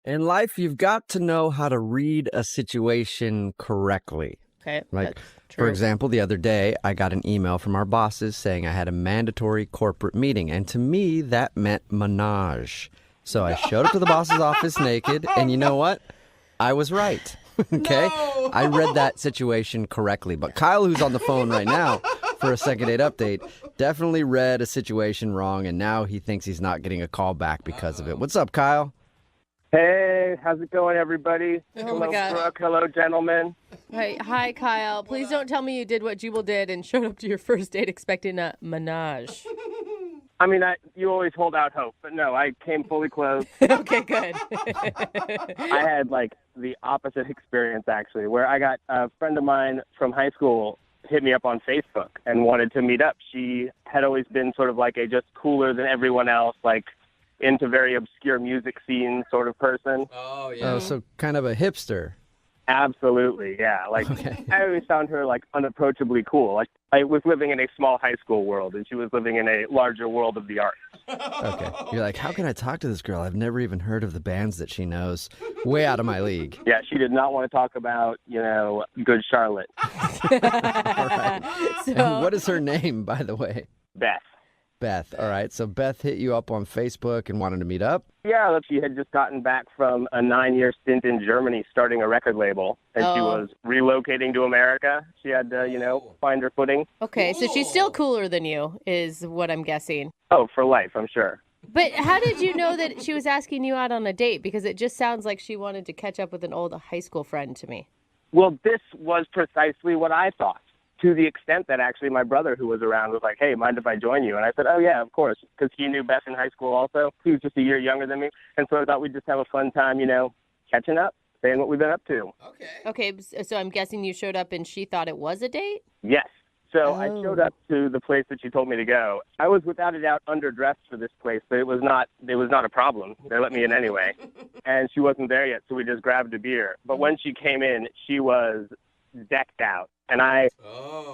In life, you've got to know how to read a situation correctly. Okay, Like, that's for true. example, the other day, I got an email from our bosses saying I had a mandatory corporate meeting. And to me, that meant menage. So I showed up to the boss's office naked, and you know what? I was right. Okay? No. I read that situation correctly. But Kyle, who's on the phone right now for a second date update, definitely read a situation wrong, and now he thinks he's not getting a call back because of it. What's up, Kyle? Hey, how's it going, everybody? Oh, my gosh. Brooke. Hello, gentlemen. Hi, Kyle. Please don't tell me you did what Jubal did and showed up to your first date expecting a menage. I mean, you always hold out hope, but no, I came fully clothed. Okay, good. I had, the opposite experience, actually, where I got a friend of mine from high school hit me up on Facebook and wanted to meet up. She had always been sort of like a just cooler than everyone else, into very obscure music scene sort of person. Oh, yeah. Oh, so kind of a hipster. Absolutely, yeah. Okay. I always found her unapproachably cool. I was living in a small high school world, and she was living in a larger world of the arts. Okay. You're like, how can I talk to this girl? I've never even heard of the bands that she knows. Way out of my league. Yeah, she did not want to talk about, Good Charlotte. All right. And what is her name, by the way? Beth. Beth. All right. So Beth hit you up on Facebook and wanted to meet up? Yeah, she had just gotten back from a 9-year stint in Germany starting a record label, and she was relocating to America. She had to, find her footing. Okay, so she's still cooler than you, is what I'm guessing. Oh, for life, I'm sure. But how did you know that she was asking you out on a date? Because it just sounds like she wanted to catch up with an old high school friend to me. Well, this was precisely what I thought, to the extent that actually my brother, who was around, was like, hey, mind if I join you? And I said, oh, yeah, of course, because he knew Beth in high school also. He was just a year younger than me. And so I thought we'd just have a fun time, catching up, saying what we've been up to. Okay. Okay, so I'm guessing you showed up and she thought it was a date? Yes. So I showed up to the place that she told me to go. I was without a doubt underdressed for this place, but it was not a problem. They let me in anyway. And she wasn't there yet, so we just grabbed a beer. But when she came in, she was decked out. And I,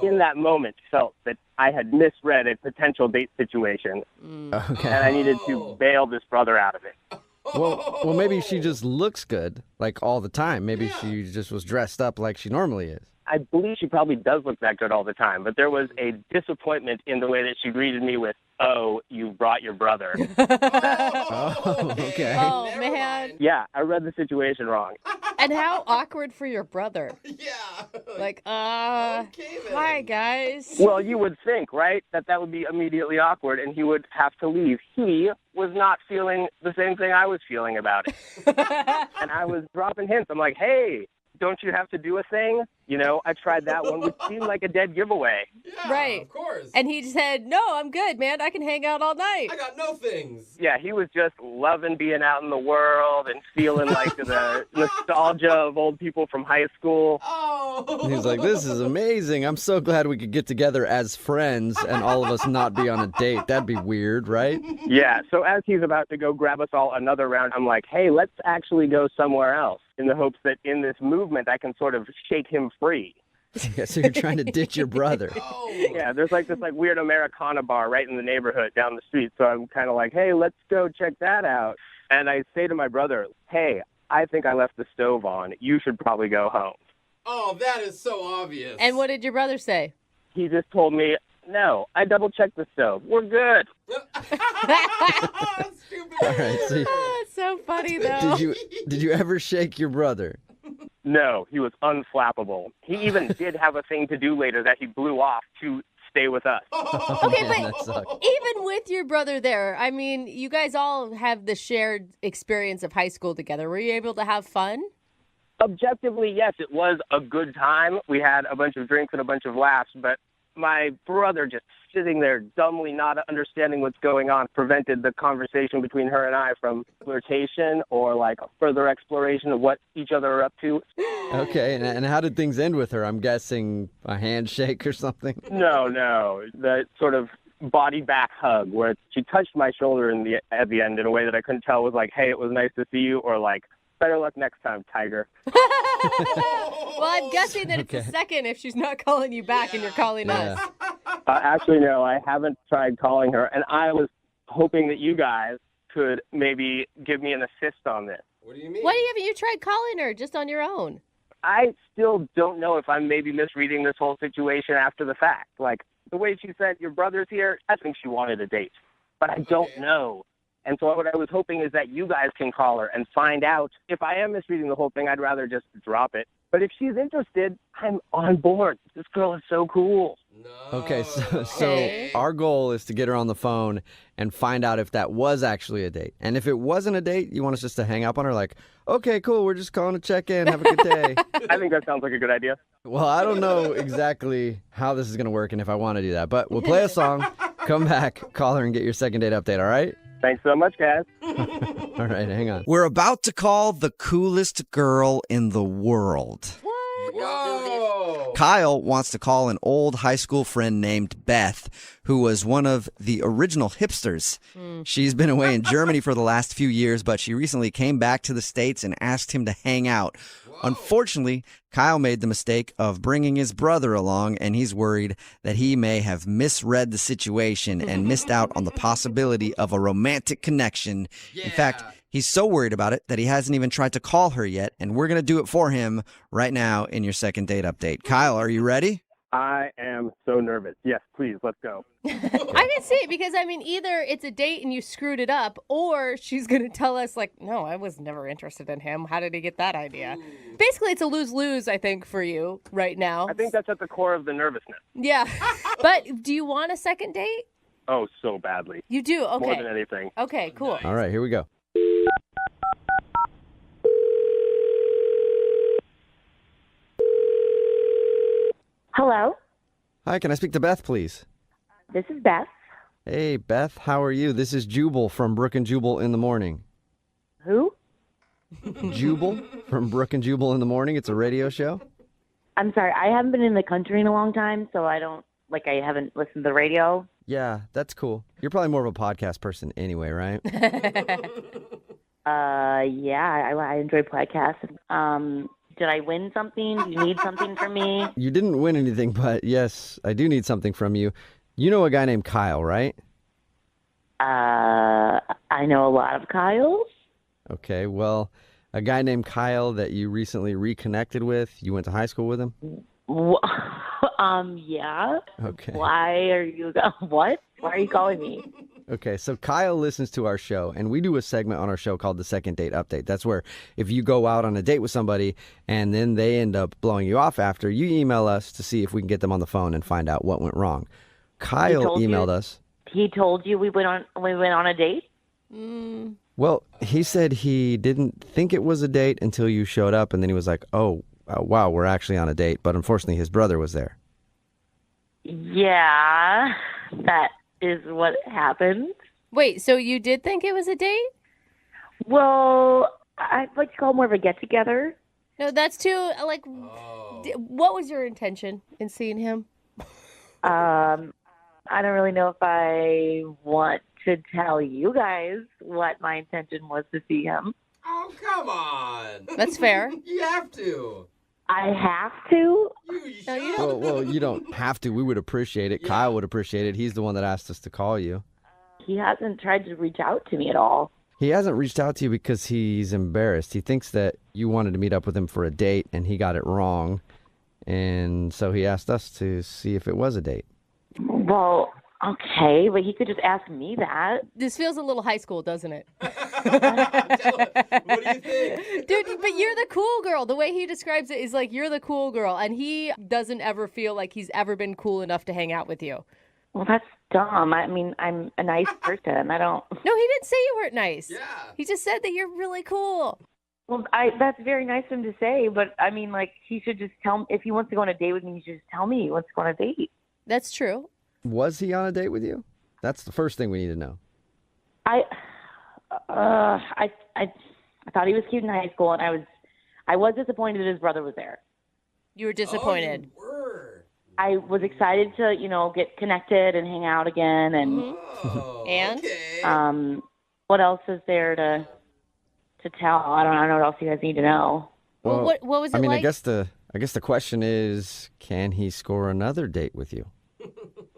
in that moment, felt that I had misread a potential date situation. Okay. And I needed to bail this brother out of it. Well, maybe she just looks good, all the time. Maybe she just was dressed up like she normally is. I believe she probably does look that good all the time, but there was a disappointment in the way that she greeted me with, oh, you brought your brother. Oh, okay. Oh, man. Yeah, I read the situation wrong. And how awkward for your brother. Yeah. Like, Okay, then. hi, guys. Well, you would think, right, that would be immediately awkward and he would have to leave. He was not feeling the same thing I was feeling about it. And I was dropping hints. I'm like, hey, don't you have to do a thing? I tried that one, which seemed like a dead giveaway. Yeah, Right. of course. And he said, no, I'm good, man. I can hang out all night. I got no things. Yeah, he was just loving being out in the world and feeling like the nostalgia of old people from high school. Oh. He's like, this is amazing. I'm so glad we could get together as friends and all of us not be on a date. That'd be weird, right? Yeah, so as he's about to go grab us all another round, I'm like, hey, let's actually go somewhere else, in the hopes that in this movement I can sort of shake him free. Yeah, so you're trying to ditch your brother. Oh. Yeah, there's this weird Americana bar right in the neighborhood down the street. So I'm kind of like, hey, let's go check that out. And I say to my brother, hey, I think I left the stove on. You should probably go home. Oh, that is so obvious. And what did your brother say? He just told me, no, I double-checked the stove. We're good. Stupid. All right, so It's so funny, though. did you ever shake your brother? No, he was unflappable. He even did have a thing to do later that he blew off to stay with us. Okay, Man, but that sucks. even with your brother there, I mean, you guys all have the shared experience of high school together. Were you able to have fun? Objectively, yes, it was a good time. We had a bunch of drinks and a bunch of laughs, but my brother just sitting there dumbly not understanding what's going on prevented the conversation between her and I from flirtation or a further exploration of what each other are up to. Okay, and how did things end with her? I'm guessing a handshake or something? No, the sort of body back hug where she touched my shoulder at the end in a way that I couldn't tell was like, hey, it was nice to see you, or better luck next time, Tiger. Well, I'm guessing that it's the second if she's not calling you back and you're calling us. Actually, no, I haven't tried calling her, and I was hoping that you guys could maybe give me an assist on this. What do you mean? Why haven't you tried calling her just on your own? I still don't know if I'm maybe misreading this whole situation after the fact. Like, the way she said, your brother's here, I think she wanted a date. But I don't know. And so what I was hoping is that you guys can call her and find out. If I am misreading the whole thing, I'd rather just drop it. But if she's interested, I'm on board. This girl is so cool. No. Okay, so Okay. our goal is to get her on the phone and find out if that was actually a date. And if it wasn't a date, you want us just to hang up on her like, okay, cool, we're just calling to check in. Have a good day. I think that sounds like a good idea. Well, I don't know exactly how this is going to work and if I want to do that, but we'll play a song, come back, call her, and get your second date update, all right? Thanks so much, guys. All right, hang on. We're about to call the coolest girl in the world. Whoa. Kyle wants to call an old high school friend named Beth, who was one of the original hipsters. She's been away in Germany for the last few years, but she recently came back to the States and asked him to hang out. Unfortunately, Kyle made the mistake of bringing his brother along, and he's worried that he may have misread the situation and missed out on the possibility of a romantic connection. In fact, he's so worried about it that he hasn't even tried to call her yet, and we're going to do it for him right now in your second date update. Kyle, are you ready? I am so nervous. Yes, please, let's go. I can see it because, I mean, either it's a date and you screwed it up, or she's going to tell us, like, no, I was never interested in him. How did he get that idea? Basically, it's a lose-lose, I think, for you right now. I think that's at the core of the nervousness. Yeah. But do you want a second date? Oh, so badly. You do? More than Okay. anything. Okay, cool. All right, here we go. Hello, Hi, can I speak to Beth, please? this is Beth. Hey, Beth, how are you? This is Jubal from Brook and Jubal in the Morning. Who? Jubal from Brook and Jubal in the Morning. It's a radio show. I'm sorry, I haven't been in the country in a long time, so I haven't listened to the radio. Yeah, that's cool. You're probably more of a podcast person anyway, right? Yeah, I enjoy podcasts. Did I win something? Do you need something from me? You didn't win anything, but yes, I do need something from you. You know a guy named Kyle, right? I know a lot of Kyles. Okay, well, a guy named Kyle that you recently reconnected with. You went to high school with him? Yeah. Okay. Why are you, what? Why are you calling me? Okay, so Kyle listens to our show, and we do a segment on our show called the Second Date Update. That's where if you go out on a date with somebody and then they end up blowing you off after, you email us to see if we can get them on the phone and find out what went wrong. Kyle told you? emailed us. He told you we went on a date? Well, he said he didn't think it was a date until you showed up, and then he was like, oh, wow, we're actually on a date. But unfortunately, his brother was there. Yeah, that is what happened. Wait, so you did think it was a date? Well, I'd like to call it more of a get-together. No, that's too, like, Oh. what was your intention in seeing him? I don't really know if I want to tell you guys what my intention was to see him. Oh, come on. That's fair. You have to. I have to? You No, you should. Well, you don't have to. We would appreciate it. Yeah. Kyle would appreciate it. He's the one that asked us to call you. He hasn't tried to reach out to me at all. He hasn't reached out to you because he's embarrassed. He thinks that you wanted to meet up with him for a date, and he got it wrong. And so he asked us to see if it was a date. Well, okay, but he could just ask me that. This feels a little high school, doesn't it? Tell her. What do you think? Dude, but you're the cool girl. The way he describes it is like you're the cool girl, and he doesn't ever feel like he's ever been cool enough to hang out with you. Well, that's dumb. I mean, I'm a nice person. I don't... No, he didn't say you weren't nice. Yeah. He just said that you're really cool. Well, that's very nice of him to say, but I mean, like, he should just tell me, if he wants to go on a date with me, he should just tell me he wants to go on a date. That's true. Was he on a date with you? That's the first thing we need to know. I thought he was cute in high school, and I was disappointed that his brother was there. You were disappointed. Oh, you were. I was excited to, get connected and hang out again, and Oh, And? Okay. what else is there to tell? I don't know what else you guys need to know. Well, what was it I mean, like? I guess the question is, can he score another date with you?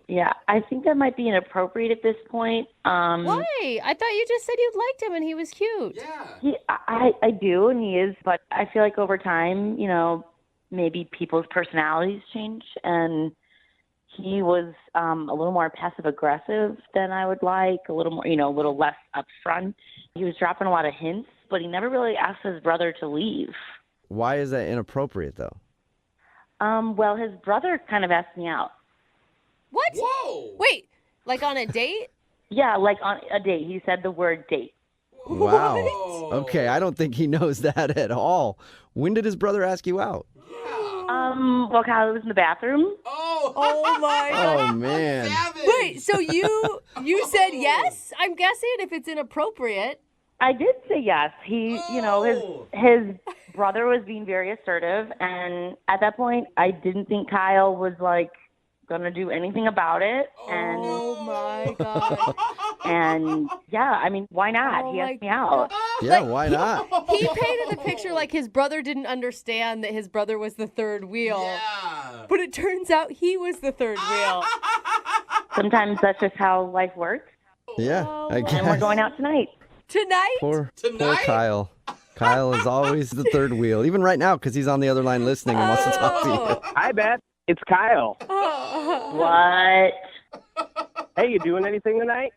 Yeah, I think that might be inappropriate at this point. Why? I thought you just said you liked him and he was cute. Yeah. I do, and he is, but I feel like over time, maybe people's personalities change, and he was a little more passive aggressive than I would like, a little more, a little less upfront. He was dropping a lot of hints, but he never really asked his brother to leave. Why is that inappropriate, though? Well, his brother kind of asked me out. What? Whoa. Wait, like on a date? Yeah, like on a date. He said the word date. Wow. Whoa. Okay, I don't think he knows that at all. When did his brother ask you out? Well, Kyle was in the bathroom. Oh my god. Oh, man. Savage. Wait, so you said yes? I'm guessing if it's inappropriate. I did say yes. He, his brother was being very assertive, and at that point, I didn't think Kyle was like gonna do anything about it. And Oh my god. and yeah, I mean, why not? Oh He my asked me out. Yeah, why not? He painted the picture like his brother didn't understand that his brother was the third wheel. Yeah. But it turns out he was the third wheel. Sometimes that's just how life works. Yeah, Oh, I and guess. And we're going out tonight. Tonight? Poor Tonight? Kyle. Kyle is always the third wheel, even right now, because he's on the other line listening and wants to talk to you. Hi, Beth. It's Kyle. What? Hey, you doing anything tonight?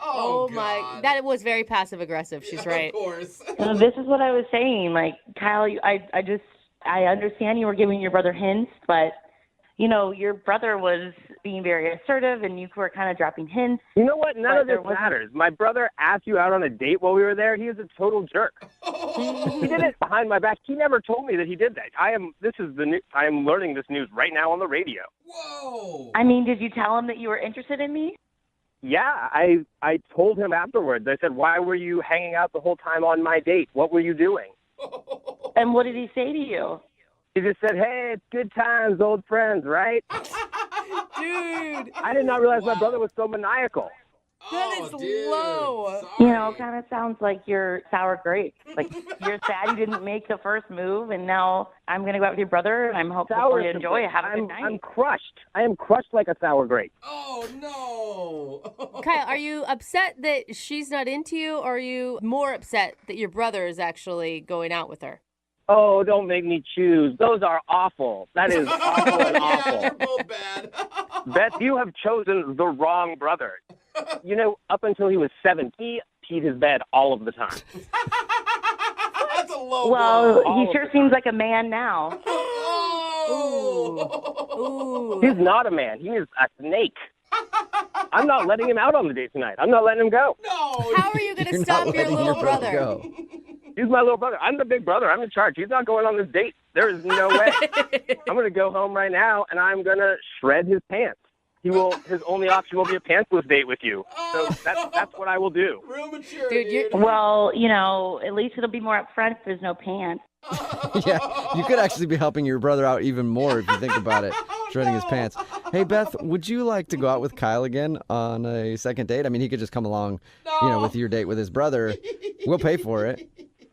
Oh my, God. that was very passive aggressive. She's right. Of course. This is what I was saying. Like, Kyle, I understand you were giving your brother hints, but, your brother was being very assertive and you were kind of dropping hints. You know what? None But of there this wasn't- matters. My brother asked you out on a date while we were there. He was a total jerk. He did it behind my back. He never told me that he did that. I am learning this news right now on the radio. Whoa. I mean, did you tell him that you were interested in me? Yeah, I told him afterwards. I said, "Why were you hanging out the whole time on my date? What were you doing?" And what did he say to you? He just said, "Hey, it's good times, old friends, right?" Dude, I did not realize my brother was so maniacal. that is low. It kind of sounds like you're sour grapes. Like, you're sad you didn't make the first move, and now I'm going to go out with your brother, and I'm hopeful Sour you enjoy it. Have a good I'm night. crushed. I am crushed like a sour grape. Oh, no. Kyle, are you upset that she's not into you, or are you more upset that your brother is actually going out with her? Oh, don't make me choose. Those are awful. That is awful and Yeah, awful. they're both bad. Beth, you have chosen the wrong brother. Up until he was 7, he peed his bed all of the time. That's a low Well, blow. he sure seems like a man now. Oh. Ooh. He's not a man. He is a snake. I'm not letting him out on the date tonight. I'm not letting him go. No. How are you going to You're stop not your letting little your brother brother? go. He's my little brother. I'm the big brother. I'm in charge. He's not going on this date. There is no way. I'm going to go home right now, and I'm going to shred his pants. His only option will be a pantsless date with you. So that's what I will do. Real mature, Dude, dude. Well, at least it'll be more upfront if there's no pants. Yeah, you could actually be helping your brother out even more if you think about it, shredding his pants. Hey, Beth, would you like to go out with Kyle again on a second date? I mean, he could just come along, with your date with his brother. We'll pay for it.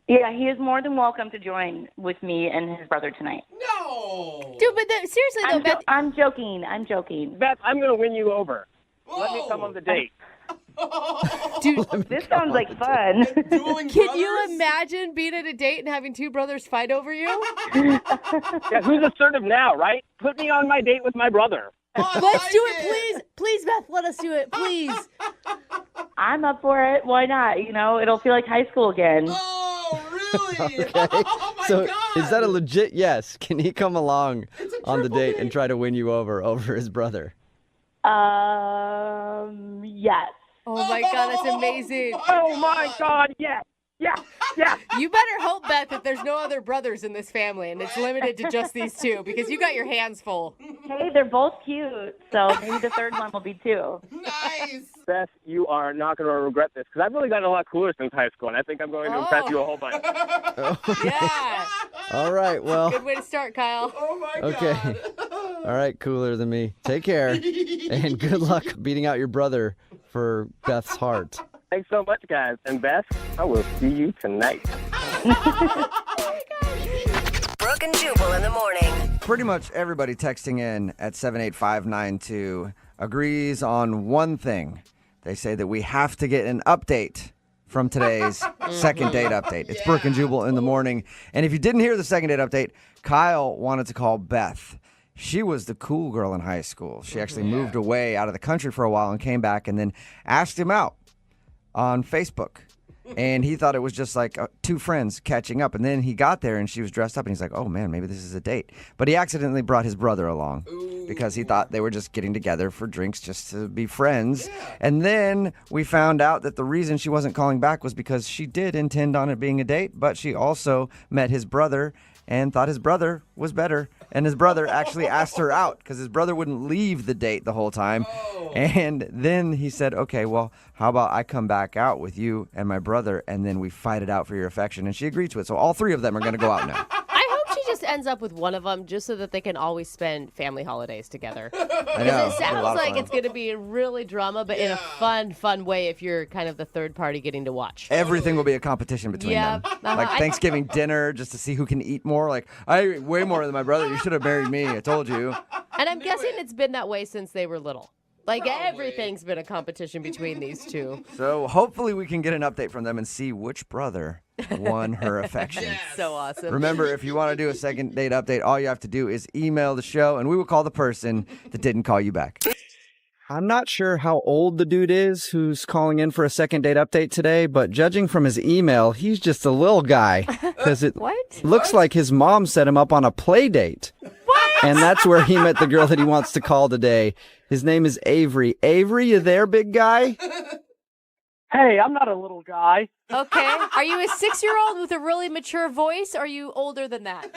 Yeah, he is more than welcome to join with me and his brother tonight. No. Dude, but seriously though, Beth, I'm joking. I'm joking. Beth, I'm going to win you over. Let me come on the date. dude, This sounds like fun. Dueling can you brothers? imagine being at a date and having two brothers fight over you? Yeah, who's assertive now, right? Put me on my date with my brother. Let's do it, please. Please, Beth, let us do it, please. I'm up for it. Why not? It'll feel like high school again. Oh, really? Okay. Oh, my So God. is that a legit yes? Can he come along It's a on the triple date date. and try to win you over his brother? Yes. Oh my God, that's amazing. Oh, my God, yes. Yeah, yeah. You better hope, Beth, that there's no other brothers in this family and it's limited to just these two because you got your hands full. Hey, they're both cute, so maybe the third one will be too. Nice. Beth, you are not going to regret this because I've really gotten a lot cooler since high school, and I think I'm going to impress you a whole bunch. Yeah. All right, well, Good way to start, Kyle. Oh, my okay. God. All right, cooler than me. Take care, and good luck beating out your brother for Beth's heart. Thanks so much, guys. And Beth, I will see you tonight. Brooke and Jubal in the morning. Pretty much everybody texting in at 78592 agrees on one thing. They say that we have to get an update from today's second date update. It's Brooke and Jubal in the morning. And if you didn't hear the second date update, Kyle wanted to call Beth. She was the cool girl in high school. She actually moved away out of the country for a while and came back and then asked him out on Facebook. And he thought it was just like two friends catching up. And then he got there and she was dressed up and he's like, oh man, maybe this is a date. But he accidentally brought his brother along because he thought they were just getting together for drinks just to be friends. And then we found out that the reason she wasn't calling back was because she did intend on it being a date, but she also met his brother and thought his brother was better. And his brother actually asked her out because his brother wouldn't leave the date the whole time. And then he said, okay, well, how about I come back out with you and my brother and then we fight it out for your affection? And she agreed to it. So all three of them are going to go out now. I hope she just ends up with one of them just so that they can always spend family holidays together. I know. Because it sounds like it's going to be really drama, but in a fun way if you're kind of the third party getting to watch. Everything will be a competition between them. Like Thanksgiving dinner just to see who can eat more. Like, I ate way more than my brother. You should have married me. I told you. And I'm guessing it's been that way since they were little. Like, everything's been a competition between these two. So hopefully we can get an update from them and see which brother won her affection. So awesome. Remember, if you want to do a second date update, all you have to do is email the show, and we will call the person that didn't call you back. I'm not sure how old the dude is who's calling in for a second date update today, but judging from his email, he's just a little guy. Because it looks like his mom set him up on a play date. And that's where he met the girl that he wants to call today. His name is Avery. Avery, you there, big guy? Hey, I'm not a little guy. Okay. Are you a 6-year-old with a really mature voice, or are you older than that?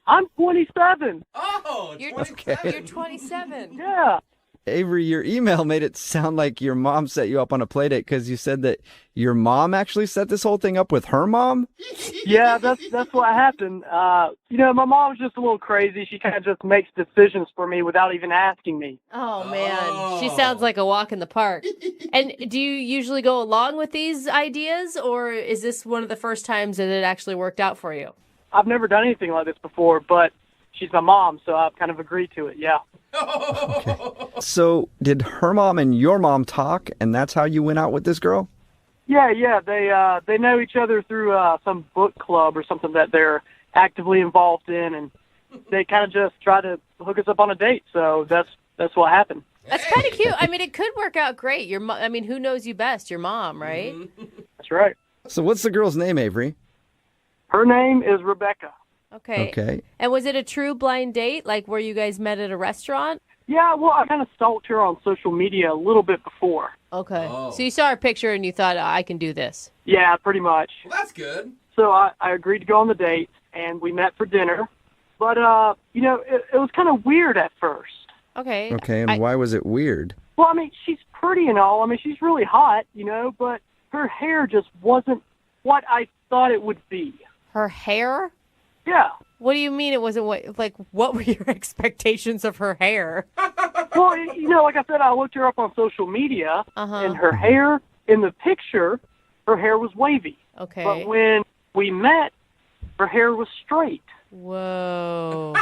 I'm 27. Oh, You're 27. You're 27. Yeah. Avery, your email made it sound like your mom set you up on a play date because you said that your mom actually set this whole thing up with her mom? Yeah, that's what happened. My mom's just a little crazy. She kind of just makes decisions for me without even asking me. Oh, man. She sounds like a walk in the park. And do you usually go along with these ideas, or is this one of the first times that it actually worked out for you? I've never done anything like this before, but she's my mom, so I've kind of agreed to it, yeah. Okay. So did her mom and your mom talk, and that's how you went out with this girl? Yeah. They know each other through some book club or something that they're actively involved in, and they kind of just try to hook us up on a date. So that's what happened. That's kind of cute. I mean, it could work out great. Who knows you best? Your mom, right? That's right. So what's the girl's name, Avery? Her name is Rebecca. Okay. And was it a true blind date, like where you guys met at a restaurant? Yeah, well, I kind of stalked her on social media a little bit before. Okay. Oh. So you saw her picture and you thought, I can do this. Yeah, pretty much. Well, that's good. So I agreed to go on the date, and we met for dinner. But, it was kind of weird at first. Okay. Okay, and why was it weird? Well, I mean, she's pretty and all. I mean, she's really hot, but her hair just wasn't what I thought it would be. Her hair? Yeah. What do you mean it wasn't what were your expectations of her hair? Well, like I said, I looked her up on social media, and her hair, in the picture, her hair was wavy. Okay. But when we met, her hair was straight. Whoa.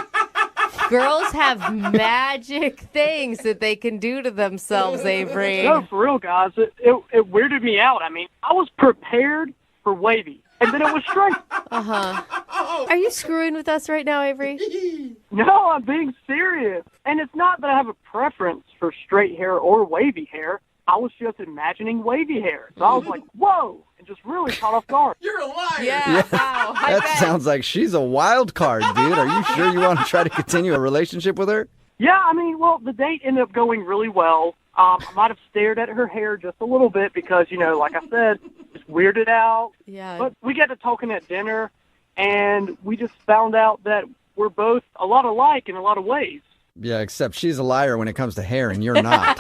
Girls have magic things that they can do to themselves, Avery. No, for real, guys. It weirded me out. I mean, I was prepared for wavy, and then it was straight. Are you screwing with us right now, Avery? No, I'm being serious. And it's not that I have a preference for straight hair or wavy hair. I was just imagining wavy hair. So I was like, whoa, and just really caught off guard. You're a liar. Yeah. Wow. That sounds like she's a wild card, dude. Are you sure you want to try to continue a relationship with her? Yeah, I mean, well, the date ended up going really well. I might have stared at her hair just a little bit because, like I said, it's weirded out. Yeah. But we got to talking at dinner, and we just found out that we're both a lot alike in a lot of ways. Yeah, except she's a liar when it comes to hair, and you're not.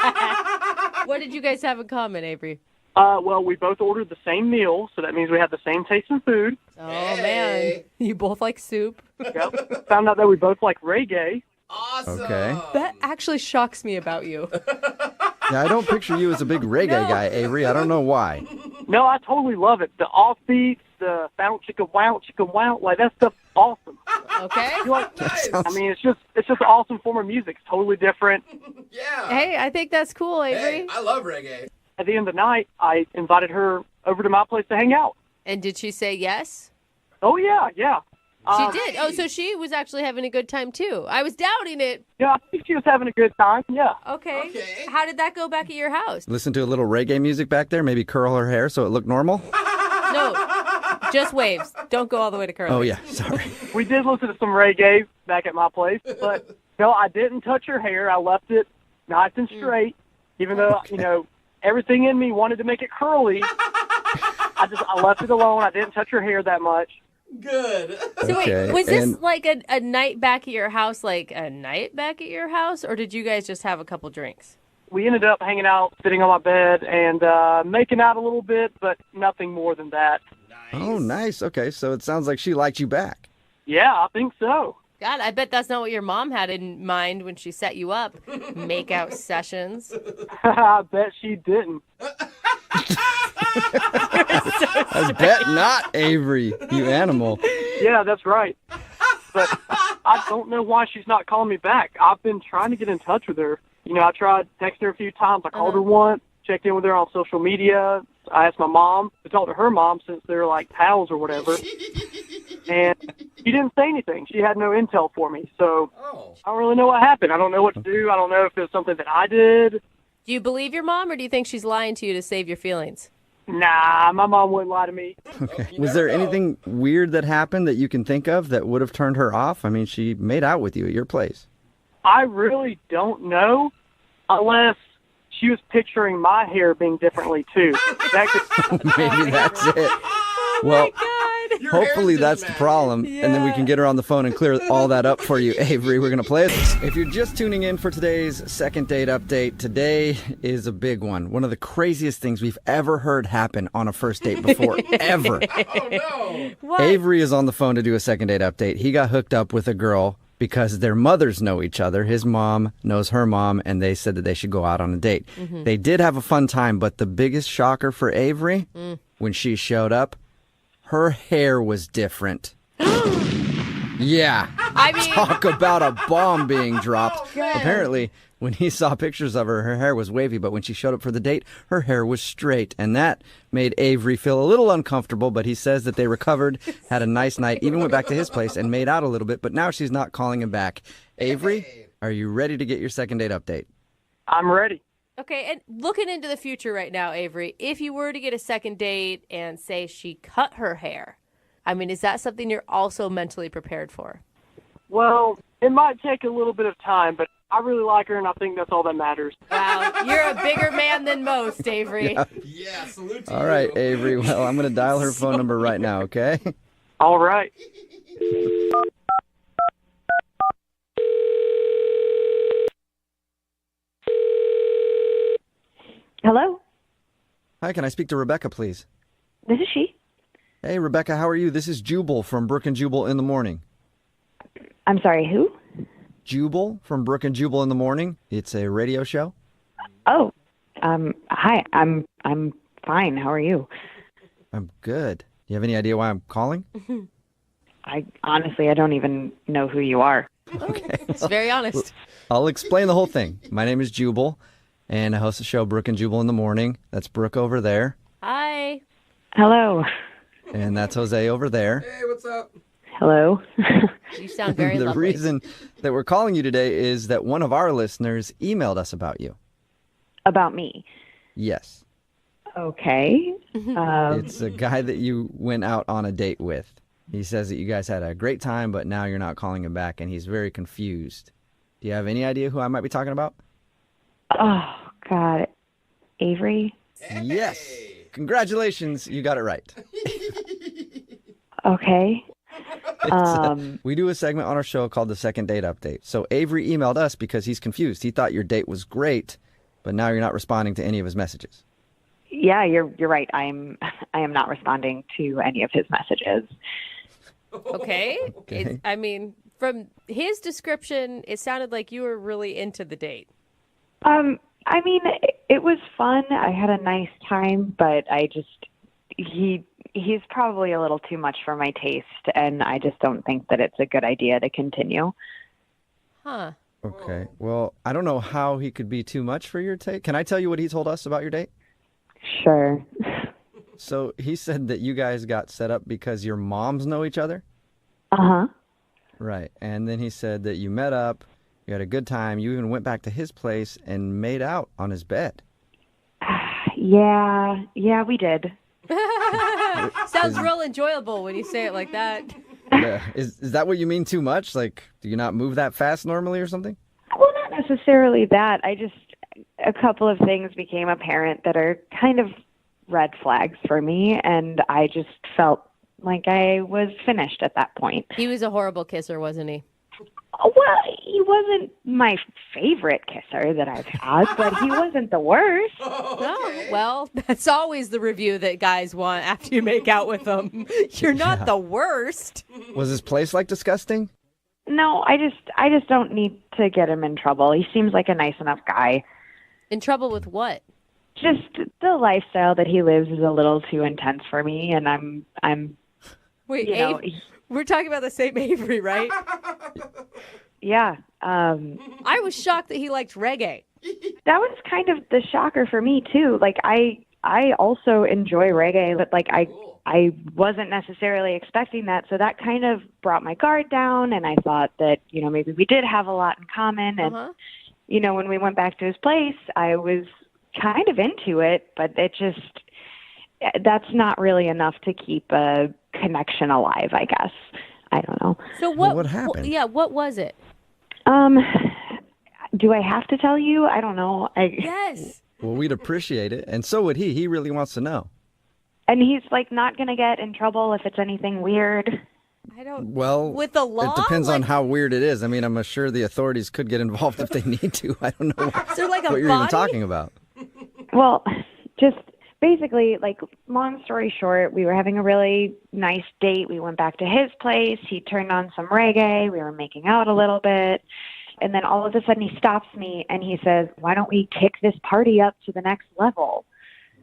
What did you guys have in common, Avery? Well, we both ordered the same meal, so that means we have the same taste in food. Oh, man. You both like soup? Yep. Found out that we both like reggae. Awesome. Okay. That actually shocks me about you. Yeah, I don't picture you as a big reggae guy, Avery. I don't know why. No, I totally love it. The offbeats, the bounce, chicka, wow, like that stuff's awesome. Okay. You like, Nice. I mean, it's just an awesome form of music. It's totally different. Yeah. Hey, I think that's cool, Avery. Hey, I love reggae. At the end of the night, I invited her over to my place to hang out. And did she say yes? Oh, yeah. She did. Oh, so she was actually having a good time, too. I was doubting it. Yeah, I think she was having a good time. Yeah. Okay. Okay. How did that go back at your house? Listen to a little reggae music back there, maybe curl her hair so it looked normal. No, just waves. Don't go all the way to curly. Oh, yeah, sorry. We did listen to some reggae back at my place, but no, I didn't touch her hair. I left it nice and straight, even though, everything in me wanted to make it curly. I left it alone. I didn't touch her hair that much. Good. So Okay, wait, was this and- like a night back at your house, or did you guys just have a couple drinks? We ended up hanging out, sitting on my bed, and making out a little bit, but nothing more than that. Oh, nice. Okay, so it sounds like she liked you back. Yeah, I think so. God, I bet that's not what your mom had in mind when she set you up. Make out sessions. I bet she didn't. I bet not, Avery, you animal. Yeah, that's right. But I don't know why she's not calling me back. I've been trying to get in touch with her. I tried texting her a few times. I called her once, checked in with her on social media. I asked my mom to talk to her mom since they're like pals or whatever. And she didn't say anything. She had no intel for me. So Oh. I don't really know what happened. I don't know what to do. I don't know if it was something that I did. Do you believe your mom, or do you think she's lying to you to save your feelings? Nah, my mom wouldn't lie to me. Was there anything weird that happened that you can think of that would have turned her off? I mean, she made out with you at your place. I really don't know unless she was picturing my hair being differently too. That could, Maybe that's it. Well, God. Your hair's hopefully just that's the magic. problem, and then we can get her on the phone and clear all that up for you, Avery. We're going to play this. If you're just tuning in for today's second date update, today is a big one. One of the craziest things we've ever heard happen on a first date before, ever. Oh, no. What? Avery is on the phone to do a second date update. He got hooked up with a girl because their mothers know each other. His mom knows her mom, and they said that they should go out on a date. They did have a fun time, but the biggest shocker for Avery, when she showed up, her hair was different. Yeah. I mean, Talk about a bomb being dropped. Apparently, when he saw pictures of her hair was wavy, but when she showed up for the date, her hair was straight. And that made Avery feel a little uncomfortable, but he says that they recovered, had a nice night, even went back to his place and made out a little bit, but now she's not calling him back. Avery, are you ready to get your second date update? I'm ready. okay, and looking into the future right now, Avery, if you were to get a second date and say she cut her hair, I mean, is that something you're also mentally prepared for? Well, it might take a little bit of time, but I really like her, and I think that's all that matters. Wow, you're a bigger man than most, Avery. Yeah, salute to All you. right, Avery. Well, I'm going to dial her phone number right now, okay? All right. Hello, Hi, can I speak to Rebecca, please? this is she. Hey, Rebecca, how are you? This is Jubal from Brook and Jubal in the Morning. I'm sorry, who? Jubal from Brook and Jubal in the Morning. It's a radio show. Oh, hi. I'm fine. How are you? I'm good. Do you have any idea why I'm calling? I don't even know who you are. Okay. It's very honest. I'll explain the whole thing. My name is Jubal, and I host the show Brook and Jubal in the Morning. That's Brooke over there, Hi. Hello. and that's Jose over there. Hey, what's up? Hello. You sound very The lovely. reason that we're calling you today is that one of our listeners emailed us about you. About me. Yes. Okay. It's a guy that you went out on a date with. He says that you guys had a great time, but now you're not calling him back, and he's very confused. Do you have any idea who I might be talking about? Oh, God. Avery? Yes. Congratulations, you got it right. Okay. We do a segment on our show called the Second Date Update. So Avery emailed us because he's confused. He thought your date was great, but now you're not responding to any of his messages. Yeah, you're right. I am not responding to any of his messages. Okay. Okay. I mean, from his description, it sounded like you were really into the date. I mean, it was fun. I had a nice time, but he he's probably a little too much for my taste, and I just don't think that it's a good idea to continue. Huh. Okay. Well, I don't know how he could be too much for your date. Can I tell you what he told us about your date? Sure. So he said that you guys got set up because your moms know each other? Uh-huh. Right. And then he said that you met up, you had a good time, you even went back to his place and made out on his bed. Yeah, we did. Sounds real enjoyable when you say it like that. Yeah. Is that what you mean too much? Like, do you not move that fast normally or something? Well, not necessarily that. A couple of things became apparent that are kind of red flags for me, and I just felt like I was finished at that point. He was a horrible kisser, wasn't he? Well, he wasn't my favorite kisser that I've had, but he wasn't the worst. No, well, that's always the review that guys want after you make out with them. You're not the worst. Was his place like disgusting? No, I just don't need to get him in trouble. He seems like a nice enough guy. In trouble with what? Just the lifestyle that he lives is a little too intense for me, and I'm Wait, you know, we're talking about the same Avery, right? yeah. I was shocked that he liked reggae. That was kind of the shocker for me too. Like I also enjoy reggae, but like I wasn't necessarily expecting that, so that kind of brought my guard down, and I thought that, you know, maybe we did have a lot in common, and you know, when we went back to his place, I was kind of into it, but that's not really enough to keep a connection alive, I guess. I don't know. So what happened? What was it? Do I have to tell you? I don't know. Yes. Well, we'd appreciate it, and so would he. He really wants to know. And he's like not going to get in trouble if it's anything weird. I don't. Well, with the law, it depends on how weird it is. I mean, I'm sure the authorities could get involved if they need to. I don't know Is there like a what you're even talking about. Well, just basically, like, long story short, we were having a really nice date. We went back to his place. He turned on some reggae. We were making out a little bit. And then all of a sudden he stops me and he says, "Why don't we kick this party up to the next level?"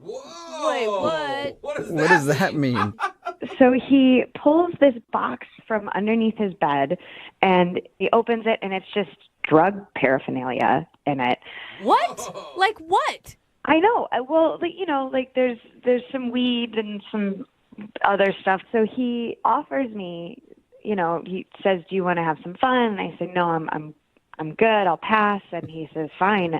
Whoa! Wait, what? What does that mean? So he pulls this box from underneath his bed and he opens it, and it's just drug paraphernalia in it. What? Like what? I know. Well, like, you know, like there's some weed and some other stuff. So he offers me, you know, he says, "Do you want to have some fun?" And I said, "No, I'm good. I'll pass." And he says, "Fine.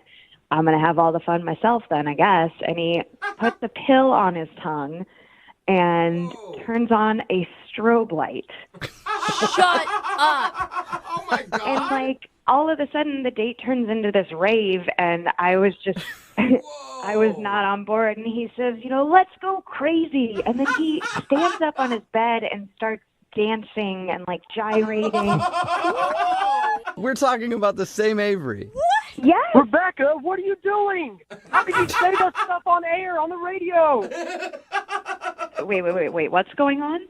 I'm going to have all the fun myself then, I guess." And he puts a pill on his tongue and turns on a strobe light. Shut up. Oh my god! And like all of a sudden the date turns into this rave, and I was just I was not on board. And he says, "You know, let's go crazy." And then he stands up on his bed and starts dancing and like gyrating. We're talking about the same Avery. Yes. Rebecca, what are you doing? How could you say that stuff on air, on the radio? Wait. What's going on?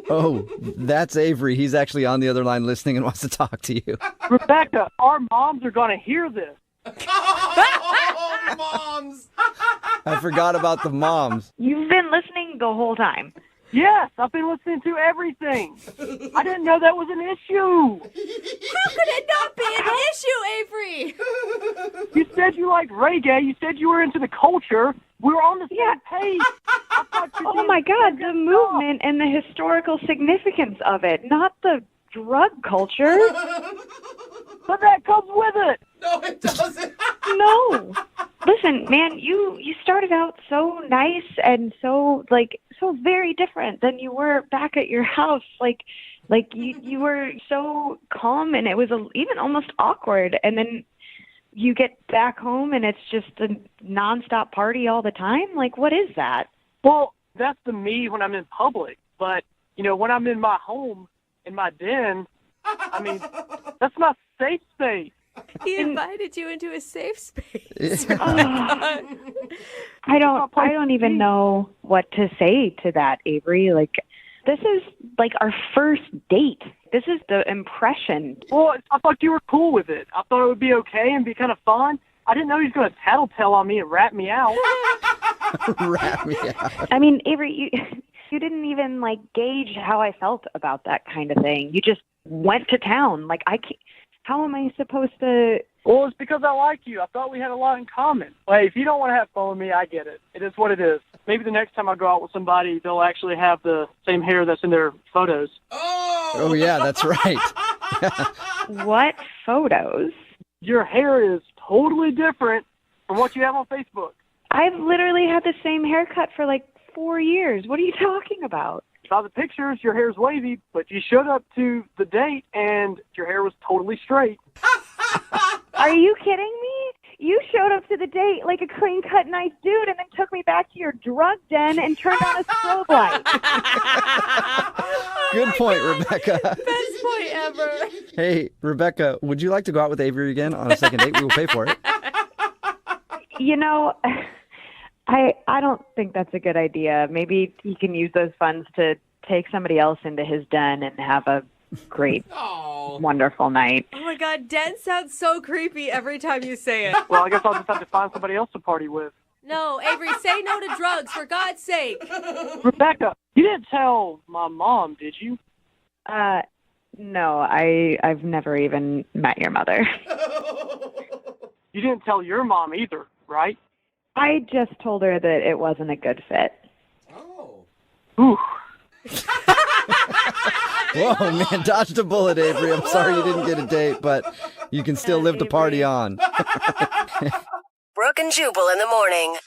Oh, that's Avery. He's actually on the other line listening and wants to talk to you. Rebecca, our moms are going to hear this. Oh, moms! I forgot about the moms. You've been listening the whole time. Yes, I've been listening to everything. I didn't know that was an issue. How could it not be an issue, Avery? You said you liked reggae. You said you were into the culture. We were on the same page. I thought you Oh did my God, the good movement and the historical significance of it, not the drug culture. stuff. But that comes with it. No, it doesn't. No. Listen, man, you started out so nice and so very different than you were back at your house. Like you were so calm, and it was even almost awkward. And then you get back home and it's just a nonstop party all the time. Like, what is that? Well, that's the me when I'm in public. But, you know, when I'm in my home, in my den, I mean, that's my safe space. He invited you into a safe space. I don't even know what to say to that, Avery. Like, this is like our first date. This is the impression. Well, I thought you were cool with it. I thought it would be okay and be kind of fun. I didn't know he was going to tattletale on me and rat me out. Rat me out. I mean, Avery, You didn't even like gauge how I felt about that kind of thing. You just went to town. Like I can't, how am I supposed to? Well, it's because I like you. I thought we had a lot in common. Hey, if you don't want to have fun with me, I get it. It is what it is. Maybe the next time I go out with somebody, they'll actually have the same hair that's in their photos. Oh, yeah, that's right. What photos? Your hair is totally different from what you have on Facebook. I've literally had the same haircut for like 4 years. What are you talking about? By the pictures, your hair's wavy, but you showed up to the date and your hair was totally straight. Are you kidding me? You showed up to the date like a clean-cut, nice dude and then took me back to your drug den and turned on a strobe light. Good point, Rebecca. Best point ever. Hey, Rebecca, would you like to go out with Avery again on a second date? We will pay for it. You know, I don't think that's a good idea. Maybe he can use those funds to take somebody else into his den and have a great, wonderful night. Oh my God, den sounds so creepy every time you say it. Well, I guess I'll just have to find somebody else to party with. No, Avery, say no to drugs, for God's sake. Rebecca, you didn't tell my mom, did you? No, I've never even met your mother. You didn't tell your mom either, right? I just told her that it wasn't a good fit. Oh. Ooh. Whoa, man, dodged a bullet, Avery. I'm sorry you didn't get a date, but you can still live the party on. Brooke and Jubal in the morning.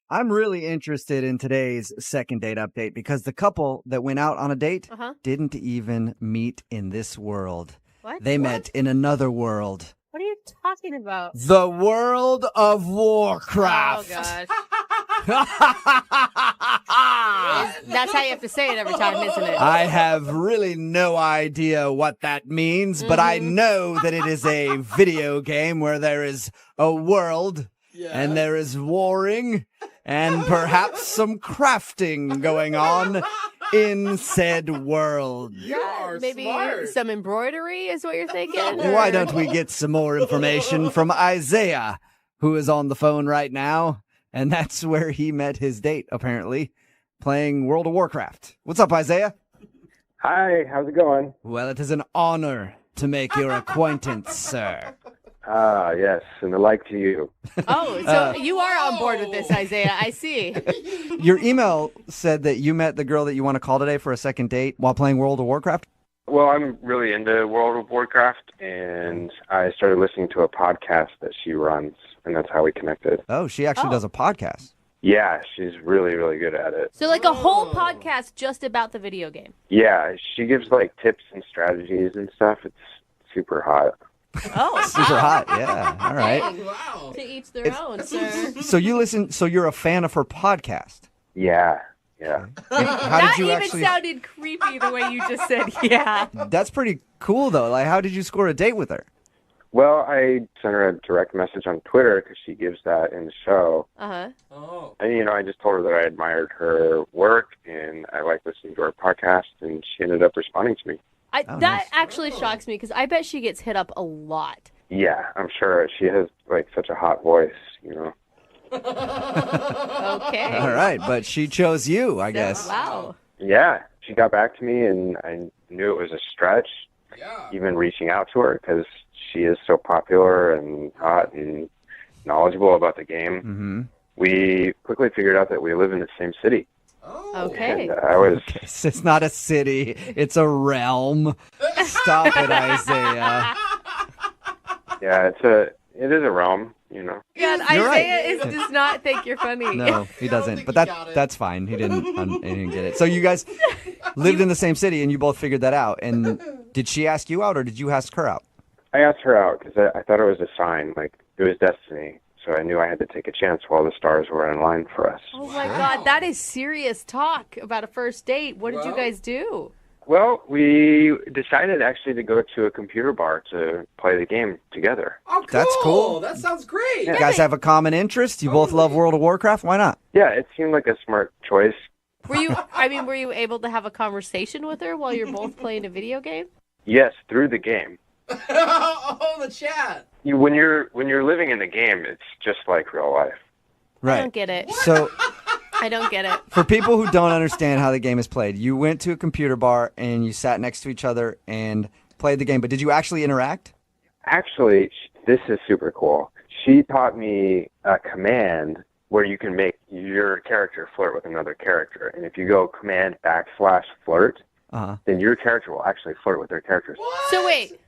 I'm really interested in today's second date update because the couple that went out on a date didn't even meet in this world. What? They met in another world. What are you talking about? The world of Warcraft. Oh, gosh. That's how you have to say it every time, isn't it? I have really no idea what that means, but I know that it is a video game where there is a world and there is warring and perhaps some crafting going on in said world. Maybe smart. some embroidery is what you're thinking? Why don't we get some more information from Isaiah, who is on the phone right now? And that's where he met his date, apparently, playing World of Warcraft. What's up, Isaiah? Hi, how's it going? Well, it is an honor to make your acquaintance, sir. Ah, yes, and the like to you. Oh, so you are on board with this, Isaiah. I see. Your email said that you met the girl that you want to call today for a second date while playing World of Warcraft. Well, I'm really into World of Warcraft, and I started listening to a podcast that she runs, and that's how we connected. Oh, she actually does a podcast. Yeah, she's really, really good at it. So like a whole podcast just about the video game. Yeah, she gives like tips and strategies and stuff. It's super hot. Oh, Super hot, yeah. All right. dang. Wow. To each their own, sir. So you listen, so you're a fan of her podcast. Yeah, yeah. And how That did you even actually sounded creepy the way you just said, yeah. That's pretty cool though. Like how did you score a date with her? Well, I sent her a direct message on Twitter because she gives that in the show. Uh-huh. Oh. And, I just told her that I admired her work and I liked listening to her podcast, and she ended up responding to me. That nice. actually shocks me because I bet she gets hit up a lot. Yeah, I'm sure. She has, like, such a hot voice, Okay. All right, but she chose you, I guess. Wow. Yeah, she got back to me, and I knew it was a stretch, Yeah. even reaching out to her, because she is so popular and hot and knowledgeable about the game. Mm-hmm. We quickly figured out that we live in the same city. Oh. Okay. And I was, It's not a city, it's a realm. Stop it, Isaiah. yeah, it is a realm, God, You're Isaiah right. does not think you're funny. No, he doesn't. think But he got it. that's fine. He didn't get it. So you guys lived in the same city and you both figured that out. And did she ask you out or did you ask her out? I asked her out because I thought it was a sign, like it was destiny. So I knew I had to take a chance while the stars were in line for us. Oh my God, that is serious talk about a first date. What did you guys do? Well, we decided actually to go to a computer bar to play the game together. Oh, cool. That's cool. That sounds great. You guys have a common interest? You both love World of Warcraft? Why not? Yeah, it seemed like a smart choice. Were you able to have a conversation with her while you're both playing a video game? Yes, through the game. Oh, the chat. When you're living in the game, it's just like real life. Right. I don't get it. So I don't get it. for people who don't understand how the game is played, you went to a computer bar and you sat next to each other and played the game. But did you actually interact? Actually, this is super cool. She taught me a command where you can make your character flirt with another character. And if you go command /flirt, then your character will actually flirt with their characters. So wait,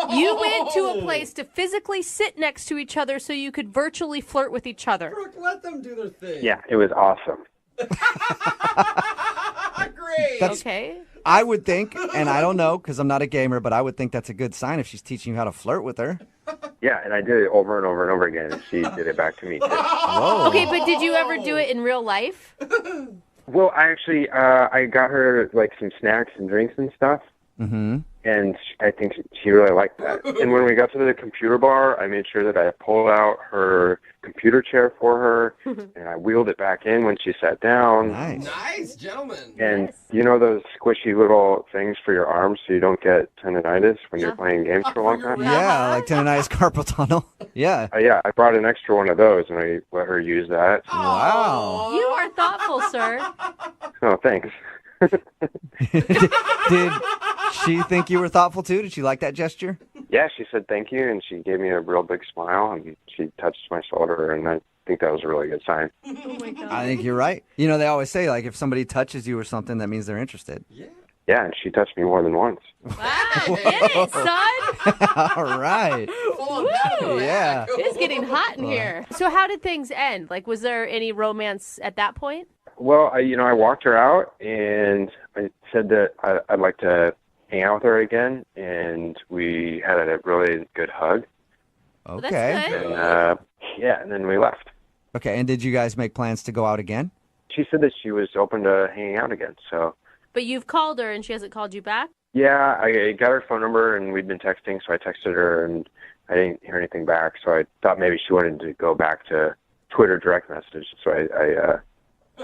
you went to a place to physically sit next to each other so you could virtually flirt with each other. Brooke, let them do their thing. Yeah, it was awesome. Great. Okay. I would think, and I don't know because I'm not a gamer, but I would think that's a good sign if she's teaching you how to flirt with her. Yeah, and I did it over and over and over again, and she did it back to me, too. Whoa. Okay, but did you ever do it in real life? Well, I actually, I got her, like, some snacks and drinks and stuff. Mm-hmm. And I think she really liked that. And when we got to the computer bar, I made sure that I pulled out her computer chair for her, and I wheeled it back in when she sat down. Nice. Nice, gentlemen. And you know those squishy little things for your arms so you don't get tendonitis when you're playing games for a long time? Yeah, like tendonitis carpal tunnel. Yeah. Yeah, I broued an extra one of those, and I let her use that. Wow. You are thoughtful, sir. Oh, thanks. Did she think you were thoughtful too? Did she like that gesture? Yeah, she said thank you, and she gave me a real big smile, and she touched my shoulder, and I think that was a really good sign. Oh my God. I think you're right. You know, they always say, like, if somebody touches you or something, that means they're interested. Yeah, and she touched me more than once. Wow, get it, son. All right. Woo. Yeah. It's getting hot in here. So how did things end? Like, was there any romance at that point? Well, I walked her out, and I said that I'd like to hang out with her again, and we had a really good hug. Okay. That's good. And, and then we left. Okay, and did you guys make plans to go out again? She said that she was open to hanging out again, so... But you've called her and she hasn't called you back? Yeah, I got her phone number, and we'd been texting, so I texted her, and I didn't hear anything back, so I thought maybe she wanted to go back to Twitter direct message, so I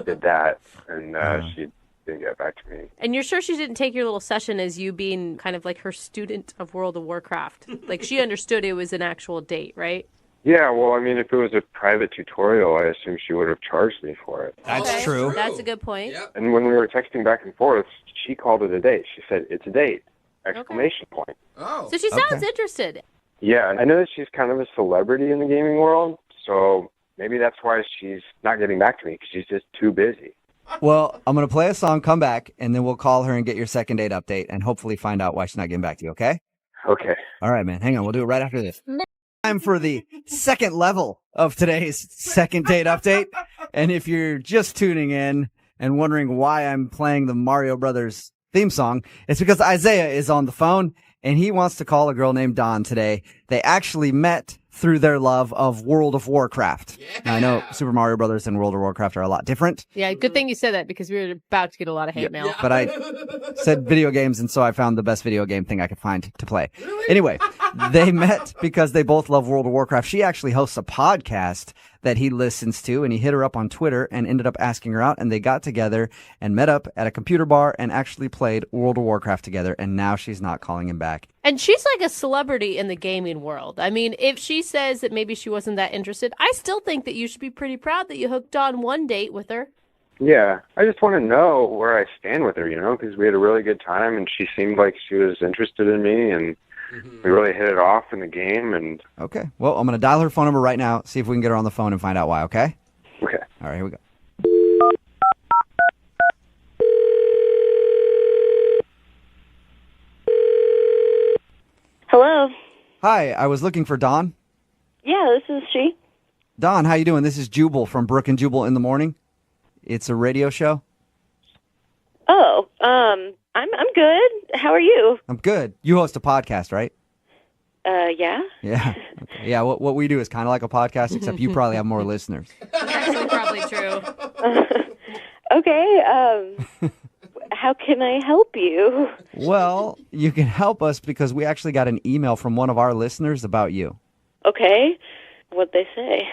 did that, and she didn't get back to me. And you're sure she didn't take your little session as you being kind of like her student of World of Warcraft? Like, she understood it was an actual date, right? Yeah, well, I mean, if it was a private tutorial, I assume she would have charged me for it. That's Okay, true. That's a good point. Yep. And when we were texting back and forth, she called it a date. She said, "It's a date!" Exclamation point. Oh. So she sounds Okay. interested. Yeah, I know that she's kind of a celebrity in the gaming world, so maybe that's why she's not getting back to me, because she's just too busy. Well, I'm going to play a song, come back, and then we'll call her and get your second date update and hopefully find out why she's not getting back to you, okay? Okay. All right, man. Hang on. We'll do it right after this. Time for the second level of today's second date update. And if you're just tuning in and wondering why I'm playing the Mario Brothers theme song, it's because Isaiah is on the phone and he wants to call a girl named Dawn today. They actually met through their love of World of Warcraft. Now, I know Super Mario Brothers and World of Warcraft are a lot different, Yeah, good thing you said that because we were about to get a lot of hate mail. but I said video games, and so I found the best video game thing I could find to play. Anyway, they met because they both love World of Warcraft. She actually hosts a podcast that he listens to, and he hit her up on Twitter and ended up asking her out, and they got together and met up at a computer bar and actually played World of Warcraft together, and now she's not calling him back. And she's like a celebrity in the gaming world. I mean, if she says that maybe she wasn't that interested, I still think that you should be pretty proud that you hooked on one date with her. Yeah, I just want to know where I stand with her, because we had a really good time, and she seemed like she was interested in me, and we really hit it off in the game, and... Okay. Well, I'm going to dial her phone number right now, see if we can get her on the phone and find out why, okay? Okay. All right, here we go. Hello. Hi, I was looking for Dawn. Yeah, this is she. Dawn, how you doing? This is Jubal from Brook and Jubal in the Morning. It's a radio show. Oh, I'm good. How are you? I'm good. You host a podcast, right? Yeah. Yeah. Okay. Yeah, what we do is kind of like a podcast, except you probably have more listeners. Actually, probably true. Okay. How can I help you? Well, you can help us because we actually got an email from one of our listeners about you. Okay. What'd they say?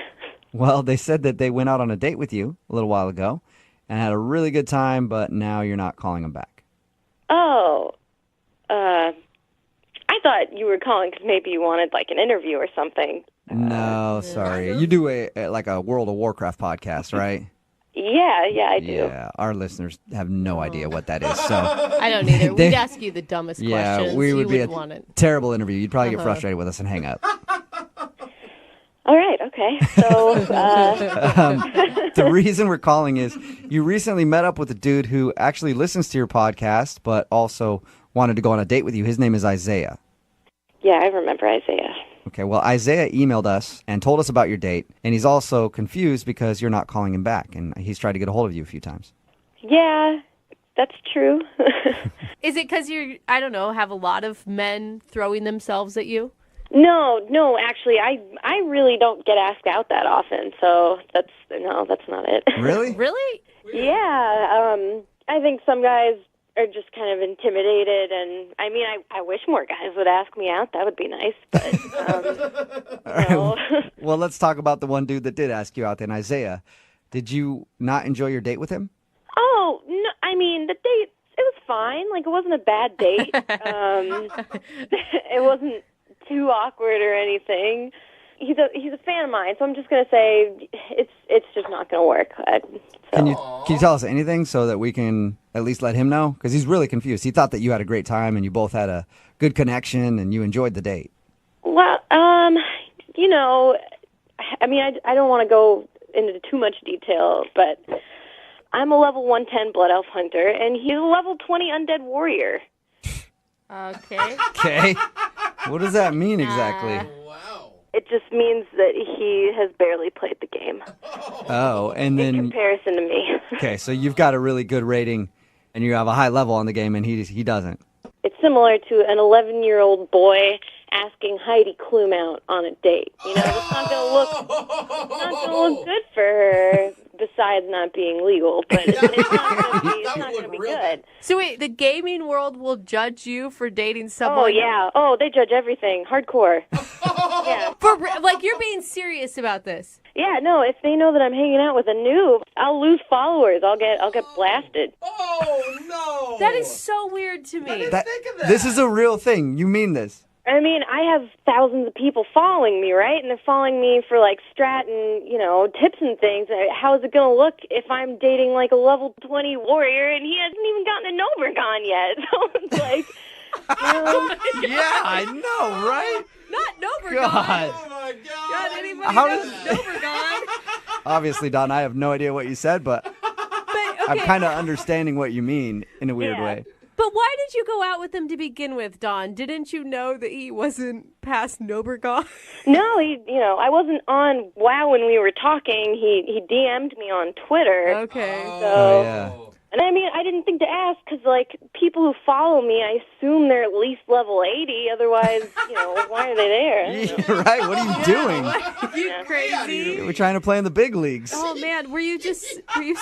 Well, they said that they went out on a date with you a little while ago and had a really good time, but now you're not calling them back. Oh. I thought you were calling because maybe you wanted like an interview or something. No, sorry. You do a World of Warcraft podcast, right? Yeah, I do. Yeah, our listeners have no idea what that is. So I don't either. We'd ask you the dumbest questions. we would you be wouldn't a want it. terrible interview. You'd probably get frustrated with us and hang up. All right, okay. So the reason we're calling is you recently met up with a dude who actually listens to your podcast, but also wanted to go on a date with you. His name is Isaiah. yeah, I remember Isaiah. Okay, well, Isaiah emailed us and told us about your date, and he's also confused because you're not calling him back, and he's tried to get a hold of you a few times. Yeah, that's true. Is it because you're, I don't know, have a lot of men throwing themselves at you? No, actually, I really don't get asked out that often, so that's not it. Really? Really? Yeah, I think some guys are just kind of intimidated, and I mean, I wish more guys would ask me out. That would be nice, but no. Well, let's talk about the one dude that did ask you out then, Isaiah. Did you not enjoy your date with him? Oh, no, I mean, the date, it was fine. Like, it wasn't a bad date. It wasn't too awkward or anything. He's a fan of mine, so I'm just gonna say it's just not gonna work. Can you tell us anything so that we can at least let him know? Because he's really confused. He thought that you had a great time and you both had a good connection and you enjoyed the date. Well, you know, I mean, I don't want to go into too much detail, but I'm a level 110 Blood Elf Hunter, and he's a level 20 Undead Warrior. Okay. Okay. What does that mean exactly? Wow. It just means that he has barely played the game Oh, and in then comparison to me. okay, so you've got a really good rating and you have a high level on the game and he doesn't. It's similar to an 11-year-old boy asking Heidi Klum out on a date. You know, it's not gonna look good for her. Besides not being legal, but it's not going to be good. So wait, the gaming world will judge you for dating someone? Oh, yeah. Oh, they judge everything. Hardcore. Yeah. Like, you're being serious about this? Yeah, no, if they know that I'm hanging out with a noob, I'll lose followers. I'll get blasted. Oh, no. That is so weird to me. Think of that. This is a real thing. You mean this? I mean, I have thousands of people following me, right? And they're following me for, like, strat and, you know, tips and things. How is it going to look if I'm dating, like, a level 20 warrior and he hasn't even gotten an Obergon yet? So it's like, you know. Yeah, I know, right? Not Nobergon. God. Oh, my God. God, anybody How knows does- Nobergon? Obviously, Don, I have no idea what you said, but But, I'm okay. kind of understanding what you mean in a weird Yeah. way. But why did you go out with him to begin with, Dawn? Didn't you know that he wasn't past Nobergon? No, I wasn't on WoW when we were talking. He DM'd me on Twitter. Okay. So, Oh, yeah. and I mean, I didn't think to ask because, like, people who follow me, I assume they're at least level 80. Otherwise, why are they there? Yeah, right? What are you doing? You crazy? We're trying to play in the big leagues. Oh man, were you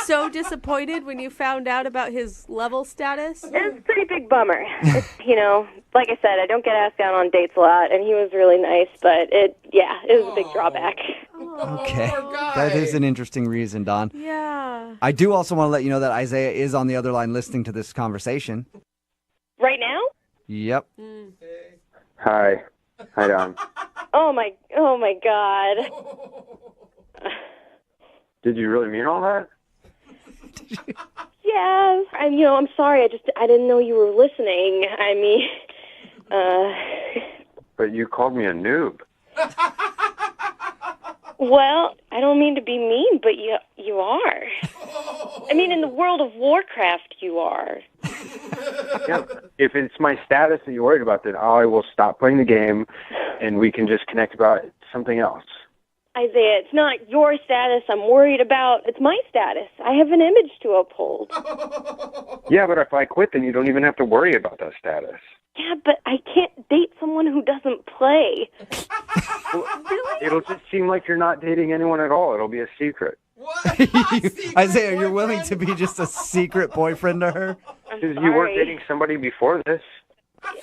so disappointed when you found out about his level status? It was a pretty big bummer. It's, like I said, I don't get asked out on dates a lot, and he was really nice, but it was a big drawback. Okay. poor guy. That is an interesting reason, Don. Yeah. I do also want to let you know that Isaiah is on the other line listening to this conversation. Right now? Yep. Hi. Hi, Don. Oh my God. Did you really mean all that? Yeah, I'm sorry. I didn't know you were listening. I mean, But you called me a noob. well, I don't mean to be mean, but you are. I mean, in the world of Warcraft, you are. Yeah. If it's my status that you're worried about, then I will stop playing the game, and we can just connect about something else. Isaiah, it's not your status I'm worried about. It's my status. I have an image to uphold. Yeah, but if I quit, then you don't even have to worry about that status. Yeah, but I can't date someone who doesn't play. It'll just seem like you're not dating anyone at all. It'll be a secret. What? Isaiah, you're willing to be just a secret boyfriend to her? Because you weren't dating somebody before this.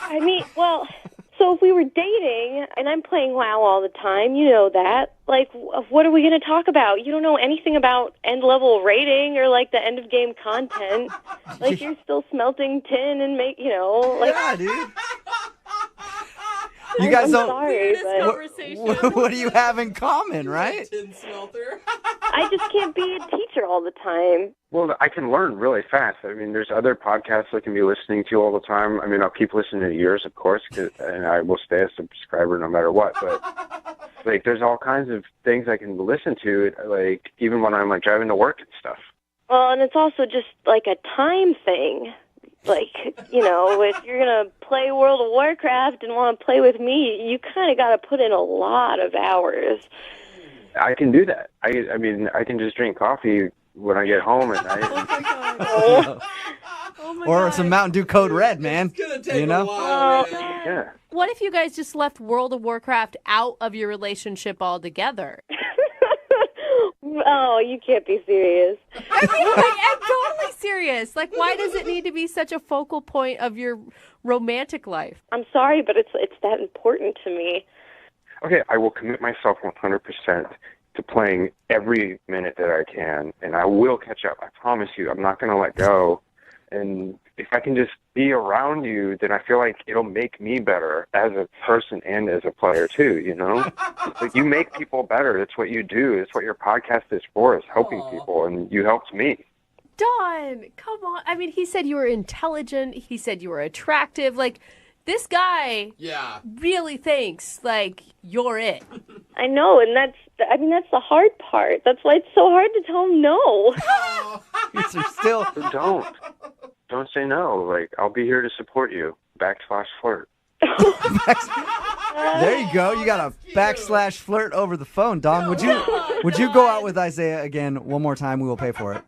I mean, well, so if we were dating, and I'm playing WoW all the time, you know that, like, what are we going to talk about? You don't know anything about end-level rating or, like, the end-of-game content. Like, you're still smelting tin and like... Yeah, dude. You guys I'm don't. sorry, This but conversation. What do you have in common, right? Tin smelter. I just can't be a teacher all the time. Well, I can learn really fast. I mean, there's other podcasts I can be listening to all the time. I mean, I'll keep listening to yours, of course, and I will stay a subscriber no matter what. But like, there's all kinds of things I can listen to, like even when I'm like driving to work and stuff. Well, and it's also just like a time thing. Like, you know, if you're going to play World of Warcraft and want to play with me, you kind of got to put in a lot of hours. I can do that. I mean, I can just drink coffee when I get home at night. Oh my Or God. some Mountain Dew Code Red, man. It's gonna take You know? a while, man. Yeah. What if you guys just left World of Warcraft out of your relationship altogether? Oh, you can't be serious. I mean, I'm totally serious. Like, why does it need to be such a focal point of your romantic life? I'm sorry, but it's that important to me. Okay, I will commit myself 100% to playing every minute that I can, and I will catch up. I promise you. I'm not going to let go. And if I can just be around you, then I feel like it'll make me better as a person and as a player too, you know? Like, you make people better. That's what you do. That's what your podcast is for, is helping people, and you helped me. Don, come on. I mean, he said you were intelligent. He said you were attractive. Like, this guy Yeah. really thinks, like, you're it. I know, and that's the hard part. That's why it's so hard to tell him no. You're still. Don't say no. Like, I'll be here to support you. /flirt. There you go. You got a /flirt over the phone, Don. Would you go out with Isaiah again one more time? We will pay for it.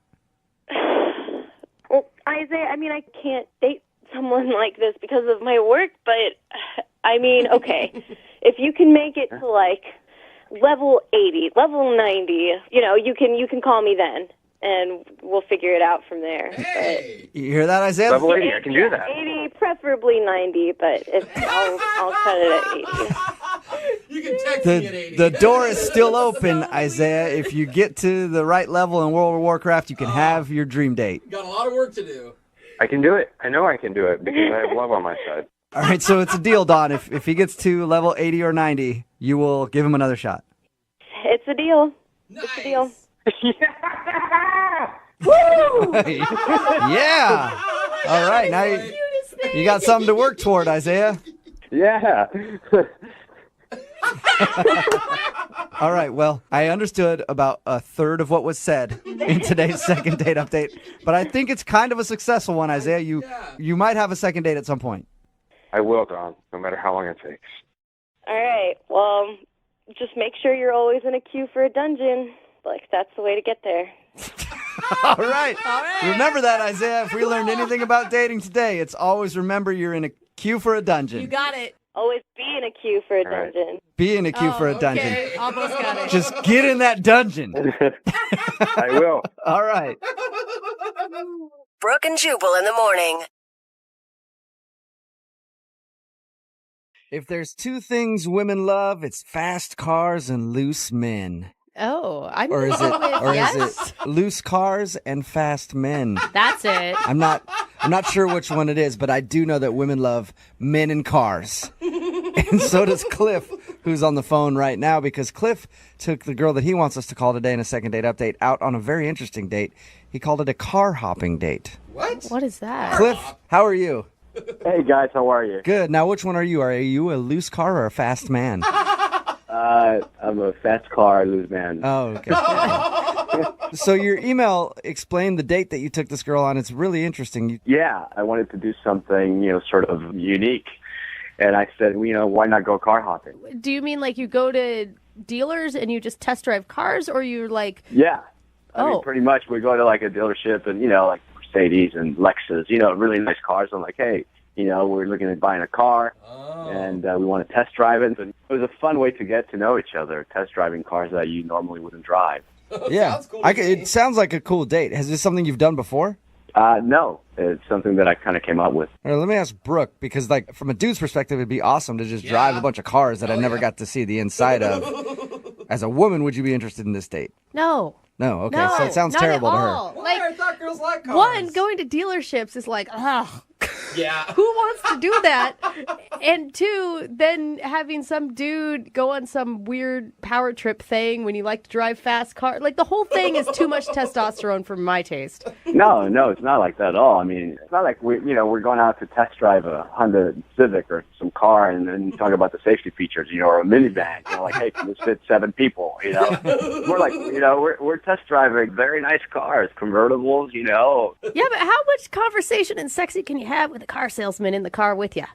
Well, Isaiah, I mean, I can't date someone like this because of my work, but I mean, okay, if you can make it to like level 80, level 90, you know, you can call me then, and we'll figure it out from there. Hey. You hear that, Isaiah? Level 80, I can do that. 80, preferably 90, but I'll cut it at 80. You can text me at 80. The door is still open, Isaiah. If you get to the right level in World of Warcraft, you can have your dream date. Got a lot of work to do. I can do it. I know I can do it because I have love on my side. All right, so it's a deal, Don. If he gets to level 80 or 90, you will give him another shot. It's a deal. Nice. It's a deal. Yeah. All right, now you got something to work toward, Isaiah. Yeah. All right, well, I understood about a third of what was said in today's second date update, but I think it's kind of a successful one, Isaiah. You might have a second date at some point. I will, Don, no matter how long it takes. All right. Well, just make sure you're always in a queue for a dungeon. Like, that's the way to get there. All right. Remember that, Isaiah. If we learned anything about dating today, it's always remember you're in a queue for a dungeon. You got it. Always be in a queue for a right. dungeon. Be in a queue for a dungeon. Okay, almost got it. Just get in that dungeon. I will. All right. Brooke and Jubal in the morning. If there's two things women love, it's fast cars and loose men. Oh, I'm Or is going with yes. it loose cars and fast men? That's it. I'm not sure which one it is, but I do know that women love men and cars. And so does Cliff, who's on the phone right now, because Cliff took the girl that he wants us to call today in a second date update out on a very interesting date. He called it a car hopping date. What? What is that? Cliff, how are you? Hey, guys, how are you? Good. Now, which one are you? Are you a loose car or a fast man? I'm a fast car, loose man. Oh, okay. So your email explained the date that you took this girl on. It's really interesting. Yeah, I wanted to do something, sort of unique. And I said, why not go car hopping? Do you mean like you go to dealers and you just test drive cars, or you're like... Yeah. I Oh. mean, pretty much we go to like a dealership and, like Mercedes and Lexus, really nice cars. I'm like, hey, we're looking at buying a car and we want to test drive it. And it was a fun way to get to know each other, test driving cars that you normally wouldn't drive. Yeah. Sounds cool. It sounds like a cool date. Is this something you've done before? No, it's something that I kind of came up with. All right, let me ask Brooke, because like from a dude's perspective, it'd be awesome to just drive a bunch of cars that I never got to see the inside of. As a woman, would you be interested in this date? No. No, okay. No, So it sounds not terrible at to her. all. Why? Like, I thought girls like cars. one, going to dealerships is like, ugh. Yeah. Who wants to do that? And two, then having some dude go on some weird power trip thing when you like to drive fast cars. Like, the whole thing is too much testosterone for my taste. No, it's not like that at all. I mean, it's not like we're going out to test drive a Honda Civic or some car and then talk about the safety features, or a minivan. Like, hey, can this fit 7 people? We're like, we're test driving very nice cars, convertibles. Yeah, but how much conversation and sexy can you have with a car salesman in the car with you?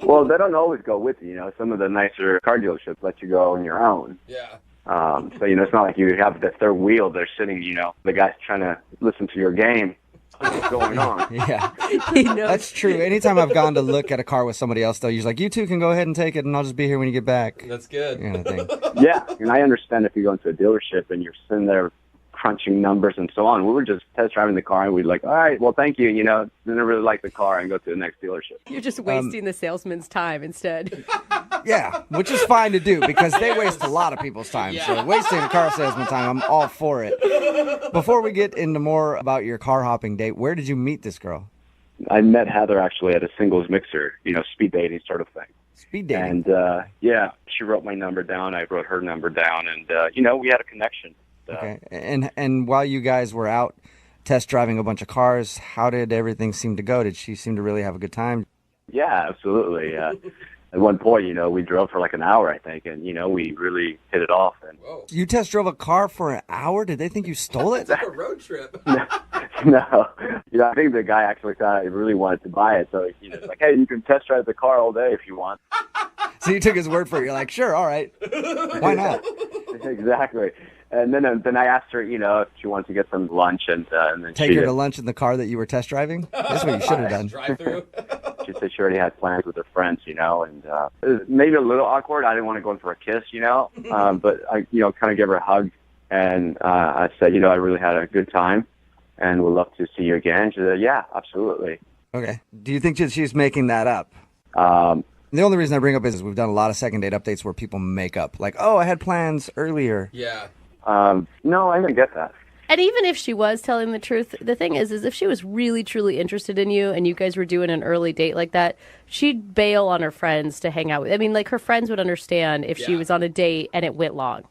Well, they don't always go with you. Some of the nicer car dealerships let you go on your own. Yeah. So, it's not like you have the third wheel. They're sitting, the guy's trying to listen to your game. What's going on? Yeah, that's true. Anytime I've gone to look at a car with somebody else, they'll usually like, you two can go ahead and take it, and I'll just be here when you get back. That's good. Kind of thing. Yeah, and I understand if you go into a dealership and you're sitting there crunching numbers and so on. We were just test driving the car, and we're like, all right, well, thank you. Didn't really like the car, and go to the next dealership. You're just wasting the salesman's time instead. Yeah, which is fine to do because they waste a lot of people's time. Yeah. So wasting a car salesman time, I'm all for it. Before we get into more about your car hopping date, where did you meet this girl? I met Heather actually at a singles mixer, speed dating sort of thing. Speed dating. And she wrote my number down. I wrote her number down, and we had a connection. Okay. And while you guys were out test driving a bunch of cars, how did everything seem to go? Did she seem to really have a good time? Yeah, absolutely. At one point, we drove for like an hour, I think, and we really hit it off. And Whoa. You test drove a car for an hour? Did they think you stole it? It's like a road trip. No, I think the guy actually thought I really wanted to buy it. So it's like, hey, you can test drive the car all day if you want. So you took his word for it. You're like, sure, all right. Why not? Exactly. And then I asked her, if she wanted to get some lunch, and then Take her to lunch in the car that you were test driving? That's what you should have done. Drive through. She said she already had plans with her friends, and it was maybe a little awkward. I didn't want to go in for a kiss, but I, kind of gave her a hug, and I said, I really had a good time, and would love to see you again. She said, yeah, absolutely. Okay. Do you think that she's making that up? The only reason I bring up is we've done a lot of second date updates where people make up, like, oh, I had plans earlier. Yeah. No, I didn't get that. And even if she was telling the truth, the thing is if she was really, truly interested in you and you guys were doing an early date like that, she'd bail on her friends to hang out with. I mean, like, her friends would understand if she was on a date and it went long.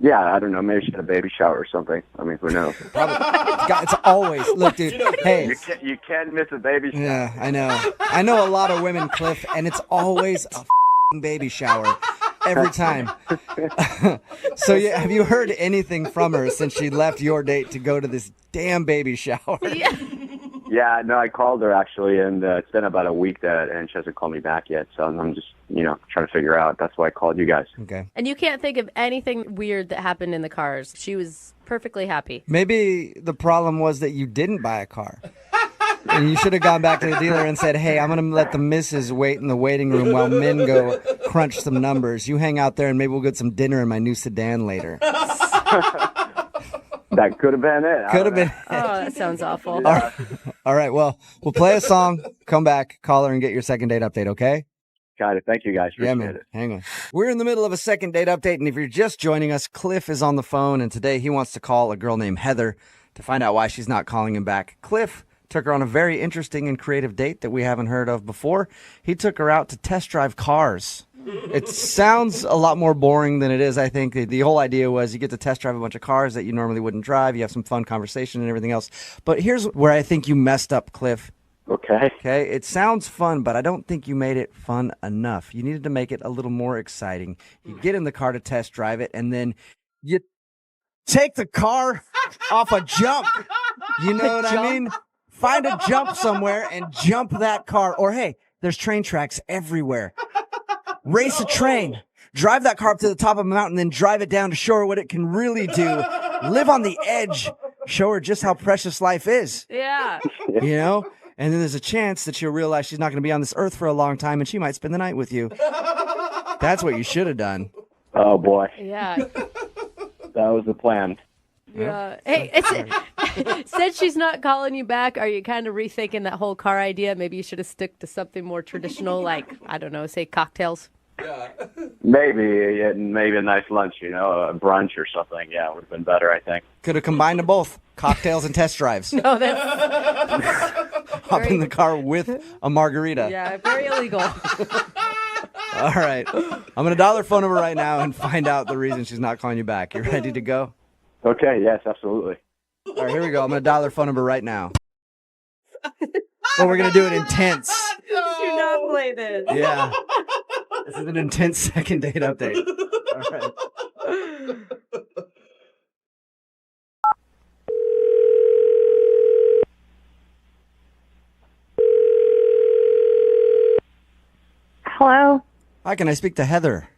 Yeah, I don't know. Maybe she had a baby shower or something. I mean, who knows? Probably. It's always, look, dude, hey. You can't miss a baby shower. Yeah, I know. I know a lot of women, Cliff, and it's always a f***ing baby shower. Every time. So have you heard anything from her since she left your date to go to this damn baby shower? Yeah. Yeah, no, I called her actually, and it's been about a week and she hasn't called me back yet. So I'm just, trying to figure out. That's why I called you guys. Okay. And you can't think of anything weird that happened in the cars. She was perfectly happy. Maybe the problem was that you didn't buy a car. And you should have gone back to the dealer and said, hey, I'm going to let the missus wait in the waiting room while men go crunch some numbers. You hang out there and maybe we'll get some dinner in my new sedan later. That could have been it. Could have been. Oh, that sounds awful. All right. Well, we'll play a song, come back, call her, and get your second date update, okay? Got it. Thank you, guys. Yeah, Appreciate man. it. Hang on. We're in the middle of a second date update, and if you're just joining us, Cliff is on the phone, and today he wants to call a girl named Heather to find out why she's not calling him back. Cliff took her on a very interesting and creative date that we haven't heard of before. He took her out to test drive cars. It sounds a lot more boring than it is, I think. The whole idea was you get to test drive a bunch of cars that you normally wouldn't drive. You have some fun conversation and everything else. But here's where I think you messed up, Cliff. Okay. Okay, it sounds fun, but I don't think you made it fun enough. You needed to make it a little more exciting. You get in the car to test drive it, and then you take the car off a jump. You know what I mean? Find a jump somewhere and jump that car. Or, hey, there's train tracks everywhere. Race a train. Drive that car up to the top of a mountain, then drive it down to show her what it can really do. Live on the edge. Show her just how precious life is. Yeah. You know? And then there's a chance that she'll realize she's not going to be on this earth for a long time, and she might spend the night with you. That's what you should have done. Oh, boy. Yeah. That was the plan. Yeah. Hey, since she's not calling you back, are you kind of rethinking that whole car idea? Maybe you should have stuck to something more traditional, like, I don't know, say cocktails. Yeah. Maybe a nice lunch, a brunch or something. Yeah, would have been better, I think. Could have combined them both, cocktails and test drives. No, that's hop in the car with a margarita. Yeah, very illegal. All right. I'm going to dial her phone number right now and find out the reason she's not calling you back. You ready to go? Okay, yes, absolutely. All right, here we go. I'm going to dial her phone number right now. Well, we're going to do it intense. Do not play this. Yeah. This is an intense second date update. All right. Hello, Hi, can I speak to Heather?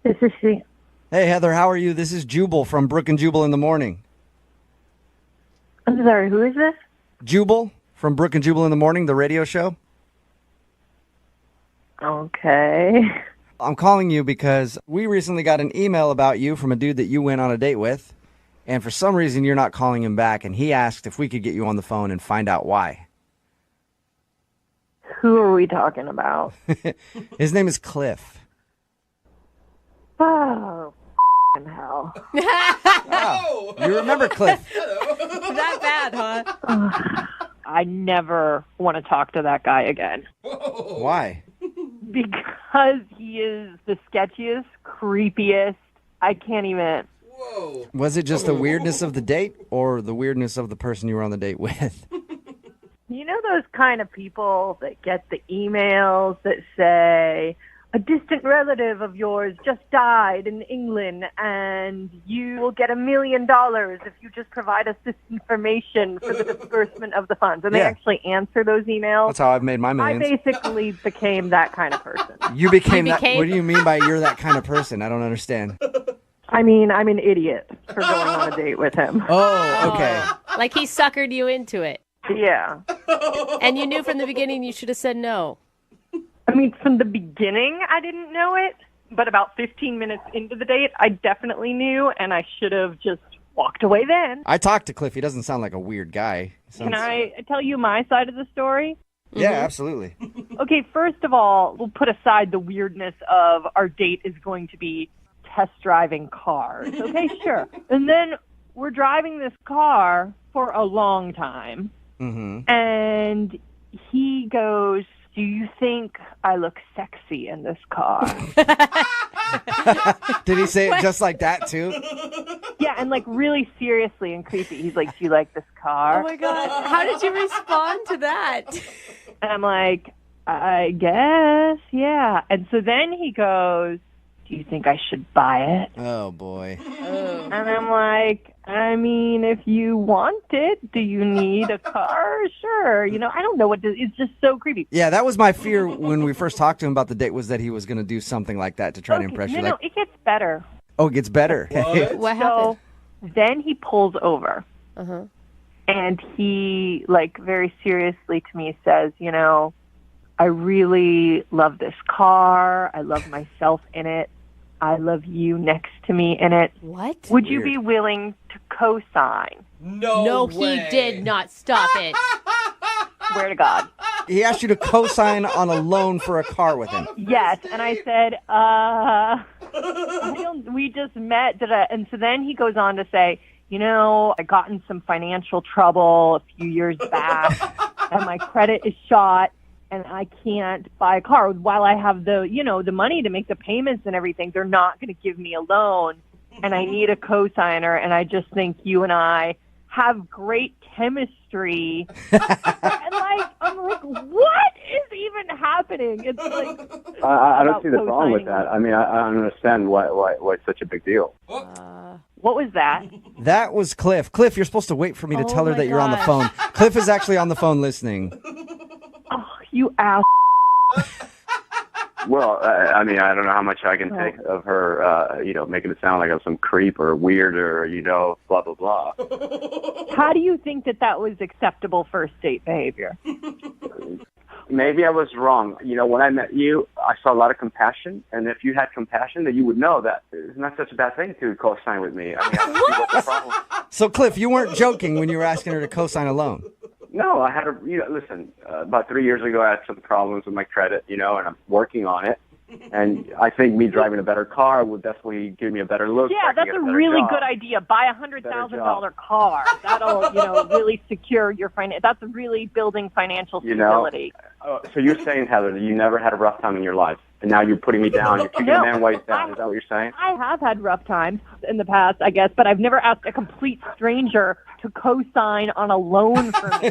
this is she. Hey, Heather, how are you? This is Jubal from Brook and Jubal in the Morning. I'm sorry, who is this? Jubal from Brook and Jubal in the Morning, the radio show. Okay. I'm calling you because we recently got an email about you from a dude that you went on a date with, and for some reason you're not calling him back, and he asked if we could get you on the phone and find out why. Who are we talking about? His name is Cliff. Oh, hell. Wow. You remember Cliff. That bad, huh? I never want to talk to that guy again. Why? Because he is the sketchiest, creepiest. I can't even. Whoa. Was it just the weirdness of the date or the weirdness of the person you were on the date with? You know those kind of people that get the emails that say, a distant relative of yours just died in England and you will get $1 million if you just provide us this information for the disbursement of the funds. And they Yeah. actually answer those emails. That's how I've made my I millions. basically became that kind of person. You became that. became- What do you mean by you're that kind of person? I don't understand. I mean, I'm an idiot for going on a date with him. Oh, okay. Like he suckered you into it. Yeah. And you knew from the beginning you should have said no. I mean, from the beginning, I didn't know it. But about 15 minutes into the date, I definitely knew, and I should have just walked away then. I talked to Cliff. He doesn't sound like a weird guy. He Can sounds- I tell you my side of the story? Yeah, absolutely. Okay, first of all, we'll put aside the weirdness of our date is going to be test driving cars. Okay, sure. And then we're driving this car for a long time, Mm-hmm. and he goes, do you think I look sexy in this car? Did he say it just like that, too? Yeah, and like really seriously and creepy. He's like, do you like this car? Oh my God. How did you respond to that? And I'm like, I guess, yeah. And so then he goes, do you think I should buy it? Oh, boy. And I'm like, I mean, if you want it, do you need a car? Sure. You know, I don't know what to, it's just so creepy. Yeah, that was my fear when we first talked to him about the date, was that he was going to do something like that to try to Okay, impress no, you. no, Like, it gets better. oh, it gets better. What happened? So then he pulls over. Uh-huh. And he, like, very seriously to me says, you know, I really love this car. I love myself in it. I love you next to me in it. What? Would you Weird. be willing to co-sign? No, way. he did not. Stop it. Swear to God. He asked you to co-sign on a loan for a car with him. Yes. And I said, we just met. And so then he goes on to say, you know, I got in some financial trouble a few years back and my credit is shot and I can't buy a car while I have the, you know, the money to make the payments and everything. They're not going to give me a loan and I need a cosigner. And I just think you and I have great chemistry. And like, I'm like, what is even happening? It's like, I don't about see the problem with co-signing. that. I mean, I don't understand why it's such a big deal. what was that? That was Cliff. Cliff, you're supposed to wait for me to Oh tell her my that you're on the gosh. phone. Cliff is actually on the phone listening. Oh, you ass. Well, I mean, I don't know how much I can take of her, making it sound like I'm some creep or weird or, blah, blah, blah. How do you think that was acceptable first date behavior? Maybe I was wrong. When I met you, I saw a lot of compassion, and if you had compassion, then you would know that it's not such a bad thing to co-sign with me. I mean, I don't see what the problem. So, Cliff, you weren't joking when you were asking her to co-sign a loan. No, I had listen, about 3 years ago, I had some problems with my credit, and I'm working on it. And I think me driving a better car would definitely give me a better look. Yeah, that's a really good idea. Buy $100,000 car. That'll, really secure your finance. That's really building financial stability. So you're saying, Heather, that you never had a rough time in your life, and now you're putting me down. You're kicking a man ways down. Is that what you're saying? I have had rough times in the past, I guess, but I've never asked a complete stranger to co-sign on a loan for me.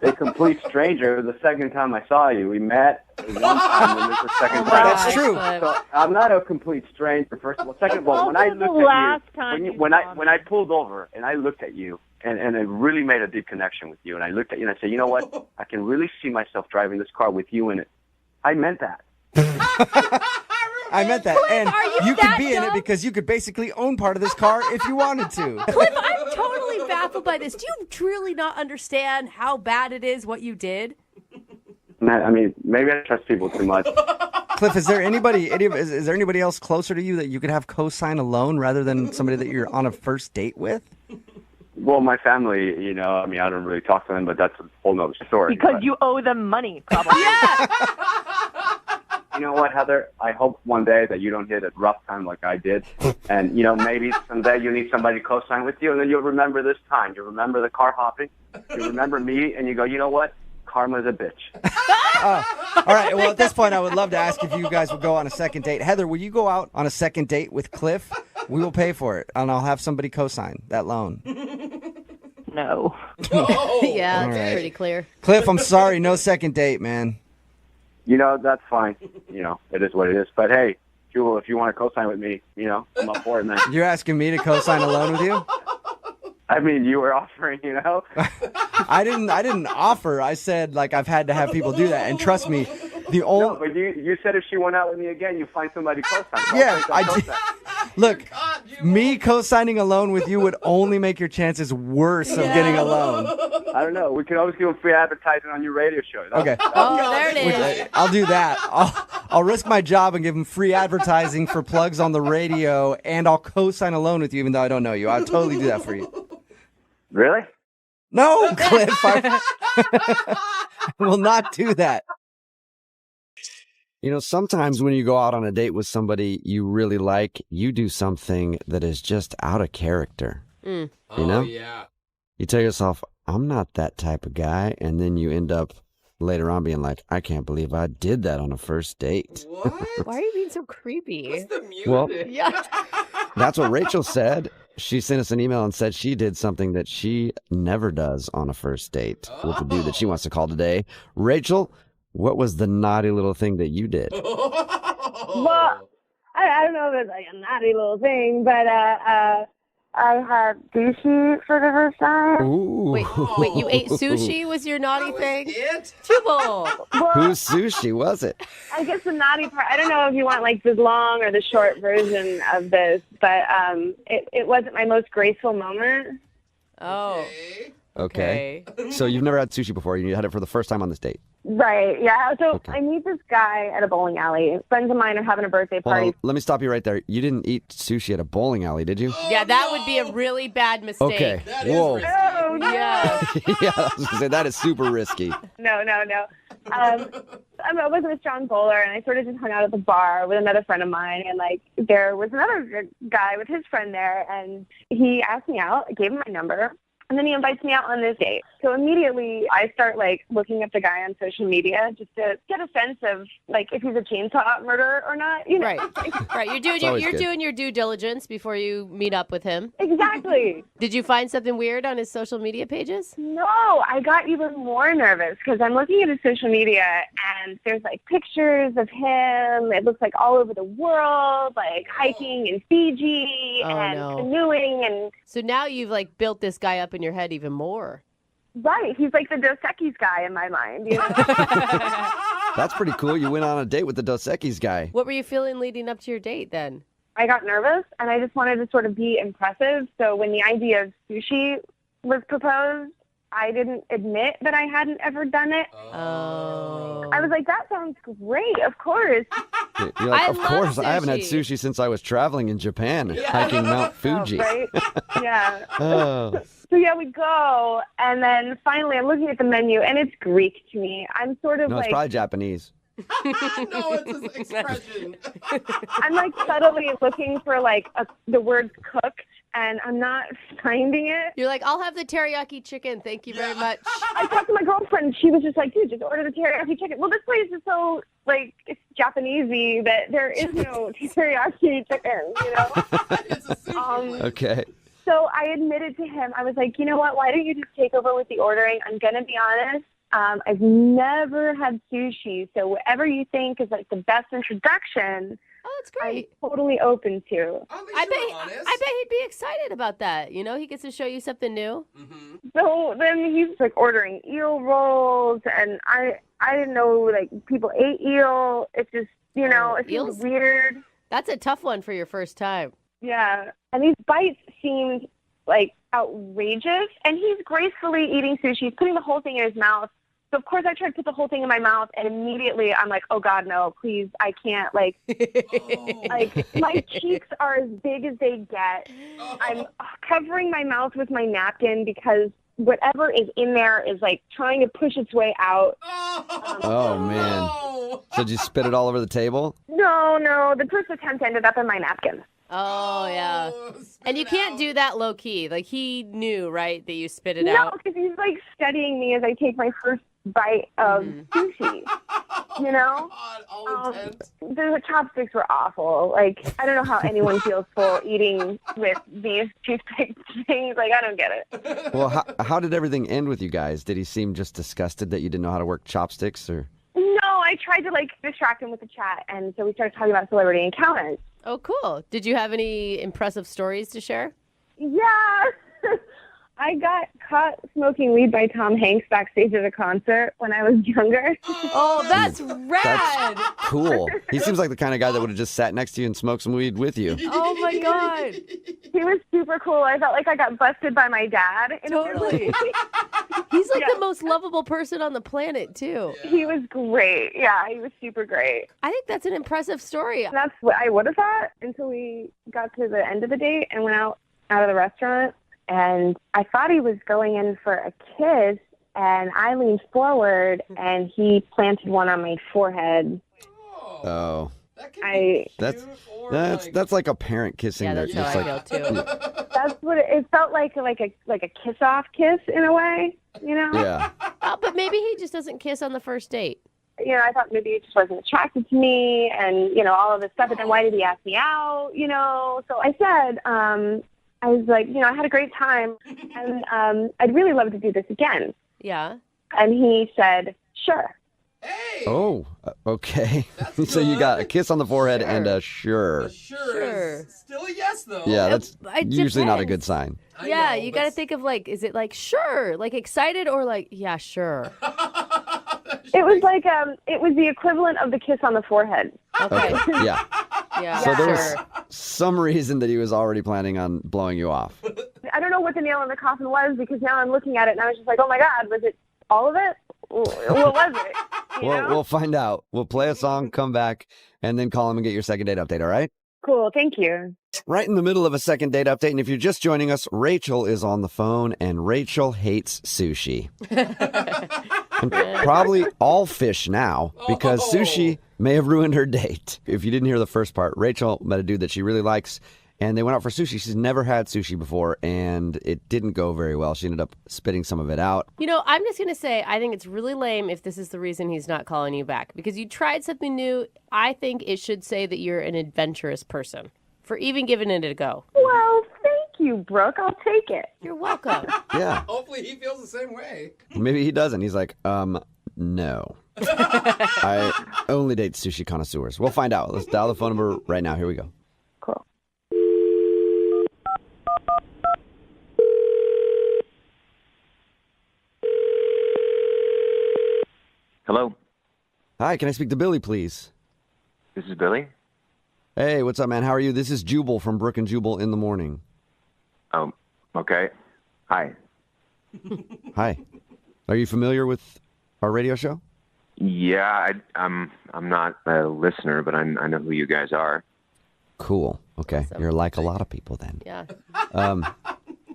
A complete stranger. The second time I saw you, we met one time, and this is the second time. That's true. So I'm not a complete stranger. First of all, second of all, when I looked at you, when I pulled over and I looked at you, and it really made a deep connection with you, and I looked at you and I said, you know what? I can really see myself driving this car with you in it. I meant that. I meant that. Cliff, and are you you could that be in it dumb? because you could basically own part of this car if you wanted to. Cliff, I'm totally baffled by this. Do you truly not understand how bad it is what you did? I mean, maybe I trust people too much. Cliff, is there anybody else closer to you that you could have co-sign a loan rather than somebody that you're on a first date with? Well, my family, I mean, I don't really talk to them, but that's a whole nother story. Because you owe them money, probably. Yeah. You know what, Heather? I hope one day that you don't hit a rough time like I did. And, maybe someday you need somebody to co-sign with you, and then you'll remember this time. You'll remember the car hopping. You remember me, and you go, you know what? Karma's a bitch. All right. Well, at this point, I would love to ask if you guys would go on a second date. Heather, will you go out on a second date with Cliff? We will pay for it, and I'll have somebody co-sign that loan. No. Yeah, it's right. pretty clear. Cliff, I'm sorry. No second date, man. That's fine. It is what it is. But, hey, Jewel, if you want to co-sign with me, I'm up for it, man. You're asking me to co-sign a loan with you? I mean, you were offering, I didn't offer. I said, I've had to have people do that. And trust me, No, but you said if she went out with me again, you find somebody co-sign. So Yeah, I'll I did. co-sign. Look, me co-signing a loan with you would only make your chances worse of getting a loan. I don't know. We can always give them free advertising on your radio show. Okay. Oh, there it is. I'll do that. I'll risk my job and give them free advertising for plugs on the radio, and I'll co-sign a loan with you even though I don't know you. I'll totally do that for you. Really? No, Cliff. I will not do that. Sometimes when you go out on a date with somebody you really like, you do something that is just out of character. Mm. Oh, yeah. You tell yourself, I'm not that type of guy, and then you end up later on being like, I can't believe I did that on a first date. What? Why are you being so creepy? What's the music? Well, Yeah. That's what Rachel said. She sent us an email and said she did something that she never does on a first date with the dude that she wants to call today. Rachel, what was the naughty little thing that you did? Well, I don't know if it's like a naughty little thing, but I had sushi for the first time. Ooh. Wait, you ate sushi was your naughty thing? It? Jubal. Well, Whose sushi was it? I guess the naughty part, I don't know if you want like the long or the short version of this, but it wasn't my most graceful moment. Oh. Okay. So you've never had sushi before. You had it for the first time on this date. Right, yeah. So Okay. I meet this guy at a bowling alley. Friends of mine are having a birthday Hold party. on, let me stop you right there. You didn't eat sushi at a bowling alley, did you? Yeah, that would be a really bad mistake. Okay. That is Whoa. risky. Oh, no. Yeah. Yeah, I was gonna say that is super risky. No. I wasn't a strong bowler, and I sort of just hung out at the bar with another friend of mine, and there was another guy with his friend there, and he asked me out. I gave him my number, and then he invites me out on this date. So immediately I start looking up the guy on social media just to get a sense of if he's a chainsaw murderer or not. Right. Right. You're always good. doing your due diligence before you meet up with him. Exactly. Did you find something weird on his social media pages? No, I got even more nervous because I'm looking at his social media and there's pictures of him. It looks like all over the world, hiking in Fiji and canoeing and. So now you've built this guy up in your head even more. Right, he's like the Dos Equis guy in my mind. You know? That's pretty cool. You went on a date with the Dos Equis guy. What were you feeling leading up to your date then? I got nervous and I just wanted to sort of be impressive. So when the idea of sushi was proposed, I didn't admit that I hadn't ever done it. Oh. I was like, that sounds great, of course. You're like, I of love course. I haven't had sushi. sushi since I was traveling in Japan, hiking Mount Fuji. Right? Yeah. Oh. So yeah, we go, and then finally I'm looking at the menu, and it's Greek to me. I'm sort of No, it's probably Japanese. No, it's his expression. I'm like subtly looking for like the word cooked, and I'm not finding it. You're like, I'll have the teriyaki chicken. Thank you very much. I talked to my girlfriend, and she was just like, dude, just order the teriyaki chicken. Well, this place is so, like, it's Japanesey that there is no teriyaki chicken, you know? Okay. So I admitted to him, I was like, you know what, why don't you just take over with the ordering? I'm going to be honest. I've never had sushi, so whatever you think is like the best introduction, that's great. I'm totally open to. I bet he'd be excited about that. You know, he gets to show you something new. So then he's like ordering eel rolls, and I didn't know like people ate eel. It's just, you know, it feels weird. That's a tough one for your first time. Yeah, and these bites seemed like outrageous, and he's gracefully eating sushi. He's putting the whole thing in his mouth. So, of course, I tried to put the whole thing in my mouth, and immediately I'm like, oh, God, no, please, I can't. Like, like my cheeks are as big as they get. I'm covering my mouth with my napkin because whatever is in there is, like, trying to push its way out. Oh, man. So did you spit it all over the table? No, the first attempt ended up in my napkin. Oh, yeah. And you can't do that low key. Like, he knew, right, that you spit it No, out? because he's, like, studying me as I take my first bite of sushi, you know? The chopsticks were awful. Like, I don't know how anyone feels full eating with these toothpick things. Like, I don't get it. Well, how did everything end with you guys? Did he seem just disgusted that you didn't know how to work chopsticks, or? No, I tried to, like, distract him with the chat, and so we started talking about celebrity encounters. Oh, cool. Did you have any impressive stories to share? Yeah. I got caught smoking weed by Tom Hanks backstage at a concert when I was younger. Oh, that's rad. That's cool. He seems like the kind of guy that would have just sat next to you and smoked some weed with you. Oh, my God. He was super cool. I felt like I got busted by my dad. Totally. He's like the most lovable person on the planet, too. He was great. Yeah, he was super great. I think that's an impressive story. That's what I would have thought until we got to the end of the date and went out of the restaurant. And I thought he was going in for a kiss, and I leaned forward, and he planted one on my forehead. Oh. That's That's like a parent kissing. Yeah, their- that's how just I like- feel, too. That's what it felt like a kiss-off kiss in a way, you know? Yeah. Oh, but maybe he just doesn't kiss on the first date. You know, I thought maybe he just wasn't attracted to me and, you know, all of this stuff. But then why did he ask me out, you know? So I said, I was like, you know, I had a great time, and I'd really love to do this again. Yeah. And he said, sure. Oh, okay. So you got a kiss on the forehead and a sure. Sure. Is still a yes, though. Yeah, that's It usually not a depends. good sign. Yeah, you got to think of like, is it like sure, like excited, or like yeah, sure? It was like it was the equivalent of the kiss on the forehead. Okay. Yeah. Yeah. So there was sure. some reason that he was already planning on blowing you off. I don't know what the nail in the coffin was, because now I'm looking at it and I was just like, oh my God, was it all of it? What was it? You know? We'll find out. We'll play a song, come back, and then call him and get your second date update, all right? Cool, thank you. Right in the middle of a second date update, and if you're just joining us, Rachel is on the phone, and Rachel hates sushi. And probably all fish now, because sushi may have ruined her date. If you didn't hear the first part, Rachel met a dude that she really likes, and they went out for sushi. She's never had sushi before, and it didn't go very well. She ended up spitting some of it out. You know, I'm just going to say, I think it's really lame if this is the reason he's not calling you back. Because you tried something new. I think it should say that you're an adventurous person for even giving it a go. Well, thank you, Brooke. I'll take it. You're welcome. Yeah. Hopefully he feels the same way. Maybe he doesn't. He's like, no. I only date sushi connoisseurs. We'll find out. Let's dial the phone number right now. Here we go. Cool. Hello, Hi, can I speak to Billy, please? this is Billy. Hey, what's up, man? How are you? This is Jubal from Brook and Jubal in the Morning. Oh, okay. Hi. Hi. Are you familiar with our radio show? Yeah, I'm not a listener, but I know who you guys are. Cool. Okay. You're like a lot of people then. Yeah.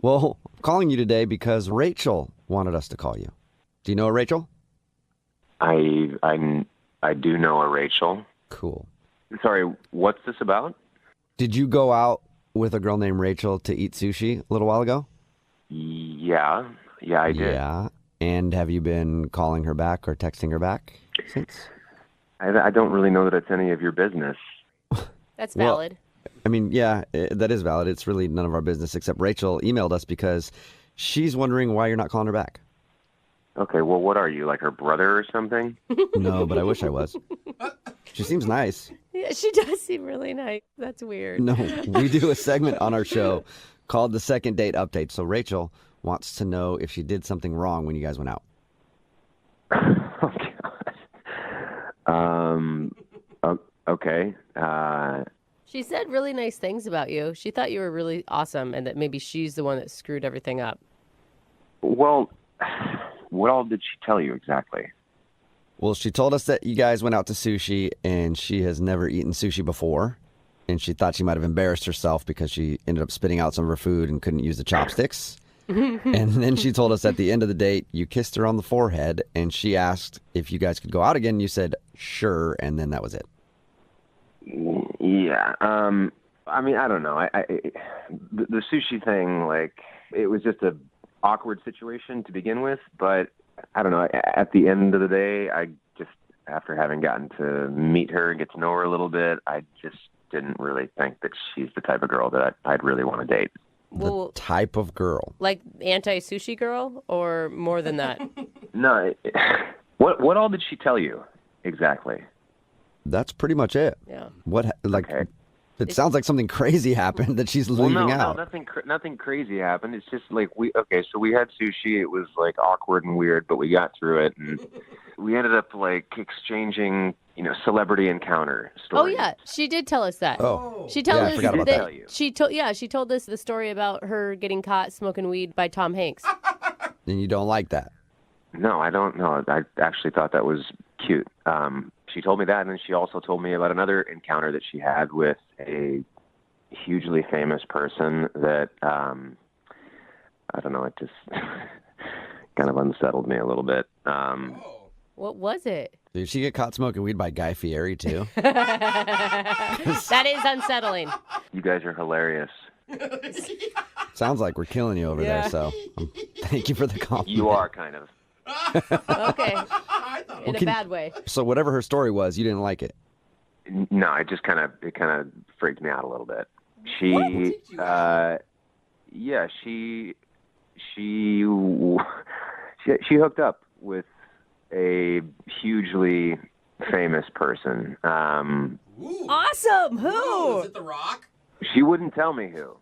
Well, I'm calling you today because Rachel wanted us to call you. Do you know Rachel? I I do know a Rachel. Cool. Sorry, what's this about? Did you go out with a girl named Rachel to eat sushi a little while ago? Yeah, I did. Yeah. And have you been calling her back or texting her back since? I don't really know that it's any of your business. That's valid. I mean, yeah, that is valid. It's really none of our business, except Rachel emailed us because she's wondering why you're not calling her back. Okay, well, what are you, like her brother or something? No, but I wish I was. She seems nice. Yeah, she does seem really nice. That's weird. No, we do a segment on our show called the Second Date Update. So Rachel wants to know if she did something wrong when you guys went out. Oh, God. Okay. She said really nice things about you. She thought you were really awesome and that maybe she's the one that screwed everything up. Well, what all did she tell you exactly? Well, she told us that you guys went out to sushi and she has never eaten sushi before. And she thought she might have embarrassed herself because she ended up spitting out some of her food and couldn't use the chopsticks. And then she told us at the end of the date, you kissed her on the forehead and she asked if you guys could go out again. You said, sure. And then that was it. Yeah. I mean, I don't know. The sushi thing, like, it was just a awkward situation to begin with, but I don't know. At the end of the day, I just, after having gotten to meet her and get to know her a little bit, I just didn't really think that she's the type of girl that I'd really want to date. Well, Type of girl. like anti-sushi girl or more than that? No. What all did she tell you exactly? That's pretty much it. Yeah. Okay. It sounds like something crazy happened that she's leaving out. No, nothing crazy happened. It's just like so we had sushi. It was like awkward and weird, but we got through it, and we ended up like exchanging, celebrity encounter stories. Oh yeah, she did tell us that. Oh, she told yeah, I us forgot about that that. she told us the story about her getting caught smoking weed by Tom Hanks. And you don't like that? No, I don't know. I actually thought that was cute. She told me that, and then she also told me about another encounter that she had with a hugely famous person that, I don't know, it just kind of unsettled me a little bit. What was it? Did she get caught smoking weed by Guy Fieri, too? That is unsettling. You guys are hilarious. Sounds like we're killing you over there, so thank you for the compliment. You are, kind of. Okay. In a bad way. So whatever her story was, you didn't like it? No, it kind of freaked me out a little bit. She hooked up with a hugely famous person. Awesome. Who? Ooh, is it The Rock? She wouldn't tell me who.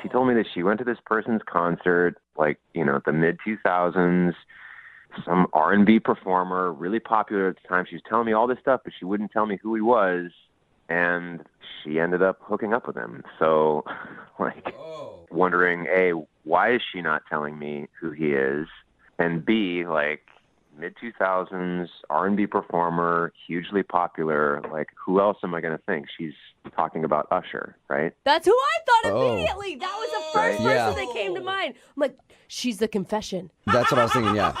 She told me that she went to this person's concert, like, the mid-2000s, some R&B performer, really popular at the time. She was telling me all this stuff, but she wouldn't tell me who he was, and she ended up hooking up with him. So, wondering, A, why is she not telling me who he is? And B, mid-2000s, R&B performer, hugely popular, who else am I going to think? She's talking about Usher, right? That's who I thought immediately. That was the first person that came to mind. I'm like, she's the confession. That's what I was thinking, yeah.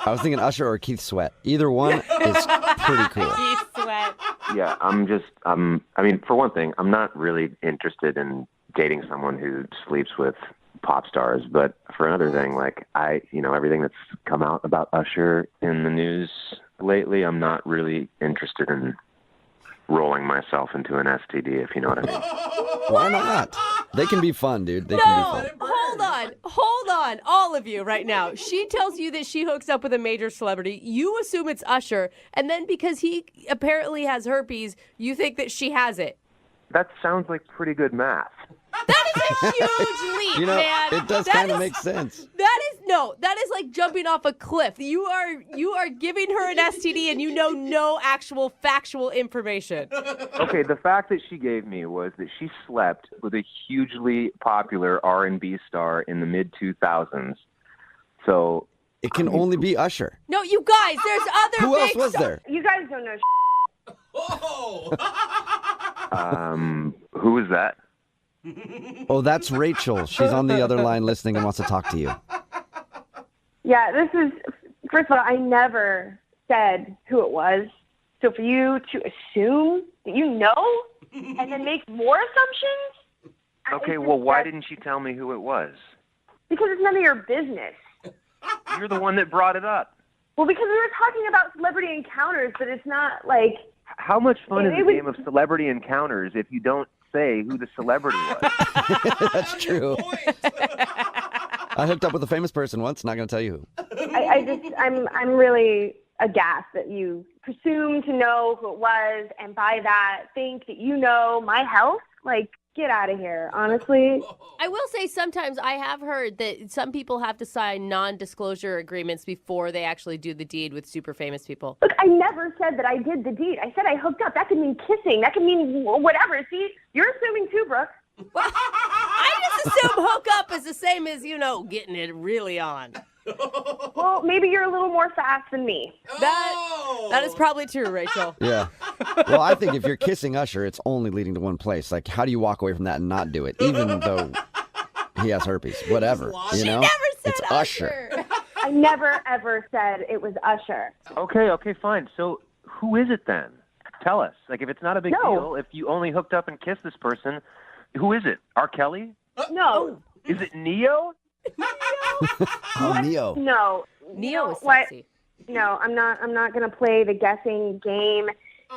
I was thinking Usher or Keith Sweat. Either one is pretty cool. Keith Sweat. Yeah, I mean, for one thing, I'm not really interested in dating someone who sleeps with pop stars, but for another thing, everything that's come out about Usher in the news lately, I'm not really interested in rolling myself into an STD, if you know what I mean. Why not? They can be fun, dude. They can be fun. Hold on, all of you right now. She tells you that she hooks up with a major celebrity. You assume it's Usher, and then because he apparently has herpes, you think that she has it. That sounds like pretty good math. That is a huge leap, man. It does kind of make sense. That is like jumping off a cliff. You are giving her an STD and you know no actual factual information. Okay, the fact that she gave me was that she slept with a hugely popular R&B star in the mid-2000s. So it can only be Usher. No, you guys, there's other Who else big was there? You guys don't know. Who is that? Oh, that's Rachel. She's on the other line listening and wants to talk to you. Yeah, this is, first of all, I never said who it was. So for you to assume that you know and then make more assumptions? Okay, well, why didn't you tell me who it was? Because it's none of your business. You're the one that brought it up. Well, because we were talking about celebrity encounters, but it's not like... How much fun is It a was- game of celebrity encounters if you don't say who the celebrity was? That's true. I hooked up with a famous person once. Not going to tell you who. I'm really aghast that you presume to know who it was, and by that think that you know my health. Like, get out of here, honestly. I will say sometimes I have heard that some people have to sign non-disclosure agreements before they actually do the deed with super famous people. Look, I never said that I did the deed. I said I hooked up. That could mean kissing. That could mean whatever. See, you're assuming too, Brooke. I just assume hook up is the same as, getting it really on. Well, maybe you're a little more fast than me. That is probably true, Rachel. Yeah. Well, I think if you're kissing Usher, it's only leading to one place. Like, how do you walk away from that and not do it, even though he has herpes? Whatever. She never said it's Usher. I never, ever said it was Usher. Okay, fine. So who is it then? Tell us. Like, if it's not a big deal, if you only hooked up and kissed this person, who is it? R. Kelly? No. Is it Neo? Oh, Neo. No. Neo is What? sexy. No, I'm not going to play the guessing game.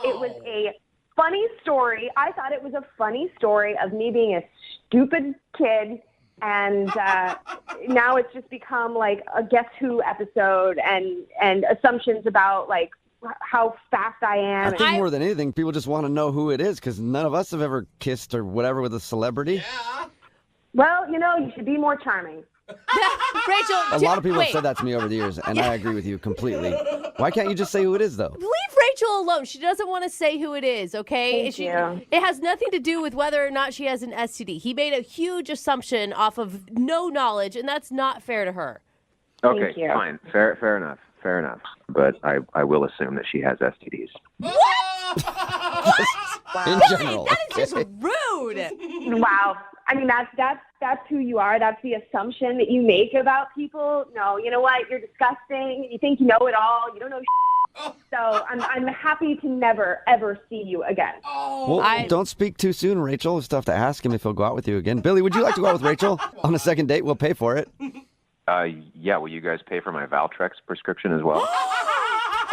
It was a funny story. I thought it was a funny story of me being a stupid kid, and now it's just become like a Guess Who episode and assumptions about like how fast I I am. think more than anything, people just want to know who it is because none of us have ever kissed or whatever with a celebrity. Well, you should be more charming. Rachel, A lot of people have said that to me over the years, and I agree with you completely. Why can't you just say who it is, though? Leave Rachel alone. She doesn't want to say who it is, okay? Thank you. It has nothing to do with whether or not she has an STD. He made a huge assumption off of no knowledge, and that's not fair to her. Okay, you. fine. Fair enough. But I will assume that she has STDs. In general. That is just rude. Wow. I mean, that's who you are. That's the assumption that you make about people. No, you know what? You're disgusting. You think you know it all. You don't know So I'm happy to never, ever see you again. Well, don't speak too soon, Rachel. We'll still have to ask him if he'll go out with you again. Billy, would you like to go out with Rachel on a second date? We'll pay for it. Yeah, will you guys pay for my Valtrex prescription as well?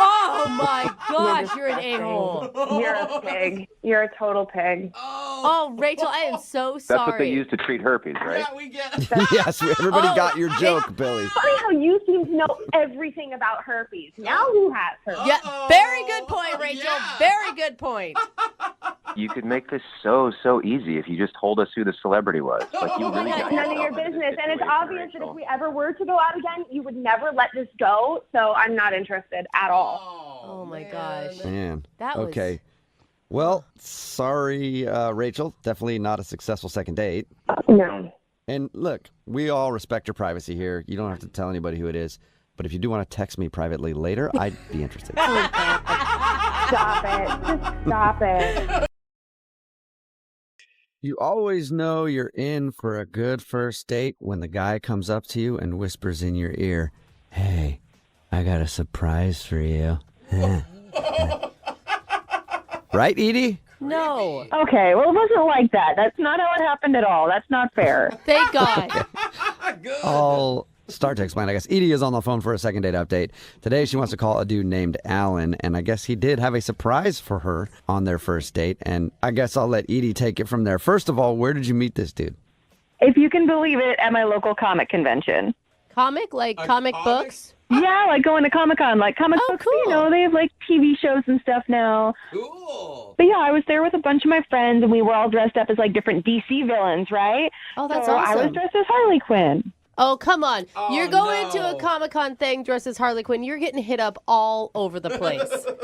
Oh my gosh, you're an a-hole. You're a pig. You're a total pig. Oh, Rachel, I am so sorry. That's what they use to treat herpes, right? Yeah, we get Yes, everybody got your joke, Billy. Funny how you seem to know everything about herpes. Now who has herpes? Yeah, very good point, Rachel. Yeah. Very good point. You could make this so easy if you just told us who the celebrity was. Like, you really got It's none of your yourself into this business. And it's situation, obvious that Rachel. if we ever were to go out again, you would never let this go. So I'm not interested at all. Oh my gosh. Man. That was- Okay. Well, sorry, Rachel. Definitely not a successful second date. No. And look, we all respect your privacy here. You don't have to tell anybody who it is. But if you do want to text me privately later, I'd be interested. Stop it. Just stop it. You always know you're in for a good first date when the guy comes up to you and whispers in your ear, "Hey, I got a surprise for you." Right, Edie? No. Okay, well, it wasn't like that. That's not how it happened at all. That's not fair. Thank God. I'll start to explain. I guess Edie is on the phone for a second date update. Today she wants to call a dude named Alan, and I guess he did have a surprise for her on their first date, and I guess I'll let Edie take it from there. First of all, where did you meet this dude? If you can believe it, at my local comic convention. Comic? Like comic books? Yeah, like going to Comic-Con. Like comic books, cool. you know, they have like TV shows and stuff now. Cool. But yeah, I was there with a bunch of my friends, and we were all dressed up as like different DC villains, right? Oh, that's so awesome. I was dressed as Harley Quinn. Oh, come on. Oh, You're going no. to a Comic-Con thing dressed as Harley Quinn. You're getting hit up all over the place.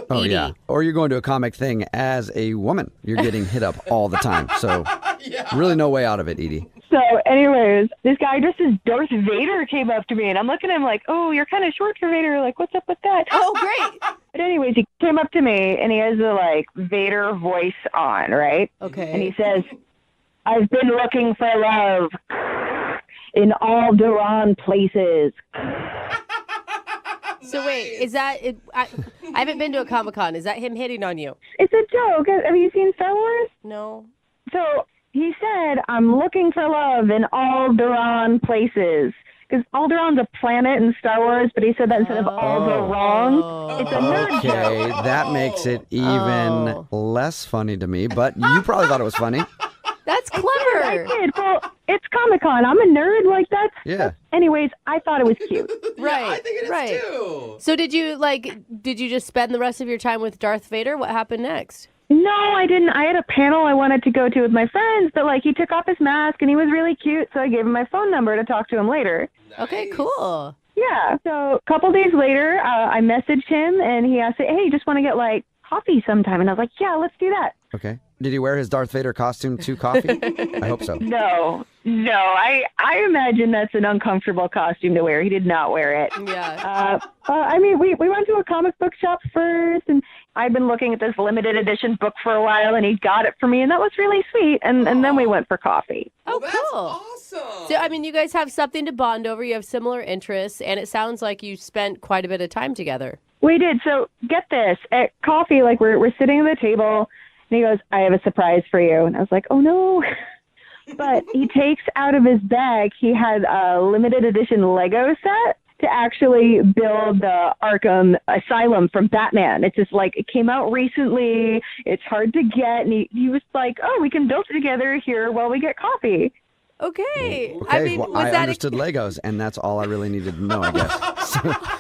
Oh, Edie. yeah. Or you're going to a comic thing as a woman. You're getting hit up all the time. So really no way out of it, Edie. So anyways, this guy dressed as Darth Vader came up to me, and I'm looking at him like, oh, you're kind of short for Vader. Like, what's up with that? Oh, great. But anyways, he came up to me, and he has the, like, Vader voice on, right? Okay. And he says, I've been looking for love in all Duran places. So wait, is that it? I haven't been to a Comic-Con. Is that him hitting on you? It's a joke. Have you seen Star Wars? No. So he said, I'm looking for love in Alderaan places. Because Alderaan's a planet in Star Wars, but he said that instead of Alderaan. It's a nerd Okay, joke. that makes it even less funny to me, but you probably thought it was funny. That's clever. I did. Well, it's Comic-Con. I'm a nerd. Like, that's... Yeah. Anyways, I thought it was cute. Right. I think it is too. So did you just spend the rest of your time with Darth Vader? What happened next? No, I didn't. I had a panel I wanted to go to with my friends, but, like, he took off his mask, and he was really cute, so I gave him my phone number to talk to him later. Okay, cool. Yeah. So a couple days later, I messaged him, and he asked, hey, just want to get, like, coffee sometime? And I was like, yeah, let's do that. Okay. Did he wear his Darth Vader costume to coffee? I hope so. No. I imagine that's an uncomfortable costume to wear. He did not wear it. Yeah. I mean, we went to a comic book shop first, and I'd been looking at this limited edition book for a while, and he got it for me, and that was really sweet. And then we went for coffee. Oh, cool. Awesome. So, I mean, you guys have something to bond over. You have similar interests, and it sounds like you spent quite a bit of time together. We did. So get this. At coffee, like, we're sitting at the table, and he goes, I have a surprise for you. And I was like, oh, no. But he takes out of his bag, he had a limited edition Lego set to actually build the Arkham Asylum from Batman. It's just like, it came out recently. It's hard to get. And he was like, oh, we can build it together here while we get coffee. Okay. Okay, I mean, well, was I that understood Legos, and that's all I really needed to know, I guess.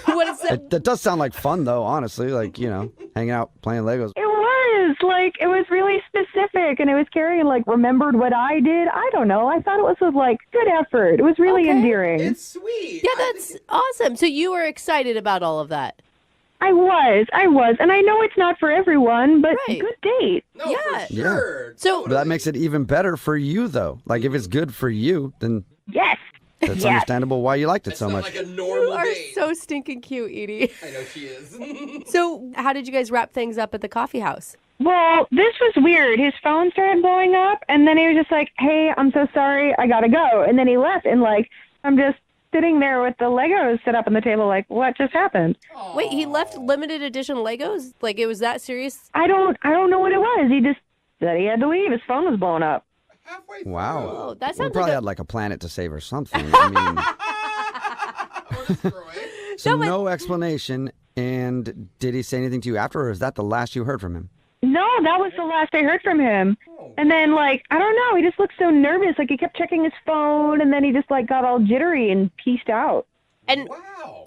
what is that? That does sound like fun, though, honestly. Like, hanging out, playing Legos. It was like, it was really specific, and it was carrying, like, remembered what I did. I don't know. I thought it was like good effort. It was really endearing. It's sweet. Yeah, that's awesome. So you were excited about all of that. I was. And I know it's not for everyone, but good date. No, Yeah. for sure. So But that makes it even better for you, though. Like, if it's good for you, then yes, that's Yes. understandable why you liked it It's so not much. like a you normal are date. so stinking cute, Edie. I know she is. So how did you guys wrap things up at the coffee house? Well, this was weird. His phone started blowing up, and then he was just like, hey, I'm so sorry. I got to go. And then he left, and, like, I'm just sitting there with the Legos set up on the table, like, what just happened? Wait, he left limited edition Legos? Like it was that serious? I don't know what it was. He just said he had to leave. His phone was blowing up. Halfway Wow. Oh, that We sounds probably like a... had like a planet to save or something. I mean, so no explanation. And did he say anything to you after, or is that the last you heard from him? No, that was the last I heard from him. And then, like, I don't know, he just looked so nervous. Like, he kept checking his phone, and then he just, like, got all jittery and pieced out. And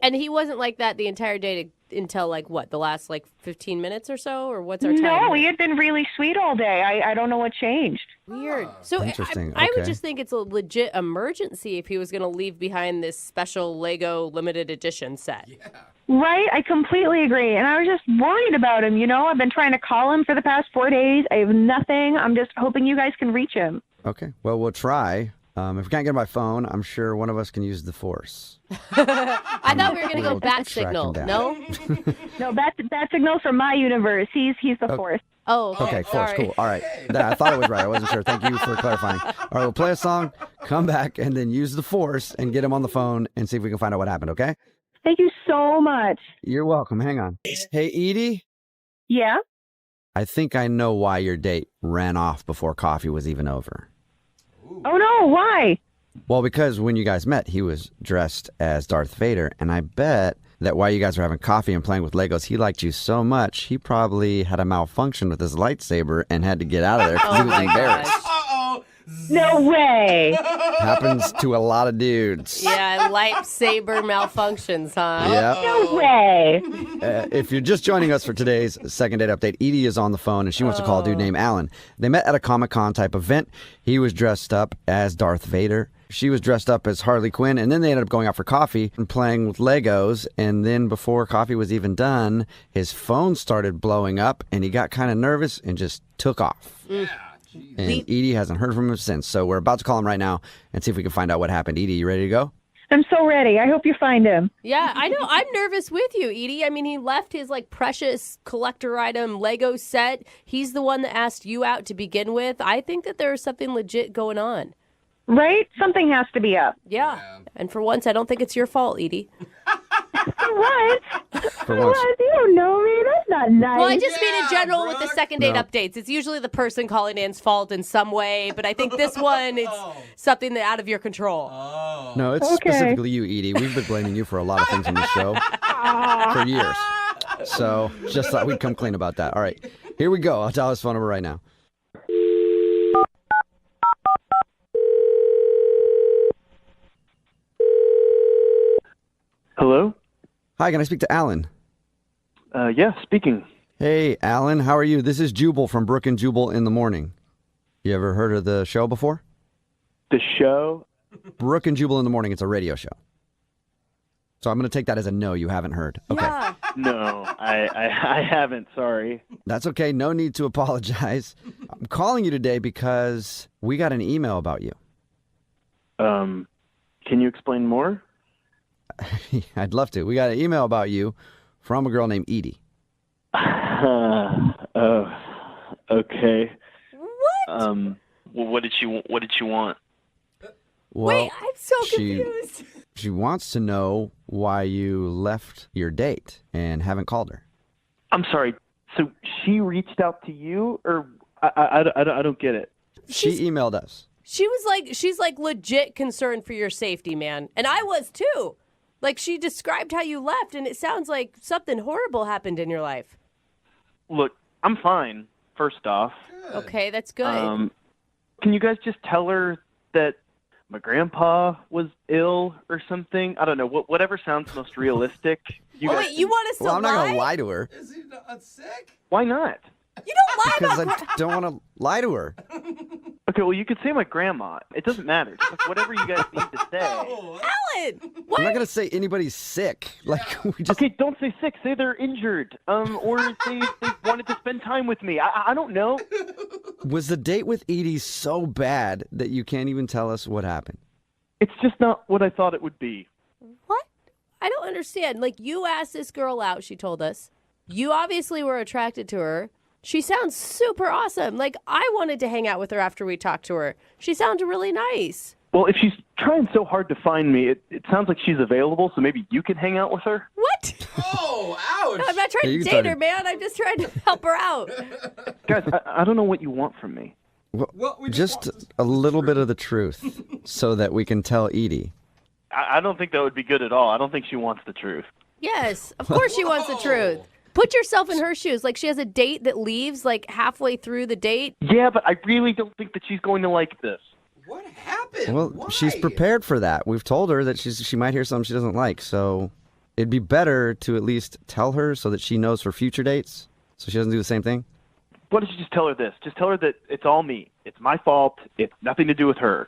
and he wasn't like that the entire day until, like, what, the last, like, 15 minutes or so? Or what's our time? No, here? he had been really sweet all day. I don't know what changed. Weird. So Interesting. I would Okay. just think it's a legit emergency if he was going to leave behind this special Lego limited edition set. Right? I completely agree. And I was just worried about him, I've been trying to call him for the past 4 days. I have nothing. I'm just hoping you guys can reach him. Okay. Well, we'll try. If we can't get my phone, I'm sure one of us can use the Force. I thought we were going to go We'll bat track him signal. down. No? No, that signal's from my universe. He's the Force. Oh, Okay, Force, sorry. cool. All right. I thought it was right. I wasn't sure. Thank you for clarifying. All right, we'll play a song, come back, and then use the Force and get him on the phone and see if we can find out what happened, okay? Thank you so much. You're welcome. Hang on. Hey, Edie, Yeah? I think I know why your date ran off before coffee was even over. Oh, no. Why? Well, because when you guys met, he was dressed as Darth Vader, and I bet that while you guys were having coffee and playing with Legos, he liked you so much, he probably had a malfunction with his lightsaber and had to get out of there because he was embarrassed. No way. Happens to a lot of dudes. Yeah, lightsaber malfunctions, huh? Yeah. No way. If you're just joining us for today's second date update, Edie is on the phone and she wants to call a dude named Alan. They met at a Comic-Con type event. He was dressed up as Darth Vader. She was dressed up as Harley Quinn, and then they ended up going out for coffee and playing with Legos. And then before coffee was even done, his phone started blowing up, and he got kind of nervous and just took off. And Edie hasn't heard from him since. So we're about to call him right now and see if we can find out what happened. Edie, you ready to go? I'm so ready. I hope you find him. Yeah, I know. I'm nervous with you, Edie. I mean, he left his like precious collector item Lego set. He's the one that asked you out to begin with. I think that there's something legit going on. Right? Something has to be up. Yeah. And for once, I don't think it's your fault, Edie. What? For once. What? You don't know me. That's not nice. Well, I just mean in general with the Brooke. second date No. updates. It's usually the person calling in's fault in some way, but I think this one is something that out of your control. No, it's Okay. specifically you, Edie. We've been blaming you for a lot of things on the show for years. So just thought we'd come clean about that. All right, here we go. I'll dial his phone number right now. Hello? Hi, can I speak to Alan? Yeah, speaking. Hey, Alan, how are you? This is Jubal from Brook and Jubal in the Morning. You ever heard of the show before? The show? Brook and Jubal in the Morning. It's a radio show. So I'm going to take that as a no, you haven't heard. Okay. Yeah. No, I haven't, sorry. That's okay. No need to apologize. I'm calling you today because we got an email about you. Can you explain more? I'd love to. We got an email about you from a girl named Edie. Oh, okay. What? Well, what did she want? Well, Wait, I'm so confused. She wants to know why you left your date and haven't called her. I'm sorry. So she reached out to you, or I don't get it. She emailed us. She's like legit concerned for your safety, man. And I was too. Like, she described how you left, and it sounds like something horrible happened in your life. Look, I'm fine. First off, Okay, that's good. can you guys just tell her that my grandpa was ill or something? I don't know. Whatever sounds most realistic. You guys wait, you want us to Well, I'm not lie? going to lie to her Is he not sick? Why not? You don't lie because about I don't want to lie to her. Okay, well, you could say my grandma. It doesn't matter. Just like whatever you guys need to say. Alan! I'm not going to say anybody's sick. Like, we just... Okay, don't say sick. Say they're injured. Or say they wanted to spend time with me. I don't know. Was the date with Edie so bad that you can't even tell us what happened? It's just not what I thought it would be. What? I don't understand. Like, you asked this girl out, she told us. You obviously were attracted to her. She sounds super awesome. Like, I wanted to hang out with her after we talked to her. She sounded really nice. Well, if she's trying so hard to find me, it sounds like she's available, so maybe you can hang out with her? What? Oh, ouch. No, I'm not trying Yeah, to you can date try her, to- man. I'm just trying to help her out. Guys, I don't know what you want from me. Well, we just want a little bit of the truth so that we can tell Edie. I don't think that would be good at all. I don't think she wants the truth. Yes, of course she wants the truth. Put yourself in her shoes. Like, she has a date that leaves, like, halfway through the date. Yeah, but I really don't think that she's going to like this. What happened? Well, Why? she's prepared for that. We've told her that she might hear something she doesn't like. So it'd be better to at least tell her so that she knows for future dates so she doesn't do the same thing. Why don't you just tell her this? Just tell her that it's all me. It's my fault. It's nothing to do with her.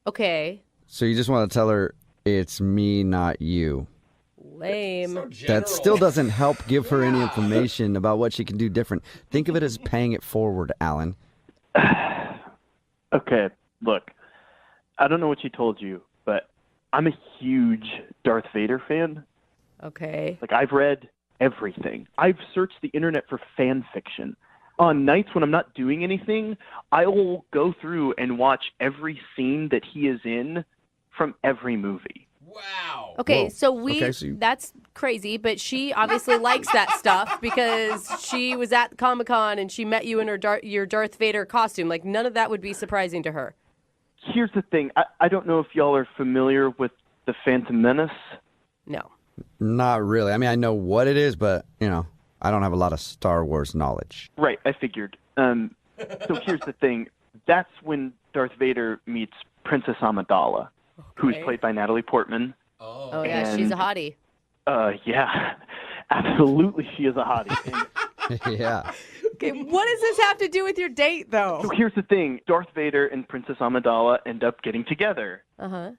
Okay. So you just want to tell her it's me, not you. Lame. That still doesn't help give her any information about what she can do different. Think of it as paying it forward, Alan. Okay, look, I don't know what she told you, but I'm a huge Darth Vader fan. Okay. Like, I've read everything. I've searched the internet for fan fiction. On nights when I'm not doing anything, I will go through and watch every scene that he is in from every movie. Wow. Okay, Whoa. so Okay, so you- that's crazy, but she obviously likes that stuff because she was at Comic-Con and she met you in your Darth Vader costume. Like, none of that would be surprising to her. Here's the thing. I don't know if y'all are familiar with the Phantom Menace. No. Not really. I mean, I know what it is, but, I don't have a lot of Star Wars knowledge. Right, I figured. So here's the thing. That's when Darth Vader meets Princess Amidala, who's Okay. played by Natalie Portman. Oh, yeah, she's a hottie. Yeah, absolutely she is a hottie. And Yeah. Okay, what does this have to do with your date, though? so here's the thing. Darth Vader and Princess Amidala end up getting together, Uh-huh.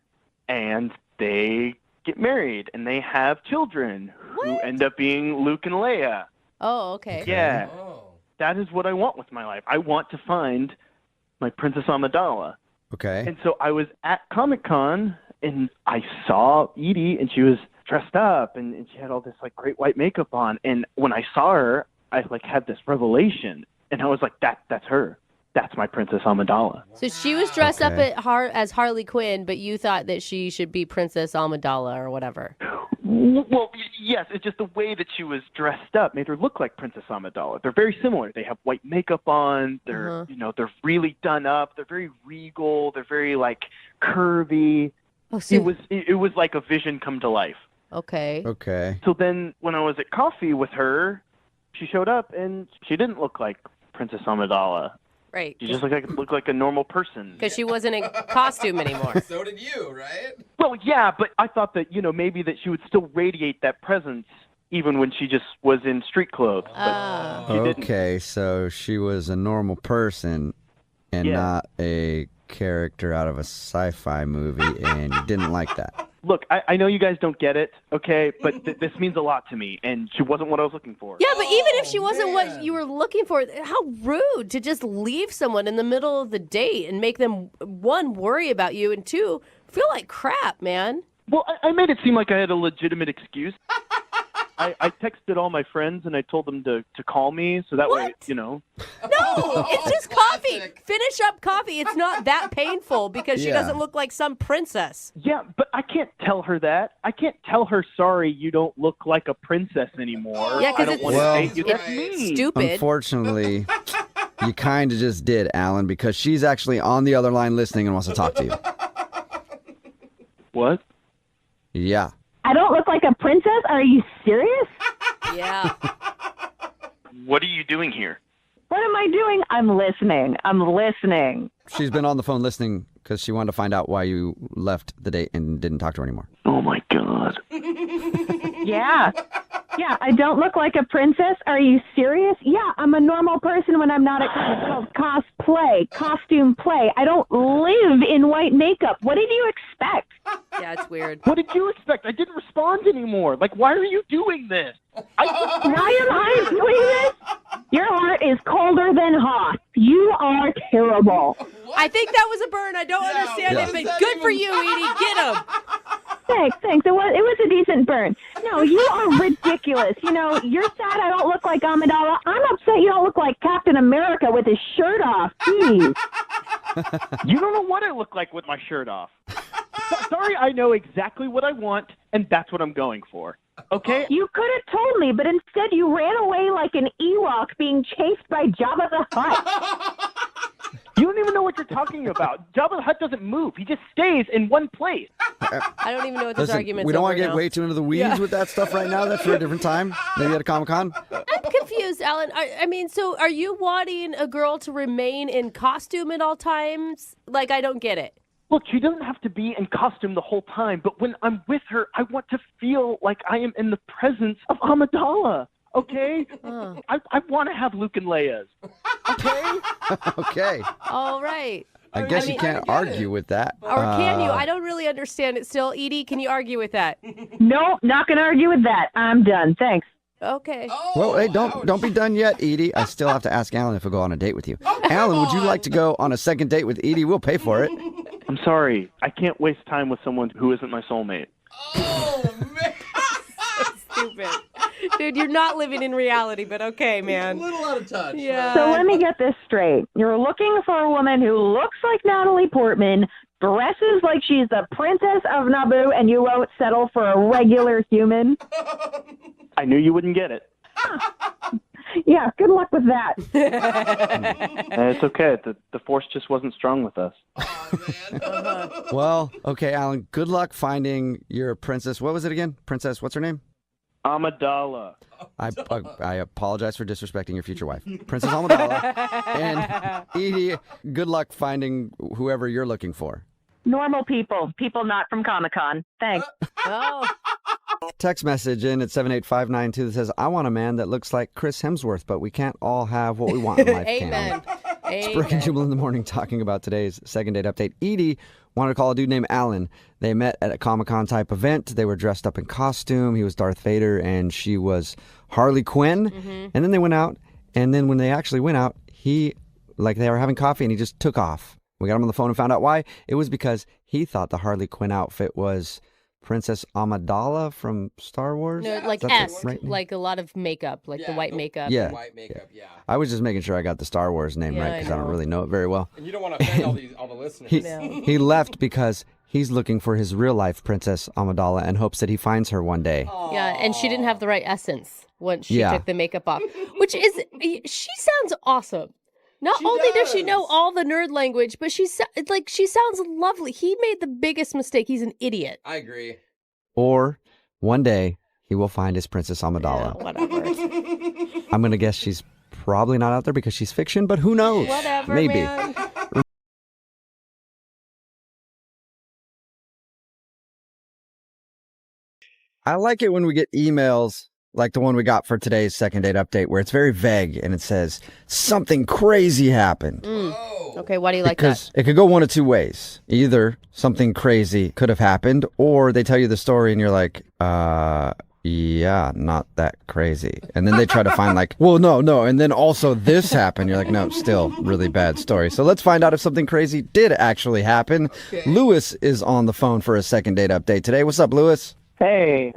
and they get married, and they have children who end up being Luke and Leia. Oh, okay. Yeah, Oh. that is what I want with my life. I want to find my Princess Amidala. Okay. And so I was at Comic-Con, and I saw Edie, and she was dressed up, and she had all this, like, great white makeup on. And when I saw her, I, like, had this revelation. And I was like, that's her. That's my Princess Amidala. So she was dressed up Okay. as Harley Quinn, but you thought that she should be Princess Amidala or whatever. Well, yes, it's just the way that she was dressed up made her look like Princess Amidala. They're very similar. They have white makeup on. They're, they're really done up. They're very regal. They're very like curvy. Oh, so it was like a vision come to life. Okay. Okay. So then when I was at coffee with her, she showed up and she didn't look like Princess Amidala. Right. She just looked like a normal person. Because she wasn't in costume anymore. So did you, right? Well, yeah, but I thought that, maybe that she would still radiate that presence even when she just was in street clothes. But she didn't. Okay, so she was a normal person and not a character out of a sci-fi movie, and you didn't like that. Look, I know you guys don't get it, okay, but this means a lot to me, and she wasn't what I was looking for. Yeah, but even if she wasn't what you were looking for, how rude to just leave someone in the middle of the date and make them, one, worry about you, and two, feel like crap, man. Well, I made it seem like I had a legitimate excuse. I texted all my friends, and I told them to call me, so that way, No, it's just coffee. Finish up coffee. It's not that painful because she doesn't look like some princess. Yeah, but I can't tell her that. I can't tell her, sorry, you don't look like a princess anymore. Yeah, because I don't want to date you. That's me. Stupid. Unfortunately, you kind of just did, Alan, because she's actually on the other line listening and wants to talk to you. What? Yeah. I don't look like a princess? Are you serious? Yeah. What are you doing here? What am I doing? I'm listening. She's been on the phone listening because she wanted to find out why you left the date and didn't talk to her anymore. Oh, my God. Yeah. Yeah, I don't look like a princess. Are you serious? Yeah, I'm a normal person when I'm not at costume play. I don't live in white makeup. What did you expect? Yeah, it's weird. What did you expect? I didn't respond anymore. Like, why are you doing this? Why am I doing this? Your heart is colder than hot. You are terrible. I think that was a burn. I don't understand it, but good for you, Edie. Get him. Thanks. It was a decent burn. No, you are ridiculous. You're sad I don't look like Amidala. I'm upset you don't look like Captain America with his shirt off. Jeez. You don't know what I look like with my shirt off. Sorry, I know exactly what I want, and that's what I'm going for. Okay? You could have told me, but instead you ran away like an Ewok being chased by Jabba the Hutt. You don't even know what you're talking about. Jabba the Hutt doesn't move. He just stays in one place. I don't even know what this argument's we don't want over to get now. way too into the weeds with that stuff right now. That's for a different time. Maybe at a Comic-Con. I'm confused, Alan. I mean, so are you wanting a girl to remain in costume at all times? Like, I don't get it. Look, she doesn't have to be in costume the whole time, but when I'm with her, I want to feel like I am in the presence of Amidala. Okay? I want to have Luke and Leia's. Okay? Okay. All right. I guess you can't argue with that. Or can you? I don't really understand it still. Edie, can you argue with that? No, not going to argue with that. I'm done. Thanks. Okay. Well, hey, don't be done yet, Edie. I still have to ask Alan if he'll go on a date with you. Alan, would you like to go on a second date with Edie? We'll pay for it. I'm sorry. I can't waste time with someone who isn't my soulmate. Oh, man. Stupid. Dude, you're not living in reality, but okay, man. A little out of touch. Yeah. So let me get this straight. You're looking for a woman who looks like Natalie Portman, dresses like she's the princess of Naboo, and you won't settle for a regular human? I knew you wouldn't get it. Yeah, good luck with that. It's okay. The force just wasn't strong with us. Well, okay, Alan, good luck finding your princess. What was it again? Princess, what's her name? Amidala. I apologize for disrespecting your future wife. Princess Amidala. And Edie, good luck finding whoever you're looking for. Normal people not from Comic-Con. Thanks. Oh. Text message in at 78592 that says, I want a man that looks like Chris Hemsworth, but we can't all have what we want in life, Amen. can we? It's Brooke and Jubal in the morning talking about today's second date update. Edie wanted to call a dude named Alan. They met at a Comic-Con type event. They were dressed up in costume. He was Darth Vader and she was Harley Quinn. Mm-hmm. And then they went out. And then when they actually went out, they were having coffee and he just took off. We got him on the phone and found out why. It was because he thought the Harley Quinn outfit was Princess Amidala from Star Wars. No, like Is that the esque, right name? like a lot of makeup, like the white makeup. Yeah. White makeup, yeah. I was just making sure I got the Star Wars name right I because I don't know. really know it very well. And you don't want to offend all the listeners. He left because he's looking for his real life Princess Amidala and hopes that he finds her one day. Yeah, and she didn't have the right essence once she Yeah. took the makeup off, which is, she sounds awesome. Not She only does she know does. all the nerd language, but she sounds lovely. He made the biggest mistake. He's an idiot. I agree. Or one day he will find his Princess Amidala. Whatever. I'm going to guess she's probably not out there because she's fiction, but who knows? Whatever, Maybe. man. I like it when we get emails like the one we got for today's second date update where it's very vague and it says something crazy happened. Okay, why do you like Because it could go one of two ways. Either something crazy could have happened, or they tell you the story and you're like, yeah, not that crazy. And then they try to find like, well, no. And then also this happened. You're like, no, still really bad story. So let's find out if something crazy did actually happen. Lewis is on the phone for a second date update today. What's up, Lewis? Hey,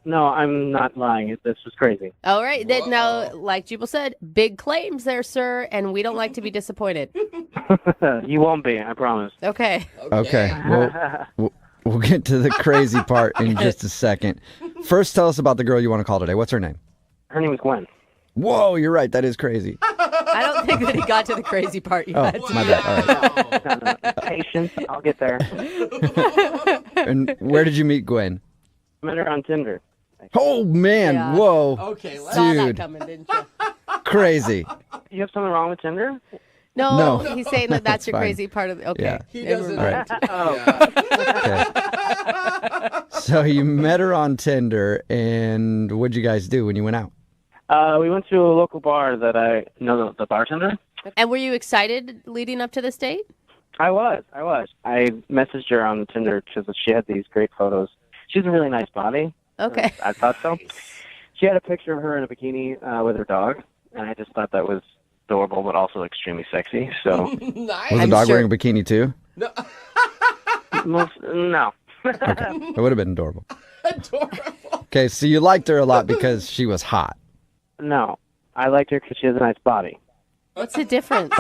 no, I'm not lying. This was crazy. All right, then now, like Jubal said, big claims there, sir, and we don't like to be disappointed. You won't be, I promise. Okay. Okay. Well, we'll get to the crazy part in just a second. First, tell us about the girl you want to call today. What's her name? Her name is Gwen. Whoa, you're right. That is crazy. I don't think that he got to the crazy part yet. Oh, my bad. All right. Patience, I'll get there. And where did you meet Gwen? I met her on Tinder. Oh, man. Yeah. Whoa. Okay, Saw that Dude. coming, didn't you? Crazy. You have something wrong with Tinder? No, No. he's saying that that's It's your fine. crazy part of the. Okay. Yeah. He never doesn't. mind. Okay. So you met her on Tinder, and what'd you guys do when you went out? We went to a local bar that I know the bartender. And were you excited leading up to this date? I was. I messaged her on Tinder because she had these great photos. She has a really nice body. Okay. I thought so. She had a picture of her in a bikini with her dog, and I just thought that was adorable, but also extremely sexy. So, Nice. Was the dog wearing a bikini too? no. Okay. It would have been adorable. Adorable. Okay, so you liked her a lot because she was hot. No, I liked her because she has a nice body. What's the difference?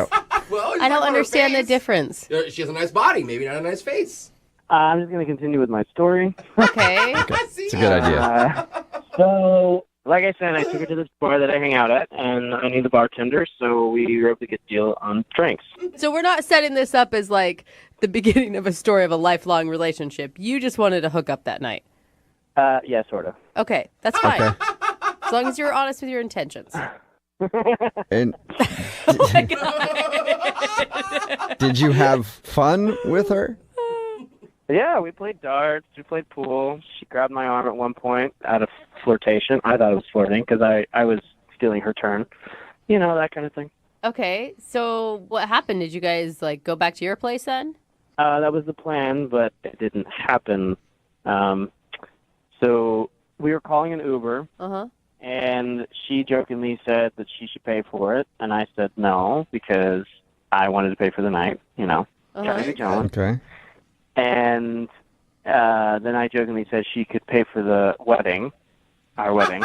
Well, I don't understand the difference. She has a nice body, maybe not a nice face. I'm just going to continue with my story. Okay. It's a good idea. So, like I said, I took her to this bar that I hang out at, and I knew the bartender, so we were able to get a deal on drinks. So we're not setting this up as like the beginning of a story of a lifelong relationship. You just wanted to hook up that night. Yeah, sort of. Okay, that's fine. Okay. As long as you're honest with your intentions. And did you have fun with her? Yeah, we played darts, we played pool. She grabbed my arm at one point out of flirtation. I thought it was flirting because I was stealing her turn. You know, that kind of thing. Okay, so what happened? Did you guys like go back to your place then? That was the plan, but it didn't happen. So we were calling an Uber, Uh-huh. and she jokingly said that she should pay for it, and I said no because I wanted to pay for the night, you know. Trying to be gentleman. Okay. And then I jokingly said she could pay for the wedding, our wedding.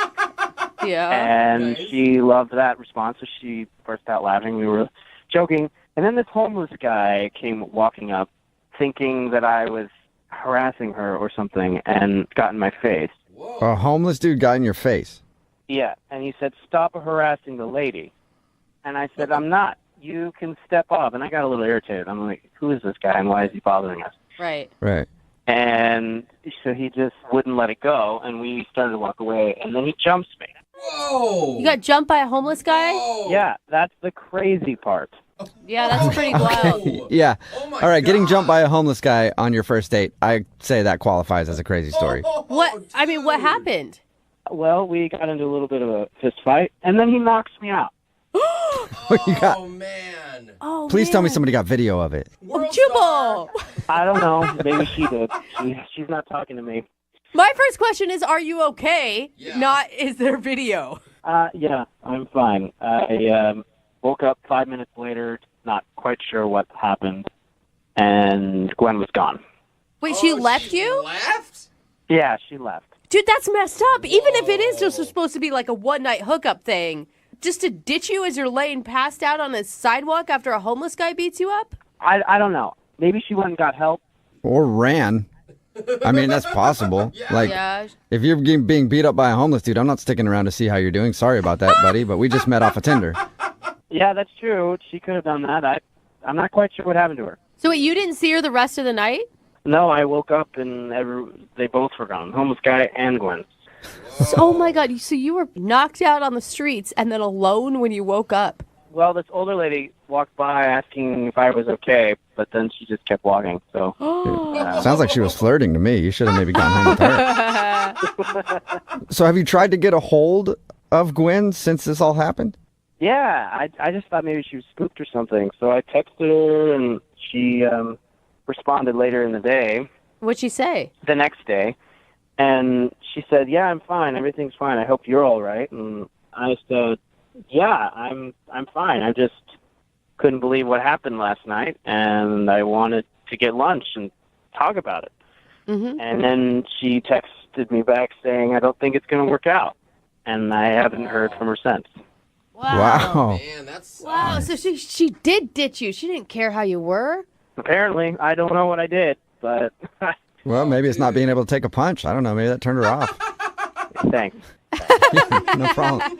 Yeah. And she loved that response, so she burst out laughing. We were joking. And then this homeless guy came walking up thinking that I was harassing her or something and got in my face. A homeless dude got in your face. Yeah, and he said, "Stop harassing the lady." And I said, "I'm not. You can step off." And I got a little irritated. I'm like, who is this guy and why is he bothering us? Right. Right. And so he just wouldn't let it go, and we started to walk away, and then he jumps me. Whoa. You got jumped by a homeless guy? Yeah, that's the crazy part. Yeah, that's pretty wild. Yeah. All right, getting jumped by a homeless guy on your first date, I say that qualifies as a crazy story. What? I mean, what happened? Well, we got into a little bit of a fist fight, and then he knocks me out. You got- Oh, man. Oh, Please tell me man. somebody got video of it. Jubal! I don't know. Maybe she did. She's not talking to me. My first question is, are you okay? Yeah. Not, is there video? Yeah, I'm fine. I woke up 5 minutes later, not quite sure what happened, and Gwen was gone. Wait, she left you? Left? Yeah, she left. Dude, that's messed up. Even if it is just supposed to be like a one-night hookup thing, just to ditch you as you're laying passed out on a sidewalk after a homeless guy beats you up? I don't know. Maybe she went and got help. Or ran. I mean, that's possible. Like, Yeah. if you're being beat up by a homeless dude, I'm not sticking around to see how you're doing. Sorry about that, buddy, but we just met off of Tinder. Yeah, that's true. She could have done that. I'm not quite sure what happened to her. So wait, you didn't see her the rest of the night? No, I woke up and they both were gone. Homeless guy and Gwen. Oh my God. So you were knocked out on the streets and then alone when you woke up? Well, this older lady walked by asking if I was okay, but then she just kept walking. So Sounds like she was flirting to me. You should have maybe gone home with her. So have you tried to get a hold of Gwen since this all happened? yeah, I just thought maybe she was spooked or something. So I texted her, and she responded later in the day. What'd she say? The next day, and she said, "Yeah, I'm fine. Everything's fine. I hope you're all right." And I said, "Yeah, I'm fine. I just couldn't believe what happened last night, and I wanted to get lunch and talk about it." Mm-hmm. And then she texted me back saying, "I don't think it's going to work out," and I haven't heard from her since. Wow. Man, that's Wow. So she did ditch you. She didn't care how you were? Apparently, I don't know what I did, but Well, maybe it's not being able to take a punch. I don't know. Maybe that turned her off. thanks. No problem.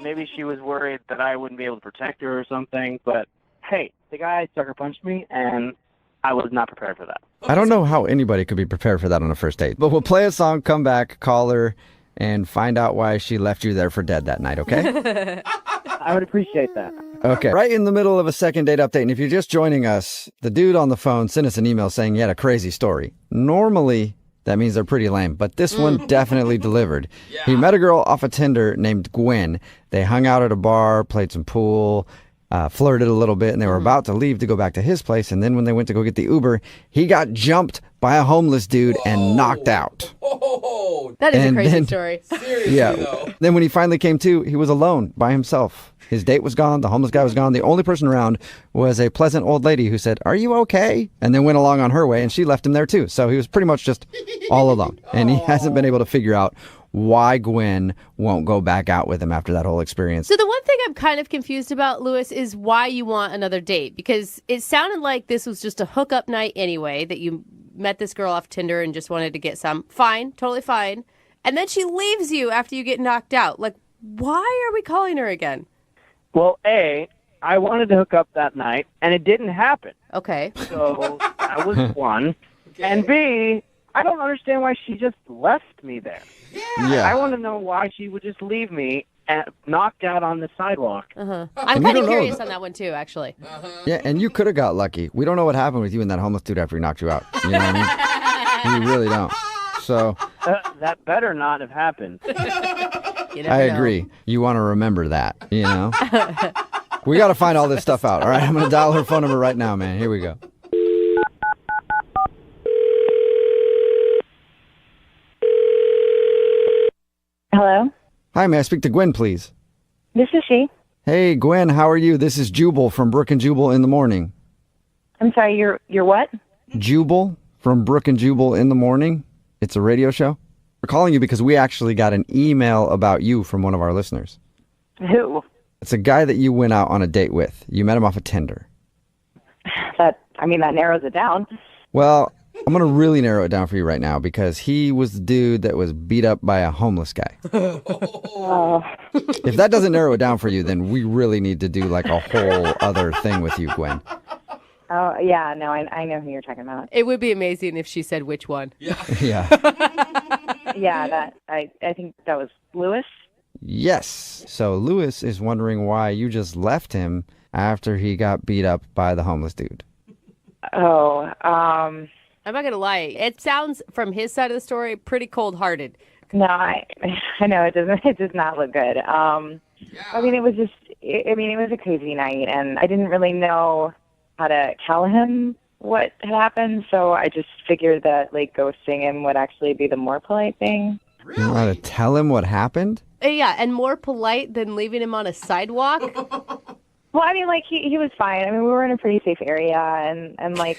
Maybe she was worried that I wouldn't be able to protect her or something, but hey, the guy sucker punched me, and I was not prepared for that. I don't know how anybody could be prepared for that on a first date. But we'll play a song, come back, call her, and find out why she left you there for dead that night, okay? I would appreciate that. Okay. Right in the middle of a second date update. And if you're just joining us, the dude on the phone sent us an email saying he had a crazy story. Normally, that means they're pretty lame, but this one definitely delivered. He met a girl off of Tinder named Gwen. They hung out at a bar, played some pool, flirted a little bit, and they were about to leave to go back to his place. And then when they went to go get the Uber, he got jumped by a homeless dude and knocked out. That is a And crazy then- story. seriously Yeah. though. Then when he finally came to, he was alone by himself. His date was gone. The homeless guy was gone. The only person around was a pleasant old lady who said, "Are you okay?" And then went along on her way, and she left him there too. So he was pretty much just all alone. And he hasn't been able to figure out why Gwen won't go back out with him after that whole experience. So the one thing I'm kind of confused about, Lewis, is why you want another date. Because it sounded like this was just a hookup night anyway, that you met this girl off Tinder and just wanted to get some. Fine, totally fine. And then she leaves you after you get knocked out. Like, why are we calling her again? Well, A, I wanted to hook up that night, and it didn't happen. Okay. So that was one. And B, I don't understand why she just left me there. Yeah. I want to know why she would just leave me knocked out on the sidewalk. I'm And you kind of don't know. curious on that one too, actually. Yeah, and you could have got lucky. We don't know what happened with you and that homeless dude after he knocked you out. You know what I mean? We really don't. So That better not have happened. You never I know. agree. You want to remember that, you know? We got to find all this stuff out. All right, I'm going to dial her phone number right now, man. Here we go. Hello, Hi, may I speak to Gwen, please? this is she. Hey, Gwen, how are you? This is Jubal from Brook and Jubal in the Morning. I'm sorry, you're what? Jubal from Brook and Jubal in the Morning. It's a radio show. We're calling you because we actually got an email about you from one of our listeners. Who? It's a guy that you went out on a date with. You met him off of Tinder. That narrows it down. Well, I'm going to really narrow it down for you right now because he was the dude that was beat up by a homeless guy. Oh, If that doesn't narrow it down for you, then we really need to do like a whole other thing with you, Gwen. oh yeah, no, I know who you're talking about. It would be amazing if she said which one. Yeah. Yeah, that I think that was Lewis. Yes. So Lewis is wondering why you just left him after he got beat up by the homeless dude. Oh, I'm not going to lie. It sounds, from his side of the story, pretty cold-hearted. no, I know it does not look good. I mean, it was a crazy night, and I didn't really know how to tell him what had happened, so I just figured that like ghosting him would actually be the more polite thing. You know how to tell him what happened? Yeah, and more polite than leaving him on a sidewalk. Well, I mean, like he was fine. I mean, we were in a pretty safe area, and like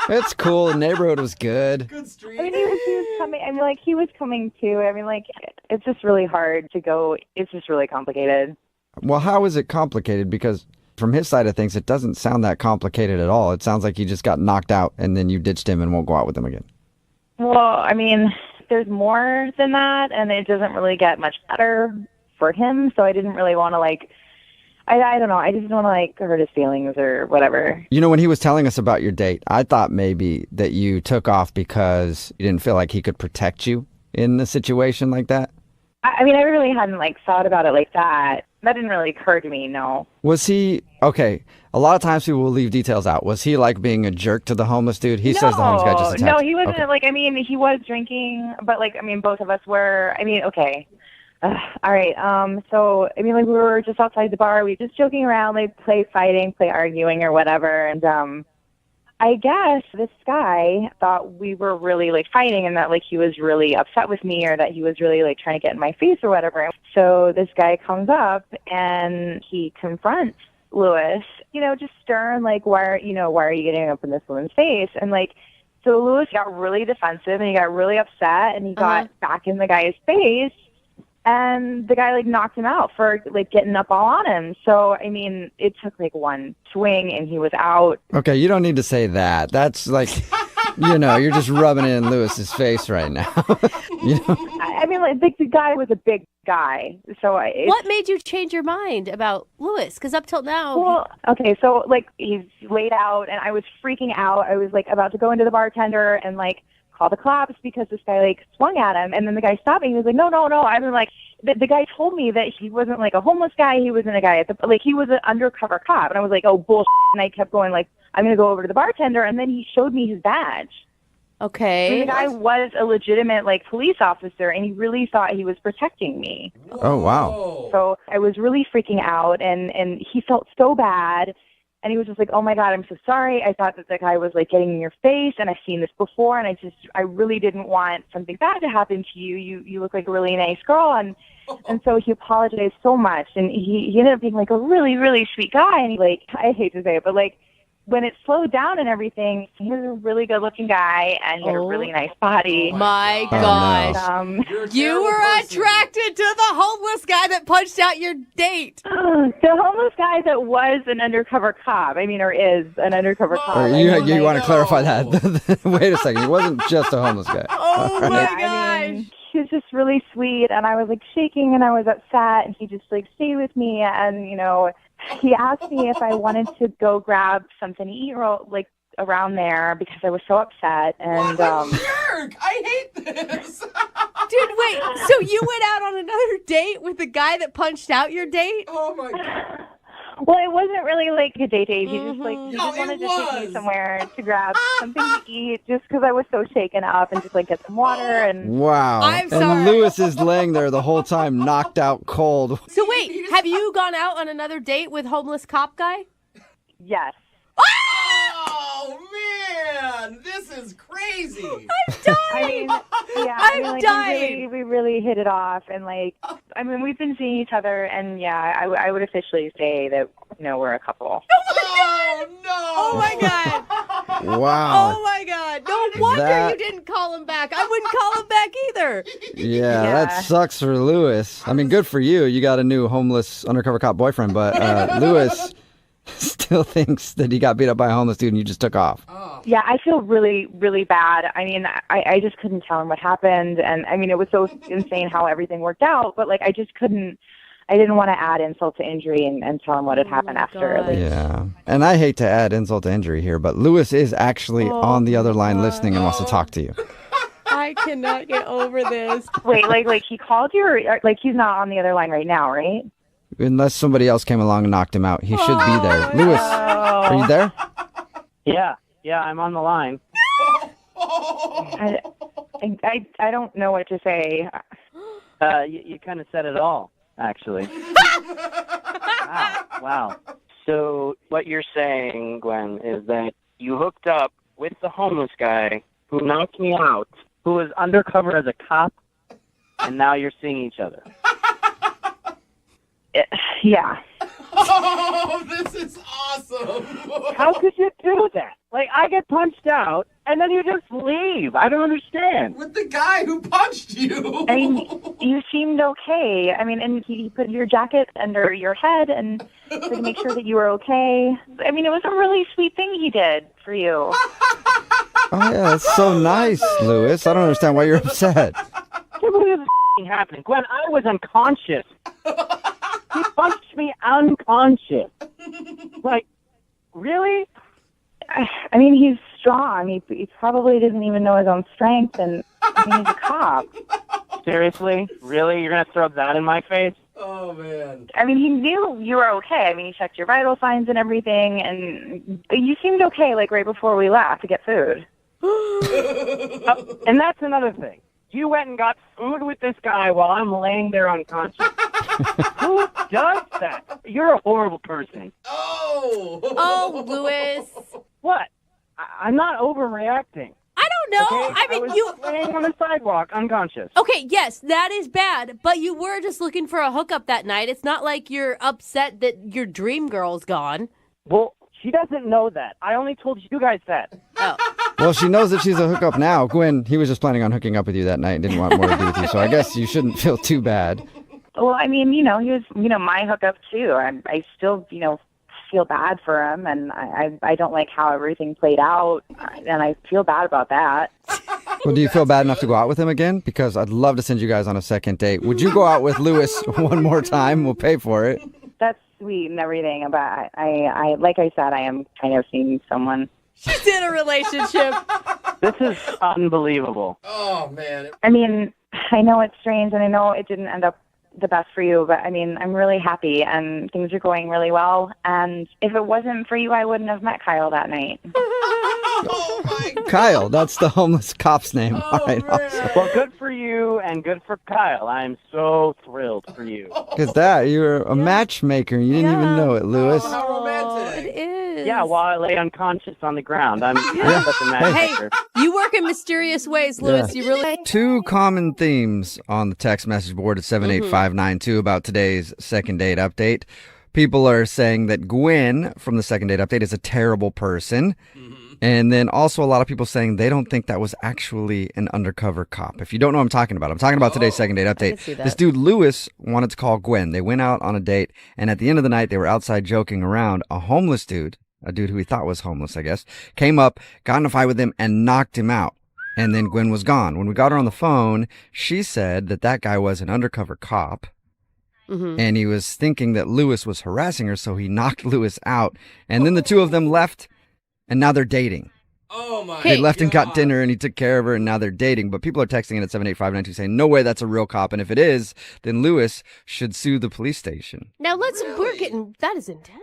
It's cool. The neighborhood was good. Good street. I mean, he was coming. I mean, like, he was coming too. I mean, like, it's just really hard to go. It's just really complicated. Well, how is it complicated? Because from his side of things, it doesn't sound that complicated at all. It sounds like he just got knocked out and then you ditched him and won't go out with him again. Well, I mean, there's more than that, and it doesn't really get much better for him. So I didn't really want to, like, I don't know. I just didn't want to, like, hurt his feelings or whatever. You know, when he was telling us about your date, I thought maybe that you took off because you didn't feel like he could protect you in a situation like that. I mean, I really hadn't, like, thought about it like that. That didn't really occur to me, no. Was he, okay, a lot of times people will leave details out. Was he like being a jerk to the homeless dude? He says the homeless guy just attacked. No, he wasn't. Okay. Like, I mean, he was drinking, but, like, I mean, both of us were. I mean, okay. All right. So, I mean, like, we were just outside the bar. We were just joking around, like, play fighting, play arguing or whatever. And I guess this guy thought we were really, like, fighting and that, like, he was really upset with me or that he was really, like, trying to get in my face or whatever. So this guy comes up and he confronts Lewis, you know, just stern, like, why are you getting up in this woman's face? And, like, so Lewis got really defensive and he got really upset and he got back in the guy's face. And the guy, like, knocked him out for, like, getting up all on him. So, I mean, it took, like, one swing and he was out. Okay, you don't need to say that. That's like, you know, you're just rubbing it in Lewis's face right now. You know? I mean, like, the guy was a big guy. So What made you change your mind about Lewis? Because up till now... Well, okay, so, like, he's laid out and I was freaking out. I was, like, about to go into the bartender and, like, call the cops because this guy, like, swung at him. And then the guy stopped me. He was like, no. I was like, the guy told me that he wasn't, like, a homeless guy. He wasn't a guy at the, like, he was an undercover cop. And I was like, oh, bullshit. And I kept going, like, I'm going to go over to the bartender. And then he showed me his badge. Okay. And the guy was a legitimate, like, police officer, and he really thought he was protecting me. Oh, wow. So I was really freaking out, and he felt so bad. And he was just like, oh, my God, I'm so sorry. I thought that the guy was, like, getting in your face, and I've seen this before, and I really didn't want something bad to happen to you. You look like a really nice girl. And so he apologized so much, and he ended up being, like, a really, really sweet guy. And he, like, I hate to say it, but, like, when it slowed down and everything, he was a really good-looking guy, and he had a really nice body. My gosh. You were attracted to the homeless guy that punched out your date. The homeless guy that was an undercover cop. I mean, or is an undercover cop. Or you want to clarify that. Wait a second. He wasn't just a homeless guy. Oh, my gosh. I mean, he was just really sweet, and I was, like, shaking, and I was upset, and he just, like, stayed with me, and, you know, he asked me if I wanted to go grab something to eat, like, around there because I was so upset. And what a jerk! I hate this. Dude, wait. So you went out on another date with the guy that punched out your date? Oh my God. Well, it wasn't really like a date. He just wanted to take me somewhere to grab something to eat, just because I was so shaken up and just like get some water and. Wow. I'm sorry. And Lewis is laying there the whole time, knocked out cold. So wait, have you gone out on another date with homeless cop guy? Yes. Oh man, this is crazy. I'm dying. I mean, yeah, I'm dying. We really hit it off, and like, I mean, we've been seeing each other, and yeah, I would officially say that we're a couple. Oh no! Oh my God! Wow. Oh my God! No wonder you didn't call him back. I wouldn't call him back either. Yeah, that sucks for Lewis. I mean, good for you. You got a new homeless undercover cop boyfriend, but Lewis still thinks that he got beat up by a homeless dude and you just took off. Yeah, I feel really, really bad. I mean, I just couldn't tell him what happened. And I mean, it was so insane how everything worked out. But like, I didn't want to add insult to injury and tell him what had happened after. Like, yeah. And I hate to add insult to injury here, but Lewis is actually on the other line listening and wants to talk to you. I cannot get over this. Wait, like he called you, or like he's not on the other line right now, right? Unless somebody else came along and knocked him out. He should be there. Lewis, are you there? Yeah, I'm on the line. I don't know what to say. You kind of said it all, actually. Wow. So what you're saying, Gwen, is that you hooked up with the homeless guy who knocked me out, who was undercover as a cop, and now you're seeing each other. Yeah. Oh, this is awesome. How could you do that? Like, I get punched out, and then you just leave. I don't understand. With the guy who punched you. I mean, you seemed okay. I mean, and he put your jacket under your head and to make sure that you were okay. I mean, it was a really sweet thing he did for you. Oh, yeah, that's so nice, Lewis. I don't understand why you're upset. I can't believe this is happening. Gwen, I was unconscious. He punched me unconscious. Like, really? I mean, he's strong. He probably doesn't even know his own strength, and I mean, he's a cop. Seriously? Really? You're going to throw that in my face? Oh, man. I mean, he knew you were okay. I mean, he checked your vital signs and everything, and you seemed okay, like, right before we left to get food. And that's another thing. You went and got food with this guy while I'm laying there unconscious. Who does that? You're a horrible person. Oh, Lewis. What? I'm not overreacting. I don't know. Okay? I mean, was you laying on the sidewalk unconscious. Okay, yes, that is bad, but you were just looking for a hookup that night. It's not like you're upset that your dream girl's gone. Well, she doesn't know that. I only told you guys that. Oh. Well, she knows that she's a hookup now. Gwen, he was just planning on hooking up with you that night and didn't want more to do with you, so I guess you shouldn't feel too bad. Well, I mean, he was, my hookup too. I still, feel bad for him, and I don't like how everything played out, and I feel bad about that. Well, do you feel bad enough to go out with him again? Because I'd love to send you guys on a second date. Would you go out with Lewis one more time? We'll pay for it. That's sweet and everything, but I like I said, I am kind of seeing someone. She's in a relationship. This is unbelievable. Oh, man. I mean, I know it's strange, and I know it didn't end up the best for you, but I mean, I'm really happy, and things are going really well, and if it wasn't for you, I wouldn't have met Kyle that night. Oh, my God. Kyle, that's the homeless cop's name. All right, awesome. Well, good for you and good for Kyle. I'm so thrilled for you. Look at that. You're a matchmaker. You didn't even know it, Lewis. Oh, how romantic. It is. Yeah, while I lay unconscious on the ground. I'm such a matchmaker. Hey, you work in mysterious ways, Lewis. Yeah. You really... Two common themes on the text message board at 78592 about today's second date update. People are saying that Gwen from the second date update is a terrible person. And then also a lot of people saying they don't think that was actually an undercover cop. If you don't know what I'm talking about today's second date update. This dude, Lewis, wanted to call Gwen. They went out on a date, and at the end of the night, they were outside joking around. A homeless dude, a dude who he thought was homeless, I guess, came up, got in a fight with him, and knocked him out. And then Gwen was gone. When we got her on the phone, she said that that guy was an undercover cop. And he was thinking that Lewis was harassing her, so he knocked Lewis out. And then the two of them left, and now they're dating. Oh, my They left and got God. dinner, and he took care of her, and now they're dating. But people are texting in at 78592 saying, no way, that's a real cop. And if it is, then Lewis should sue the police station. Now, we're getting... That is intense.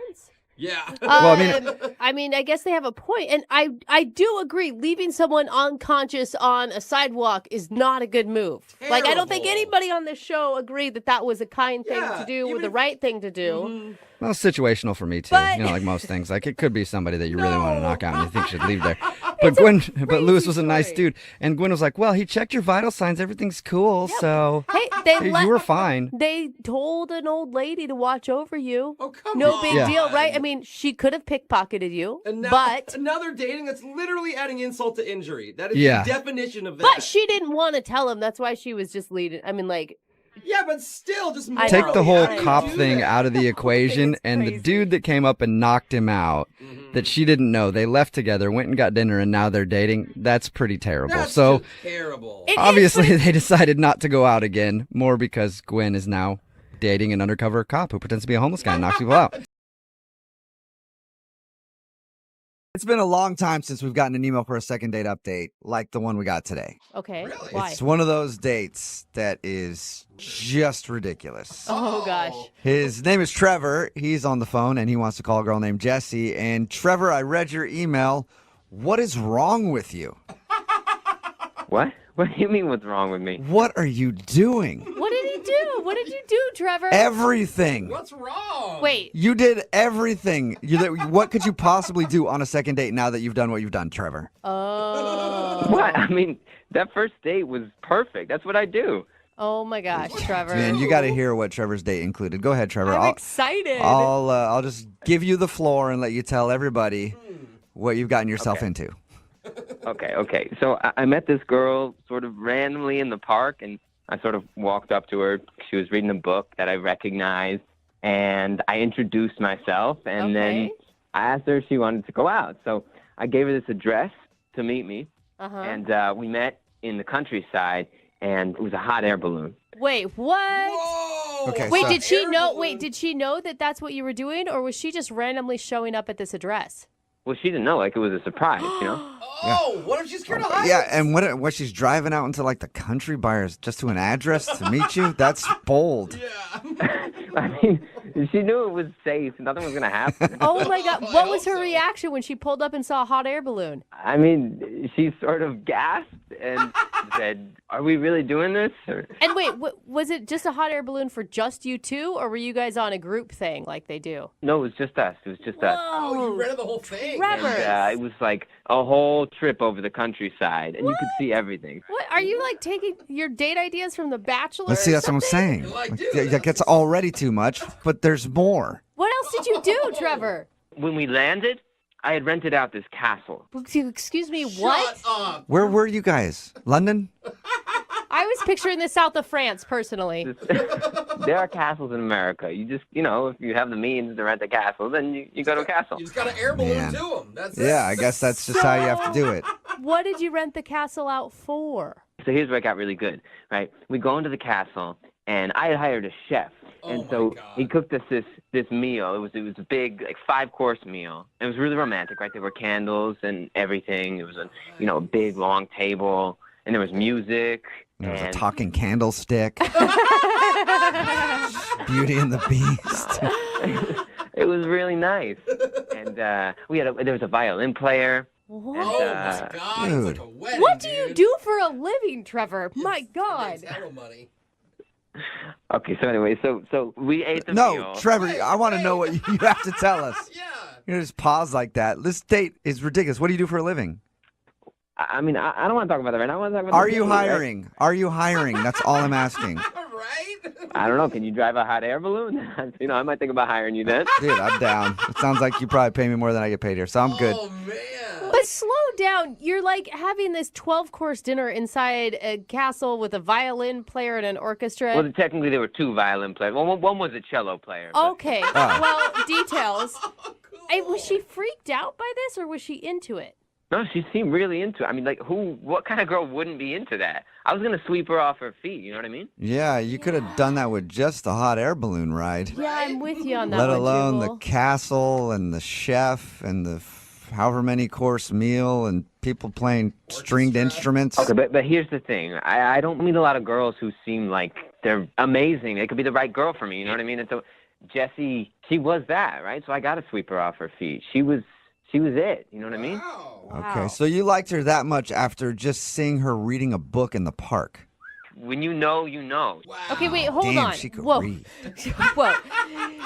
Yeah. Well, I mean, I guess they have a point, and I do agree. Leaving someone unconscious on a sidewalk is not a good move. Like, I don't think anybody on this show agreed that that was a kind thing to do or the right thing to do. Well, it's situational for me, too. Like most things. Like, it could be somebody that you really want to knock out and you think should leave there. But Lewis was a nice dude. And Gwen was like, well, he checked your vital signs. Everything's cool, so Hey, you were fine. They told an old lady to watch over you. Oh, come No on. big deal, right? I mean, she could have pickpocketed you, And now, but another dating that's literally adding insult to injury. That is Yeah. the definition of that. she didn't want to tell him. That's why she was just leading. I mean, like, Yeah, but still, just I Take know. the whole I cop do thing that. out of the equation, and the dude that came up and knocked him out, that she didn't know, they left together, went and got dinner, and now they're dating. That's pretty terrible. That's So just terrible. obviously they decided not to go out again, more because Gwen is now dating an undercover cop who pretends to be a homeless guy and knocks people out. It's been a long time since we've gotten an email for a second date update like the one we got today. okay, Really? why? It's one of those dates that is just ridiculous. Oh gosh. His name is Trevor. He's on the phone and he wants to call a girl named Jessie. And Trevor, I read your email. What is wrong with you? What? What do you mean what's wrong with me? What are you doing? What did he do? What did you do, Trevor? Everything. What's wrong? Wait. You did everything. What could you possibly do on a second date now that you've done what you've done, Trevor? Oh. What? I mean, that first date was perfect. That's what I do. Oh my gosh, Trevor. Man, you got to hear what Trevor's date included. Go ahead, Trevor. I'm excited. I'll just give you the floor and let you tell everybody what you've gotten yourself into. Okay. So I met this girl sort of randomly in the park, and I sort of walked up to her. She was reading a book that I recognized, and I introduced myself, and then I asked her if she wanted to go out. So I gave her this address to meet me, and we met in the countryside, and it was a hot air balloon. Wait, what? Whoa! Okay, Wait, so- did she know? Wait, did she know that that's what you were doing, or was she just randomly showing up at this address? Well, she didn't know. Like, it was a surprise, you know? Oh, what if she's scared of heights? Yeah, and what she's driving out into like the country buyers just to an address to meet you? That's bold. I mean, she knew it was safe. Nothing was going to happen. Oh my God! What was her reaction when she pulled up and saw a hot air balloon? I mean, she sort of gasped and said, "Are we really doing this?" Or... And wait, was it just a hot air balloon for just you two, or were you guys on a group thing like they do? No, it was just us. It was just us. Oh, you rented the whole thing. Trevor. And, it was like a whole trip over the countryside, and you could see everything. What are you like taking your date ideas from The Bachelor? Let's see, that's what I'm saying. That gets already too much, but there's more. What else did you do, Trevor? When we landed, I had rented out this castle. Excuse me, what? Where were you guys? London? I was picturing the south of France, personally. There are castles in America. You just, if you have the means to rent a castle, then you go to a castle. You just got an air balloon Man. to them. That's Yeah, I guess that's just how you have to do it. What did you rent the castle out for? So here's where it got really good, right? We go into the castle, and I had hired a chef. And so he cooked us this meal. It was a big, like, 5-course meal. It was really romantic, right? There were candles and everything. It was a big long table, and there was music. There was a talking candlestick. Beauty and the Beast. It was really nice. And there was a violin player. What? And, Oh my God! Dude. It's like a wedding, What do you do for a living, Trevor? My God. Title money. Okay, so anyway, so we ate the No, meal. Trevor, I want to know what you have to tell us. Yeah. You just pause like that. This date is ridiculous. What do you do for a living? I mean, I don't want to talk about that right now. I want to talk about Are the you meal, right? hiring? Are you hiring? That's all I'm asking. I don't know. Can you drive a hot air balloon? I might think about hiring you then. Dude, I'm down. It sounds like you probably pay me more than I get paid here, so I'm good. Oh man. But slow down. You're like having this 12-course dinner inside a castle with a violin player and an orchestra. Well, technically there were 2 violin players. Well, one was a cello player. but- Okay. Oh. Well, details. Was she freaked out by this, or was she into it? No, she seemed really into it. I mean, like, what kind of girl wouldn't be into that? I was going to sweep her off her feet, you know what I mean? Yeah, you could have done that with just the hot air balloon ride. Yeah, I'm with you on that Let one, alone the Jubal. castle and the chef and the however many course meal and people playing stringed instruments. Okay, but here's the thing. I don't meet a lot of girls who seem like they're amazing. They could be the right girl for me, you know what I mean? And so Jessie, she was that, right? So I got to sweep her off her feet. She was it, you know what I mean? Okay, so you liked her that much after just seeing her reading a book in the park. When you know, you know. Okay, wait, hold Damn, on. she could Whoa. read. Whoa.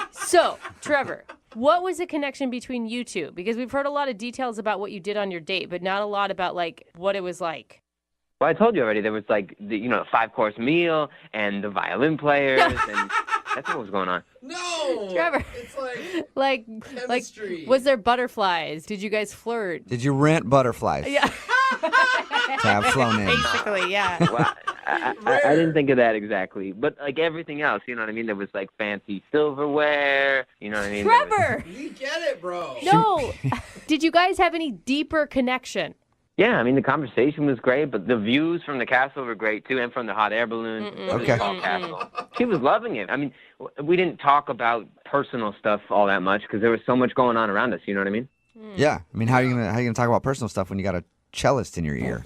So, Trevor, what was the connection between you two? Because we've heard a lot of details about what you did on your date, but not a lot about, like, what it was like. Well, I told you already. There was like the 5-course meal and the violin players, and that's what was going on. No, Trevor. It's like Like, chemistry. was there butterflies? Did you guys flirt? Did you rent butterflies? Yeah. To have flown in. Basically, yeah. Well, I didn't think of that exactly, but like everything else, you know what I mean? There was like fancy silverware, you know what I mean? Trevor! We get it, bro. No. Did you guys have any deeper connection? Yeah, I mean, the conversation was great, but the views from the castle were great, too, and from the hot air balloon. Okay. Castle. She was loving it. I mean, we didn't talk about personal stuff all that much because there was so much going on around us, you know what I mean? Yeah. I mean, how are you gonna talk about personal stuff when you got a cellist in your ear?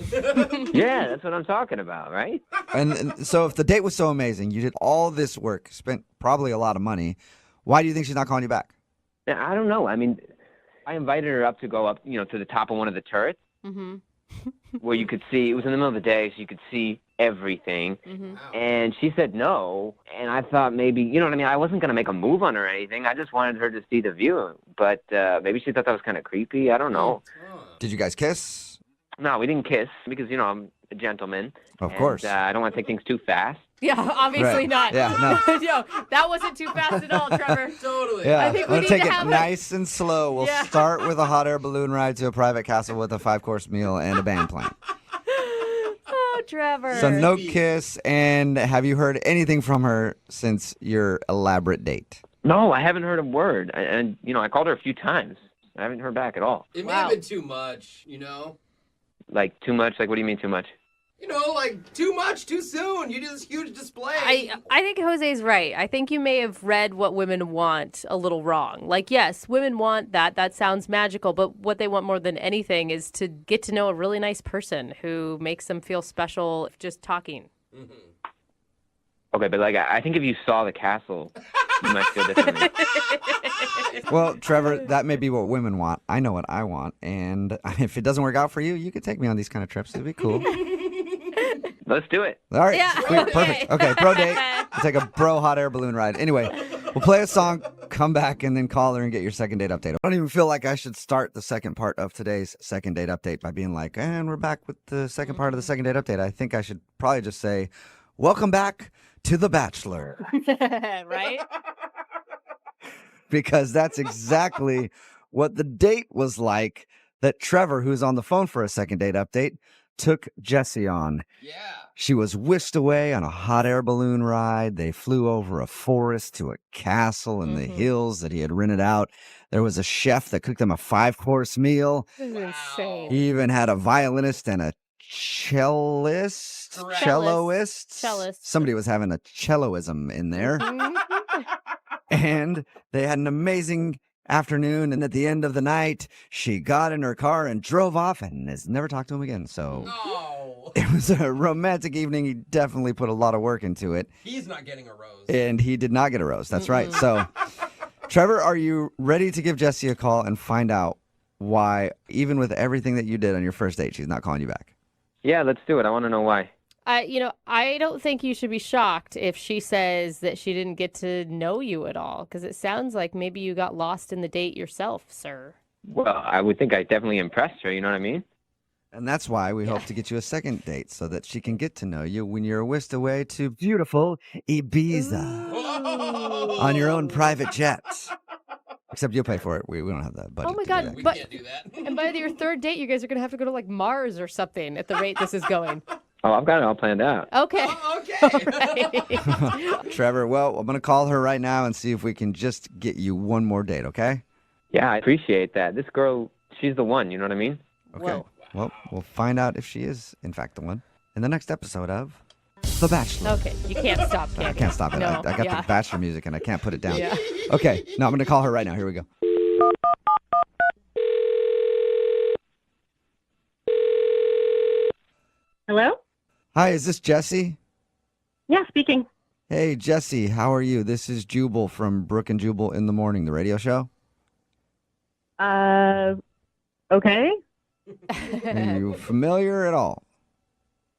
Yeah, that's what I'm talking about, right? And so if the date was so amazing, you did all this work, spent probably a lot of money, why do you think she's not calling you back? Yeah, I don't know. I mean, I invited her up to go up, to the top of one of the turrets. Mm-hmm. Where you could see, it was in the middle of the day, so you could see everything. Mm-hmm. And she said no. And I thought maybe, you know what I mean? I wasn't going to make a move on her or anything. I just wanted her to see the view. But maybe she thought that was kind of creepy. I don't know. Did you guys kiss? No, we didn't kiss because, I'm a gentleman. Of course. I don't want to take things too fast. Yeah, obviously Right. not. Yeah, no. Yo, that wasn't too fast at all, Trevor. Totally. Yeah, I think we we'll need take to it have nice and slow. We'll Yeah. start with a hot air balloon ride to a private castle with a 5-course meal and a band playing. Oh, Trevor. So no kiss, and have you heard anything from her since your elaborate date? No, I haven't heard a word. And, I called her a few times. I haven't heard back at all. It may have been too much, Like, too much? Like, what do you mean too much? Like too much, too soon. You do this huge display. I think Jose's right. I think you may have read what women want a little wrong. Like, yes, women want that. That sounds magical. But what they want more than anything is to get to know a really nice person who makes them feel special just talking. Mm-hmm. Okay, but, I think if you saw the castle, you might feel differently. Well, Trevor, that may be what women want. I know what I want, and if it doesn't work out for you, you could take me on these kind of trips. It'd be cool. Let's do it. All right, Yeah, sweet, okay. perfect. Okay, bro date. We'll take a bro hot air balloon ride. Anyway, we'll play a song, come back, and then call her and get your second date update. I don't even feel like I should start the second part of today's second date update by being like, and we're back with the second part of the second date update. I think I should probably just say, welcome back to The Bachelor. Right? Because that's exactly what the date was like that Trevor, who's on the phone for a second date update, took Jessie on. Yeah. She was whisked away on a hot air balloon ride. They flew over a forest to a castle in the hills that he had rented out. There was a chef that cooked them a 5-course meal. This is insane. He even had a violinist and a cellist. Correct. Celloist. Cellist. Somebody was having a celloism in there. And they had an amazing afternoon, and at the end of the night, she got in her car and drove off and has never talked to him again. So No. it was a romantic evening. He definitely put a lot of work into it, He's not getting a rose. and he did not get a rose. That's right. So, Trevor, are you ready to give Jessie a call and find out why, even with everything that you did on your first date, she's not calling you back? Yeah, let's do it. I want to know why. I don't think you should be shocked if she says that she didn't get to know you at all, because it sounds like maybe you got lost in the date yourself, sir. Well, I would think I definitely impressed her, you know what I mean? And that's why we hope to get you a second date so that she can get to know you when you're whisked away to beautiful Ibiza on your own private jet. Except you'll pay for it. We don't have that budget. Oh my to do God! that. We But can't do that. and by your third date, you guys are gonna have to go to like Mars or something at the rate this is going. Oh, I've got it all planned out. Okay. Okay. Trevor, well, I'm going to call her right now and see if we can just get you one more date, okay? Yeah, I appreciate that. This girl, she's the one, you know what I mean? Okay. Whoa. Well, we'll find out if she is, in fact, the one in the next episode of The Bachelor. Okay, you can't stop, can I you? can't stop it. No, I got yeah. the Bachelor music and I can't put it down. Yeah. Okay, no, I'm going to call her right now. Here we go. Hello? Hi, is this Jessie? Yeah, speaking. Hey, Jessie, how are you? This is Jubal from Brooke and Jubal in the Morning, the radio show. Okay. Are you familiar at all?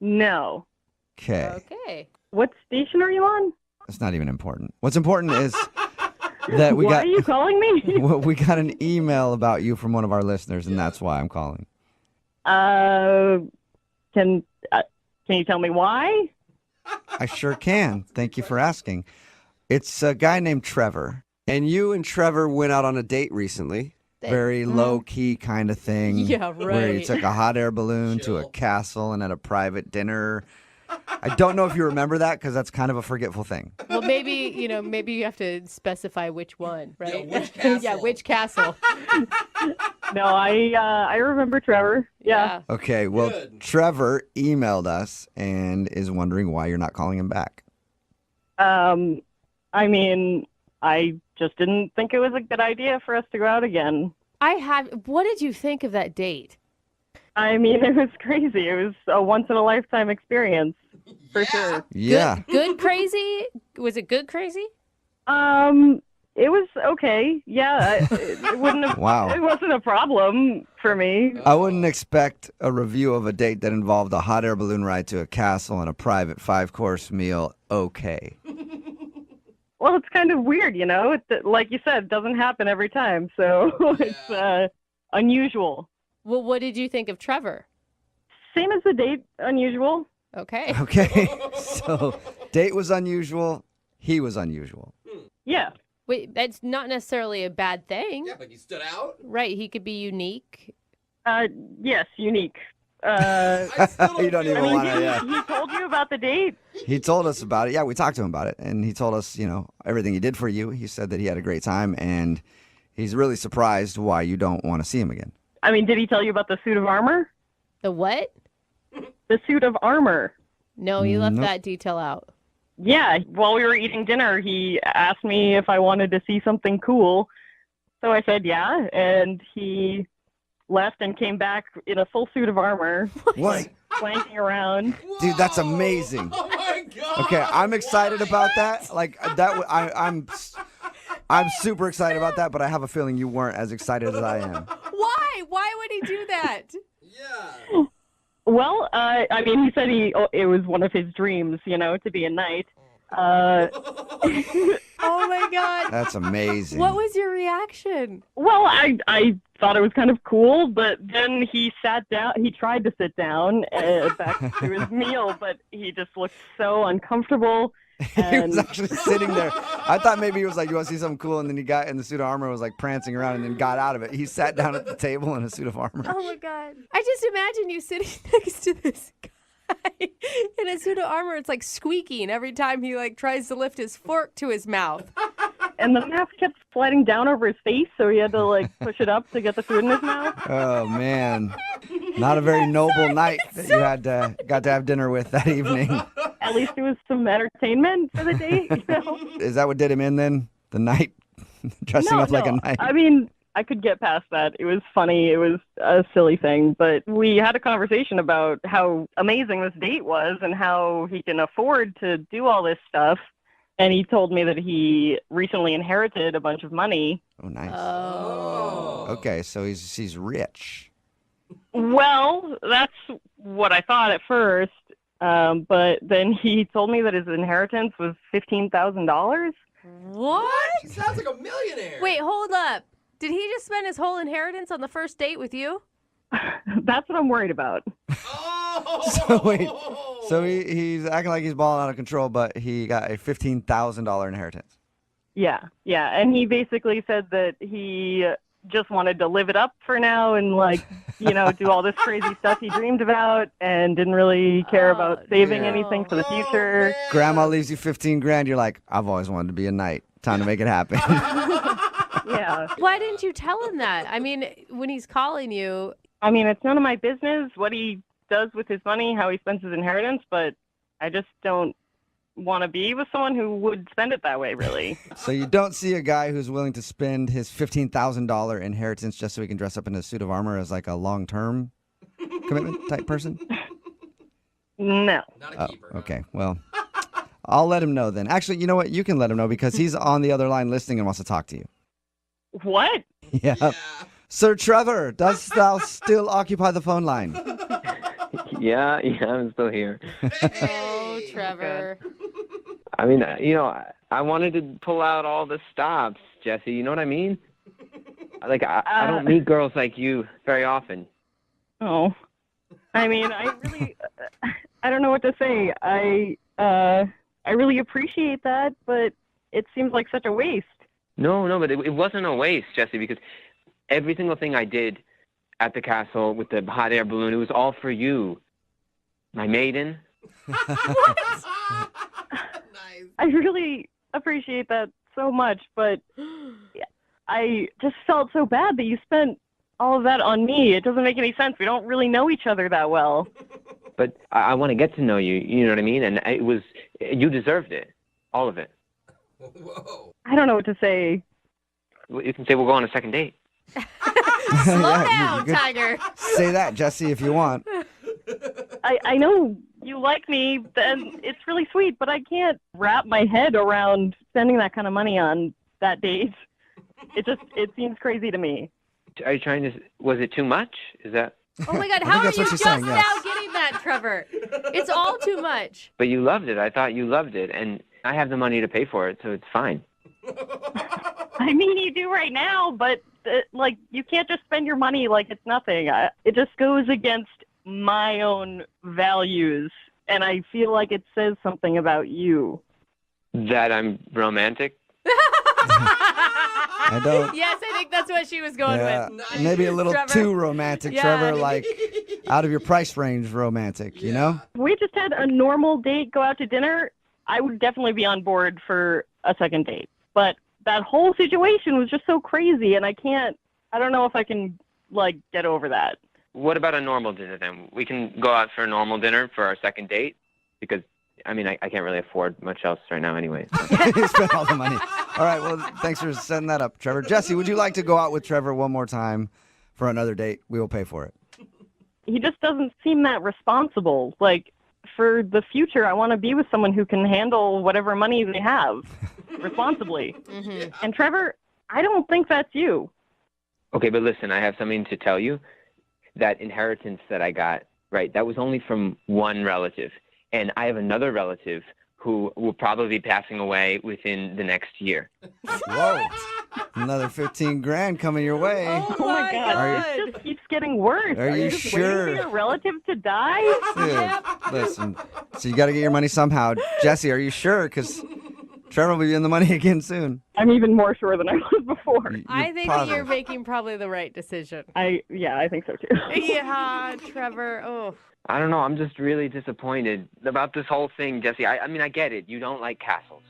No. Okay. Okay. What station are you on? That's not even important. What's important is that we Why got are you calling me? well, we got an email about you from one of our listeners, and that's why I'm calling. Can you tell me why? I sure can. Thank you for asking. It's a guy named Trevor. And you and Trevor went out on a date recently. Very low key kind of thing. Yeah, Where you right. took a hot air balloon to a castle and had a private dinner. I don't know if you remember that because that's kind of a forgetful thing. Well, maybe maybe you have to specify which one, right? which castle? Yeah, which castle? No, I remember Trevor. Yeah. Okay, well, Good. Trevor emailed us and is wondering why you're not calling him back. I mean, I just didn't think it was a good idea for us to go out again. What did you think of that date? I mean, it was crazy. It was a once-in-a-lifetime experience, for sure. Yeah. Good crazy? Was it good crazy? It was okay. Yeah, it wouldn't have. Wow. It wasn't a problem for me. I wouldn't expect a review of a date that involved a hot air balloon ride to a castle and a private 5-course meal. Okay. Well, it's kind of weird, you know. Like you said, it doesn't happen every time, so it's unusual. Well, what did you think of Trevor? Same as the date, unusual. Okay. Okay. So Date was unusual. He was unusual. Yeah. Wait, that's not necessarily a bad thing. Yeah, but you stood out. Right, he could be unique. Yes, unique. You don't even want to. Yeah. He told you about the date? He told us about it. Yeah, we talked to him about it, and he told us, everything he did for you. He said that he had a great time, and he's really surprised why you don't want to see him again. I mean, did he tell you about the suit of armor? The what? The suit of armor. No, he left Nope. that detail out. Yeah, while we were eating dinner, he asked me if I wanted to see something cool. So I said yeah, and he left and came back in a full suit of armor, What? flanking around. Dude, that's amazing. Oh my god. Okay, I'm excited about that. Like that, I'm super excited about that. But I have a feeling you weren't as excited as I am. Why? Why would he do that? Yeah. Well, I mean, he said it was one of his dreams, to be a knight. Oh my god. That's amazing. What was your reaction? Well, I thought it was kind of cool, but then he sat down. He tried to sit down back to his meal, but he just looked so uncomfortable. He And was actually sitting there. I thought maybe he was like, "You want to see something cool?" And then he got in the suit of armor, and was like prancing around, and then got out of it. He sat down at the table in a suit of armor. Oh my god. I just imagine you sitting next to this guy in a suit of armor. It's like squeaking every time he tries to lift his fork to his mouth. and the mask kept sliding down over his face, so he had to push it up to get the food in his mouth. Oh man, not a very noble night that you got to have dinner with that evening. At least it was some entertainment for the date. Is that what did him in then? The night, dressing up like a knight. I mean, I could get past that. It was funny. It was a silly thing, but we had a conversation about how amazing this date was and how he can afford to do all this stuff. And he told me that he recently inherited a bunch of money. Oh, nice. Oh. Okay, so he's rich. Well, that's what I thought at first. But then he told me that his inheritance was $15,000. What? He sounds like a millionaire. Wait, hold up. Did he just spend his whole inheritance on the first date with you? That's what I'm worried about. So wait, so he's acting like he's balling out of control, but he got a $15,000 inheritance. Yeah. And he basically said that he just wanted to live it up for now and do all this crazy stuff he dreamed about and didn't really care about saving anything for the future. Grandma leaves you 15 grand. You're like, I've always wanted to be a knight. Time to make it happen. Yeah. Why didn't you tell him that? I mean, when he's calling you. I mean, it's none of my business what he does with his money, how he spends his inheritance, but I just don't want to be with someone who would spend it that way, really. So you don't see a guy who's willing to spend his $15,000 inheritance just so he can dress up in a suit of armor as like a long-term commitment type person? No. Not a keeper. Okay, well, I'll let him know then. Actually, you know what? You can let him know because he's on the other line listening and wants to talk to you. What? Yeah. Sir Trevor, dost thou still occupy the phone line? Yeah, I'm still here. Oh, Trevor. I mean, I wanted to pull out all the stops, Jesse. You know what I mean? I don't meet girls like you very often. Oh. I mean, I don't know what to say. I really appreciate that, but it seems like such a waste. No, but it wasn't a waste, Jesse, because every single thing I did at the castle with the hot air balloon, it was all for you. My maiden. What? I really appreciate that so much, but I just felt so bad that you spent all of that on me. It doesn't make any sense. We don't really know each other that well. But I want to get to know you, you know what I mean? And you deserved it. All of it. Whoa. I don't know what to say. You can say we'll go on a second date. Slow Yeah, down, you could Tiger. Say that, Jesse, if you want. I know you like me, and it's really sweet, but I can't wrap my head around spending that kind of money on that date. It seems crazy to me. Are you trying to? Was it too much? Is that? Oh my God, I how think are that's you what just she's saying, yes. now getting that, Trevor? It's all too much. But you loved it. I thought you loved it, and I have the money to pay for it, so it's fine. I mean, you do right now, but you can't just spend your money like it's nothing. It just goes against my own values and I feel like it says something about you. That I'm romantic? I don't. Yes, I think that's what she was going Yeah, with. maybe a little Trevor. too romantic, Yeah. Trevor. Like out of your price range, romantic. You know? If we just had a normal date, go out to dinner, I would definitely be on board for a second date. But that whole situation was just so crazy, and I don't know if I can, like, get over that. What about a normal dinner then? We can go out for a normal dinner for our second date because, I mean, I can't really afford much else right now anyway. So. You spent all the money. All right, well, thanks for setting that up, Trevor. Jesse, would you like to go out with Trevor one more time for another date? We will pay for it. He just doesn't seem that responsible. Like, for the future, I want to be with someone who can handle whatever money they have responsibly. And Trevor, I don't think that's you. Okay, but listen, I have something to tell you. That inheritance that I got, right, that was only from one relative. And I have another relative who will probably be passing away within the next year. Whoa. Another 15 grand coming your way. Oh my God. It just keeps getting worse. Are you just sure? waiting for your relative to die? Dude, listen. So you got to get your money somehow. Jesse, are you sure? Because Trevor will be in the money again soon. I'm even more sure than I was before. I think that you're making probably the right decision. I think so too. Yeah, Trevor. Oh. I don't know. I'm just really disappointed about this whole thing, Jesse. I mean, I get it. You don't like castles.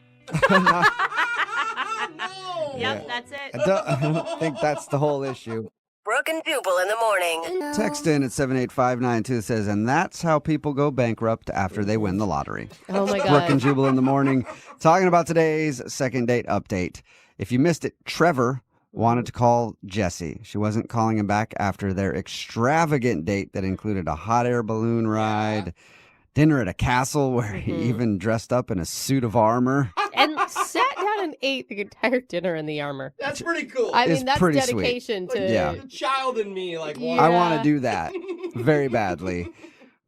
Yep, that's it. I don't think that's the whole issue. Brooke and Jubal in the morning. Text in at 78592 says, and that's how people go bankrupt after they win the lottery. Oh, my God. Brooke and Jubal in the morning, talking about today's second date update. If you missed it, Trevor wanted to call Jesse. She wasn't calling him back after their extravagant date that included a hot air balloon ride, dinner at a castle where he even dressed up in a suit of armor. And sat down and ate the entire dinner in the armor. That's pretty cool. I It's mean, that's pretty sweet. dedication to... Yeah. The child in me, like, I want to do that very badly.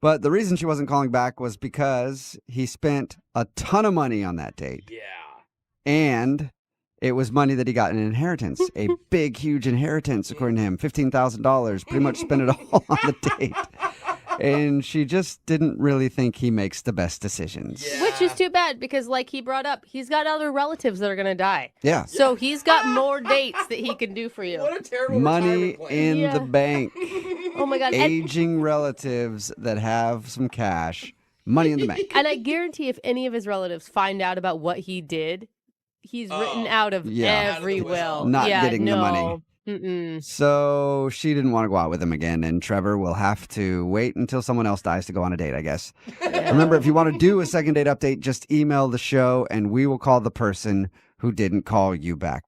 But the reason she wasn't calling back was because he spent a ton of money on that date. Yeah. And it was money that he got in inheritance. A big, huge inheritance, according to him. $15,000. Pretty much spent it all on the date. And she just didn't really think he makes the best decisions. Which is too bad because, like he brought up, he's got other relatives that are going to die. Yeah. So he's got more dates that he can do for you. What a terrible Money in the bank. Oh, my God. Aging relatives that have some cash. Money in the bank. And I guarantee if any of his relatives find out about what he did, he's written out of every will. Not getting the money. Mm-mm. So she didn't want to go out with him again, and Trevor will have to wait until someone else dies to go on a date, I guess. Remember, if you want to do a second date update, just email the show, and we will call the person who didn't call you back.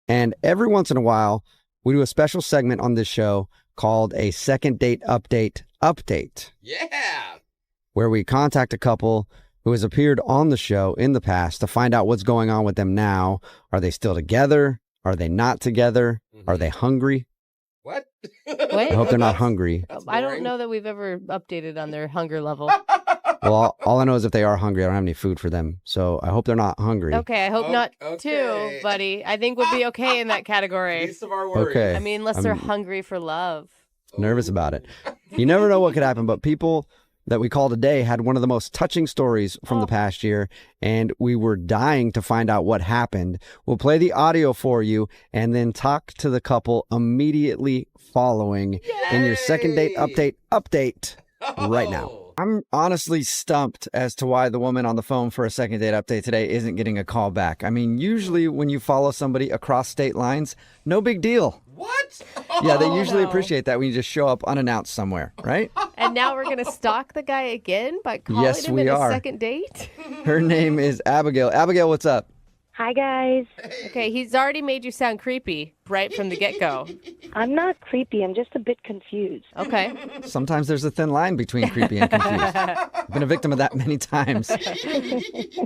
And every once in a while, we do a special segment on this show called a second date update, Yeah. where we contact a couple who has appeared on the show in the past to find out what's going on with them now. Are they still together? Are they not together? Are they hungry? What? What? I hope they're not hungry. I don't know that we've ever updated on their hunger level. Well, all I know is if they are hungry, I don't have any food for them. So I hope they're not hungry. Okay, I hope not too, buddy. I think we'll be okay in that category. Least of our worries. Okay. I mean, unless they're I'm hungry for love. nervous about it. You never know what could happen, but people that we call today had one of the most touching stories from the past year, and we were dying to find out what happened. We'll play the audio for you and then talk to the couple immediately following in your second date update right now. I'm honestly stumped as to why the woman on the phone for a second date update today isn't getting a call back. I mean, usually when you follow somebody across state lines, no big deal. What? Yeah, they usually appreciate that when you just show up unannounced somewhere, right? And now we're going to stalk the guy again by calling Yes, him we in are. a second date? Her name is Abigail. Abigail, what's up? Hi, guys. Okay, he's already made you sound creepy right from the get-go. I'm not creepy. I'm just a bit confused. Okay. Sometimes there's a thin line between creepy and confused. I've been a victim of that many times.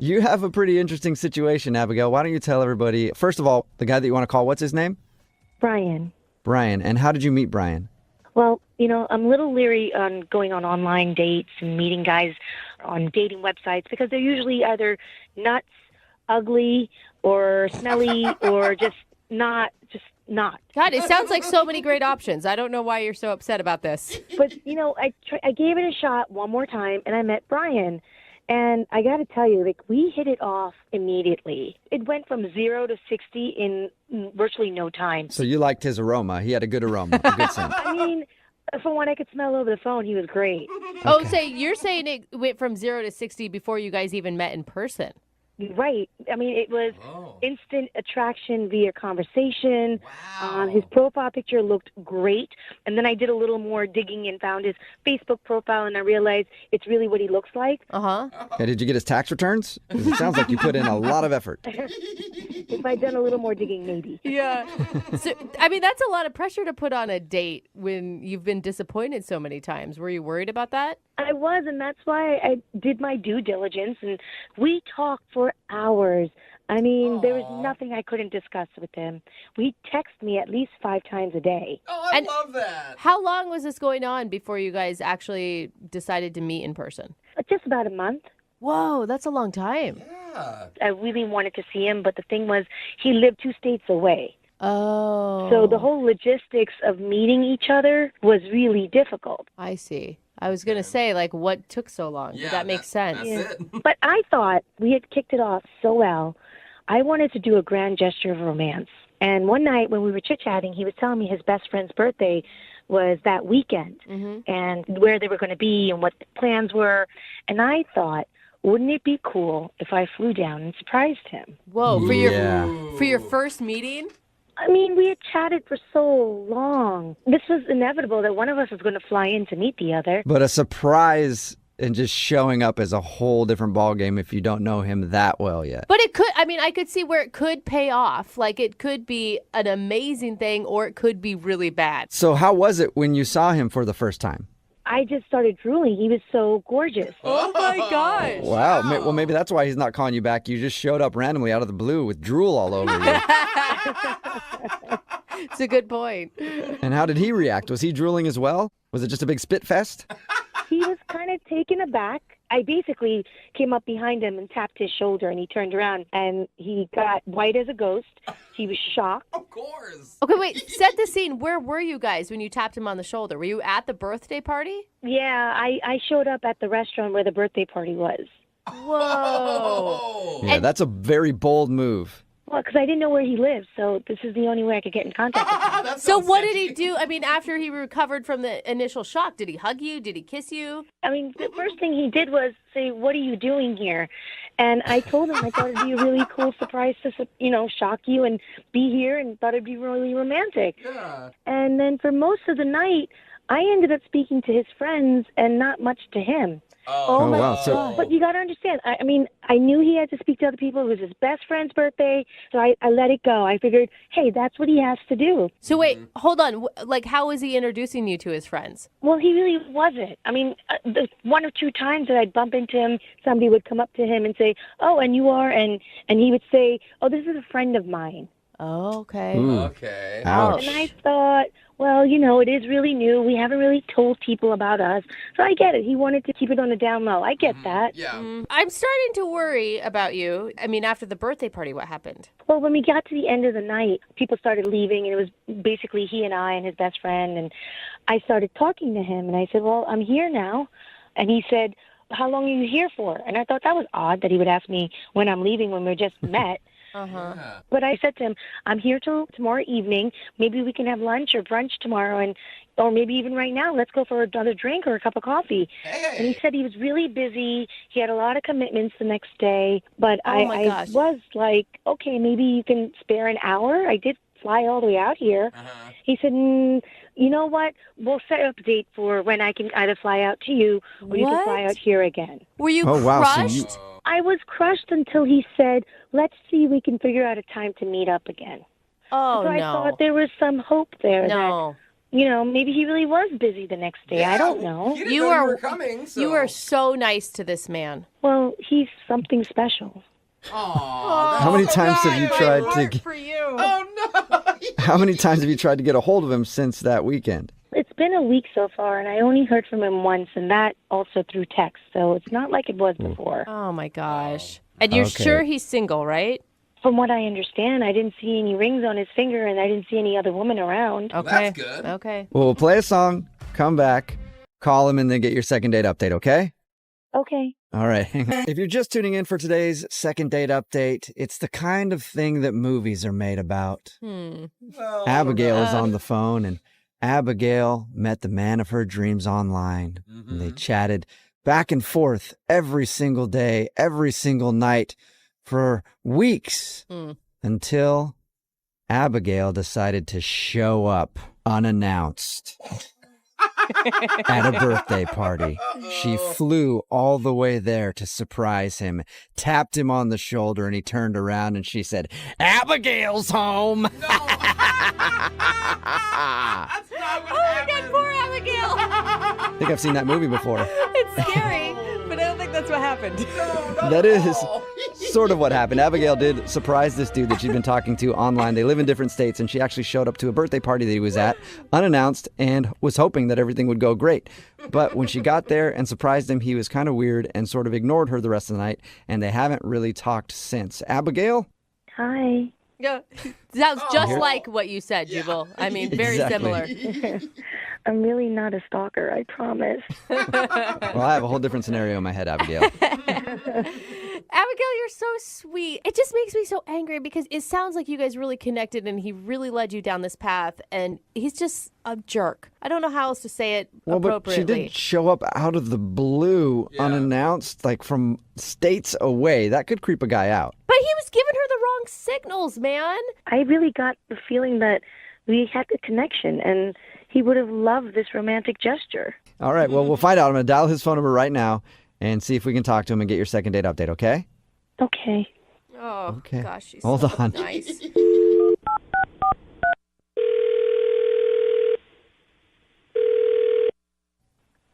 You have a pretty interesting situation, Abigail. Why don't you tell everybody, first of all, the guy that you want to call, what's his name? Brian. Brian. And how did you meet Brian? Well, you know, I'm a little leery on going on online dates and meeting guys on dating websites because they're usually either nuts, ugly, or smelly, or just not. God, it sounds like so many great options. I don't know why you're so upset about this. But, I gave it a shot one more time, and I met Brian. And I got to tell you, we hit it off immediately. It went from 0 to 60 in virtually no time. So you liked his aroma. He had a good aroma, a good scent. I mean, from what I could smell over the phone, he was great. Oh, so you're saying it went from 0 to 60 before you guys even met in person? Right. I mean, it was instant attraction via conversation. His profile picture looked great. And then I did a little more digging and found his Facebook profile, and I realized it's really what he looks like. Okay, did you get his tax returns? 'Cause it sounds like you put in a lot of effort. If I'd done a little more digging, maybe. Yeah. So, I mean, that's a lot of pressure to put on a date when you've been disappointed so many times. Were you worried about that? I was, and that's why I did my due diligence, and we talked for hours. I mean, there was nothing I couldn't discuss with him. He'd text me at least 5 times a day. Oh, I love that. How long was this going on before you guys actually decided to meet in person? Just about a month. Whoa, that's a long time. Yeah. I really wanted to see him, but the thing was, he lived 2 states away. Oh. So the whole logistics of meeting each other was really difficult. I see. I was going to say, what took so long? Yeah, that makes sense. That's it. But I thought we had kicked it off so well. I wanted to do a grand gesture of romance. And one night when we were chit-chatting, he was telling me his best friend's birthday was that weekend and where they were going to be and what the plans were. And I thought, wouldn't it be cool if I flew down and surprised him? Whoa, for your first meeting? I mean, we had chatted for so long. This was inevitable that one of us was going to fly in to meet the other. But a surprise and just showing up is a whole different ballgame if you don't know him that well yet. But it could, I could see where it could pay off. It could be an amazing thing or it could be really bad. So how was it when you saw him for the first time? I just started drooling. He was so gorgeous. Oh my gosh. Wow. Well, maybe that's why he's not calling you back. You just showed up randomly out of the blue with drool all over you. It's a good point. And how did he react? Was he drooling as well? Was it just a big spit fest? He was kind of taken aback. I basically came up behind him and tapped his shoulder, and he turned around, and he got white as a ghost. He was shocked. Of course. Okay, wait. Set the scene. Where were you guys when you tapped him on the shoulder? Were you at the birthday party? Yeah, I showed up at the restaurant where the birthday party was. Whoa. Yeah, that's a very bold move. Well, because I didn't know where he lived, so this is the only way I could get in contact with him. So what did he do? After he recovered from the initial shock, did he hug you? Did he kiss you? The first thing he did was say, "What are you doing here?" And I told him I thought it'd be a really cool surprise to, shock you and be here, and thought it'd be really romantic. Yeah. And then for most of the night, I ended up speaking to his friends and not much to him. Oh, my wow. God. But you got to understand, I knew he had to speak to other people. It was his best friend's birthday, so I let it go. I figured, hey, that's what he has to do. So wait, hold on. How was he introducing you to his friends? Well, he really wasn't. The 1 or 2 times that I'd bump into him, somebody would come up to him and say, "Oh, and you are?" And he would say, "Oh, this is a friend of mine." Oh, okay. Okay. Ouch. And I thought, well, it is really new. We haven't really told people about us. So I get it. He wanted to keep it on the down low. I get that. Yeah. I'm starting to worry about you. After the birthday party, what happened? Well, when we got to the end of the night, people started leaving, and it was basically he and I and his best friend. And I started talking to him, and I said, well, I'm here now. And he said, how long are you here for? And I thought that was odd that he would ask me when I'm leaving when we just met. Yeah. But I said to him, I'm here till tomorrow evening. Maybe we can have lunch or brunch tomorrow, or maybe even right now. Let's go for another drink or a cup of coffee. Hey. And he said he was really busy. He had a lot of commitments the next day. But my I gosh. was like, okay, maybe you can spare an hour. I did fly all the way out here. He said, you know what? We'll set up a date for when I can either fly out to you or you can fly out here again. Were you Oh, wow. So crushed? I was crushed until he said, let's see if we can figure out a time to meet up again. Oh, So I no. thought there was some hope there No. that, maybe he really was busy the next day. I don't know. He didn't know you were coming, so. You are so nice to this man. Well, he's something special. Aw, How many times have you tried to Heart for you. Oh, no. How many times have you tried to get a hold of him since that weekend? It's been a week so far, and I only heard from him once, and that also through text. So it's not like it was before. Oh, my gosh. And you're Okay. sure he's single, right? from what I understand, I didn't see any rings on his finger, and I didn't see any other woman around. Okay. That's good. Okay. Well, we'll play a song, come back, call him, and then get your second date update, okay? Okay. All right. If you're just tuning in for today's second date update, it's the kind of thing that movies are made about. Abigail is on the phone, and Abigail met the man of her dreams online. And they chatted back and forth every single day, every single night for weeks until Abigail decided to show up unannounced at a birthday party. She flew all the way there to surprise him, tapped him on the shoulder, and he turned around and she said, "Abigail's home." That's not what happened. Poor Abigail. I think I've seen that movie before. It's scary, but I don't think that's what happened. That is sort of what happened. Abigail did surprise this dude that she'd been talking to online. They live in different states, and she actually showed up to a birthday party that he was at, unannounced, and was hoping that everything would go great. But when she got there and surprised him, he was kind of weird and sort of ignored her the rest of the night, and they haven't really talked since. Abigail? Hi. Yeah. Sounds just like what you said, Jubal. I mean, very similar. I'm really not a stalker, I promise. Well, I have a whole different scenario in my head, Abigail. Abigail, you're so sweet. It just makes me so angry because it sounds like you guys really connected and he really led you down this path, and he's just a jerk. I don't know how else to say it appropriately. But she did show up out of the blue, unannounced, like from states away. That could creep a guy out. But he was giving her the wrong signals, man. I really got the feeling that we had a connection, and he would have loved this romantic gesture. All right, well, we'll find out. I'm going to dial his phone number right now and see if we can talk to him and get your second date update, okay? Okay. Oh, Okay. gosh, she's Hold so on. nice.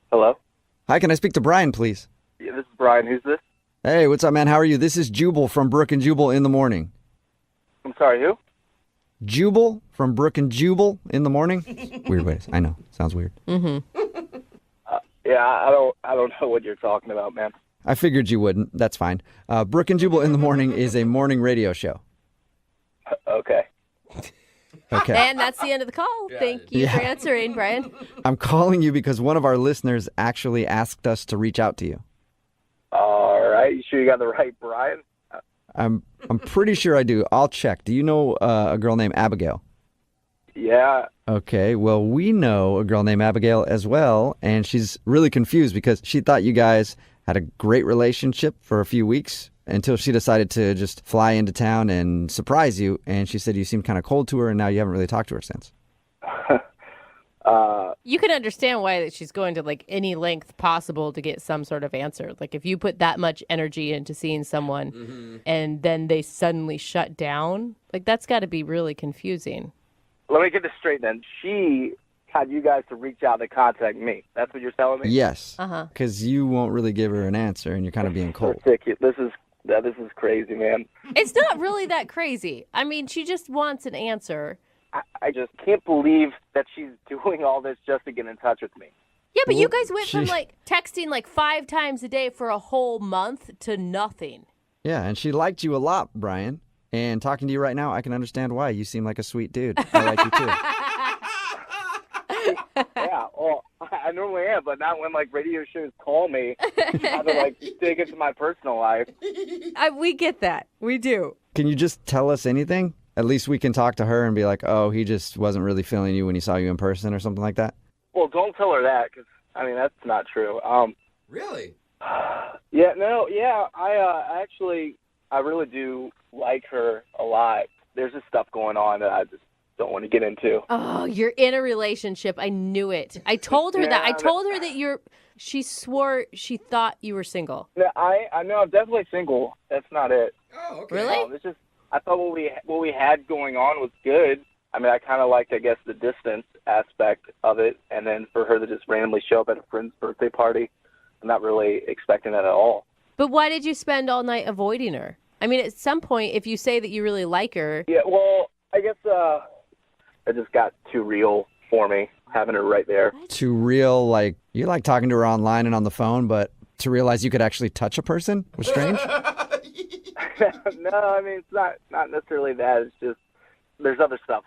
Hello? Hi, can I speak to Brian, please? Yeah, this is Brian. Who's this? Hey, what's up, man? How are you? This is Jubal from Brook and Jubal in the morning. I'm sorry, who? Jubal from Brook and Jubal in the morning? Weird ways. I know. Sounds weird. Yeah, I don't know what you're talking about, man. I figured you wouldn't. That's fine. Brook and Jubal in the morning is a morning radio show. Okay. Okay. And that's the end of the call. Thank you for answering, Brian. I'm calling you because one of our listeners actually asked us to reach out to you. All right. You sure you got the right Brian? I'm pretty sure I do. I'll check. Do you know a girl named Abigail? Yeah. Okay, well, we know a girl named Abigail as well, and she's really confused because she thought you guys had a great relationship for a few weeks until she decided to just fly into town and surprise you, and she said you seemed kind of cold to her, and now you haven't really talked to her since. You can understand why that she's going to like any length possible to get some sort of answer. Like if you put that much energy into seeing someone and then they suddenly shut down, like that's got to be really confusing. Let me get this straight then. She had you guys to reach out to contact me. That's what you're telling me? Yes, because you won't really give her an answer, and you're kind of being cold. Ridiculous. This is crazy, man. It's not really that crazy. I mean, she just wants an answer. I just can't believe that she's doing all this just to get in touch with me. Yeah, but you guys went from like texting like 5 times a day for a whole month to nothing. Yeah, and she liked you a lot, Brian. And talking to you right now, I can understand why. You seem like a sweet dude. I like you too. Yeah, well, I normally am, but not when like radio shows call me. I have to like dig into my personal life. We get that. We do. Can you just tell us anything? At least we can talk to her and be like, oh, he just wasn't really feeling you when he saw you in person or something like that. Well, don't tell her that, because, I mean, that's not true. Really? Yeah, no, yeah, I really do like her a lot. There's just stuff going on that I just don't want to get into. Oh, you're in a relationship. I knew it. I told her that. I told her that she swore she thought you were single. No, I know I'm definitely single. That's not it. Oh, okay. Really? It's just, I thought what we had going on was good. I mean, I kind of liked, I guess, the distance aspect of it, and then for her to just randomly show up at a friend's birthday party, I'm not really expecting that at all. But why did you spend all night avoiding her? I mean, at some point, if you say that you really like her... Yeah, well, I guess it just got too real for me, having her right there. Too real, like, you like talking to her online and on the phone, but to realize you could actually touch a person was strange? No, I mean it's not necessarily that. It's just there's other stuff.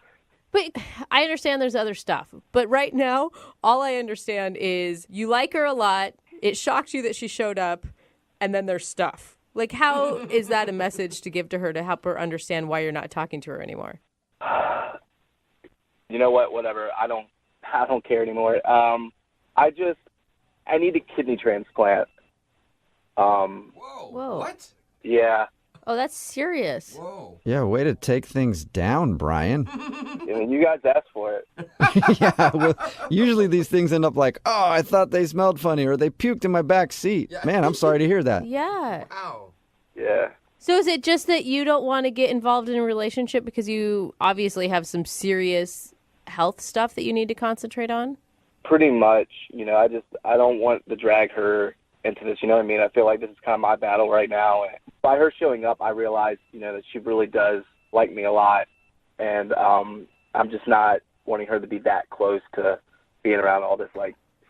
But I understand there's other stuff. But right now, all I understand is you like her a lot. It shocked you that she showed up, and then there's stuff. Like, how is that a message to give to her to help her understand why you're not talking to her anymore? You know what? Whatever. I don't care anymore. I need a kidney transplant. Whoa. What? Yeah. Oh, that's serious. Whoa. Yeah, way to take things down, Brian. I mean, you guys asked for it. Yeah, well, usually these things end up like, oh, I thought they smelled funny or they puked in my back seat. Man, I'm sorry to hear that. Yeah. Wow. Yeah. So is it just that you don't want to get involved in a relationship because you obviously have some serious health stuff that you need to concentrate on? Pretty much. I don't want to drag her into this. You know what I mean? I feel like this is kind of my battle right now. And by her showing up, I realize, that she really does like me a lot. And I'm just not wanting her to be that close to being around all this,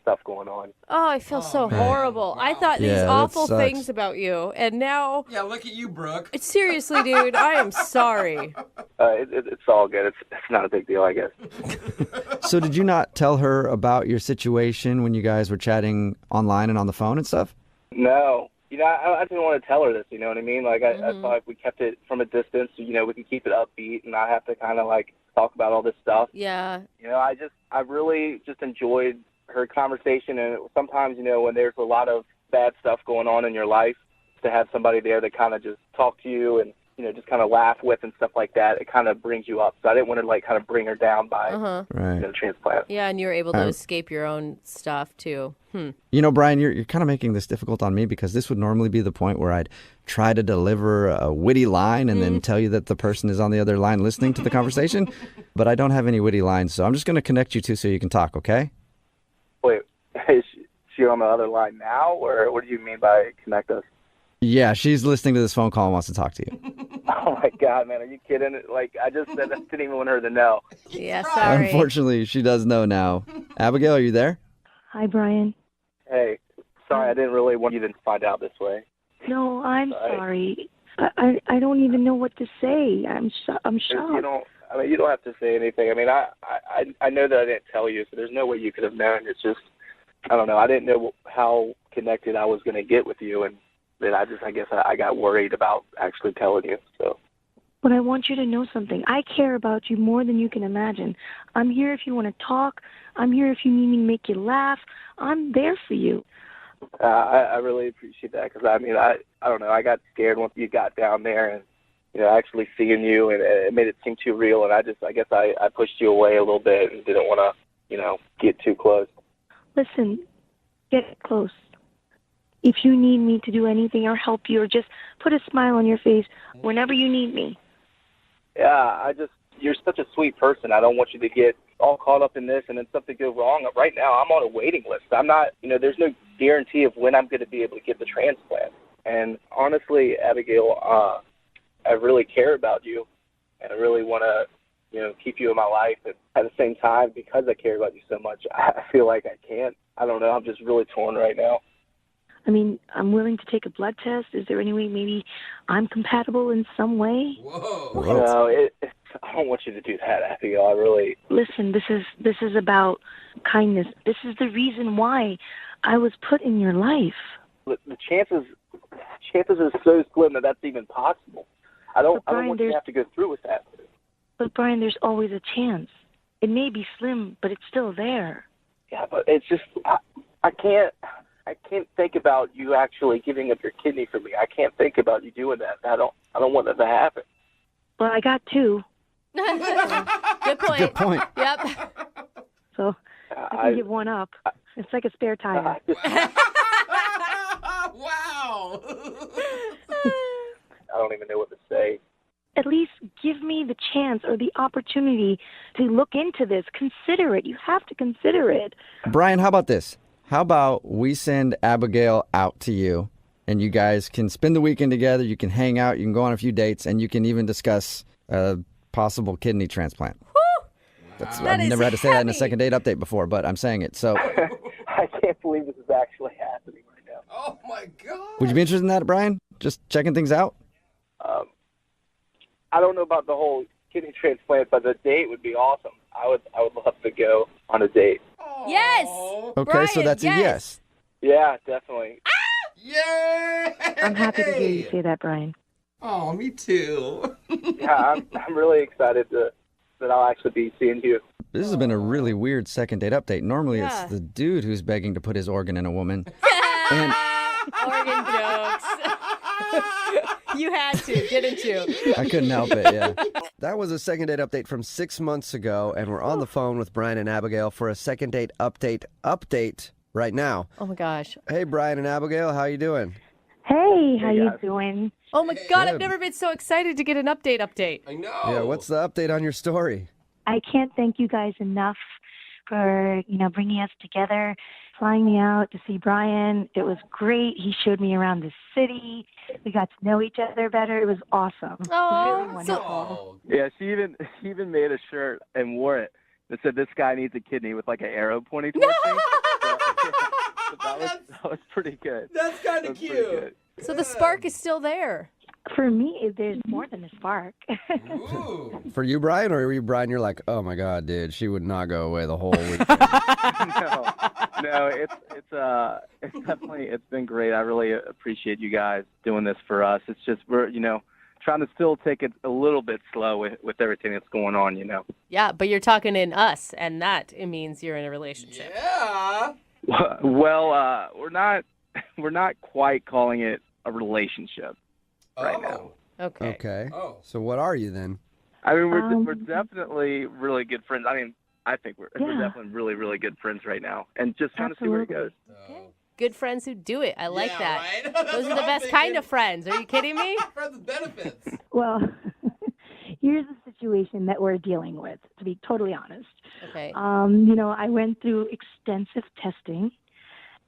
stuff going on. Oh, I feel so horrible. I thought these Yeah, that awful sucks. things about you, and now... Yeah, look at you, Brooke. Seriously, dude, I am sorry. It's all good. It's not a big deal, I guess. So did you not tell her about your situation when you guys were chatting online and on the phone and stuff? No. I didn't want to tell her this, you know what I mean? I thought if we kept it from a distance, we can keep it upbeat and not have to kind of, talk about all this stuff. Yeah. I really just enjoyed her conversation, and sometimes, when there's a lot of bad stuff going on in your life, to have somebody there that kind of just talk to you and, just kind of laugh with and stuff like that, it kind of brings you up. So I didn't want to, kind of bring her down by, Right. transplant. Yeah, and you were able to escape your own stuff, too. Brian, you're kind of making this difficult on me because this would normally be the point where I'd try to deliver a witty line and then tell you that the person is on the other line listening to the conversation. But I don't have any witty lines, so I'm just going to connect you two so you can talk, okay? Wait, is she on the other line now, or what do you mean by connect us? Yeah, she's listening to this phone call and wants to talk to you. Oh, my God, man, are you kidding? I just said I didn't even want her to know. Yeah, sorry. Unfortunately, she does know now. Abigail, are you there? Hi, Brian. Hey, sorry, I didn't really want you to find out this way. No, I'm Sorry. sorry. I don't even know what to say. I'm shocked. You don't have to say anything. I mean, I know that I didn't tell you, so there's no way you could have known. It's just, I don't know. I didn't know how connected I was going to get with you, and then I guess I got worried about actually telling you. So. But I want you to know something. I care about you more than you can imagine. I'm here if you want to talk. I'm here if you need me to make you laugh. I'm there for you. I really appreciate that because, I don't know. I got scared once you got down there and, actually seeing you, and it made it seem too real. And I guess I pushed you away a little bit and didn't want to, get too close. Listen, get close. If you need me to do anything or help you or just put a smile on your face whenever you need me. Yeah, you're such a sweet person. I don't want you to get all caught up in this and then something go wrong. Right now, I'm on a waiting list. I'm not, there's no guarantee of when I'm going to be able to get the transplant. And honestly, Abigail, I really care about you, and I really want to, keep you in my life. And at the same time, because I care about you so much, I feel like I can't. I don't know. I'm just really torn right now. I mean, I'm willing to take a blood test. Is there any way maybe I'm compatible in some way? Whoa. No, I don't want you to do that, Abigail. I really... Listen, this is about kindness. This is the reason why I was put in your life. The chances are so slim that that's even possible. I don't want you to have to go through with that. But Brian, there's always a chance. It may be slim, but it's still there. Yeah, but it's just I can't think about you actually giving up your kidney for me. I can't think about you doing that. I don't want that to happen. Well, I got two. Good point. Good point. Yep. So I can give one up. It's like a spare tire. Wow. I don't even know what to say. At least give me the chance or the opportunity to look into this. Consider it. You have to consider it. Brian, how about this? How about we send Abigail out to you, and you guys can spend the weekend together, you can hang out, you can go on a few dates, and you can even discuss a possible kidney transplant. Woo! I've never had to say that in a second date update before, but I'm saying it. So, I can't believe this is actually happening right now. Oh, my God. would you be interested in that, Brian? Just checking things out? I don't know about the whole kidney transplant, but the date would be awesome. I would love to go on a date. Yes. Okay, Brian, so that's a yes. Yeah, definitely. Yay! I'm happy to hear you say that, Brian. Oh, me too. Yeah, I'm really excited that I'll actually be seeing you. This has been a really weird second date update. Normally Yeah. it's the dude who's begging to put his organ in a woman. And Organ jokes. You had to, didn't you? I couldn't help it, yeah. That was a second date update from 6 months ago, and we're on the phone with Brian and Abigail for a second date update right now. Oh my gosh. Hey, Brian and Abigail, how you doing? Hey, how you doing? Oh my God, I've Good. never been so excited to get an update. I know. Yeah, what's the update on your story? I can't thank you guys enough for, bringing us together, flying me out to see Brian. It was great. He showed me around the city. We got to know each other better. It was awesome. Oh, really wonderful. Yeah, she even made a shirt and wore it that said, "This guy needs a kidney," with like an arrow pointing towards me. So that was pretty good. That's kind of cute. So the spark is still there. For me, there's more than a spark. Ooh. For you, Brian, or were you, Brian, you're like, oh my God, dude, she would not go away the whole weekend. No, it's definitely, it's been great. I really appreciate you guys doing this for us. It's just we're trying to still take it a little bit slow with everything that's going on. Yeah, but you're talking in us, and that it means you're in a relationship. Yeah. Well, we're not quite calling it a relationship right now. Okay. Okay. Oh. So what are you then? I mean, we're definitely really good friends. I mean, I think we're definitely really, really good friends right now, and just trying to see where it goes. Good friends who do it. I like that. Right? Those are That's the what I'm best kind thinking. of friends. Are you kidding me? Friends with benefits. Well, here's the situation that we're dealing with, to be totally honest. Okay. I went through extensive testing,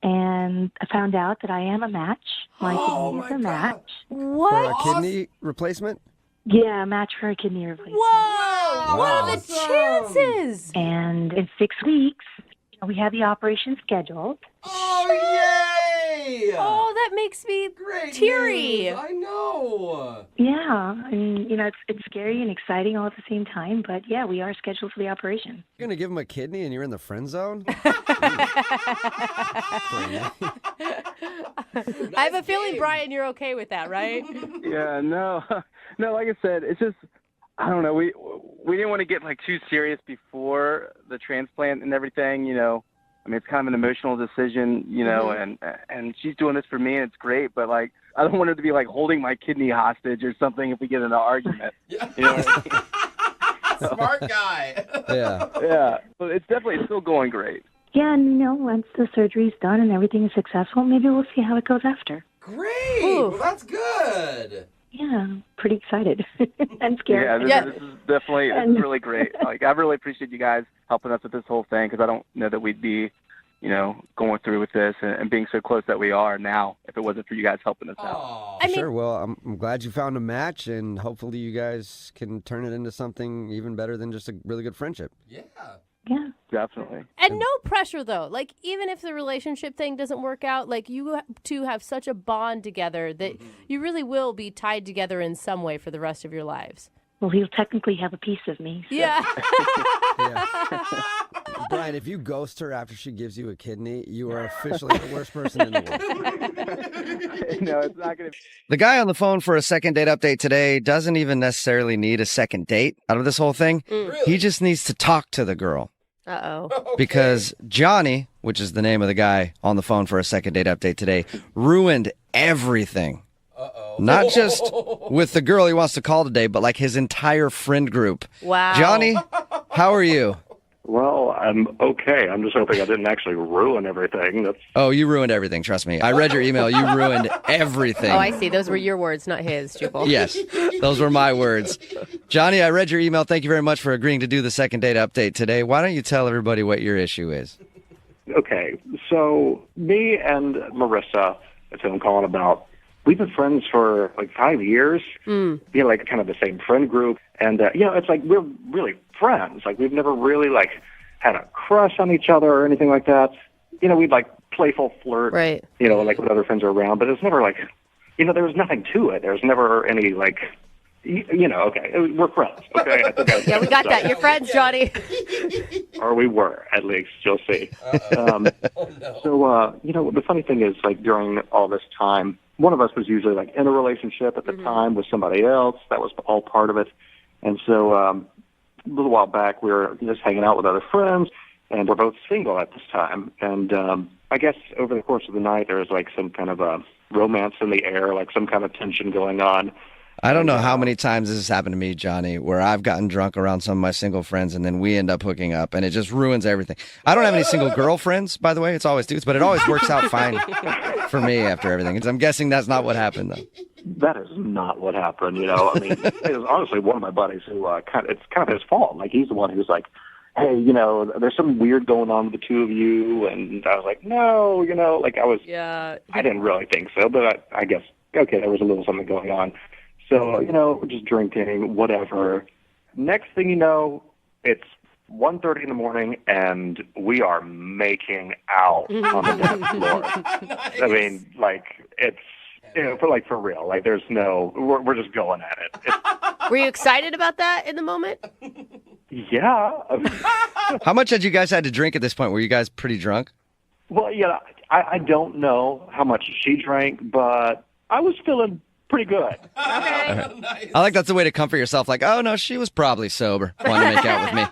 and I found out that I am a match. My kidney is a match. For What? a kidney replacement? Yeah, a match for a kidney replacement. Whoa! What are the Awesome. chances? And in 6 weeks, we have the operation scheduled. Oh, yay! Oh, that makes me Great teary. news. I know. Yeah, and it's scary and exciting all at the same time. But yeah, we are scheduled for the operation. You're going to give him a kidney and you're in the friend zone? I have a feeling, Brian, you're okay with that, right? Yeah, no, like I said, it's just, I don't know. We didn't want to get like too serious before the transplant and everything. I mean, it's kind of an emotional decision, and she's doing this for me, and it's great. But like, I don't want her to be like holding my kidney hostage or something if we get in an argument. Yeah. You know what I mean? Smart guy. Yeah. Yeah, but it's still going great. Yeah, and once the surgery's done and everything is successful, maybe we'll see how it goes after. Great. Oof. Well, that's good. Yeah, pretty excited and scared. Yeah, this is definitely it's really great. Like, I really appreciate you guys helping us with this whole thing, because I don't know that we'd be, going through with this and being so close that we are now if it wasn't for you guys helping us out. Sure. Well, I'm glad you found a match, and hopefully you guys can turn it into something even better than just a really good friendship. Yeah. Yeah. Definitely. And no pressure, though. Like, even if the relationship thing doesn't work out, like, you two have such a bond together that you really will be tied together in some way for the rest of your lives. Well, he'll technically have a piece of me. So. Yeah. Brian, if you ghost her after she gives you a kidney, you are officially the worst person in the world. No, it's not going to. The guy on the phone for a second date update today doesn't even necessarily need a second date out of this whole thing. He just needs to talk to the girl. Uh-oh. Because Johnny, which is the name of the guy on the phone for a second date update today, ruined everything. Not just with the girl he wants to call today, but like his entire friend group. Wow. Johnny, how are you? Well, I'm okay. I'm just hoping I didn't actually ruin everything. Oh, you ruined everything. Trust me. I read your email. You ruined everything. Oh, I see. Those were your words, not his, Jubal. Yes, those were my words. Johnny, I read your email. Thank you very much for agreeing to do the second date update today. Why don't you tell everybody what your issue is? Okay, so me and Marissa, that's who I'm calling about, we've been friends for like 5 years. Like kind of the same friend group. And, it's like we're really friends. Like we've never really like had a crush on each other or anything like that. We'd like playful flirt, right? Like when other friends are around, but it's never like, there was nothing to it. There was never any like Okay, we're friends. Okay, I think Yeah, we got that. You're friends, Johnny. Or we were, at least. You'll see. So, the funny thing is, like, during all this time, one of us was usually, like, in a relationship at the time with somebody else. That was all part of it. And so, a little while back, we were just hanging out with other friends, and we're both single at this time. And I guess over the course of the night, there was, like, some kind of a romance in the air, like some kind of tension going on. I don't know how many times this has happened to me, Johnny, where I've gotten drunk around some of my single friends and then we end up hooking up and it just ruins everything. I don't have any single girlfriends, by the way. It's always dudes, but it always works out fine for me after everything. I'm guessing that's not what happened, though. That is not what happened, I mean, it was honestly one of my buddies who, it's kind of his fault. Like, he's the one who's like, hey, there's something weird going on with the two of you. And I was like, no, I didn't really think so, but I guess, okay, there was a little something going on. So, we're just drinking, whatever. Next thing you know, it's 1:30 in the morning, and we are making out on the dance floor. Nice. I mean, like, it's, for real. Like, there's we're just going at it. Were you excited about that in the moment? Yeah. How much had you guys had to drink at this point? Were you guys pretty drunk? Well, I don't know how much she drank, but I was feeling pretty good. Okay. Nice. I like that's the way to comfort yourself. Like, oh, no, she was probably sober. Wanted to make out with me.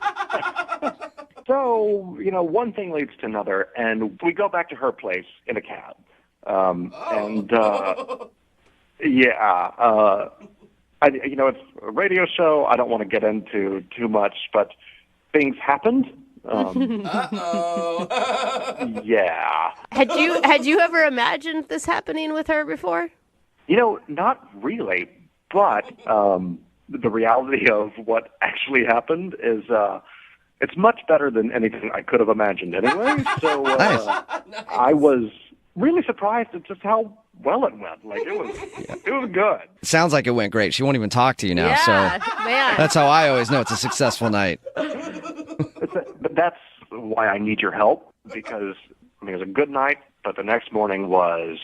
So, one thing leads to another, and we go back to her place in a cab. It's a radio show. I don't want to get into too much, but things happened. Yeah. Had you ever imagined this happening with her before? Not really, but the reality of what actually happened is it's much better than anything I could have imagined anyway. So nice. I was really surprised at just how well it went. Like, it was good. Sounds like it went great. She won't even talk to you now. Yeah, so man. That's how I always know it's a successful night. But that's why I need your help, because it was a good night, but the next morning was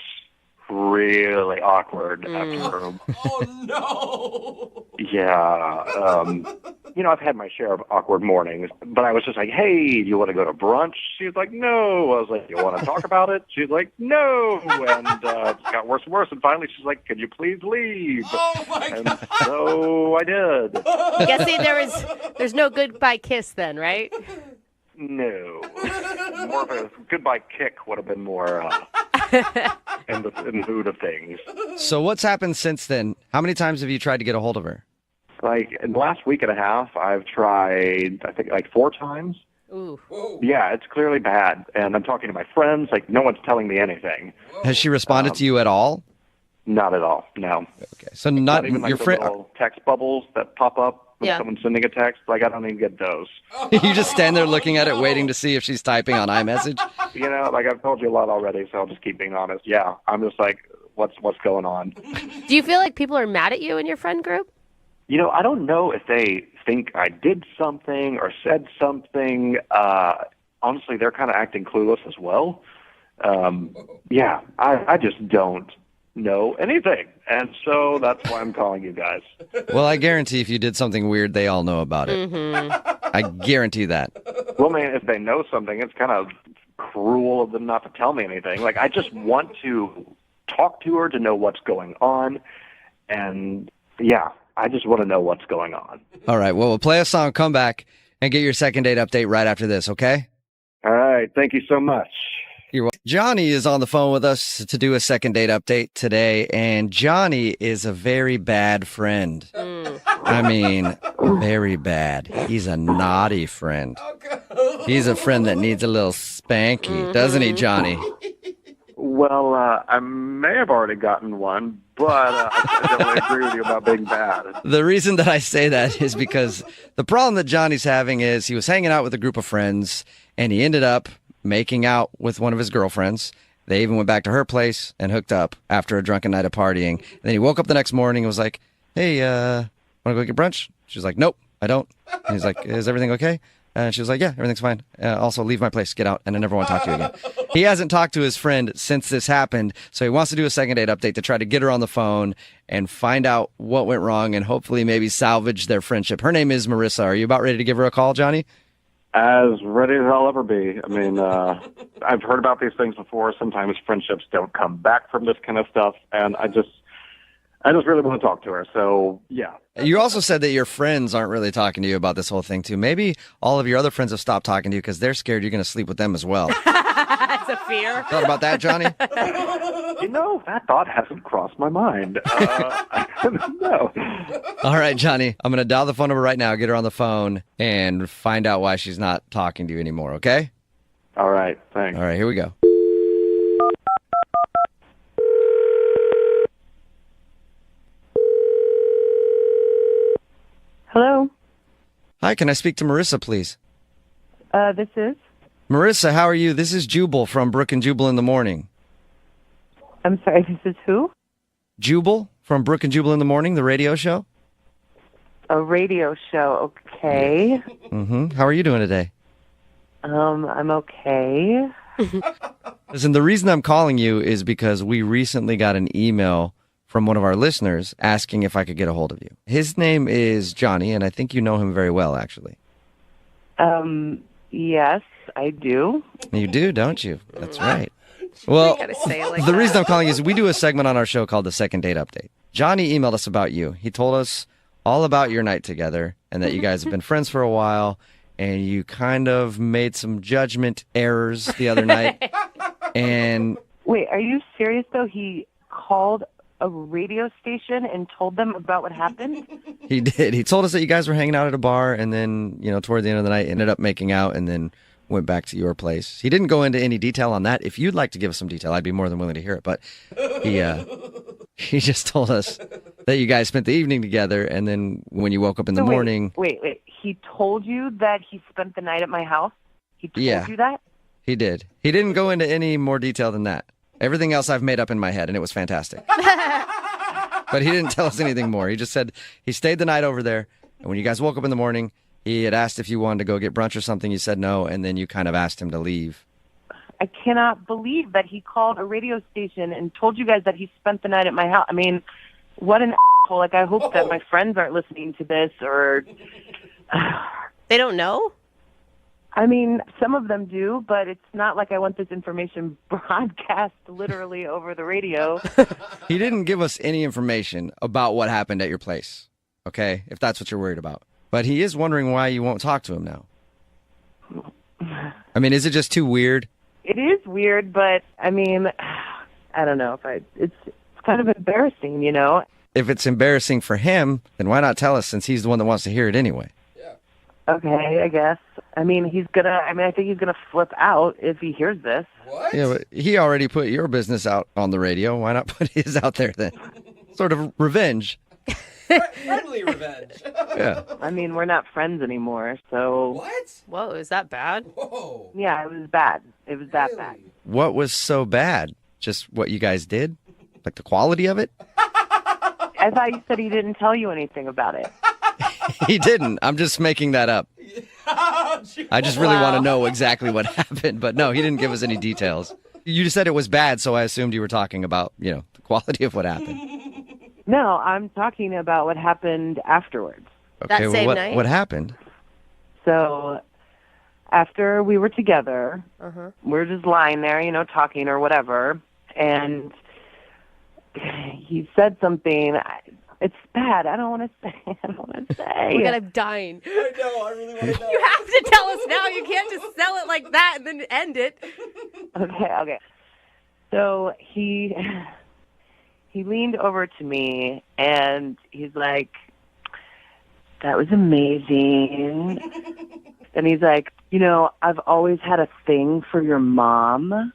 really awkward after. Oh, no. Yeah. I've had my share of awkward mornings, but I was just like, hey, do you want to go to brunch? She was like, no. I was like, you want to talk about it? She was like, no. And it got worse and worse. And finally, she's like, could you please leave? Oh, my God. So I did. Guessing there's no goodbye kiss then, right? No. More of a goodbye kick would have been more in the mood of things. So what's happened since then? How many times have you tried to get a hold of her? Like, in the last week and a half, I've tried, I think, like 4 times. Ooh. Yeah, it's clearly bad. And I'm talking to my friends. Like, no one's telling me anything. Has she responded to you at all? Not at all, no. Okay, so not even like your the friend. little text bubbles that pop up when someone's sending a text. Like, I don't even get those. You just stand there looking at it, waiting to see if she's typing on iMessage? Like, I've told you a lot already, so I'll just keep being honest. Yeah, I'm just like, what's going on? Do you feel like people are mad at you in your friend group? I don't know if they think I did something or said something. Honestly, they're kind of acting clueless as well. Yeah, I just don't know anything. And so that's why I'm calling you guys. Well, I guarantee if you did something weird, they all know about it. Mm-hmm. I guarantee that. Well, man, if they know something, it's kind of cruel of them not to tell me anything. Like, I just want to talk to her to know what's going on. And, yeah, I just want to know what's going on. All right. Well, we'll play a song, come back, and get your second date update right after this, okay? All right. Thank you so much. You're welcome. Johnny is on the phone with us to do a second date update today, and Johnny is a very bad friend. I mean, very bad. He's a naughty friend. He's a friend that needs a little spanky, doesn't he, Johnny? Well, I may have already gotten one, but I definitely agree with you about being bad. The reason that I say that is because the problem that Johnny's having is he was hanging out with a group of friends, and he ended up making out with one of his girlfriends. They even went back to her place and hooked up after a drunken night of partying. And then he woke up the next morning and was like, hey, want to go get brunch? She's like, nope, I don't. And he's like, is everything okay? And she was like, yeah, everything's fine. Also, leave my place. Get out. And I never want to talk to you again. He hasn't talked to his friend since this happened. So he wants to do a second date update to try to get her on the phone and find out what went wrong and hopefully maybe salvage their friendship. Her name is Marissa. Are you about ready to give her a call, Johnny? As ready as I'll ever be. I mean, I've heard about these things before. Sometimes friendships don't come back from this kind of stuff, and I just really want to talk to her. So, yeah. You also said that your friends aren't really talking to you about this whole thing, too. Maybe all of your other friends have stopped talking to you because they're scared you're going to sleep with them as well. That's a fear. Thought about that, Johnny? You know, that thought hasn't crossed my mind. No. All right, Johnny. I'm going to dial the phone number right now, get her on the phone, and find out why she's not talking to you anymore, okay? All right, thanks. All right, here we go. Hello. Hi, can I speak to Marissa, please? This is. Marissa, how are you? This is Jubal from Brook and Jubal in the Morning. I'm sorry, this is who? Jubal from Brook and Jubal in the Morning, the radio show? A radio show, okay. Mm-hmm. How are you doing today? I'm okay. Listen, the reason I'm calling you is because we recently got an email from one of our listeners asking if I could get a hold of you. His name is Johnny, and I think you know him very well, actually. Yes, I do. You do, don't you? That's right. Well, the reason I'm calling is we do a segment on our show called the Second Date Update. Johnny emailed us about you. He told us all about your night together and that you guys have been friends for a while, and you kind of made some judgment errors the other night. And Wait, are you serious, though? He called a radio station and told them about what happened? he did. He told us that you guys were hanging out at a bar and then, toward the end of the night, ended up making out and then went back to your place. He didn't go into any detail on that. If you'd like to give us some detail, I'd be more than willing to hear it. But he just told us that you guys spent the evening together, and then when you woke up in the morning... Wait. He told you that he spent the night at my house? He told you that? He did. He didn't go into any more detail than that. Everything else I've made up in my head, and it was fantastic. But he didn't tell us anything more. He just said he stayed the night over there, and when you guys woke up in the morning, he had asked if you wanted to go get brunch or something. You said no, and then you kind of asked him to leave. I cannot believe that he called a radio station and told you guys that he spent the night at my house. I mean, what an asshole. Like, I hope that my friends aren't listening to this, or... They don't know? I mean, some of them do, but it's not like I want this information broadcast literally over the radio. He didn't give us any information about what happened at your place, okay, if that's what you're worried about. But he is wondering why you won't talk to him now. I mean, is it just too weird? It is weird, but, I mean, I don't know. It's kind of embarrassing, If it's embarrassing for him, then why not tell us since he's the one that wants to hear it anyway? Okay, I guess. I mean, I think he's gonna flip out if he hears this. What? Yeah, but he already put your business out on the radio. Why not put his out there then? Sort of revenge. Friendly revenge. Yeah. I mean, we're not friends anymore, so... What? Whoa, is that bad? Whoa. Yeah, it was bad. It was that bad. What was so bad? Just what you guys did? Like the quality of it? I thought you said he didn't tell you anything about it. He didn't. I'm just making that up. I just really want to know exactly what happened. But no, he didn't give us any details. You just said it was bad, so I assumed you were talking about, the quality of what happened. No, I'm talking about what happened afterwards. Okay, That same well, night? what happened? So after we were together, we're just lying there, talking or whatever, and he said something. It's bad. I don't want to say. Oh my God, I'm dying. I know. I really want to know. You have to tell us now. You can't just sell it like that and then end it. Okay. So he leaned over to me and he's like, "That was amazing." And he's like, "I've always had a thing for your mom."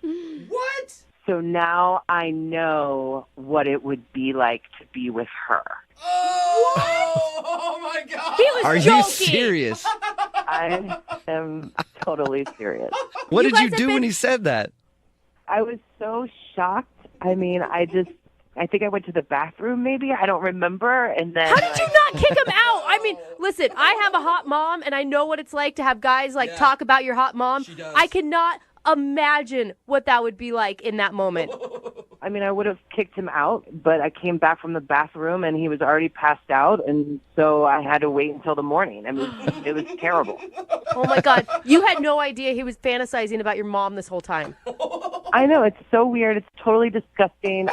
What? So now I know what it would be like to be with her. Oh my God. He was Are joking. you serious? I am totally serious. What You did you guys have do when been- he said that? I was so shocked. I mean, I I think I went to the bathroom maybe. I don't remember. And then How did you not kick him out? I mean, listen, I have a hot mom, and I know what it's like to have guys talk about your hot mom. I cannot imagine what that would be like in that moment. I mean, I would have kicked him out, but I came back from the bathroom and he was already passed out, and so I had to wait until the morning. I mean, it was terrible. Oh my God. You had no idea he was fantasizing about your mom this whole time. I know, it's so weird. It's totally disgusting.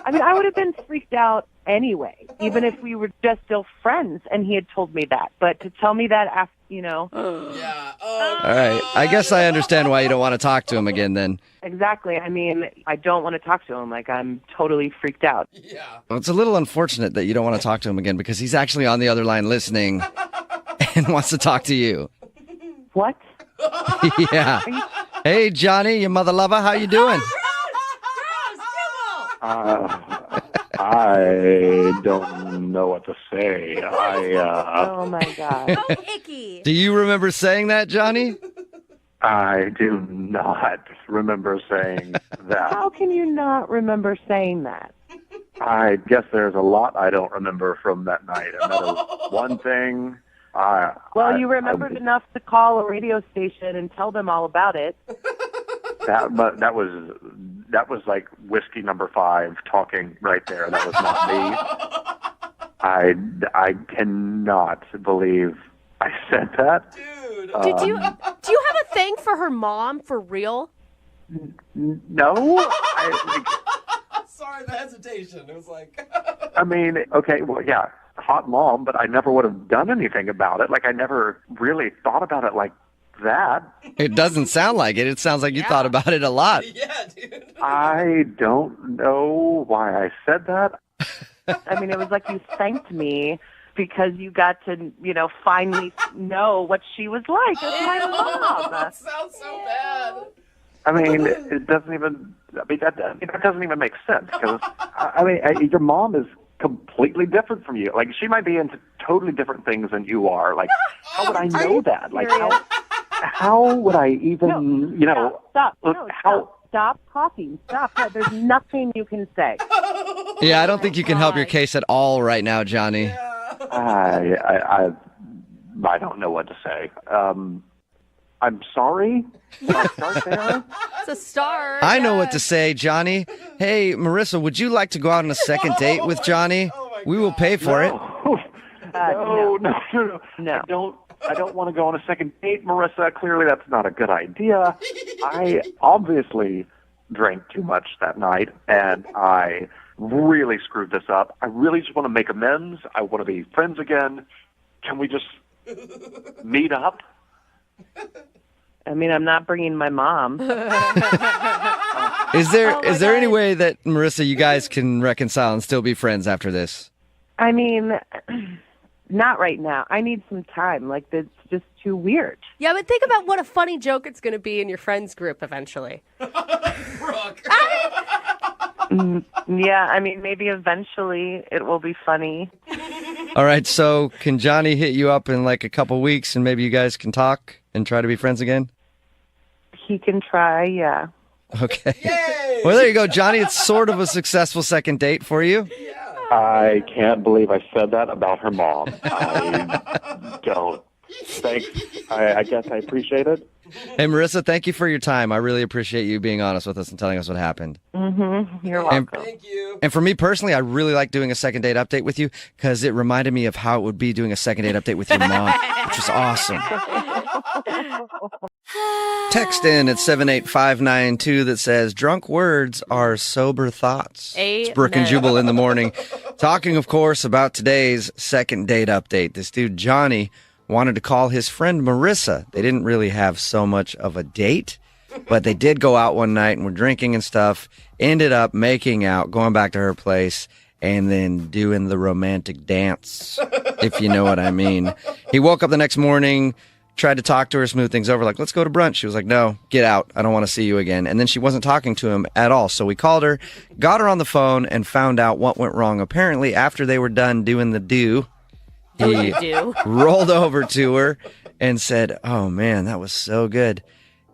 I mean, I would have been freaked out anyway, even if we were just still friends and he had told me that. But to tell me that after, Yeah. All right. I guess I understand why you don't want to talk to him again then. Exactly. I mean, I don't want to talk to him. Like, I'm totally freaked out. Yeah. Well, it's a little unfortunate that you don't want to talk to him again because he's actually on the other line listening and wants to talk to you. What? Yeah. Hey, Johnny, your mother lover, how you doing? I don't know what to say. Oh, my God. Oh, icky. Do you remember saying that, Johnny? I do not remember saying that. How can you not remember saying that? I guess there's a lot I don't remember from that night. I remember one thing. Well, you remembered enough to call a radio station and tell them all about it. That was like whiskey number 5 talking right there. That was not me. I cannot believe I said that. Dude. Do you have a thing for her mom for real? No. Sorry, the hesitation. It was like. I mean, okay, well, yeah, hot mom, but I never would have done anything about it. Like, I never really thought about it like that. It doesn't sound like it. It sounds like you thought about it a lot. Yeah, dude. I don't know why I said that. I mean, it was like you thanked me because you got to, finally know what she was like as my mom. That sounds so bad. I mean, it doesn't even. I mean, that doesn't even make sense because your mom is completely different from you. Like, she might be into totally different things than you are. Like, how would I know that? Like, how would I even, Stop. Stop talking. Stop. There's nothing you can say. Yeah, I don't think you can help your case at all right now, Johnny. I don't know what to say. I'm sorry. Start there. It's a start. I know what to say, Johnny. Hey, Marissa, would you like to go out on a second date with Johnny? We will pay for it. No. I don't want to go on a second date, Marissa. Clearly, that's not a good idea. I obviously drank too much that night, and I really screwed this up. I really just want to make amends. I want to be friends again. Can we just meet up? I mean, I'm not bringing my mom. Is there any way that, Marissa, you guys can reconcile and still be friends after this? I mean, not right now. I need some time. Like, it's just too weird. Yeah, but think about what a funny joke it's going to be in your friends group eventually. Brooke. Yeah, I mean, maybe eventually it will be funny. All right, so can Johnny hit you up in like a couple weeks and maybe you guys can talk and try to be friends again? He can try, yeah. Okay. Well, there you go, Johnny. It's sort of a successful second date for you. I can't believe I said that about her mom. I don't. Thanks. I guess I appreciate it. Hey, Marissa, thank you for your time. I really appreciate you being honest with us and telling us what happened. Mm-hmm. You're welcome. Thank you. And for me personally, I really like doing a second date update with you because it reminded me of how it would be doing a second date update with your mom, which is awesome. Text in at 78592 that says, drunk words are sober thoughts. It's Brooke and Jubal in the morning. Talking, of course, about today's second date update. This dude, Johnny, wanted to call his friend Marissa. They didn't really have so much of a date, but they did go out one night and were drinking and stuff, ended up making out, going back to her place, and then doing the romantic dance, if you know what I mean. He woke up the next morning, tried to talk to her, smooth things over, like, let's go to brunch. She was like, no, get out. I don't want to see you again. And then she wasn't talking to him at all. So we called her, got her on the phone, and found out what went wrong. Apparently, after they were done doing the do, he rolled over to her and said, oh, man, that was so good.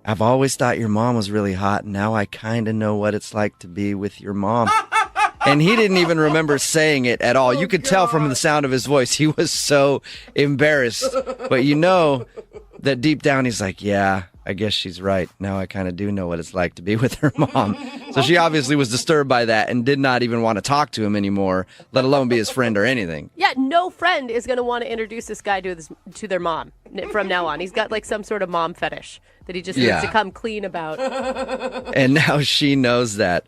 I've always thought your mom was really hot. And now I kind of know what it's like to be with your mom. And he didn't even remember saying it at all. You could tell from the sound of his voice. He was so embarrassed. But you know that deep down he's like, yeah, I guess she's right. Now I kind of do know what it's like to be with her mom. So she obviously was disturbed by that and did not even want to talk to him anymore, let alone be his friend or anything. Yeah, no friend is going to want to introduce this guy to their mom from now on. He's got like some sort of mom fetish that he just needs to come clean about. And now she knows that.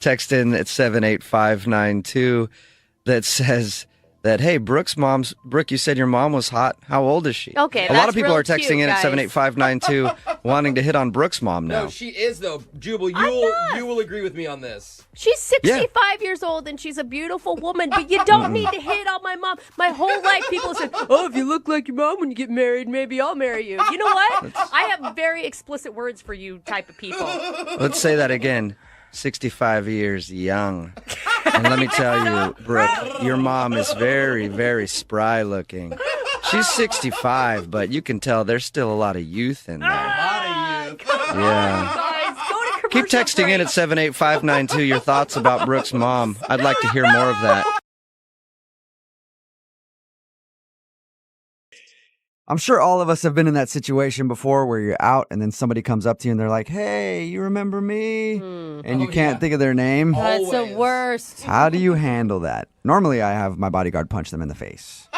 Text in at 78592 that says that, hey, Brooke, you said your mom was hot. How old is she? Okay, a lot of people real are texting cute, in at guys. 78592 wanting to hit on Brooke's mom now. No, she is, though. Jubal, you will agree with me on this. She's 65 years old and she's a beautiful woman, but you don't need to hit on my mom. My whole life people said, oh, if you look like your mom when you get married, maybe I'll marry you. You know what? I have very explicit words for you type of people. Let's say that again. 65 years young. And let me tell you, Brooke, your mom is very, very spry looking. She's 65, but you can tell there's still a lot of youth in there. Yeah. Keep texting in at 78592 your thoughts about Brooke's mom. I'd like to hear more of that. I'm sure all of us have been in that situation before where you're out and then somebody comes up to you and they're like, hey, you remember me? And you can't think of their name. That's the worst. How do you handle that? Normally, I have my bodyguard punch them in the face,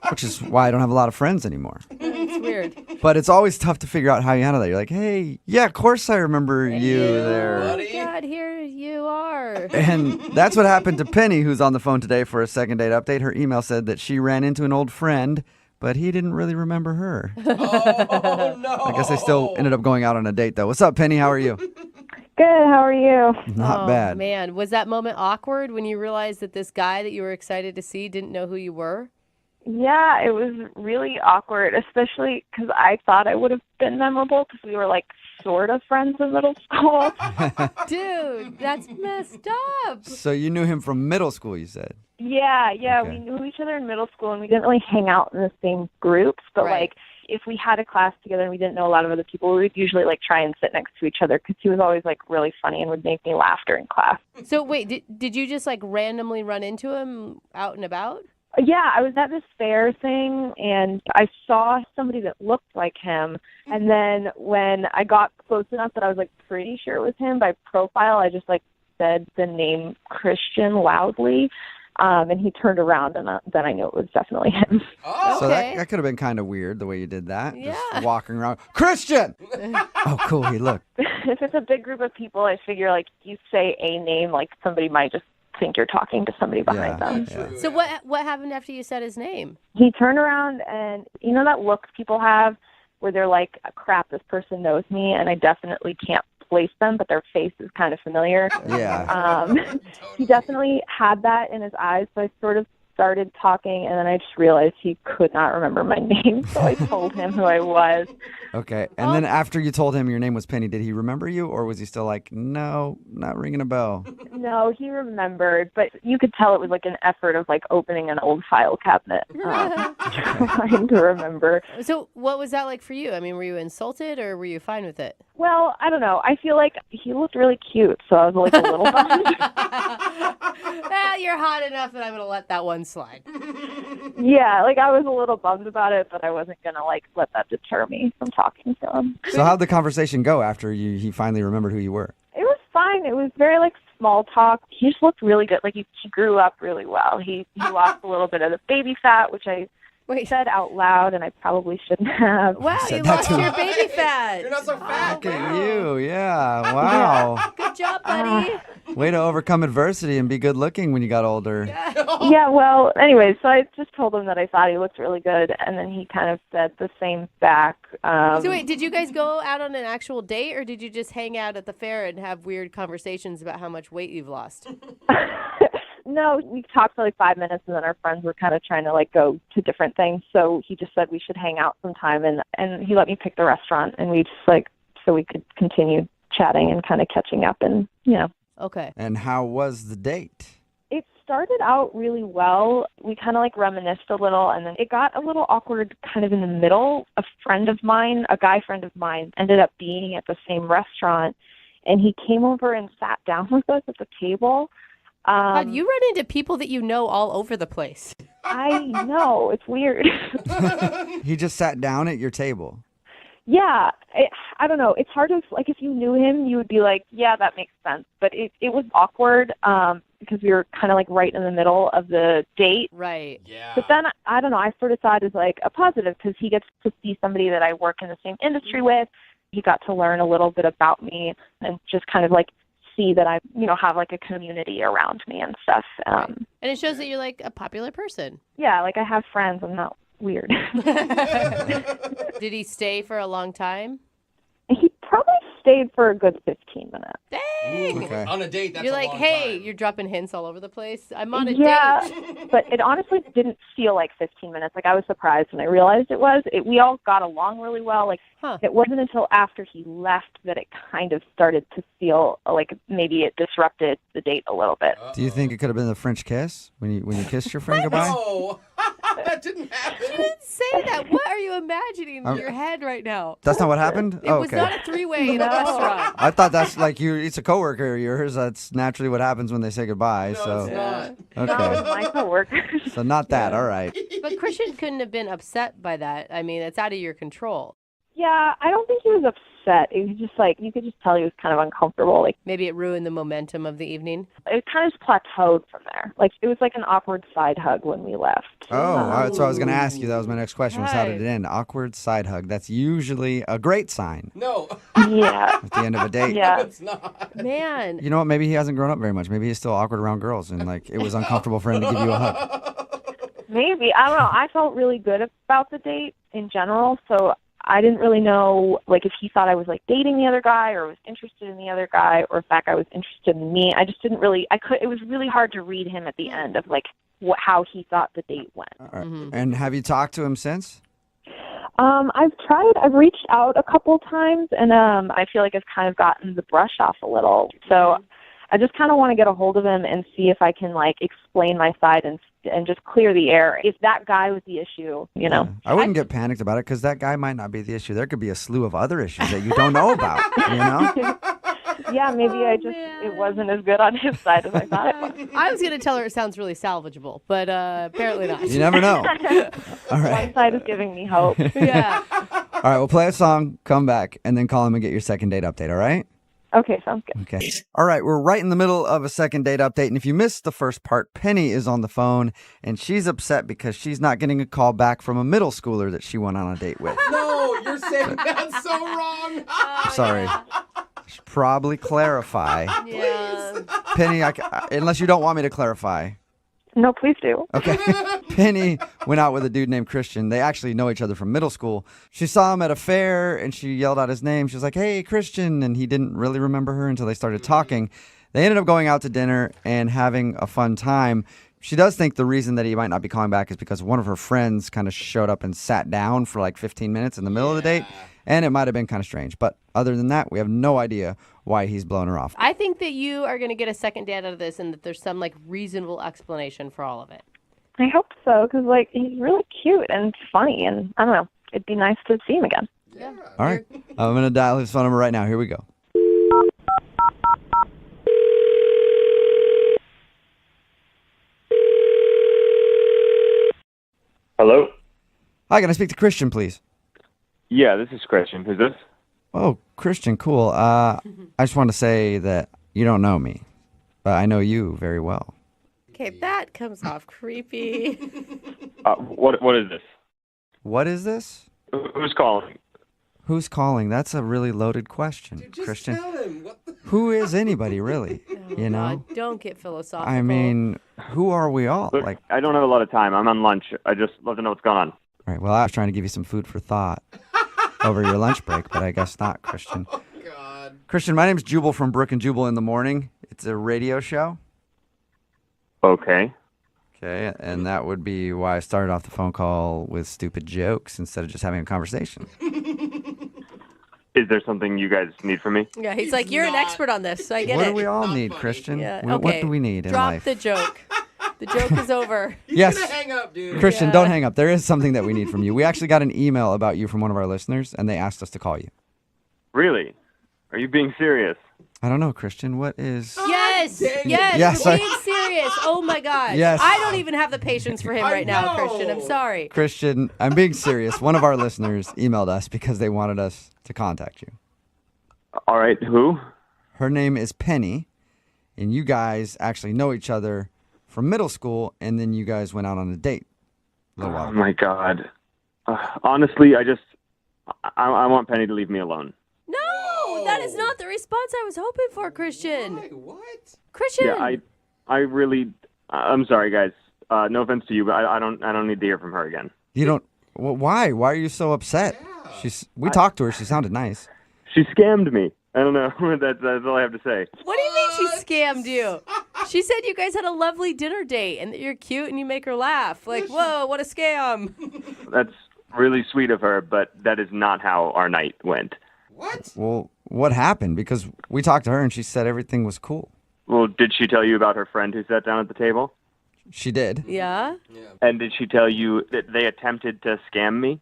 which is why I don't have a lot of friends anymore. It's weird. But it's always tough to figure out how you handle that. You're like, hey, yeah, of course I remember you there. Oh, God, here you are. And that's what happened to Penny, who's on the phone today for a second date update. Her email said that she ran into an old friend, but he didn't really remember her. Oh, no. I guess they still ended up going out on a date, though. What's up, Penny? How are you? Good. How are you? Not bad. Man, was that moment awkward when you realized that this guy that you were excited to see didn't know who you were? Yeah, it was really awkward, especially because I thought I would have been memorable because we were like sort of friends in middle school. Dude, that's messed up. So you knew him from middle school, you said? Yeah, Okay. we knew each other in middle school and we didn't really hang out in the same groups, but like if we had a class together and we didn't know a lot of other people, we would usually like try and sit next to each other because he was always like really funny and would make me laugh during class. So wait, did you just like randomly run into him out and about? Yeah, I was at this fair thing and I saw somebody that looked like him. And then when I got close enough that I was like pretty sure it was him by profile, I just like said the name Christian loudly. And he turned around and then I knew it was definitely him. Oh, So that could have been kind of weird the way you did that. Yeah. Just walking around. Christian! Oh, cool. He looked. If it's a big group of people, I figure like you say a name, like somebody might just think you're talking to somebody behind them. So what happened after you said his name? He turned around and you know that look people have where they're like, crap, this person knows me and I definitely can't place them, but their face is kind of familiar. Yeah. He definitely had that in his eyes, so I sort of started talking and then I just realized he could not remember my name, so I told him who I was. Okay. And then after you told him your name was Penny, did he remember you or was he still like, no, not ringing a bell? No, he remembered, but you could tell it was like an effort of like opening an old file cabinet, trying to remember. So what was that like for you? I mean, were you insulted or were you fine with it? Well, I don't know. I feel like he looked really cute, so I was like a little bummed. Well, you're hot enough that I'm going to let that one slide. Yeah, like I was a little bummed about it, but I wasn't going to like let that deter me from talking to him. So how'd the conversation go after he finally remembered who you were? It was fine. It was very like small talk. He just looked really good. Like he grew up really well. He lost a little bit of the baby fat, which I said out loud, and I probably shouldn't have. Wow, you lost your baby fat. You're not so fat. Look at you. Yeah. Wow. Good job, buddy. Way to overcome adversity and be good looking when you got older. Yeah, well, anyway, so I just told him that I thought he looked really good, and then he kind of said the same back. So wait, did you guys go out on an actual date, or did you just hang out at the fair and have weird conversations about how much weight you've lost? No, we talked for like 5 minutes, and then our friends were kind of trying to like go to different things. So he just said we should hang out sometime, and he let me pick the restaurant, and we just like so we could continue chatting and kind of catching up, and you know. Okay. And how was the date? It started out really well. We kind of like reminisced a little, and then it got a little awkward kind of in the middle. A friend of mine, a guy friend of mine, ended up being at the same restaurant, and he came over and sat down with us at the table. God, you run into people that you know all over the place. I know. It's weird. He just sat down at your table. Yeah, I don't know. It's hard to, like, if you knew him, you would be like, yeah, that makes sense. But it was awkward because we were kind of like right in the middle of the date. Right. Yeah. But then, I don't know, I sort of saw it as like a positive because he gets to see somebody that I work in the same industry with. He got to learn a little bit about me and just kind of like see that I, have like a community around me and stuff. And it shows that you're like a popular person. Yeah, like I have friends. I'm not weird. Did he stay for a long time? He probably stayed for a good 15 minutes. Dang! Okay. On a date, that's You're a like, long hey, time. you're dropping hints all over the place. I'm on a Yeah, date. but it honestly didn't feel like 15 minutes. Like, I was surprised when I realized it was. We all got along really well. Like, It wasn't until after he left that it kind of started to feel like maybe it disrupted the date a little bit. Do you think it could have been the French kiss when you kissed your friend goodbye? No, that didn't happen. You didn't say that. What are you imagining in I'm- your head right now? That's not what happened? It Oh, was okay. not a three-way in a restaurant. I thought that's like it's a coworker of yours. That's naturally what happens when they say goodbye. No, it's not. Okay. No, my coworker. So not that. All right. But Christian couldn't have been upset by that. I mean, it's out of your control. Yeah, I don't think he was upset. It was just like, you could just tell he was kind of uncomfortable. Like, Maybe it ruined the momentum of the evening. it kind of just plateaued from there. Like, it was like an awkward side hug when we left. Oh, that's what I was going to ask you. That was my next question. Was how did Right. it end? Awkward side hug. That's usually a great sign No. Yeah. at the end of a date. Yeah. It's not. Man. You know what? Maybe he hasn't grown up very much. Maybe he's still awkward around girls, and like it was uncomfortable for him to give you a hug. Maybe. I don't know. I felt really good about the date in general, so I didn't really know, like, if he thought I was, like, dating the other guy or was interested in the other guy or if that guy was interested in me. I just didn't really, it was really hard to read him at the end of, like, how he thought the date went. All right. And have you talked to him since? I've reached out a couple times, and I feel like I've kind of gotten the brush off a little. So I just kind of want to get a hold of him and see if I can, like, explain my side and just clear the air. If that guy was the issue, I wouldn't get panicked about it because that guy might not be the issue. There could be a slew of other issues that you don't know about, Yeah, maybe it wasn't as good on his side as I thought it was. I was going to tell her it sounds really salvageable, but apparently not. You never know. All right. One side is giving me hope. Yeah. All right, we'll play a song, come back, and then call him and get your second date update, all right? Okay, sounds good. Okay. All right, we're right in the middle of a second date update. And if you missed the first part, Penny is on the phone, and she's upset because she's not getting a call back from a middle schooler that she went on a date with. No, you're saying that's so wrong. I'm sorry. I should probably clarify. Yeah. Penny, unless you don't want me to clarify. No, please do. Okay. Penny went out with a dude named Christian. They actually know each other from middle school. She saw him at a fair and she yelled out his name. She was like, "Hey, Christian." And he didn't really remember her until they started talking. They ended up going out to dinner and having a fun time. She does think the reason that he might not be calling back is because one of her friends kind of showed up and sat down for like 15 minutes in the middle of the date. And it might have been kind of strange. But other than that, we have no idea why he's blown her off. I think that you are going to get a second date out of this and that there's some like reasonable explanation for all of it. I hope so, because, like, he's really cute and funny, and I don't know. It'd be nice to see him again. Yeah. All right. I'm going to dial his phone number right now. Here we go. Hello? Hi, can I speak to Christian, please? Yeah, this is Christian. Who's this? Oh, Christian, cool. I just want to say that you don't know me, but I know you very well. Okay, that comes off creepy. What is this? What is this? Who's calling? Who's calling? That's a really loaded question, Christian. Who is anybody, really? You know? God, don't get philosophical. I mean, who are we all? Look, Like, I don't have a lot of time. I'm on lunch. I just love to know what's going on. all right, well, I was trying to give you some food for thought over your lunch break, but I guess not, Christian. Christian, my name's Jubal from Brook and Jubal in the Morning. It's a radio show. Okay. Okay, and that would be why I started off the phone call with stupid jokes instead of just having a conversation. Is there something you guys need from me? Yeah, he's like, you're an expert on this, so I get What it. do we all need, Christian? Yeah, What okay. do we need in Drop life? the joke. The joke is over. Yes. He's gonna hang up, dude. Christian, Yeah. don't hang up. There is something that we need from you. We actually got an email about you from one of our listeners, and they asked us to call you. Really? Are you being serious? I don't know, Christian. What is? Yes, Yes, yes, I- we're being serious. Oh my gosh. Yes. I don't even have the patience for him right now, Christian. I'm sorry. Christian, I'm being serious. One of our listeners emailed us because they wanted us to contact you. All right, who? Her name is Penny, and you guys actually know each other from middle school, and then you guys went out on a date a little while Oh ago. my God. Honestly, I want Penny to leave me alone. No, that is not the response I was hoping for, Christian. What? Christian. Yeah, I really. I'm sorry, guys. No offense to you, but I don't need to hear from her again. You don't. Well, why? Why are you so upset? We talked to her. She sounded nice. She scammed me. I don't know. That's all I have to say. What do you mean she scammed you? She said you guys had a lovely dinner date and that you're cute and you make her laugh. Like, whoa, what a scam. That's really sweet of her, but that is not how our night went. Well, what happened? Because we talked to her and she said everything was cool. Well, did she tell you about her friend who sat down at the table? She did. Yeah? And did she tell you that they attempted to scam me?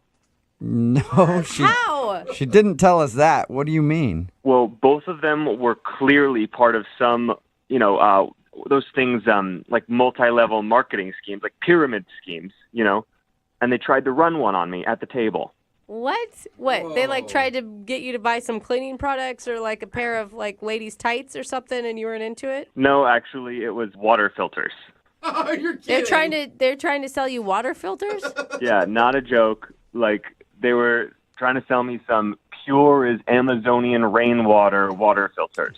No, she. How? She didn't tell us that. What do you mean? Well, both of them were clearly part of some, those things like multi-level marketing schemes, like pyramid schemes, and they tried to run one on me at the table. What? What? They tried to get you to buy some cleaning products or like a pair of ladies' tights or something and you weren't into it? No, actually, it was water filters. Oh, you're kidding. They're trying to sell you water filters? Yeah, not a joke. They were trying to sell me some pure as Amazonian rainwater water filters.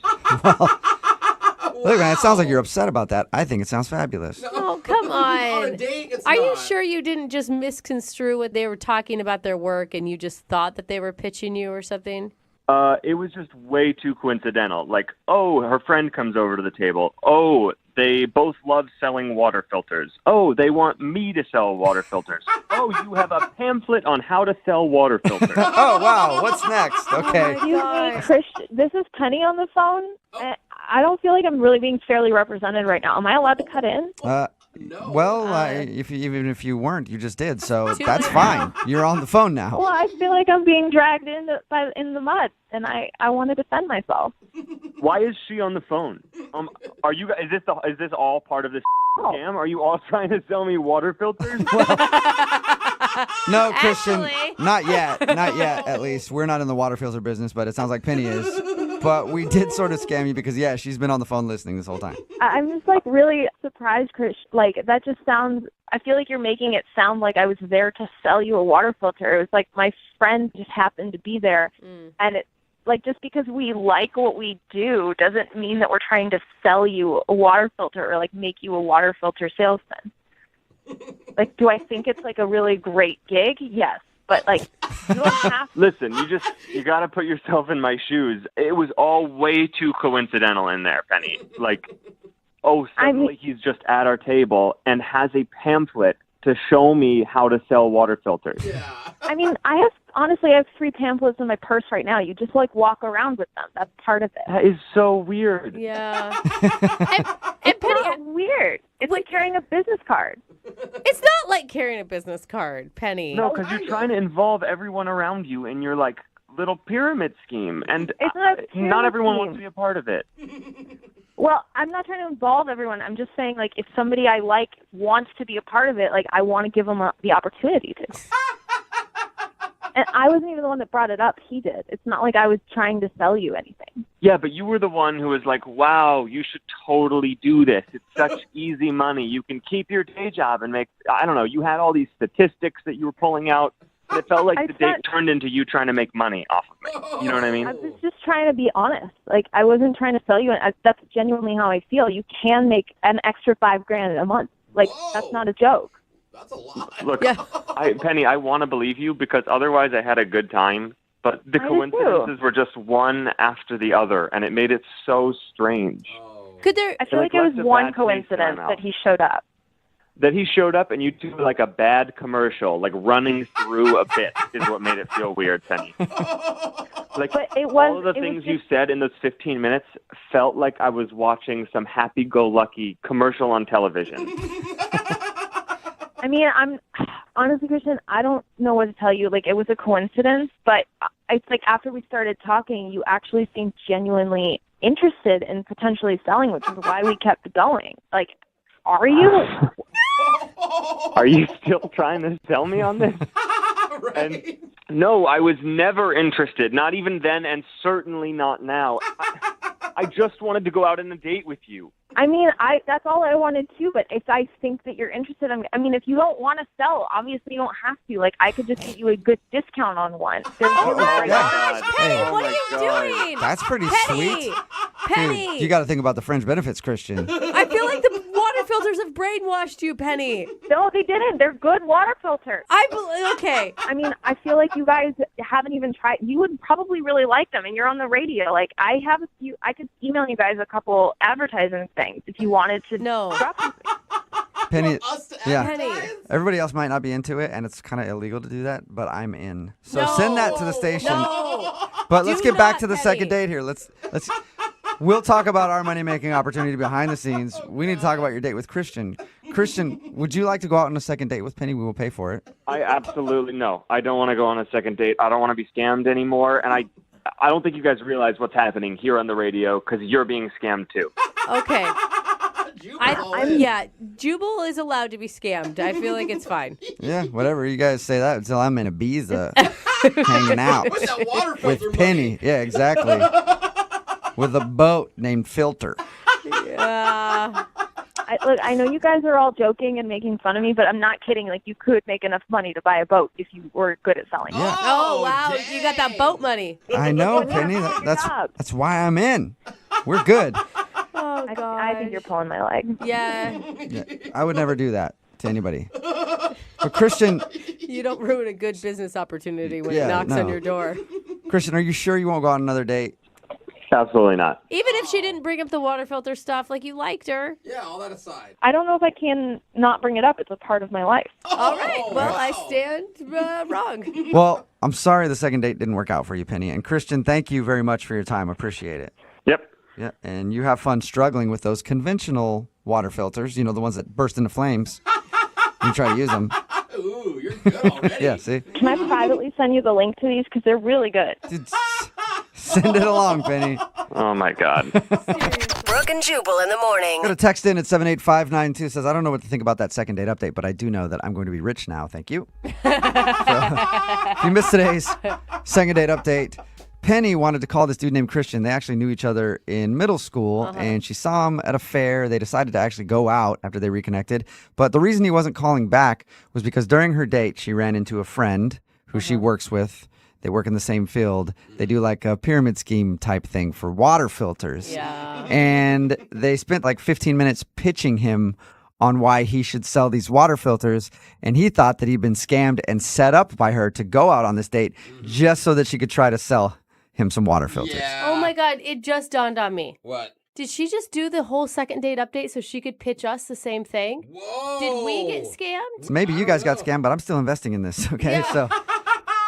Look, man, it sounds like you're upset about that. I think it sounds fabulous. Oh, come on. On a date, it's Are you not. sure you didn't just misconstrue what they were talking about their work and you just thought that they were pitching you or something? It was just way too coincidental. Her friend comes over to the table. Oh, they both love selling water filters. Oh, they want me to sell water filters. Oh, you have a pamphlet on how to sell water filters. Oh, wow. What's next? Okay. Excuse me, Christian. This is Penny on the phone. I don't feel like I'm really being fairly represented right now. Am I allowed to cut in? Even if you weren't, you just did. So that's fine. You're on the phone now. Well, I feel like I'm being dragged in the mud, and I want to defend myself. Why is she on the phone? Are you? Is this all part of this scam? Are you all trying to sell me water filters? No, Christian, not yet. Not yet, at least. We're not in the water filter business, but it sounds like Penny is. But we did sort of scam you because, she's been on the phone listening this whole time. I'm just really surprised, Chris. That just sounds. I feel like you're making it sound like I was there to sell you a water filter. It was like my friend just happened to be there, and it. Just because we like what we do doesn't mean that we're trying to sell you a water filter or make you a water filter salesman. Do I think it's a really great gig? Yes. But you don't have to. Listen, you got to put yourself in my shoes. It was all way too coincidental in there, Penny. Suddenly he's just at our table and has a pamphlet to show me how to sell water filters. Yeah. I have 3 pamphlets in my purse right now. You just walk around with them. That's part of it. That is so weird. Yeah. It's not weird. It's like carrying a business card. It's not like carrying a business card, Penny. No, because you're trying to involve everyone around you in your little pyramid scheme, and It's not a pyramid not everyone scheme. wants to be a part of it. Well, I'm not trying to involve everyone. I'm just saying, if somebody I like wants to be a part of it, I want to give them the opportunity to. And I wasn't even the one that brought it up. He did. It's not like I was trying to sell you anything. Yeah, but you were the one who was like, wow, you should totally do this. It's such easy money. You can keep your day job and make, I don't know, you had all these statistics that you were pulling out. And it felt like the date turned into you trying to make money off of me. You know what I mean? I was just trying to be honest. I wasn't trying to sell you. And that's genuinely how I feel. You can make an extra $5,000 a month. That's not a joke. That's a lot. Look, Penny, I want to believe you because otherwise I had a good time. But the coincidences were just one after the other, and it made it so strange. I feel like it was one coincidence that he showed up. That he showed up and you do a bad commercial, running through a bit is what made it feel weird, Penny. But it was, all of the things you said in those 15 minutes felt like I was watching some happy-go-lucky commercial on television. I'm honestly, Christian, I don't know what to tell you. It was a coincidence, but it's after we started talking, you actually seemed genuinely interested in potentially selling, which is why we kept going. Like, are you? Are you still trying to sell me on this? And no, I was never interested, not even then, and certainly not now. I just wanted to go out on a date with you. I mean, that's all I wanted to, but if I think that you're interested in, I mean, if you don't want to sell, obviously you don't have to. Like, I could just get you a good discount on one. Oh my gosh, Penny, Hey. what are you doing? That's pretty Penny, sweet. Penny. Dude, you got to think about the fringe benefits, Christian. I feel like the water filters have brainwashed you, Penny. No, they didn't. They're good water filters. Okay. I mean, I feel like you guys haven't even tried. You would probably really like them, and you're on the radio. Like, I have a few. I could email you guys a couple advertising things if you wanted to. No. Penny, yeah. Penny. Everybody else might not be into it, and it's kind of illegal to do that, but I'm in. So send that to the station. No. But let's Do get back not, to the Penny. second date here. Let's. We'll talk about our money-making opportunity behind the scenes. We need to talk about your date with Christian. Christian, would you like to go out on a second date with Penny? We will pay for it. I absolutely no. I don't want to go on a second date. I don't want to be scammed anymore, and I don't think you guys realize what's happening here on the radio because you're being scammed too. Okay. Jubal is allowed to be scammed. I feel like it's fine. Yeah, whatever. You guys say that until I'm in Ibiza hanging out With that water with filter Penny. money. Yeah, exactly. With a boat named Filter. Yeah. Look, I know you guys are all joking and making fun of me, but I'm not kidding. Like, you could make enough money to buy a boat if you were good at selling. Yeah. Oh, wow. You got that boat money. I know, Penny. That's why I'm in. We're good. Oh, God. I think you're pulling my leg. Yeah. Yeah, I would never do that to anybody. But Christian, You don't ruin a good business opportunity when Yeah, it knocks no. on your door. Christian, are you sure you won't go on another date? Absolutely not. Even if she didn't bring up the water filter stuff, like you liked her. Yeah, all that aside. I don't know if I can not bring it up. It's a part of my life. All right. Well, I stand wrong. Well, I'm sorry the second date didn't work out for you, Penny. And Christian, thank you very much for your time. Appreciate it. Yep. Yeah, and you have fun struggling with those conventional water filters, the ones that burst into flames. You try to use them. Ooh, you're good already. Yeah, see? Can I privately send you the link to these? Because they're really good. Send it along, Penny. Oh my God. Brooke and Jubal in the morning. Got a text in at 78592 says, I don't know what to think about that second date update, but I do know that I'm going to be rich now. Thank you. So, if you missed today's second date update, Penny wanted to call this dude named Christian. They actually knew each other in middle school, and she saw him at a fair. They decided to actually go out after they reconnected. But the reason he wasn't calling back was because during her date, she ran into a friend who she works with. They work in the same field. They do like a pyramid scheme type thing for water filters. Yeah. And they spent like 15 minutes pitching him on why he should sell these water filters. And he thought that he'd been scammed and set up by her to go out on this date just so that she could try to sell him some water filters. Oh my God, it just dawned on me. What? Did she just do the whole second date update so she could pitch us the same thing? Whoa. Did we get scammed? So maybe you guys got scammed, but I'm still investing in this, okay? So,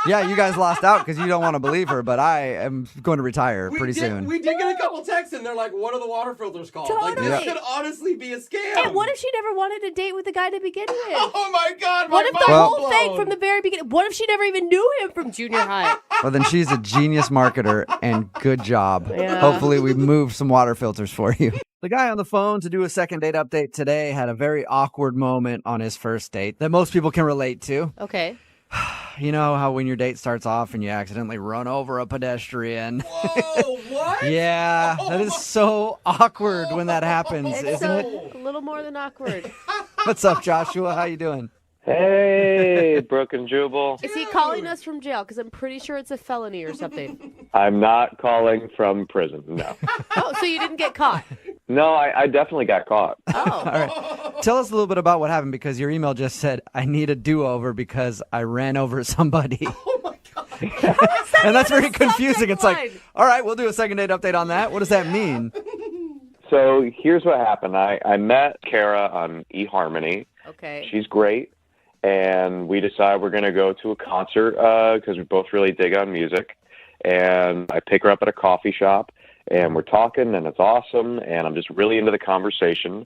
yeah, you guys lost out because you don't want to believe her, but I am going to retire pretty soon. We did get a couple texts, and they're like, what are the water filters called? Like, Totally. this could honestly be a scam. And what if she never wanted to date with the guy to begin with? Oh, my God. What if the Well- whole thing from the very beginning? What if she never even knew him from junior high? Well, then she's a genius marketer, and good job. Yeah. Hopefully, we moved some water filters for you. The guy on the phone to do a second date update today had a very awkward moment on his first date that most people can relate to. Okay. You know how when your date starts off and you accidentally run over a pedestrian? Whoa, what? Yeah, that is so awkward when that happens, It's isn't it? a little more than awkward. What's up, Joshua? How you doing? Hey, Brooke and Jubal. Is he calling us from jail? Because I'm pretty sure it's a felony or something. I'm not calling from prison, no. Oh, so you didn't get caught? No, I definitely got caught. Oh. All right. Tell us a little bit about what happened because your email just said, I need a do-over because I ran over somebody. Oh, my God. And that's very confusing. It's like, line? all right, we'll do a second date update on that. What does that mean? So here's what happened. I met Kara on eHarmony. Okay. She's great. And we decided we're going to go to a concert because we both really dig on music. And I pick her up at a coffee shop, and we're talking, and it's awesome, and I'm just really into the conversation.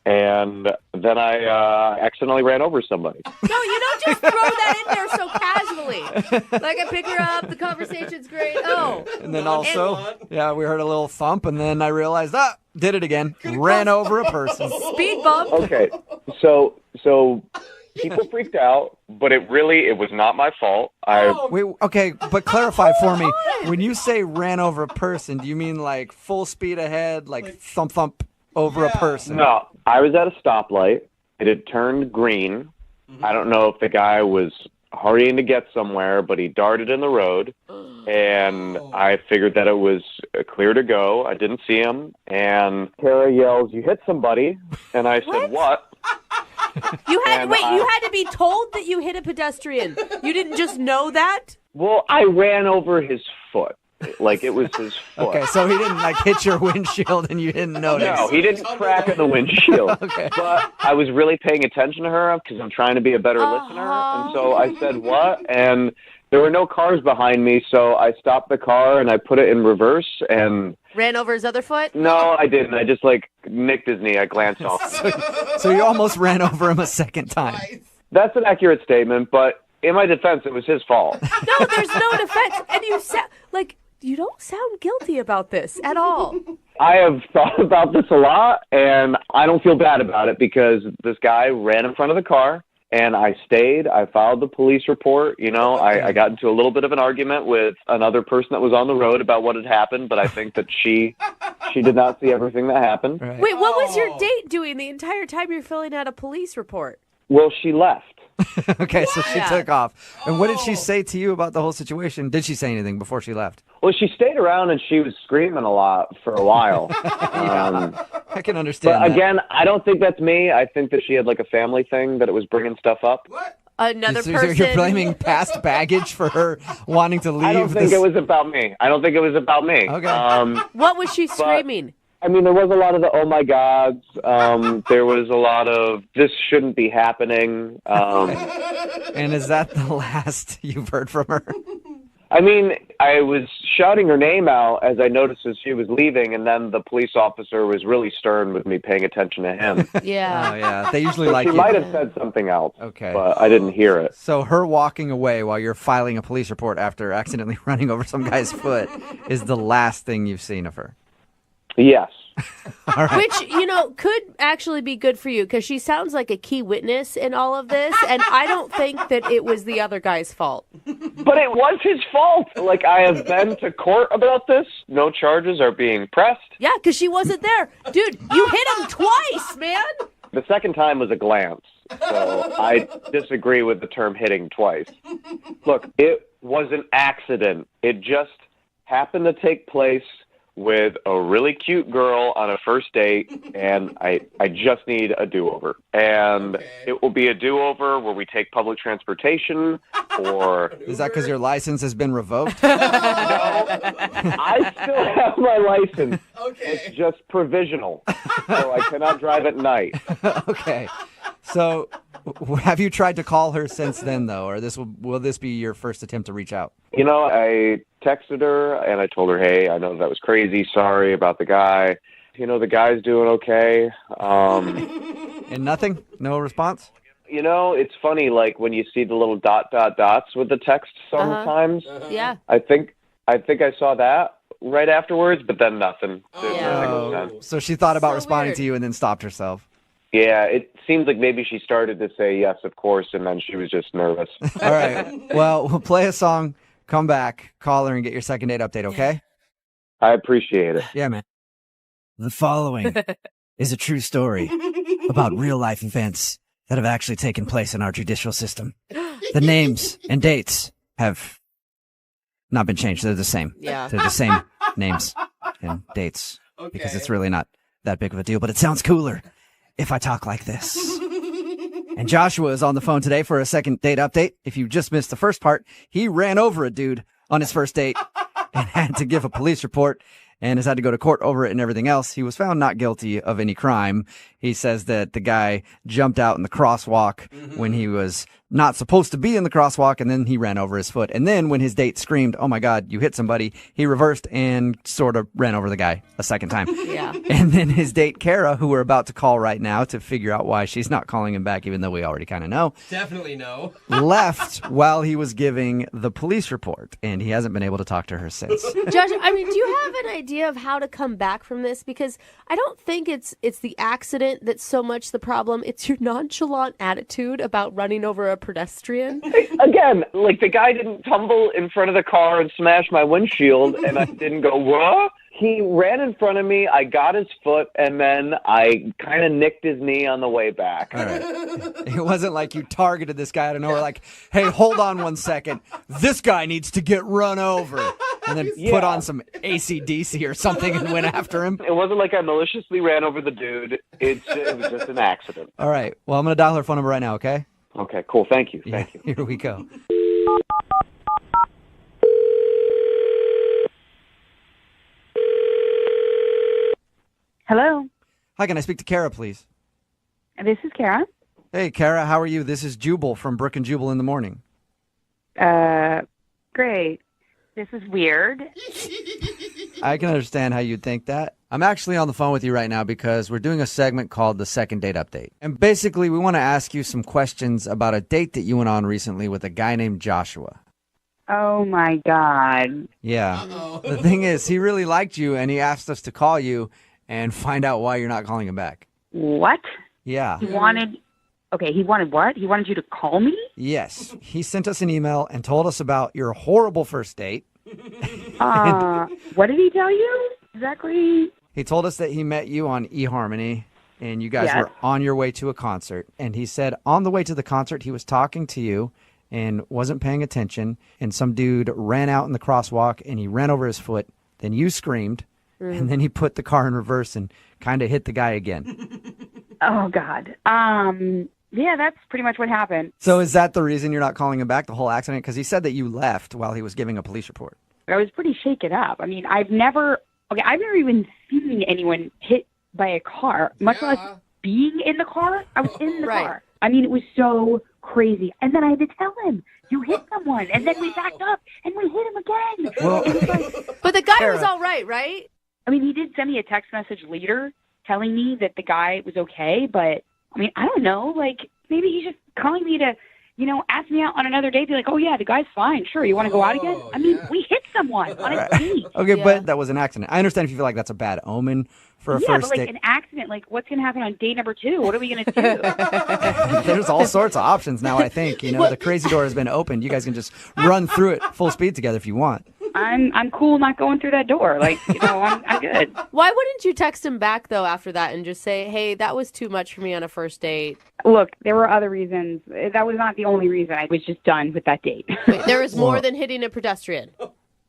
And then I accidentally ran over somebody. No, you don't just throw that in there so casually. Like I pick her up, the conversation's great. Oh. And then also, yeah, we heard a little thump, and then I realized, did it again. Ran over a person. Speed bump. Okay, so people freaked out, but it was not my fault. Wait, okay, but clarify for me. When you say ran over a person, do you mean like full speed ahead, like thump over a person? No, I was at a stoplight. It had turned green. I don't know if the guy was hurrying to get somewhere, but he darted in the road, and I figured that it was clear to go. I didn't see him, and Tara yells, "You hit somebody," and I said, "What?" You had to be told that you hit a pedestrian. You didn't just know that? Well, I ran over his foot. Like, it was his foot. Okay, so he didn't like hit your windshield and you didn't notice. No, he didn't crack in the windshield. Okay. But I was really paying attention to her because I'm trying to be a better listener. And so I said, "What?" And there were no cars behind me, so I stopped the car and I put it in reverse and... Ran over his other foot? No, I didn't. I just, nicked his knee. I glanced off. So you almost ran over him a second time. That's an accurate statement, but in my defense, it was his fault. No, there's no defense. And you don't sound guilty about this at all. I have thought about this a lot, and I don't feel bad about it because this guy ran in front of the car, and I stayed. I filed the police report. I got into a little bit of an argument with another person that was on the road about what had happened, but I think that she did not see everything that happened. Right. Wait, what was your date doing the entire time you're filling out a police report? Well, she left. Okay, so she took off. And what did she say to you about the whole situation? Did she say anything before she left? Well, she stayed around and she was screaming a lot for a while. I can understand But that. again, I don't think that's me. I think that she had a family thing that it was bringing stuff up. Another So person. you're blaming past baggage for her wanting to leave? I don't think it was about me. Okay. What was she screaming? I mean, there was a lot of the "oh my gods." There was a lot of "this shouldn't be happening." And is that the last you've heard from her? I mean, I was shouting her name out as I noticed as she was leaving, and then the police officer was really stern with me paying attention to him. Yeah. Oh, yeah. They usually So like she you. might have said something else, Okay. but I didn't hear it. So her walking away while you're filing a police report after accidentally running over some guy's foot is the last thing you've seen of her. Yes. All right. Which, could actually be good for you because she sounds like a key witness in all of this. And I don't think that it was the other guy's fault. But it was his fault. I have been to court about this. No charges are being pressed. Yeah, because she wasn't there. Dude, you hit him twice, man. The second time was a glance. So I disagree with the term hitting twice. Look, it was an accident. It just happened to take place with a really cute girl on a first date, and I just need a do-over. And it will be a do-over where we take public transportation, or... Is that because your license has been revoked? I still have my license. It's just provisional, so I cannot drive at night. Okay. So have you tried to call her since then, though, or will this be your first attempt to reach out? I texted her, and I told her, "Hey, I know that was crazy. Sorry about the guy. The guy's doing okay." And nothing? No response? It's funny, when you see the little ... dots with the text sometimes. Yeah. I think I saw that right afterwards, but then nothing. Nothing was done. So she thought about responding to you and then stopped herself. Yeah, it seems like maybe she started to say yes, of course, and then she was just nervous. All right. Well, we'll play a song, come back, call her, and get your second date update, okay? I appreciate it. Yeah, man. The following is a true story about real-life events that have actually taken place in our judicial system. The names and dates have not been changed. They're the same. Yeah. They're the same names and dates because it's really not that big of a deal, but it sounds cooler if I talk like this. And Joshua is on the phone today for a second date update. If you just missed the first part, he ran over a dude on his first date and had to give a police report and has had to go to court over it and everything else. He was found not guilty of any crime. He says that the guy jumped out in the crosswalk when he was not supposed to be in the crosswalk, and then he ran over his foot. And then when his date screamed, "Oh my God, you hit somebody," he reversed and sort of ran over the guy a second time. Yeah. And then his date, Kara, who we're about to call right now to figure out why she's not calling him back, even though we already kind of know, Definitely no. left while he was giving the police report, and he hasn't been able to talk to her since. Josh, I mean, do you have an idea of how to come back from this? Because I don't think it's the accident that's so much the problem. It's your nonchalant attitude about running over a pedestrian. Again, like the guy didn't tumble in front of the car and smash my windshield, and I didn't go, what? He ran in front of me, I got his foot, and then I kind of nicked his knee on the way back. All right. It wasn't like you targeted this guy out of nowhere, like, hey, hold on 1 second. This guy needs to get run over. And then put on some AC/DC or something and went after him. It wasn't like I maliciously ran over the dude. It was just an accident. All right. Well, I'm going to dial her phone number right now, okay? Okay, cool. Thank you. Thank you. Here we go. Hello. Hi, can I speak to Kara, please? This is Kara. Hey, Kara, how are you? This is Jubal from Brook and Jubal in the Morning. Great. This is weird. I can understand how you'd think that. I'm actually on the phone with you right now because we're doing a segment called the Second Date Update. And basically, we want to ask you some questions about a date that you went on recently with a guy named Joshua. Oh, my God. Yeah. The thing is, he really liked you, and he asked us to call you and find out why you're not calling him back. What? Yeah. He wanted what? He wanted you to call me? Yes. He sent us an email and told us about your horrible first date. What did he tell you? Exactly. He told us that he met you on eHarmony, and you guys were on your way to a concert. And he said on the way to the concert, he was talking to you and wasn't paying attention. And some dude ran out in the crosswalk, and he ran over his foot. Then you screamed, and then he put the car in reverse and kind of hit the guy again. Oh, God. Yeah, that's pretty much what happened. So is that the reason you're not calling him back, the whole accident? Because he said that you left while he was giving a police report. I was pretty shaken up. I mean, I've never even seen anyone hit by a car, much less being in the car. I was in the car. I mean, it was so crazy. And then I had to tell him, you hit someone. And then we backed up and we hit him again. Well, it was like, But the guy was all right, right? I mean, he did send me a text message later telling me that the guy was okay, but I mean, I don't know. Like, maybe he's just calling me to, ask me out on another date. Be like, oh, yeah, the guy's fine. Sure, you want to go out again? I mean, we hit someone on a date. Okay, but that was an accident. I understand if you feel like that's a bad omen for a first but date. an accident, like, what's going to happen on date number 2? What are we going to do? There's all sorts of options now, I think. The crazy door has been opened. You guys can just run through it full speed together if you want. I'm cool not going through that door. Like, I'm good. Why wouldn't you text him back, though, after that and just say, hey, that was too much for me on a first date? Look, there were other reasons. That was not the only reason. I was just done with that date. Wait, there was more than hitting a pedestrian.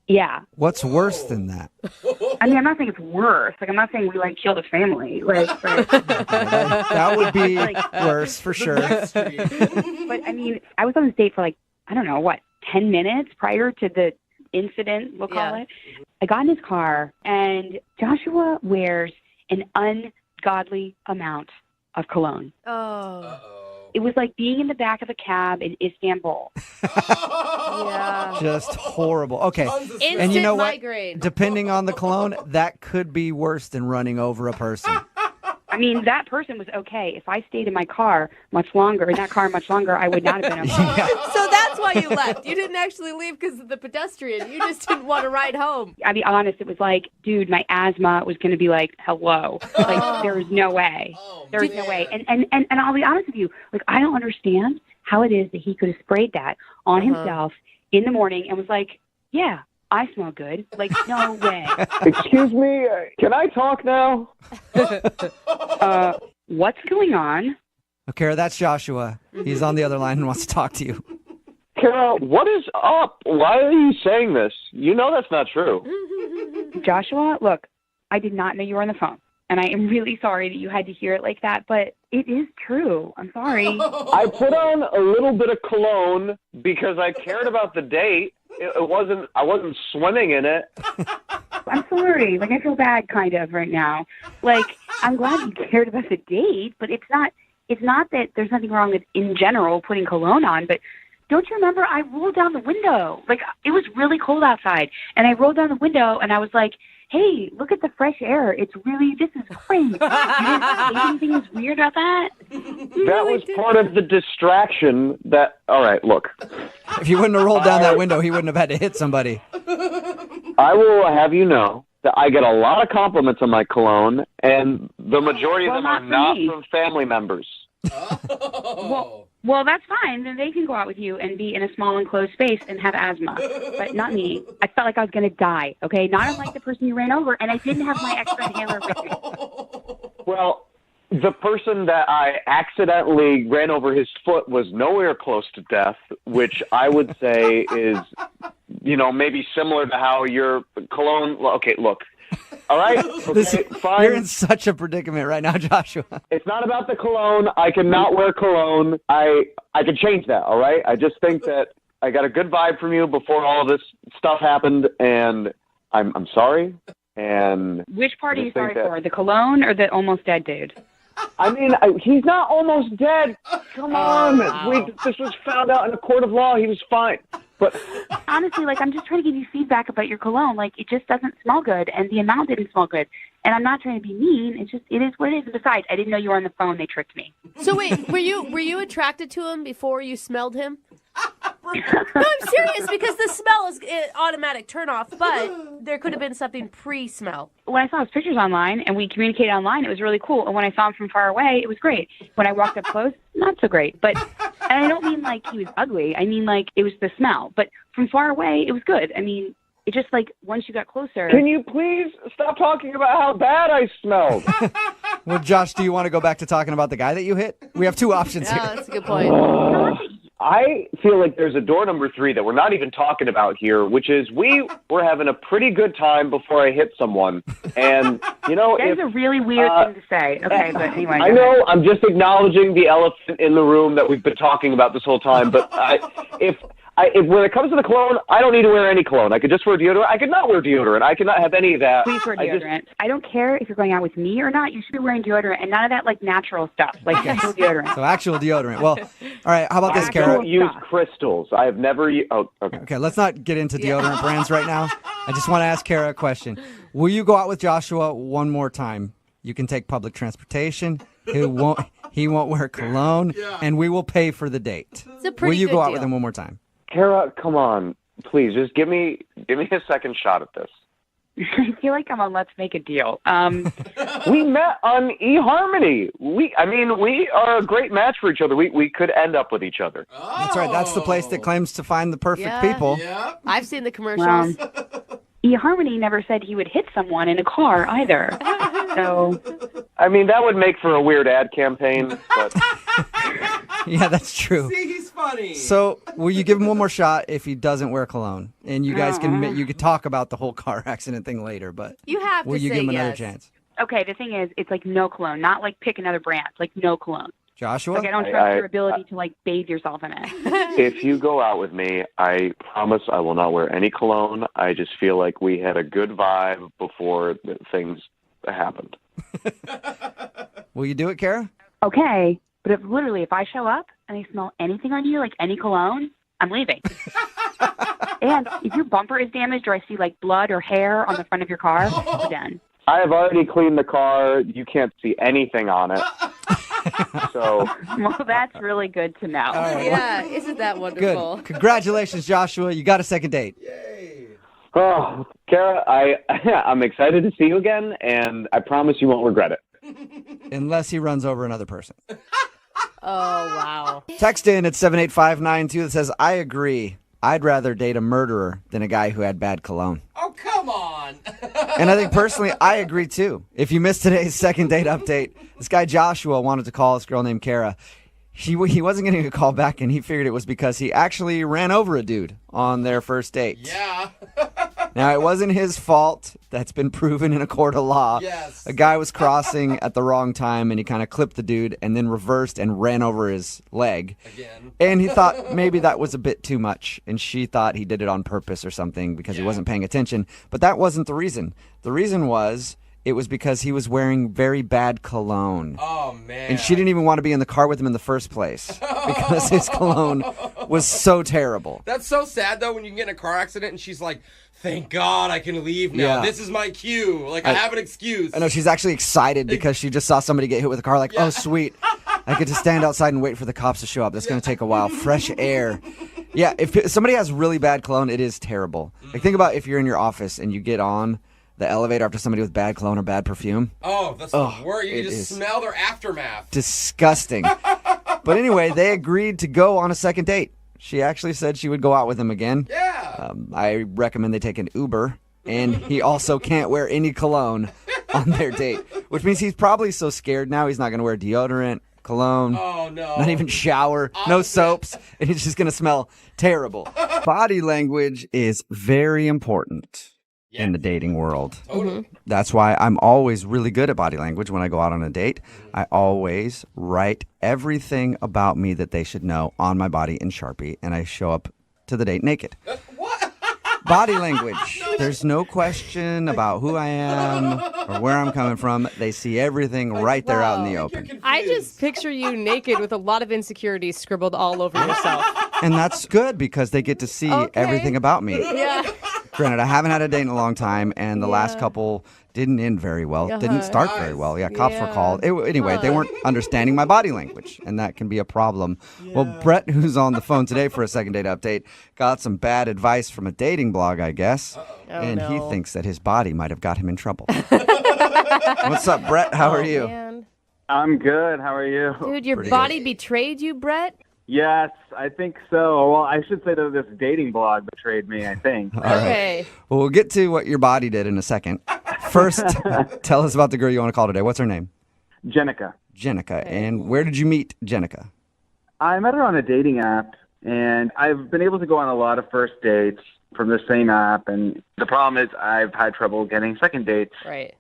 Yeah. What's worse than that? I mean, I'm not saying it's worse. Like, I'm not saying we, killed a family. Like, that would be worse for sure. But, I mean, I was on this date for, 10 minutes prior to the incident, we'll call it. I got in his car, and Joshua wears an ungodly amount of cologne. Oh. It was like being in the back of a cab in Istanbul. Yeah. Just horrible. Okay. Instant And you know what? migraine. Depending on the cologne, that could be worse than running over a person. I mean, that person was okay. If I stayed in my car much longer, I would not have been okay. So that's why you left. You didn't actually leave because of the pedestrian. You just didn't want to ride home. I'll be honest, it was like, dude, my asthma was going to be like, hello. Like, there was no way. There was no way. And I'll be honest with you, I don't understand how it is that he could have sprayed that on himself in the morning and was like, yeah, I smell good. Like, no way. Excuse me, can I talk now? What's going on? Okay, that's Joshua. He's on the other line and wants to talk to you. Kara, what is up? Why are you saying this? You know that's not true. Joshua, look, I did not know you were on the phone. And I am really sorry that you had to hear it like that, but it is true. I'm sorry. I put on a little bit of cologne because I cared about the date. I wasn't swimming in it. I'm sorry. Like, I feel bad kind of right now. Like, I'm glad you cared about the date, but it's not that there's nothing wrong with, in general, putting cologne on, but don't you remember I rolled down the window? Like, it was really cold outside, and I rolled down the window, and I was like, hey, look at the fresh air. This is great. You didn't think anything was weird about that? That was part of the distraction that, all right, look. If he wouldn't have rolled down that window, he wouldn't have had to hit somebody. I will have you know that I get a lot of compliments on my cologne, and the majority of them are not from family members. Well, that's fine. Then they can go out with you and be in a small enclosed space and have asthma, but not me. I felt like I was going to die, okay? Not unlike the person you ran over, and I didn't have my extra inhaler with me. Well, the person that I accidentally ran over his foot was nowhere close to death, which I would say is, maybe similar to how your cologne. Okay, look. All right, okay, fine. You're in such a predicament right now, Joshua. It's not about the cologne. I cannot wear cologne. I can change that, all right? I just think that I got a good vibe from you before all this stuff happened, and I'm sorry. And which part are you sorry for? The cologne or the almost dead dude? I mean, he's not almost dead. Come on. Wow. This was found out in a court of law. He was fine. But honestly, I'm just trying to give you feedback about your cologne. It just doesn't smell good, and the amount didn't smell good. And I'm not trying to be mean. It is what it is. And besides, I didn't know you were on the phone. They tricked me. So wait, were you attracted to him before you smelled him? No, I'm serious, because the smell is an automatic turnoff, but there could have been something pre-smell. When I saw his pictures online and we communicated online, it was really cool. And when I saw him from far away, it was great. When I walked up close, not so great. But, and I don't mean he was ugly. I mean it was the smell. But from far away, it was good. I mean, it just once you got closer. Can you please stop talking about how bad I smelled? Well, Josh, do you want to go back to talking about the guy that you hit? We have two options here. Yeah, that's a good point. I feel like there's a door number 3 that we're not even talking about here, which is we were having a pretty good time before I hit someone. And, that is a really weird thing to say. Okay, but anyway. I know, I'm just acknowledging the elephant in the room that we've been talking about this whole time. But if when it comes to the cologne, I don't need to wear any cologne. I could just wear deodorant. I could not wear deodorant. I cannot have any of that. Please wear deodorant. I don't care if you're going out with me or not. You should be wearing deodorant and none of that natural stuff, actual deodorant. So actual deodorant. Well, all right. How about this, Kara? I don't use crystals. I have never used. Oh, okay. Okay, let's not get into deodorant brands right now. I just want to ask Kara a question. Will you go out with Joshua one more time? You can take public transportation. He won't wear cologne, and we will pay for the date. It's a pretty Will you good go out deal. with him one more time? Kara, come on. Please, just give me a second shot at this. I feel like I'm on Let's Make a Deal. We met on eHarmony. We are a great match for each other. We could end up with each other. That's right. That's the place that claims to find the perfect people. Yeah. I've seen the commercials. eHarmony never said he would hit someone in a car either. So, that would make for a weird ad campaign. But yeah, that's true. See, he's funny. So, will you give him one more shot if he doesn't wear cologne? And you guys can talk about the whole car accident thing later, but you have will to you say give him another yes. chance? okay, the thing is, it's no cologne, not pick another brand, no cologne. Joshua? I don't trust your ability to bathe yourself in it. If you go out with me, I promise I will not wear any cologne. I just feel like we had a good vibe before things happened. Will you do it, Kara? Okay, but if I show up and I smell anything on you, any cologne, I'm leaving. And if your bumper is damaged or I see blood or hair on the front of your car, we're done. I have already cleaned the car. You can't see anything on it. So, well, that's really good to know. Right. Yeah, isn't that wonderful? Good. Congratulations, Joshua. You got a second date. oh, Kara, I'm excited to see you again, and I promise you won't regret it. Unless he runs over another person. Oh, wow. Text in at 78592 that says, I agree. I'd rather date a murderer than a guy who had bad cologne. Oh, come on. And I think personally, I agree too. If you missed today's second date update, this guy Joshua wanted to call this girl named Kara. He wasn't getting a call back, and he figured it was because he actually ran over a dude on their first date. Yeah. Now, it wasn't his fault. That's been proven in a court of law. Yes. A guy was crossing at the wrong time, and he kind of clipped the dude and then reversed and ran over his leg. Again. And he thought maybe that was a bit too much, and she thought he did it on purpose or something because he wasn't paying attention. But that wasn't the reason. The reason was it was because he was wearing very bad cologne. Oh, man. And she didn't even want to be in the car with him in the first place because his cologne was so terrible. That's so sad, though, when you can get in a car accident and she's like, thank God I can leave now. Yeah. This is my cue. Like, I have an excuse. I know she's actually excited because she just saw somebody get hit with a car. Like, oh, sweet. I get to stand outside and wait for the cops to show up. That's going to take a while. Fresh air. Yeah, if somebody has really bad cologne, it is terrible. Like, think about if you're in your office and you get on the elevator after somebody with bad cologne or bad perfume. Oh, that's the worst. You can just smell their aftermath. Disgusting. But anyway, they agreed to go on a second date. She actually said she would go out with him again. Yeah. I recommend they take an Uber. And he also can't wear any cologne on their date, which means he's probably so scared now he's not going to wear deodorant, cologne, oh, no. not even shower, no soaps, and he's just going to smell terrible. Body language is very important in the dating world. Totally. That's why I'm always really good at body language when I go out on a date. I always write everything about me that they should know on my body in Sharpie, and I show up to the date naked. Body language. There's no question about who I am or where I'm coming from. They see everything right there out in the open. I just picture you naked with a lot of insecurities scribbled all over yourself. And that's good because they get to see everything about me. Yeah. Granted, I haven't had a date in a long time, and the last couple didn't end very well. Didn't start very well. Yeah, cops were called. Anyway, they weren't understanding my body language, and that can be a problem. Well, Brett, who's on the phone today for a second date update, got some bad advice from a dating blog, I guess, and he thinks that his body might have got him in trouble. What's up, Brett? How are you? Man. I'm good. How are you? Dude, your Pretty body betrayed you, Brett? Yes, I think so. Well, I should say that this dating blog betrayed me, I think. All right. Well, we'll get to what your body did in a second. First, tell us about the girl you want to call today. What's her name? Jenica. Jenica. And where did you meet Jenica? I met her on a dating app, and I've been able to go on a lot of first dates from the same app. And the problem is I've had trouble getting second dates. Right.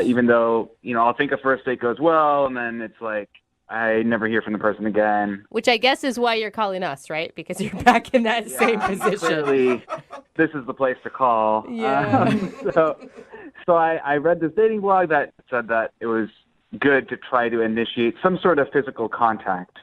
Even though, I'll think a first date goes well, and then it's like, I never hear from the person again. Which I guess is why you're calling us, right? Because you're back in that same position. Clearly, this is the place to call. Yeah. So I read this dating blog that said that it was good to try to initiate some sort of physical contact.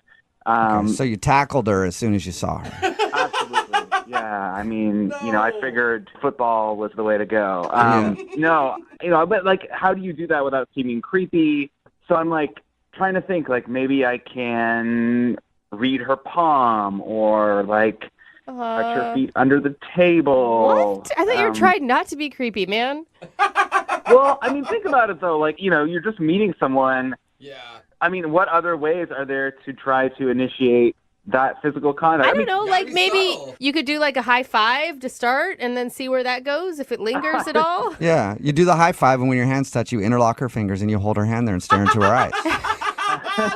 So you tackled her as soon as you saw her. Absolutely. Yeah. I mean, I figured football was the way to go. But like, how do you do that without seeming creepy? So I'm like, trying to think, like, maybe I can read her palm or, like, touch her feet under the table. What? I thought you were trying not to be creepy, man. Well, I mean, think about it, though. Like, you're just meeting someone. Yeah. I mean, what other ways are there to try to initiate that physical contact? I don't know, like maybe you could do like a high five to start and then see where that goes, if it lingers at all. Yeah, you do the high five, and when your hands touch, you interlock her fingers, and you hold her hand there and stare into her eyes.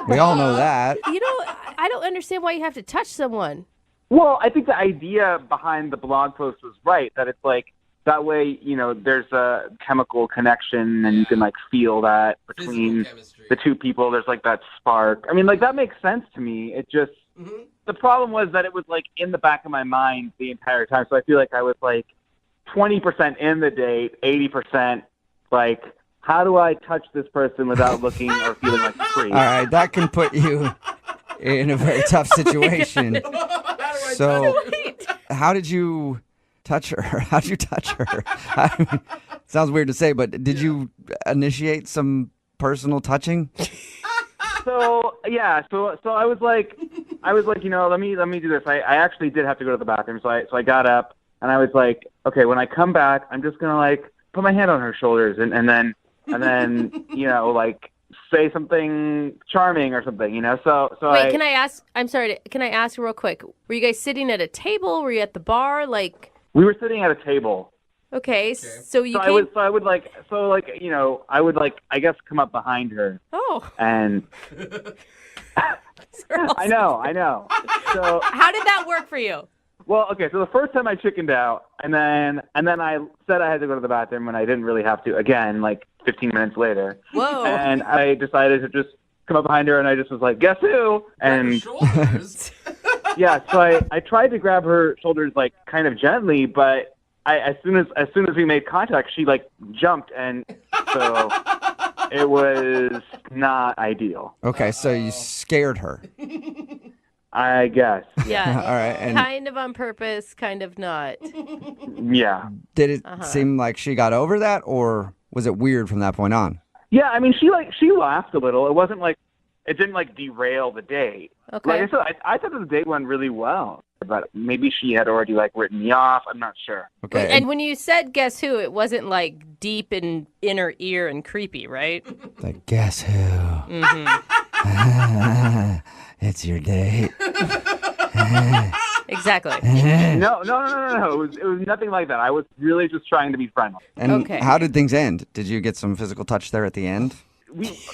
We all know that. I don't understand why you have to touch someone. Well, I think the idea behind the blog post was right, that it's like, that way, there's a chemical connection and you can like feel that between the two people. There's like that spark. I mean, like that makes sense to me. It just, the problem was that it was like in the back of my mind the entire time. So I feel like I was like 20% in the date, 80% like, how do I touch this person without looking or feeling like a creep? All right, that can put you in a very tough situation. So, how did you touch her? How did you touch her? I mean, sounds weird to say, but did you initiate some personal touching? So yeah, so I was like, let me do this. I actually did have to go to the bathroom, so I got up and I was like, okay, when I come back, I'm just gonna like put my hand on her shoulders and then like say something charming or something, So wait, can I ask? I'm sorry. Can I ask real quick? Were you guys sitting at a table? Were you at the bar? Like we were sitting at a table. Okay, so you. I would I guess come up behind her. Oh. And I know. So how did that work for you? Well, okay, so the first time I chickened out, and then I said I had to go to the bathroom, and I didn't really have to. Again, like 15 minutes later. Whoa. And I decided to just come up behind her, and I just was like, "Guess who?" And yeah, so I tried to grab her shoulders like kind of gently, but as soon as we made contact, she like jumped, and so it was not ideal. Okay, so you scared her. I guess. Yeah. All right. And Kind of on purpose, kind of not. Yeah. did it seem like she got over that, or was it weird from that point on? Yeah, I mean, she laughed a little. It wasn't like it didn't like derail the date. Okay. Like I said, I thought the date went really well, but maybe she had already like written me off. I'm not sure. Okay. And when you said guess who, it wasn't like deep in inner ear and creepy, right? Like, guess who? Mm-hmm. It's your date. Exactly. No. It was nothing like that. I was really just trying to be friendly. And Okay. how did things end? Did you get some physical touch there at the end?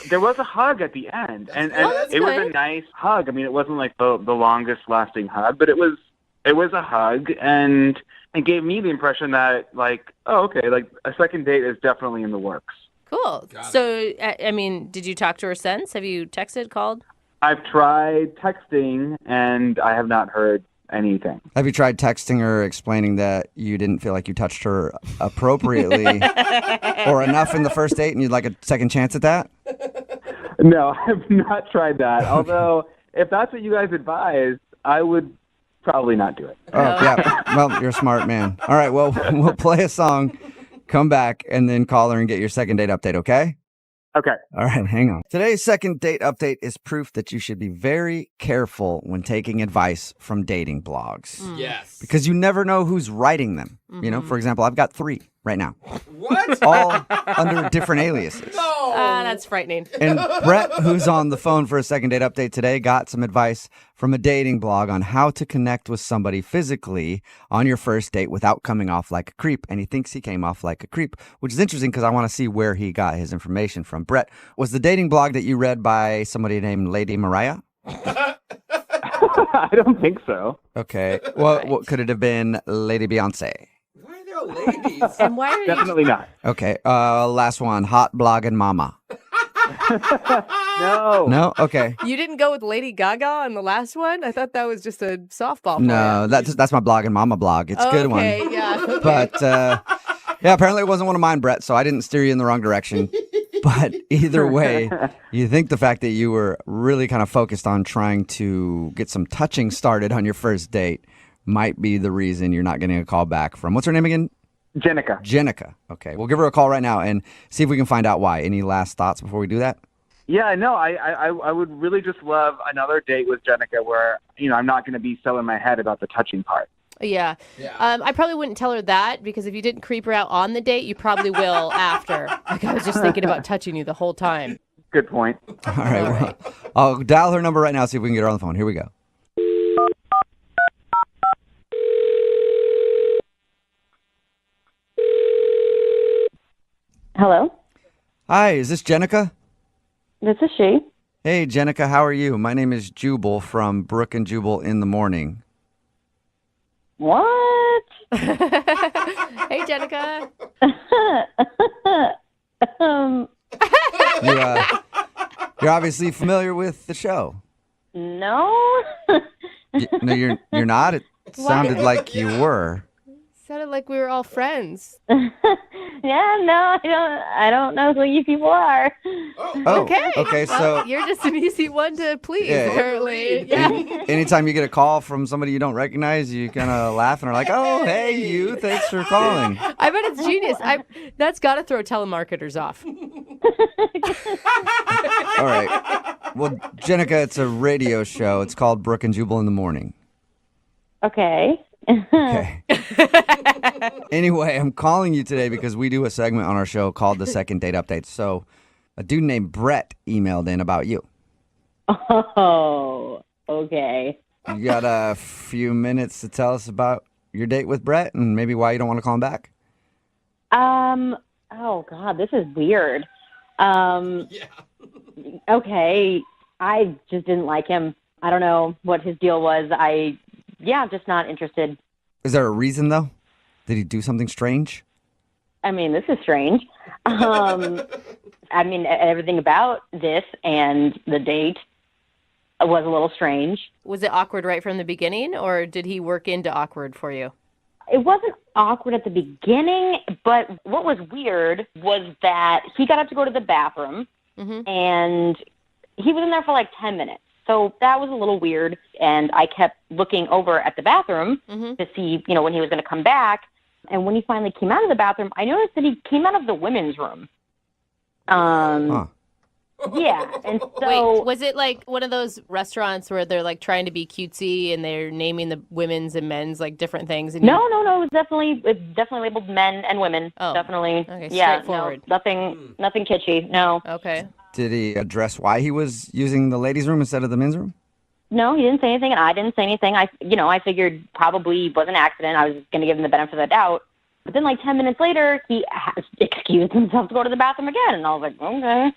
There was a hug at the end, and that's it was good. a nice hug. I mean, it wasn't like the longest lasting hug, but it was a hug, and it gave me the impression that like, oh, okay, like a second date is definitely in the works. Cool. So, I mean, did you talk to her since? Have you texted, called? I've tried texting, and I have not heard anything. Have you tried texting her explaining that you didn't feel like you touched her appropriately or enough in the first date and you'd like a second chance at that? No, I have not tried that. Although, if that's what you guys advise, I would probably not do it. Oh, yeah. Well, you're a smart man. All right, well, we'll play a song, come back, and then call her and get your second date update, okay? Okay. All right, hang on. Today's second date update is proof that you should be very careful when taking advice from dating blogs. Yes. Because you never know who's writing them. You know, for example, I've got 3 right now. What? All under different aliases. That's frightening. And Brett, who's on the phone for a second date update today, got some advice from a dating blog on how to connect with somebody physically on your first date without coming off like a creep. And he thinks he came off like a creep, which is interesting because I want to see where he got his information from. Brett, was the dating blog that you read by somebody named Lady Mariah? I don't think so. Okay. Well, what could it have been? Lady Beyonce? Ladies. And why are you... Definitely not. Okay. Last one. Hot blogging mama. No. No? Okay. You didn't go with Lady Gaga on the last one? I thought that was just a softball for No, you. that's my blogging mama blog. It's a good one. Okay, yeah. Okay. But yeah, apparently it wasn't one of mine, Brett, so I didn't steer you in the wrong direction. But either way, you think the fact that you were really kind of focused on trying to get some touching started on your first date might be the reason you're not getting a call back from, what's her name again? Jenica. Jenica. Okay, we'll give her a call right now and see if we can find out why. Any last thoughts before we do that? Yeah, no, I would really just love another date with Jenica where, I'm not going to be so in my head about the touching part. Yeah. I probably wouldn't tell her that because if you didn't creep her out on the date, you probably will after. Like I was just thinking about touching you the whole time. Good point. All right, well, I'll dial her number right now, see if we can get her on the phone. Here we go. Hello, Hi, is this Jenica? this is she. Hey, Jenica, how are you? My name is Jubal from Brook and Jubal in the Morning. What? Hey, Jenica. You're obviously familiar with the show. No. No, you're not. It sounded like you were. Sounded like we were all friends. Yeah, no, I don't know who you people are. Oh, okay, Well, so you're just an easy one to please, Yeah. apparently. Yeah. anytime you get a call from somebody you don't recognize, you kind of laugh and are like, "Oh, hey, you! Thanks for calling." I bet it's genius. That's got to throw telemarketers off. All right. Well, Jenica, it's a radio show. It's called Brook and Jubal in the Morning. Okay. Okay. Anyway, I'm calling you today because we do a segment on our show called the Second Date Update. So, a dude named Brett emailed in about you. Oh, okay. You got a few minutes to tell us about your date with Brett and maybe why you don't want to call him back? Oh God, this is weird. Okay, I just didn't like him. I don't know what his deal was. I yeah, I'm just not interested. Is there a reason, though? Did he do something strange? I mean, this is strange. I mean, everything about this and the date was a little strange. Was it awkward right from the beginning, or did he work into awkward for you? It wasn't awkward at the beginning, but what was weird was that he got up to go to the bathroom, and he was in there for like 10 minutes. So that was a little weird, and I kept looking over at the bathroom to see, when he was going to come back. And when he finally came out of the bathroom, I noticed that he came out of the women's room. Yeah, and so... Wait, was it like one of those restaurants where they're like trying to be cutesy and they're naming the women's and men's like different things? And No. It was definitely labeled men and women. Oh, definitely. okay, Yeah, straightforward. No, nothing kitschy. No. Okay. Did he address why he was using the ladies' room instead of the men's room? No, he didn't say anything, and I didn't say anything. I figured probably was an accident. I was going to give him the benefit of the doubt. But then, like 10 minutes later, he excused himself to go to the bathroom again, and I was like, okay.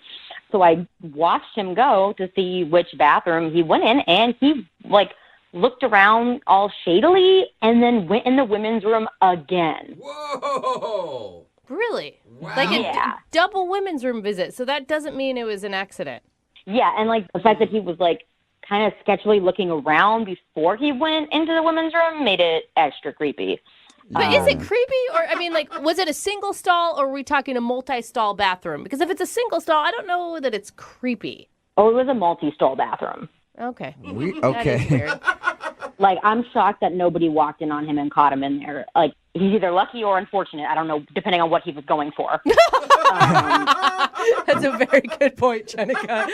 So I watched him go to see which bathroom he went in, and he looked around all shadily, and then went in the women's room again. Whoa! Really? Wow. Like a Yeah. double women's room visit. So that doesn't mean it was an accident. Yeah, and the fact that he was kind of sketchily looking around before he went into the women's room made it extra creepy. But is it creepy? Or, I mean, was it a single stall or are we talking a multi-stall bathroom? Because if it's a single stall, I don't know that it's creepy. Oh, it was a multi-stall bathroom. Okay. That is weird. I'm shocked that nobody walked in on him and caught him in there. He's either lucky or unfortunate. I don't know, depending on what he was going for. That's a very good point, Jenica.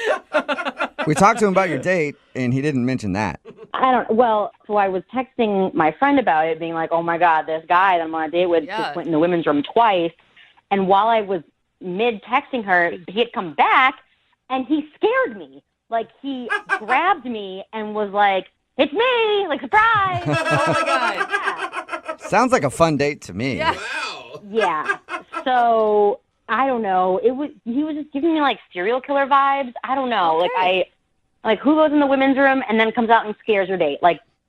We talked to him about your date, and he didn't mention that. So I was texting my friend about it, being like, oh my God, this guy that I'm on a date with just went in the women's room twice. And while I was mid-texting her, he had come back, and he scared me. He grabbed me and was like, it's me, surprise. Oh my God. Sounds like a fun date to me. Yeah. Yeah. So I don't know. He was just giving me serial killer vibes. I don't know. Okay. Who goes in the women's room and then comes out and scares your date?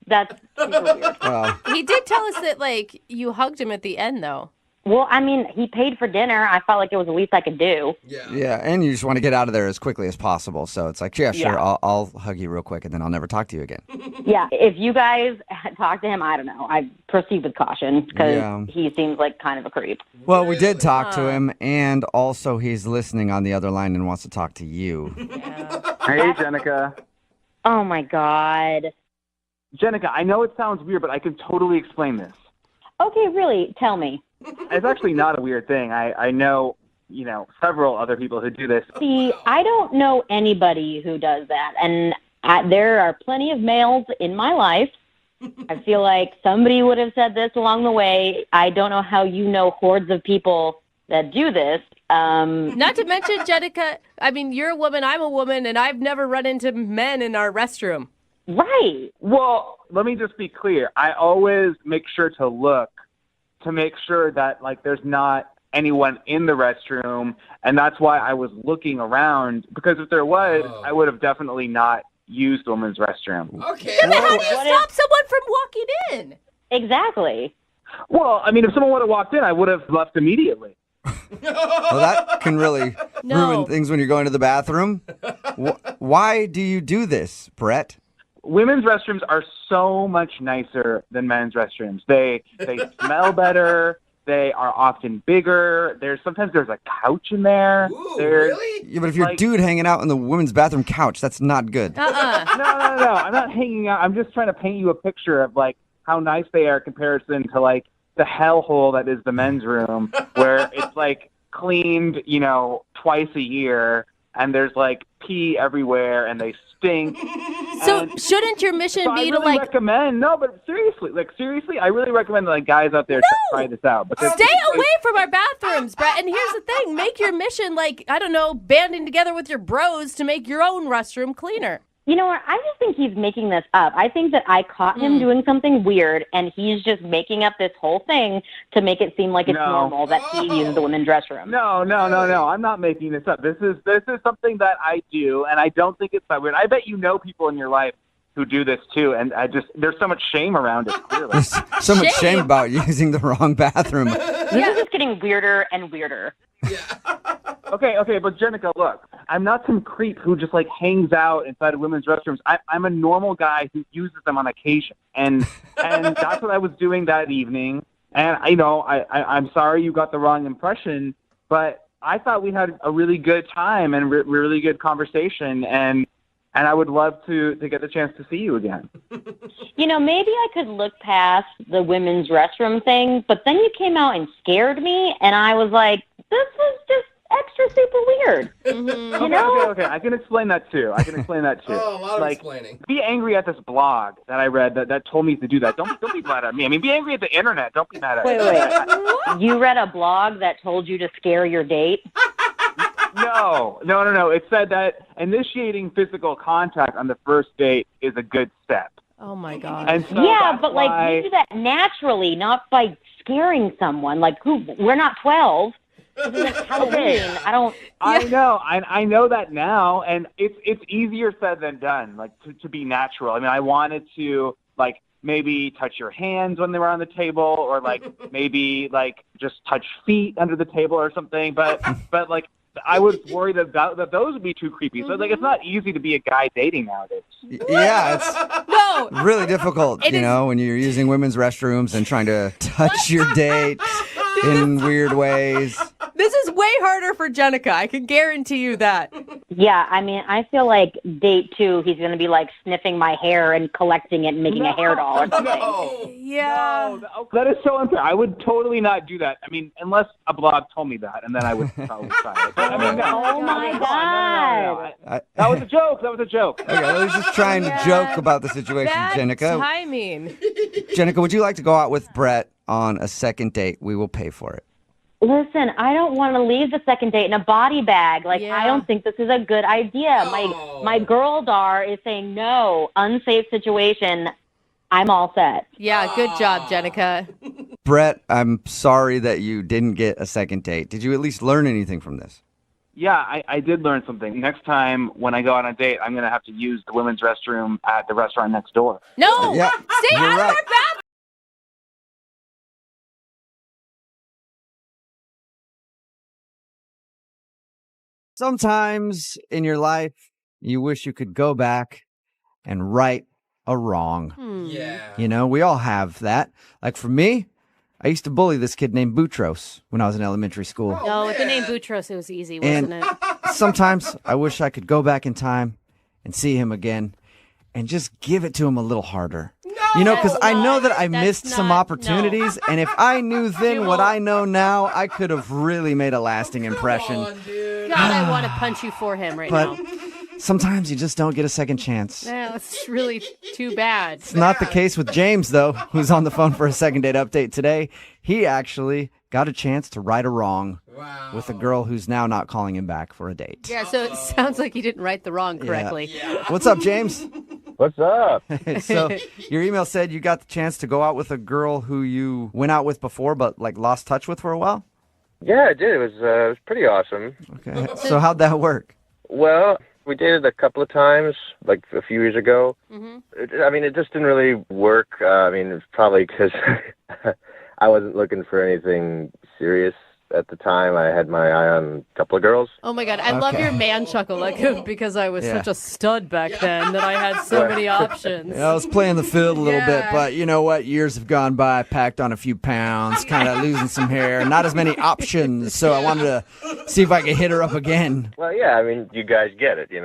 That's super weird. Well, He did tell us that you hugged him at the end though. Well, I mean, he paid for dinner. I felt like it was the least I could do. yeah, and you just want to get out of there as quickly as possible. So it's like, yeah, sure, Yeah. I'll hug you real quick, and then I'll never talk to you again. Yeah. If you guys talk to him, I don't know. I proceed with caution because Yeah. he seems like kind of a creep. Well, we did talk to him, and also he's listening on the other line and wants to talk to you. Hey, Jenica. Oh, my God. Jenica, I know it sounds weird, but I can totally explain this. Okay, really? Tell me. It's actually not a weird thing. I know, several other people who do this. See, I don't know anybody who does that. And there are plenty of males in my life. I feel like somebody would have said this along the way. I don't know how you know hordes of people that do this. Not to mention, Jenica, I mean, you're a woman, I'm a woman, and I've never run into men in our restroom. Right. Well, let me just be clear. I always make sure to look to make sure that there's not anyone in the restroom, and that's why I was looking around, because if there was, I would have definitely not used the women's restroom. Okay. Yeah, but how do you stop someone from walking in? Exactly. Well, I mean, if someone would have walked in, I would have left immediately. Well, that can really ruin things when you're going to the bathroom. Why do you do this, Brett? Women's restrooms are so much nicer than men's restrooms. They smell better. They are often bigger. Sometimes there's a couch in there. Really? Yeah, but if you're a dude hanging out on the women's bathroom couch, that's not good. No. I'm not hanging out. I'm just trying to paint you a picture of how nice they are in comparison to the hellhole that is the men's room, where it's cleaned, twice a year, and there's pee everywhere, and they stink. So shouldn't your mission be to recommend? No, but seriously, I really recommend guys out there try this out. Because stay away from our bathrooms, Brett. And here's the thing: make your mission I don't know, banding together with your bros to make your own restroom cleaner. You know what? I just think he's making this up. I think that I caught him doing something weird, and he's just making up this whole thing to make it seem like it's normal that he uses the women's dress room. No. I'm not making this up. This is something that I do, and I don't think it's that weird. I bet you know people in your life who do this too, and there's so much shame around it. Clearly, So much shame about using the wrong bathroom. This is just getting weirder and weirder. Okay, but Jenica, look, I'm not some creep who just like hangs out inside of women's restrooms. I'm a normal guy who uses them on occasion, and that's what I was doing that evening. And I'm sorry you got the wrong impression, but I thought we had a really good time and really good conversation, and I would love to get the chance to see you again. Maybe I could look past the women's restroom thing, but then you came out and scared me, and I was like, this is just extra super weird. Okay, I can explain that too. Oh, a lot of explaining. Be angry at this blog that I read that told me to do that. Don't be mad at me. I mean, be angry at the internet. Don't be mad at me. Wait. You read a blog that told you to scare your date? No. It said that initiating physical contact on the first date is a good step. Oh my God. And so yeah, but you do that naturally, not by scaring someone. We're not 12. This isn't Halloween. I know that now, and it's easier said than done. To be natural. I mean, I wanted to maybe touch your hands when they were on the table, or maybe just touch feet under the table or something. But I was worried that those would be too creepy. So it's not easy to be a guy dating nowadays. Yeah, it's really difficult, when you're using women's restrooms and trying to touch your date in weird ways. This is way harder for Jenica. I can guarantee you that. Yeah, I mean, I feel like date 2, he's going to be sniffing my hair and collecting it and making a hair doll or something. Yeah. No, that is so unfair. I would totally not do that. I mean, unless a blog told me that, and then I would probably try it. But, I mean, Oh my God. That was a joke. Okay, let's just try and joke about the situation, Bad Jenica. timing. Jenica, would you like to go out with Brett on a second date? We will pay for it. Listen, I don't want to leave the second date in a body bag. I don't think this is a good idea. My girl dar is saying no, unsafe situation. I'm all set. Yeah, good job, Jenica. Brett, I'm sorry that you didn't get a second date. Did you at least learn anything from this? Yeah, I did learn something. Next time when I go on a date, I'm going to have to use the women's restroom at the restaurant next door. No! Yeah, Stay you're out of right. our bathroom! Sometimes in your life, you wish you could go back and right a wrong. Yeah. We all have that. Like for me, I used to bully this kid named Boutros when I was in elementary school. No, with the name Boutros, it was easy, wasn't it? Sometimes I wish I could go back in time and see him again and just give it to him a little harder. Because I know that I missed some opportunities, and if I knew then what I know now, I could have really made a lasting impression. God, I want to punch you for him right But now. sometimes you just don't get a second chance. No, it's really too bad. It's not the case with James, though, who's on the phone for a second date update today. He actually got a chance to right a wrong with a girl who's now not calling him back for a date. Yeah, so it sounds like you didn't write the wrong correctly. Yeah. What's up, James? What's up? So your email said you got the chance to go out with a girl who you went out with before but lost touch with for a while? Yeah, I did. It was pretty awesome. Okay. So how'd that work? Well, we dated a couple of times, a few years ago. Mm-hmm. It just didn't really work. It's probably because I wasn't looking for anything serious at the time. I had my eye on a couple of girls. Oh my God, I love your man chuckle, because I was Yeah. such a stud back then that I had so many options. I was playing the field a little bit, but you know what? Years have gone by, packed on a few pounds, kind of losing some hair, not as many options. So I wanted to see if I could hit her up again. Well, yeah, you guys get it. You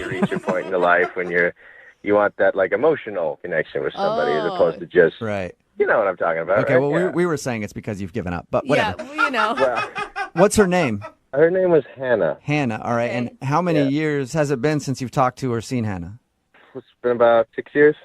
reach a point in your life when you want that emotional connection with somebody as opposed to just right. You know what I'm talking about. Okay, right? well, Yeah. we were saying it's because you've given up, but whatever. Yeah, Well, What's her name? her name was Hannah. Hannah. All right. And how many years has it been since you've talked to or seen Hannah? It's been about 6 years.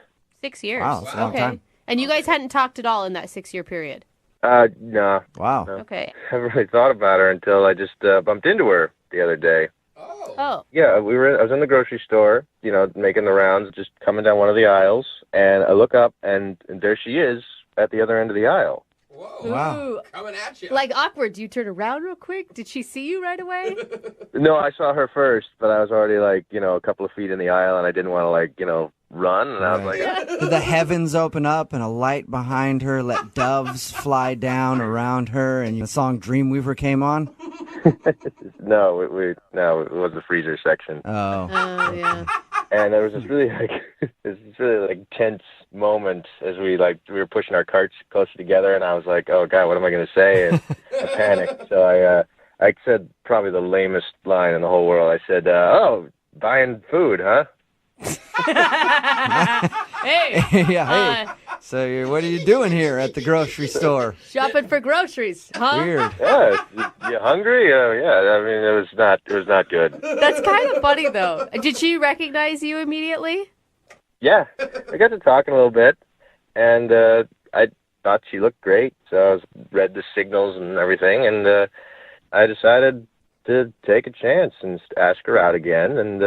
6 years. Wow, that's a long okay. time. And you guys hadn't talked at all in that 6-year period? No. Wow. No. Okay. I haven't really thought about her until I just bumped into her the other day. Oh. Yeah, I was in the grocery store, making the rounds, just coming down one of the aisles, and I look up, and there she is at the other end of the aisle. Wow. Ooh. Coming at you. Awkward. Do you turn around real quick? Did she see you right away? No, I saw her first, but I was already a couple of feet in the aisle, and I didn't want to run, and I was like, Did the heavens open up and a light behind her let doves fly down around her, and the song Dreamweaver came on? no, it was the freezer section. Oh. Yeah. And there was this really tense moment as we were pushing our carts closer together, and I was like, oh God, what am I going to say? And I panicked. So I said probably the lamest line in the whole world. I said, oh, buying food, huh? Hey. Yeah, hey. So what are you doing here at the grocery store? Shopping for groceries, huh? Weird. Yeah, you hungry? Yeah, I mean, it was not good. That's kind of funny, though. Did she recognize you immediately? Yeah, I got to talking a little bit, and I thought she looked great, so I read the signals and everything, and I decided to take a chance and ask her out again, and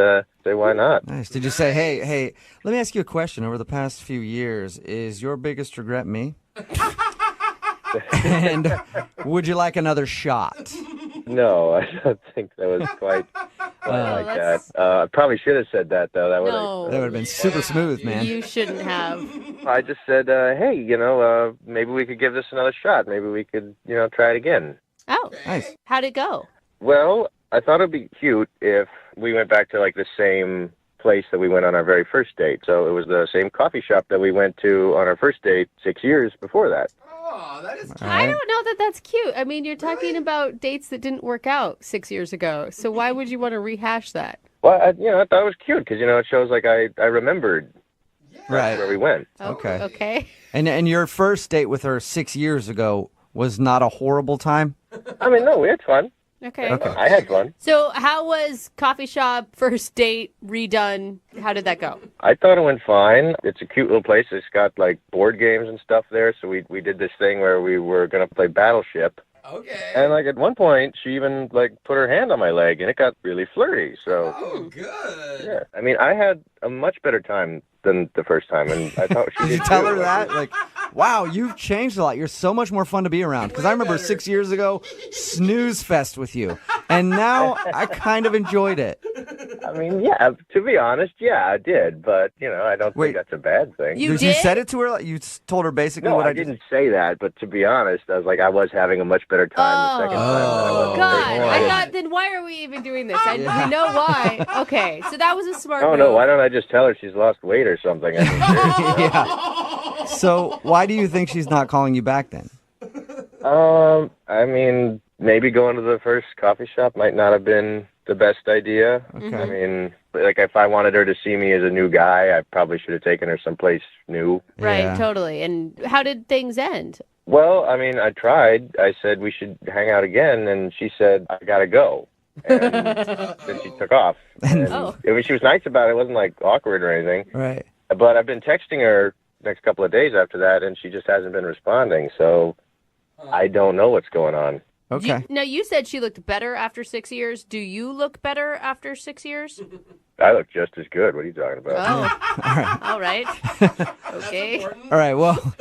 say why not. Nice. Did you say, hey, let me ask you a question. Over the past few years, is your biggest regret me? And would you like another shot? No, I don't think that was quite like that. I probably should have said that, though. That would have been super smooth, man. You shouldn't have. I just said, hey, maybe we could give this another shot. Maybe we could, try it again. Oh, nice. How'd it go? Well, I thought it'd be cute if we went back to the same place that we went on our very first date. So it was the same coffee shop that we went to on our first date 6 years before that. Oh, that is cute. I don't know that that's cute. I mean, you're talking about dates that didn't work out 6 years ago. So why would you want to rehash that? Well, I thought it was cute because, it shows I remembered Right. where we went. Okay. Okay. And your first date with her 6 years ago was not a horrible time? I mean, no, we had fun. Okay. I had fun. So how was coffee shop first date redone? How did that go? I thought it went fine. It's a cute little place. It's got board games and stuff there. So we did this thing where we were going to play Battleship. Okay. And at one point, she even put her hand on my leg, and it got really flirty. So good. Yeah, I mean, I had a much better time than the first time, and I thought she Did you did tell too. her that? Wow, you've changed a lot. You're so much more fun to be around. Because I remember 6 years ago, snooze fest with you. And now I kind of enjoyed it. I mean, yeah, to be honest, yeah, I did. But, I don't think that's a bad thing. You said it to her? You told her basically No, what I I just... didn't say that, but to be honest, I was I was having a much better time the second time than I was the God, first I time. thought, then why are we even doing this? We know why. Okay, so that was a smart Oh, move. no, why don't I just tell her she's lost weight or something? I mean, seriously. Yeah. So why do you think she's not calling you back then? I mean, maybe going to the first coffee shop might not have been the best idea. Okay. I mean, if I wanted her to see me as a new guy, I probably should have taken her someplace new. Right, totally. And how did things end? Well, I mean, I tried. I said we should hang out again, and she said, I gotta go. And then she took off. And, I mean, she was nice about it. It wasn't awkward or anything. Right. But I've been texting her next couple of days after that, and she just hasn't been responding. So I don't know what's going on. Okay. Now, you said she looked better after 6 years. Do you look better after 6 years? I look just as good. What are you talking about? Oh, all right. Okay. All right, well,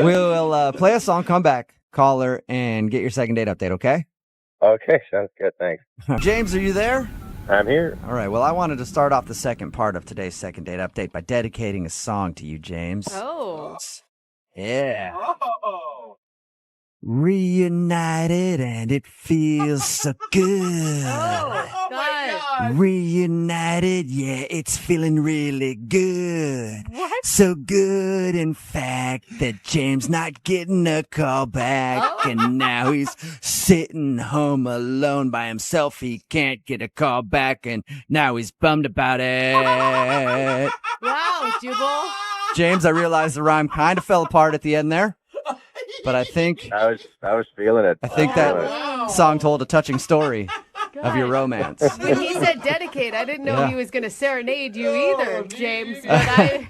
we'll play a song, come back, call her, and get your second date update, okay? Okay, sounds good. Thanks. James, are you there? I'm here. All right, well, I wanted to start off the second part of today's second date update by dedicating a song to you, James. Oh. Yeah. Reunited and it feels so good. Oh, God. Reunited, yeah, it's feeling really good. What? So good, in fact, that James not getting a call back. And now he's sitting home alone by himself. He can't get a call back, and now he's bummed about it. Wow, Jubal. James, I realize the rhyme kind of fell apart at the end there. But I think I was feeling it. I think that song told a touching story of your romance. When he said dedicate, I didn't know Yeah. he was going to serenade you either, James. But I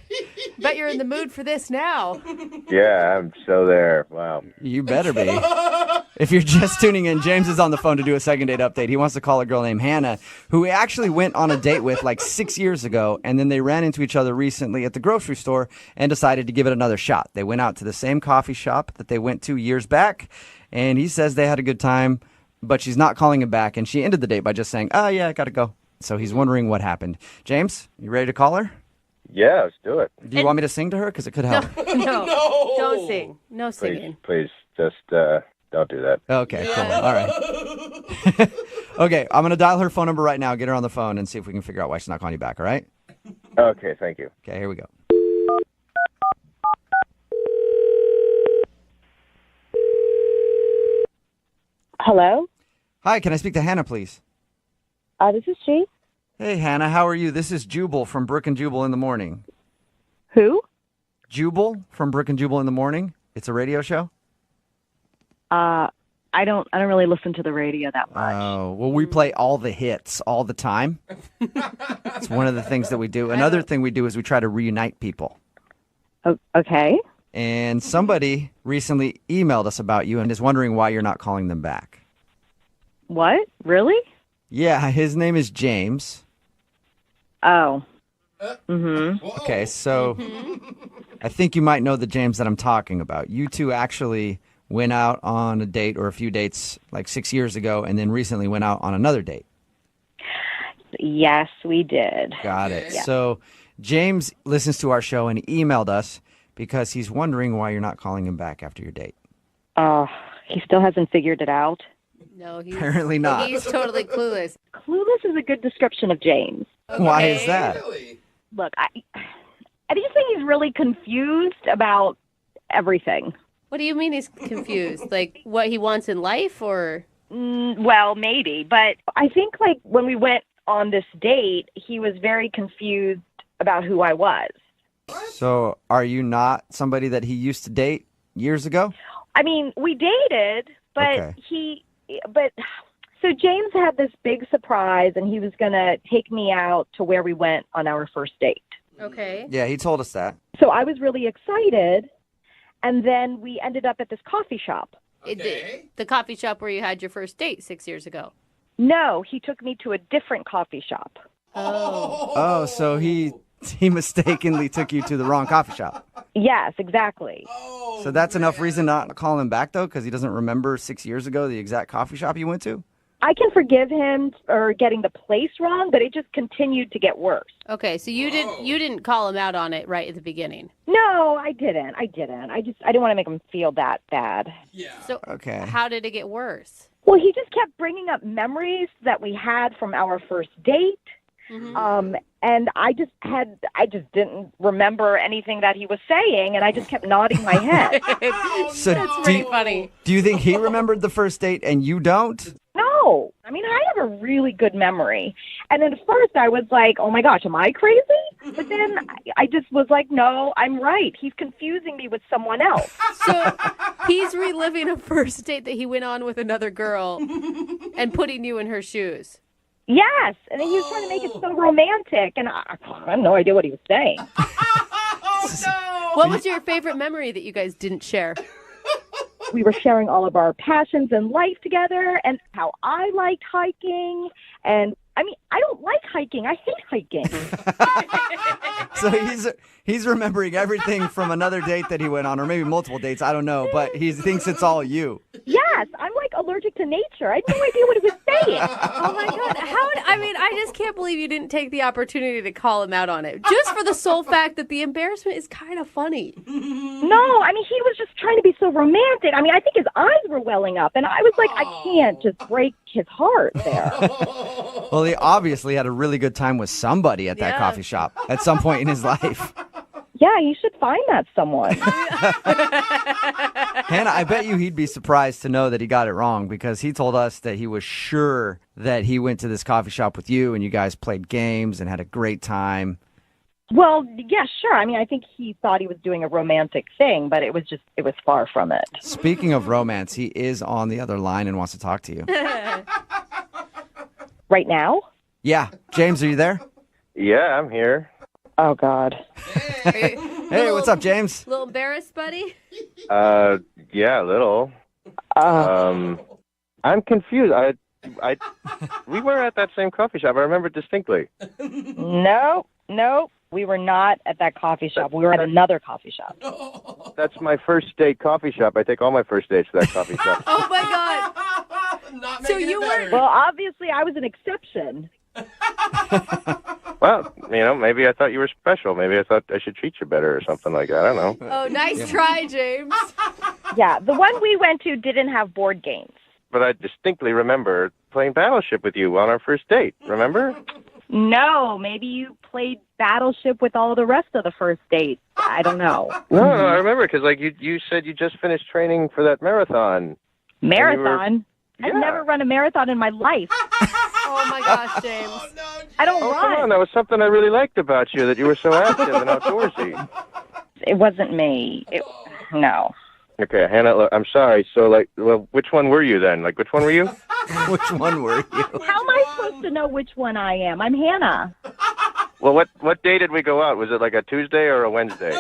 bet you're in the mood for this now. Yeah, I'm so there. Wow. You better be. If you're just tuning in, James is on the phone to do a second date update. He wants to call a girl named Hannah, who he actually went on a date with 6 years ago, and then they ran into each other recently at the grocery store and decided to give it another shot. They went out to the same coffee shop that they went to years back, and he says they had a good time, but she's not calling him back, and she ended the date by just saying, oh, yeah, I gotta go. So he's wondering what happened. James, you ready to call her? Yeah, let's do it. Do you want me to sing to her? Because it could help. No, don't sing. No singing. Please, just don't do that. Okay, cool. All right. Okay, I'm going to dial her phone number right now, get her on the phone, and see if we can figure out why she's not calling you back, all right? Okay, thank you. Okay, here we go. Hello? Hi, can I speak to Hannah, please? This is she. Hey, Hannah, how are you? This is Jubal from Brook and Jubal in the Morning. Who? Jubal from Brook and Jubal in the Morning. It's a radio show. I don't really listen to the radio that much. Oh, well, we play all the hits all the time. It's one of the things that we do. Another thing we do is we try to reunite people. Okay. And somebody recently emailed us about you and is wondering why you're not calling them back. What? Really? Yeah, his name is James. Oh. Mm-hmm. Okay, so I think you might know the James that I'm talking about. You two actually went out on a date or a few dates like 6 years ago and then recently went out on another date. Yes, we did. Got it. Yeah. So James listens to our show and he emailed us because he's wondering why you're not calling him back after your date. He still hasn't figured it out. No, he's Apparently not. He's totally clueless. Clueless is a good description of James. Why is that? Look, I just think he's really confused about everything. What do you mean he's confused? Like what he wants in life, or? Well, maybe, but I think like when we went on this date, he was very confused about who I was. So are you not somebody that he used to date years ago? I mean, we dated, but Okay. So James had this big surprise, and he was going to take me out to where we went on our first date. Okay. Yeah, he told us that. So I was really excited, and then we ended up at this coffee shop. The coffee shop where you had your first date 6 years ago. No, he took me to a different coffee shop. Oh, so he mistakenly took you to the wrong coffee shop. Yes, exactly. So that's enough reason not to call him back, though, because he doesn't remember 6 years ago the exact coffee shop you went to? I can forgive him for getting the place wrong, but it just continued to get worse. Okay, so you didn't call him out on it right at the beginning. No, I didn't. I didn't want to make him feel that bad. So how did it get worse? Well, he just kept bringing up memories that we had from our first date. Mm-hmm. And I just didn't remember anything that he was saying, and I just kept nodding my head. So That's pretty funny. Do you think he remembered the first date and you don't? No. I mean, I have a really good memory. And at first I was like, oh my gosh, am I crazy? But then I just was like, no, I'm right. He's confusing me with someone else. So he's reliving a first date that he went on with another girl and putting you in her shoes. Yes. And then he was trying to make it so romantic. And I had no idea what he was saying. What was your favorite memory that you guys didn't share? We were sharing all of our passions in life together and how I liked hiking. And I mean, I don't like hiking. I hate hiking. So he's remembering everything from another date that he went on, or maybe multiple dates, I don't know, but he thinks it's all you. Yes, I'm like allergic to nature. I had no idea what he was saying. Oh my God. I just can't believe you didn't take the opportunity to call him out on it. Just for the sole fact that the embarrassment is kind of funny. No, I mean, he was just trying to be so romantic. I mean, I think his eyes were welling up, and I was like, I can't just break his heart there. Well, he obviously had a really good time with somebody at that coffee shop at some point in his life. Yeah, you should find that someone. Hannah, I bet you he'd be surprised to know that he got it wrong, because he told us that he was sure that he went to this coffee shop with you and you guys played games and had a great time. Well, yeah, sure. I mean, I think he thought he was doing a romantic thing, but it was far from it. Speaking of romance, he is on the other line and wants to talk to you. Right now? Yeah. James, are you there? Yeah, I'm here. Oh, God. Hey, what's up, James? A little embarrassed, buddy? Yeah, a little. I'm confused. We were at that same coffee shop. I remember distinctly. No, we were not at that coffee shop. We were at another coffee shop. That's my first date coffee shop. I take all my first dates to that coffee shop. Oh my God. So you were... Well, obviously I was an exception. Well, maybe I thought you were special. Maybe I thought I should treat you better or something like that. I don't know. Oh, nice try, James. Yeah, the one we went to didn't have board games. But I distinctly remember playing Battleship with you on our first date. Remember? No, maybe you played Battleship with all the rest of the first dates. I don't know. No, I remember because you said you just finished training for that marathon. Marathon? Yeah. I've never run a marathon in my life. Oh my gosh, James. I don't Oh, run. come on. That was something I really liked about you, that you were so active and outdoorsy. It wasn't me. No. Okay, Hannah, look, I'm sorry. So, which one were you then? Which one were you? Which one were you? How am I supposed to know which one I am? I'm Hannah. Well, what day did we go out? Was it like a Tuesday or a Wednesday?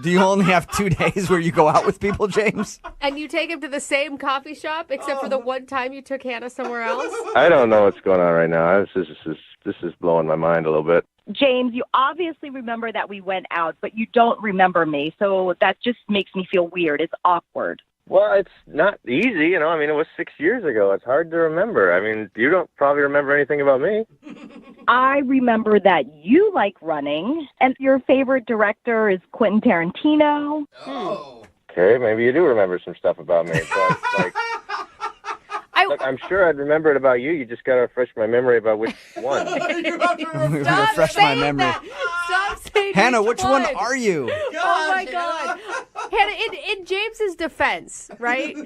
Do you only have 2 days where you go out with people, James? And you take him to the same coffee shop, except for the one time you took Hannah somewhere else? I don't know what's going on right now. This is blowing my mind a little bit. James, you obviously remember that we went out, but you don't remember me, so that just makes me feel weird. It's awkward. Well, it's not easy, it was 6 years ago. It's hard to remember. You don't probably remember anything about me. I remember that you like running, and your favorite director is Quentin Tarantino. Oh. Okay, maybe you do remember some stuff about me. But, look, I'm sure I'd remember it about you. You just got to refresh my memory about which one. Refresh my memory. Stop saying Hannah, which one are you? Oh my God. Hannah, in James's defense, right?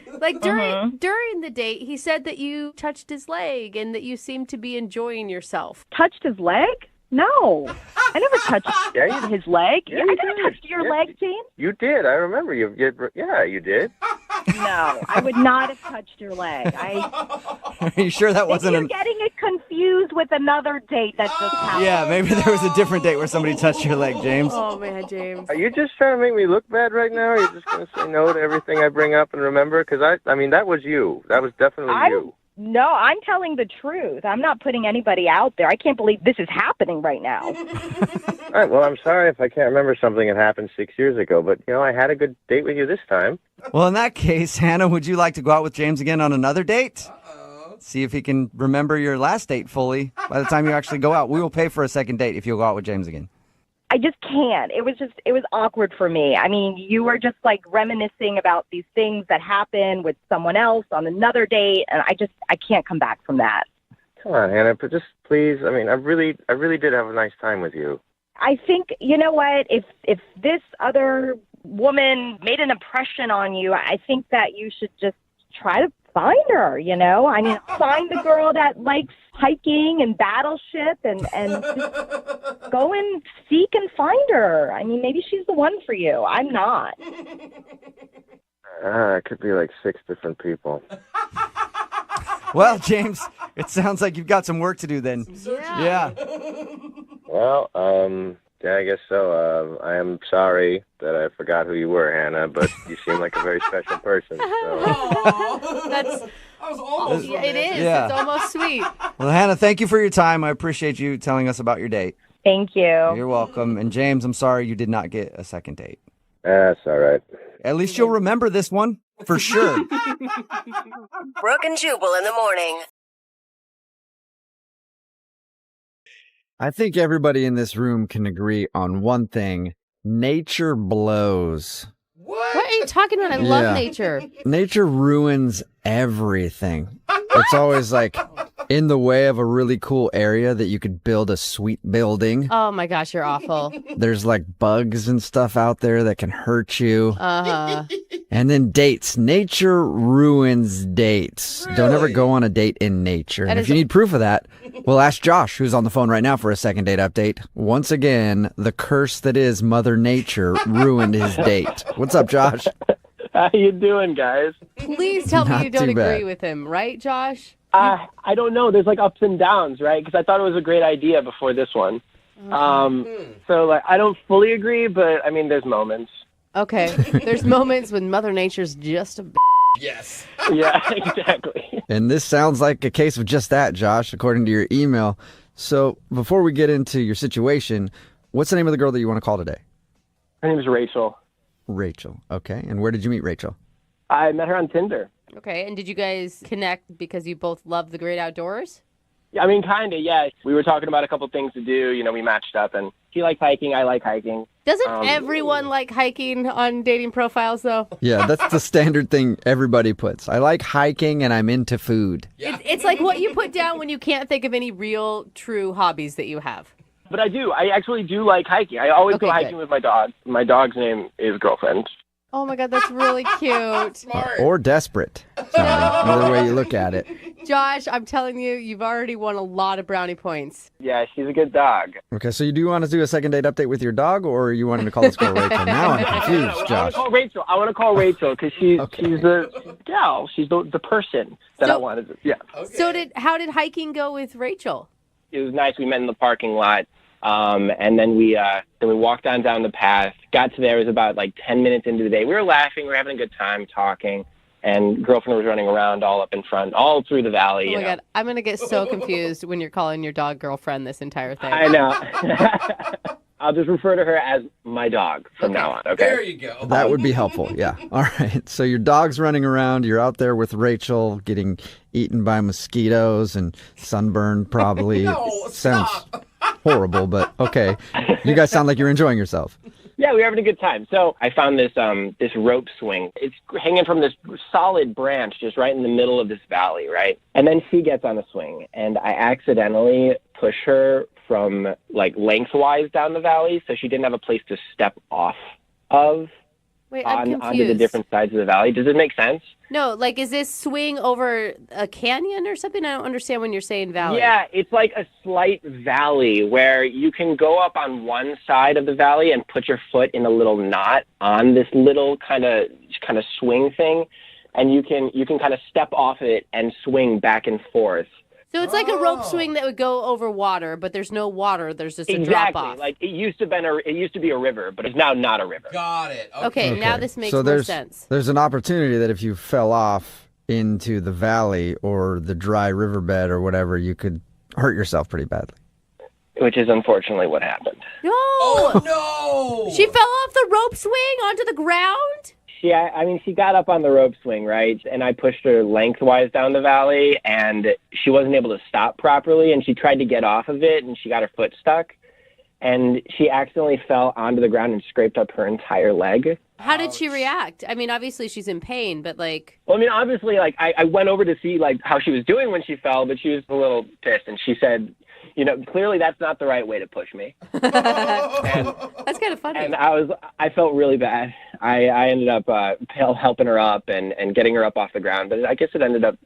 During the date, he said that you touched his leg and that you seemed to be enjoying yourself. Touched his leg? No. I never touched his leg. Yeah, I never touched your leg, James. You did. I remember you. You did. No, I would not have touched your leg. Are you sure that wasn't You're getting it confused with another date that just happened. Yeah, maybe there was a different date where somebody touched your leg, James. Oh, man, James. Are you just trying to make me look bad right now? Or are you just going to say no to everything I bring up and remember? Because, that was you. That was definitely you. No, I'm telling the truth. I'm not putting anybody out there. I can't believe this is happening right now. All right, well, I'm sorry if I can't remember something that happened 6 years ago, but, I had a good date with you this time. Well, in that case, Hannah, would you like to go out with James again on another date? See if he can remember your last date fully by the time you actually go out. We will pay for a second date if you'll go out with James again. I just can't. It was awkward for me. You were just reminiscing about these things that happened with someone else on another date, and I can't come back from that. Come on, Hannah, but just please. I really did have a nice time with you. I think, you know what, if this other woman made an impression on you, I think that you should just try to find her, find the girl that likes hiking and Battleship and just go and seek and find her. Maybe she's the one for you. I'm not. It could be 6 different people. Well, James, it sounds like you've got some work to do then. Yeah. Well, yeah, I guess so. I am sorry that I forgot who you were, Hannah, but you seem like a very special person. So. That was almost it is. Yeah. It's almost sweet. Well, Hannah, thank you for your time. I appreciate you telling us about your date. Thank you. You're welcome. And James, I'm sorry you did not get a second date. That's all right. At least you'll remember this one, for sure. Brooke and Jubal in the morning. I think everybody in this room can agree on one thing. Nature blows. What are you talking about? I love nature. Nature ruins everything. It's always in the way of a really cool area that you could build a sweet building. Oh my gosh, you're awful. There's bugs and stuff out there that can hurt you. Uh-huh. And then dates. Nature ruins dates. Really? Don't ever go on a date in nature. And if you need proof of that, we'll ask Josh, who's on the phone right now for a second date update. Once again, the curse that is Mother Nature ruined his date. What's up, Josh? How you doing, guys? Please tell me you don't agree with him, right, Josh? I don't know. There's ups and downs, right? Because I thought it was a great idea before this one. So I don't fully agree, but there's moments. Okay. There's moments when Mother Nature's just a Yes. Yeah, exactly. And this sounds like a case of just that, Josh, according to your email. So before we get into your situation, what's the name of the girl that you want to call today? Her name is Rachel. Rachel. Okay. And where did you meet Rachel? I met her on Tinder. Okay. And did you guys connect because you both love the great outdoors? I mean, kind of, yeah. We were talking about a couple things to do. You know, we matched up, and she likes hiking. I like hiking. Doesn't everyone like hiking on dating profiles, though? Yeah, that's the standard thing everybody puts. I like hiking and I'm into food. It's like what you put down when you can't think of any real, true hobbies that you have. But I do. I actually do like hiking. I always go hiking with my dog. My dog's name is Girlfriend. Oh my God, that's really cute. Or desperate. Either way you look at it. Josh, I'm telling you, you've already won a lot of brownie points. Yeah, she's a good dog. Okay, so you do want to do a second date update with your dog, or you wanted to call this girl Rachel? Now I'm confused, Josh. I want to call Rachel because she's the gal. She's the person that I wanted to. Yeah. So how did hiking go with Rachel? It was nice. We met in the parking lot. And then we walked down the path, got to there. It was about like 10 minutes into the day. We were laughing. We were having a good time talking. And Girlfriend was running around all up in front, all through the valley. Oh my God. I'm going to get so confused when you're calling your dog Girlfriend this entire thing. I know. I'll just refer to her as my dog from now on, okay? There you go. That would be helpful, yeah. All right, so your dog's running around. You're out there with Rachel getting eaten by mosquitoes and sunburned probably. Sounds horrible, but okay. You guys sound like you're enjoying yourself. Yeah, we were having a good time. So I found this this rope swing. It's hanging from this solid branch just right in the middle of this valley, right? And then she gets on a swing, and I accidentally push her from like lengthwise down the valley, so she didn't have a place to step off of. Wait, I'm onto the confused. different sides of the valley. Does it make sense? No, like, is this swing over a canyon or something? I don't understand when you're saying valley. Yeah, it's like a slight valley where you can go up on one side of the valley and put your foot in a little knot on this little kind of swing thing, and you can kind of step off it and swing back and forth. So it's like a rope swing that would go over water, but there's no water. There's just a drop off. Like it used to be a river, but it's now not a river. Got it. Okay, now this makes so more sense. There's an opportunity that if you fell off into the valley or the dry riverbed or whatever, you could hurt yourself pretty badly. Which is unfortunately what happened. No! Oh, no! She fell off the rope swing onto the ground? She got up on the rope swing, right? And I pushed her lengthwise down the valley, and she wasn't able to stop properly, and she tried to get off of it, and she got her foot stuck, and she accidentally fell onto the ground and scraped up her entire leg. How did she react? I mean, obviously she's in pain, but like... Well, I mean, obviously, like, I went over to see, like, how she was doing when she fell, but she was a little pissed, and she said... You know, clearly that's not the right way to push me. That's kind of funny. And I felt really bad. I ended up helping her up and getting her up off the ground, but I guess it ended up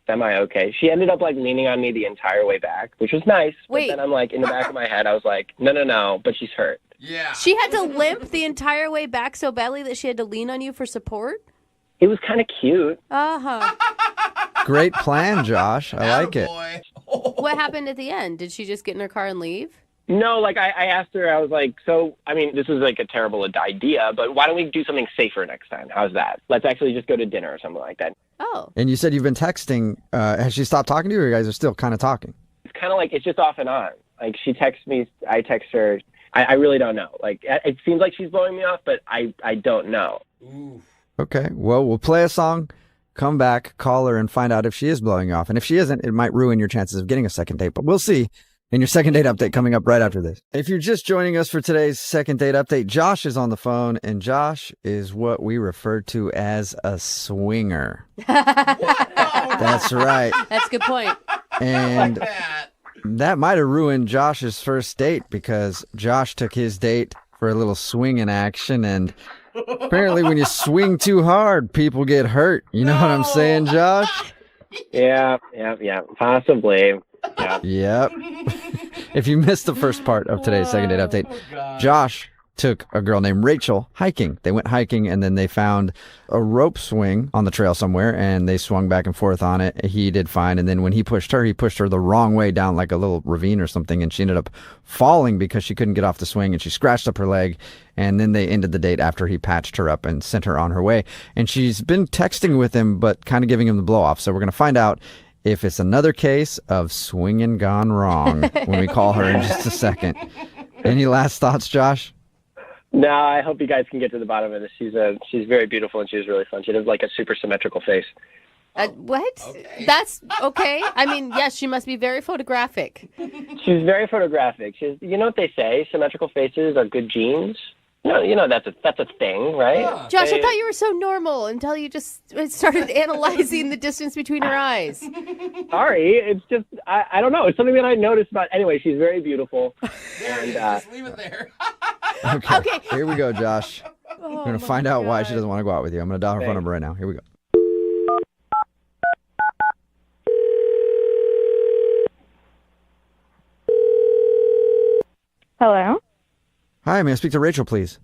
semi-okay. She ended up, like, leaning on me the entire way back, which was nice. Wait. But then I'm, like, in the back of my head, I was like, no, but she's hurt. Yeah. She had to limp the entire way back so badly that she had to lean on you for support? It was kind of cute. Uh-huh. Great plan, Josh. I like it. What happened at the end? Did she just get in her car and leave? No, like, I asked her, I was like, so, I mean, this is, like, a terrible idea, but why don't we do something safer next time? How's that? Let's actually just go to dinner or something like that. Oh. And you said you've been texting. Has she stopped talking to you, or you guys are still kind of talking? It's kind of like, it's just off and on. Like, she texts me, I text her. I really don't know. Like, it seems like she's blowing me off, but I don't know. Ooh. Okay, well, we'll play a song, come back, call her, and find out if she is blowing you off. And if she isn't, it might ruin your chances of getting a second date, but we'll see in your second date update coming up right after this. If you're just joining us for today's second date update, Josh is on the phone, and Josh is what we refer to as a swinger. That's right. That's a good point. And that might have ruined Josh's first date because Josh took his date for a little swinging action, and apparently when you swing too hard, people get hurt. You know what I'm saying, Josh? Yeah, possibly. Yeah. Yep. If you missed the first part of today's second date update, Josh took a girl named Rachel hiking. They went hiking, and then they found a rope swing on the trail somewhere, and they swung back and forth on it. He did fine, and then when he pushed her the wrong way down like a little ravine or something, and she ended up falling because she couldn't get off the swing, and she scratched up her leg, and then they ended the date after he patched her up and sent her on her way. And she's been texting with him, but kind of giving him the blow-off, so we're going to find out if it's another case of swinging gone wrong when we call her in just a second. Any last thoughts, Josh? No, I hope you guys can get to the bottom of this. She's very beautiful, and she was really fun. She had like a super symmetrical face. What? Okay. That's okay. I mean, yes, she must be very photographic. She's very photographic. You know what they say? Symmetrical faces are good genes. You know that's a thing, right? Josh, I thought you were so normal until you just started analyzing the distance between her eyes. Sorry, it's just I don't know. It's something that I noticed about. Anyway, she's very beautiful. And just leave it there. Okay. Here we go, Josh. We're going to find out why she doesn't want to go out with you. I'm going to dial her phone number right now. Here we go. Hello. Hi, may I speak to Rachel, please?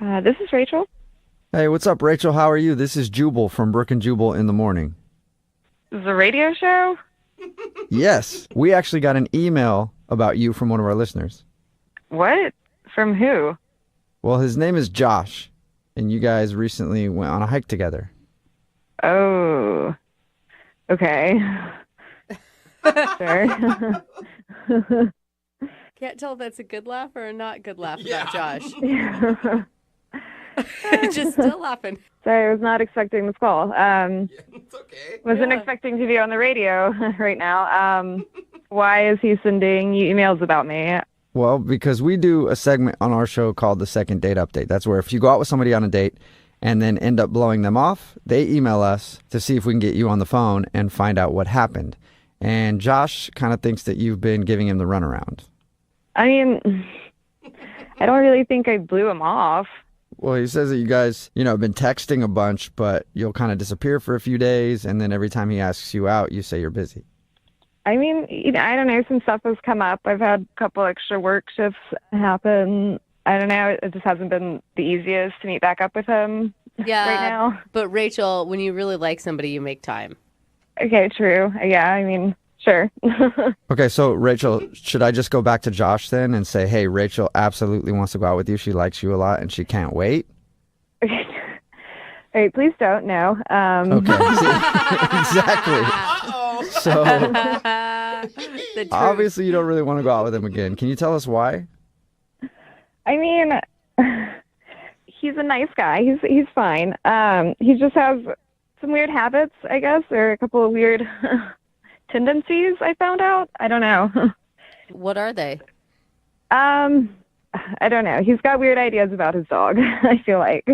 This is Rachel. Hey, what's up, Rachel? How are you? This is Jubal from Brook and Jubal in the Morning. This is a radio show? Yes, we actually got an email about you from one of our listeners. What? From who? Well, his name is Josh, and you guys recently went on a hike together. Oh. Okay. Sure. Can't tell if that's a good laugh or a not good laugh about Josh. Just still laughing. Sorry, I was not expecting this call. It's okay. Wasn't expecting to be on the radio right now. Why is he sending you emails about me? Well, because we do a segment on our show called the Second Date Update. That's where if you go out with somebody on a date and then end up blowing them off, they email us to see if we can get you on the phone and find out what happened. And Josh kind of thinks that you've been giving him the runaround. I mean, I don't really think I blew him off. Well, he says that you guys, have been texting a bunch, but you'll kind of disappear for a few days, and then every time he asks you out, you say you're busy. I mean, I don't know. Some stuff has come up. I've had a couple extra work shifts happen. I don't know. It just hasn't been the easiest to meet back up with him right now. But Rachel, when you really like somebody, you make time. Okay, true. Yeah, I mean, sure. Okay, so Rachel, should I just go back to Josh then and say, hey, Rachel absolutely wants to go out with you. She likes you a lot and she can't wait? Okay. All right, please don't. No. Okay. Exactly. So obviously you don't really want to go out with him again. Can you tell us why? I mean, he's a nice guy. He's fine. He just has some weird habits, I guess, or a couple of weird tendencies I found out. I don't know. What are they? I don't know. He's got weird ideas about his dog, I feel like.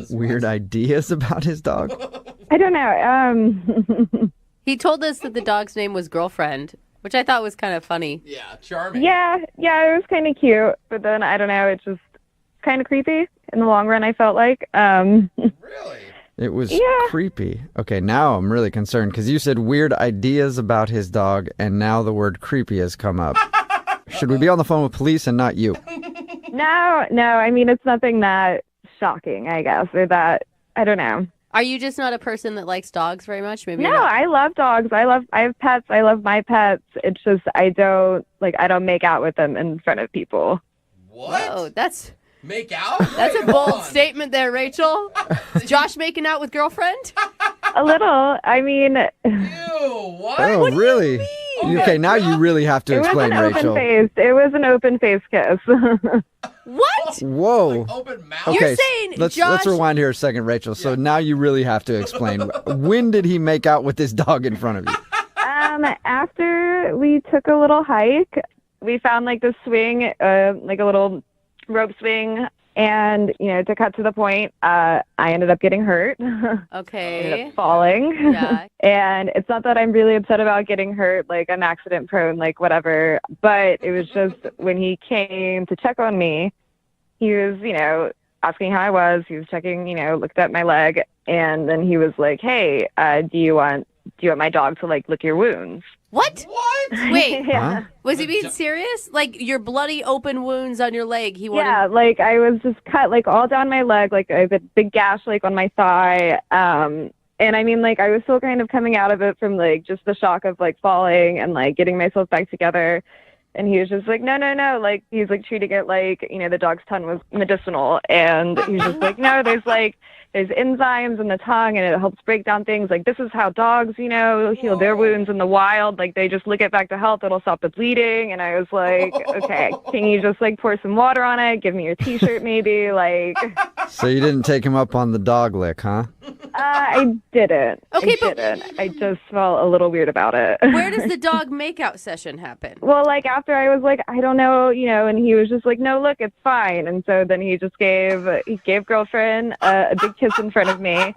Weird ideas about his dog? I don't know. He told us that the dog's name was Girlfriend, which I thought was kind of funny. Yeah, charming. Yeah, it was kind of cute, but then I don't know, it's just kind of creepy in the long run, I felt like. It was creepy. Okay, now I'm really concerned because you said weird ideas about his dog, and now the word creepy has come up. Should we be on the phone with police and not you? No, I mean, it's nothing that shocking, I guess, or that, I don't know. Are you just not a person that likes dogs very much? Maybe. No, I love dogs. I have pets. I love my pets. It's just I don't make out with them in front of people. What? Oh, that's make out? That's a bold statement there, Rachel. Is Josh making out with Girlfriend? A little. I mean. Ew, what? Oh, what really? Okay, now you really have to explain, Rachel. It was an open face kiss. What? Whoa. Open mouth? Okay, You're saying let's Josh... rewind here a second, Rachel. So now you really have to explain. When did he make out with his dog in front of you? After we took a little hike, we found like this swing, like a little rope swing. And, to cut to the point, I ended up getting hurt. Okay. Ended up falling. Yeah. And it's not that I'm really upset about getting hurt, like I'm accident prone, like whatever. But it was just when he came to check on me, he was, asking how I was. He was checking, looked at my leg. And then he was like, hey, do you want my dog to like lick your wounds? What? Wait, Yeah. Was he being serious? Like your bloody open wounds on your leg? He wanted... Yeah, like I was just cut like all down my leg, like I have a big gash like on my thigh. And I mean, like I was still kind of coming out of it from like just the shock of like falling and like getting myself back together. And he was just like, no, like he's like treating it like, the dog's tongue was medicinal. And he's just like, no, there's like there's enzymes in the tongue and it helps break down things. Like, this is how dogs, heal their wounds in the wild. Like, they just lick it back to health. It'll stop the bleeding. And I was like, okay, can you just like pour some water on it? Give me your t-shirt maybe? Like, So you didn't take him up on the dog lick, huh? I didn't. Okay, I didn't. I just felt a little weird about it. Where does the dog makeout session happen? Well, like after I was like, I don't know, and he was just like, no, look, it's fine. And so then he just gave girlfriend a big kiss in front of me.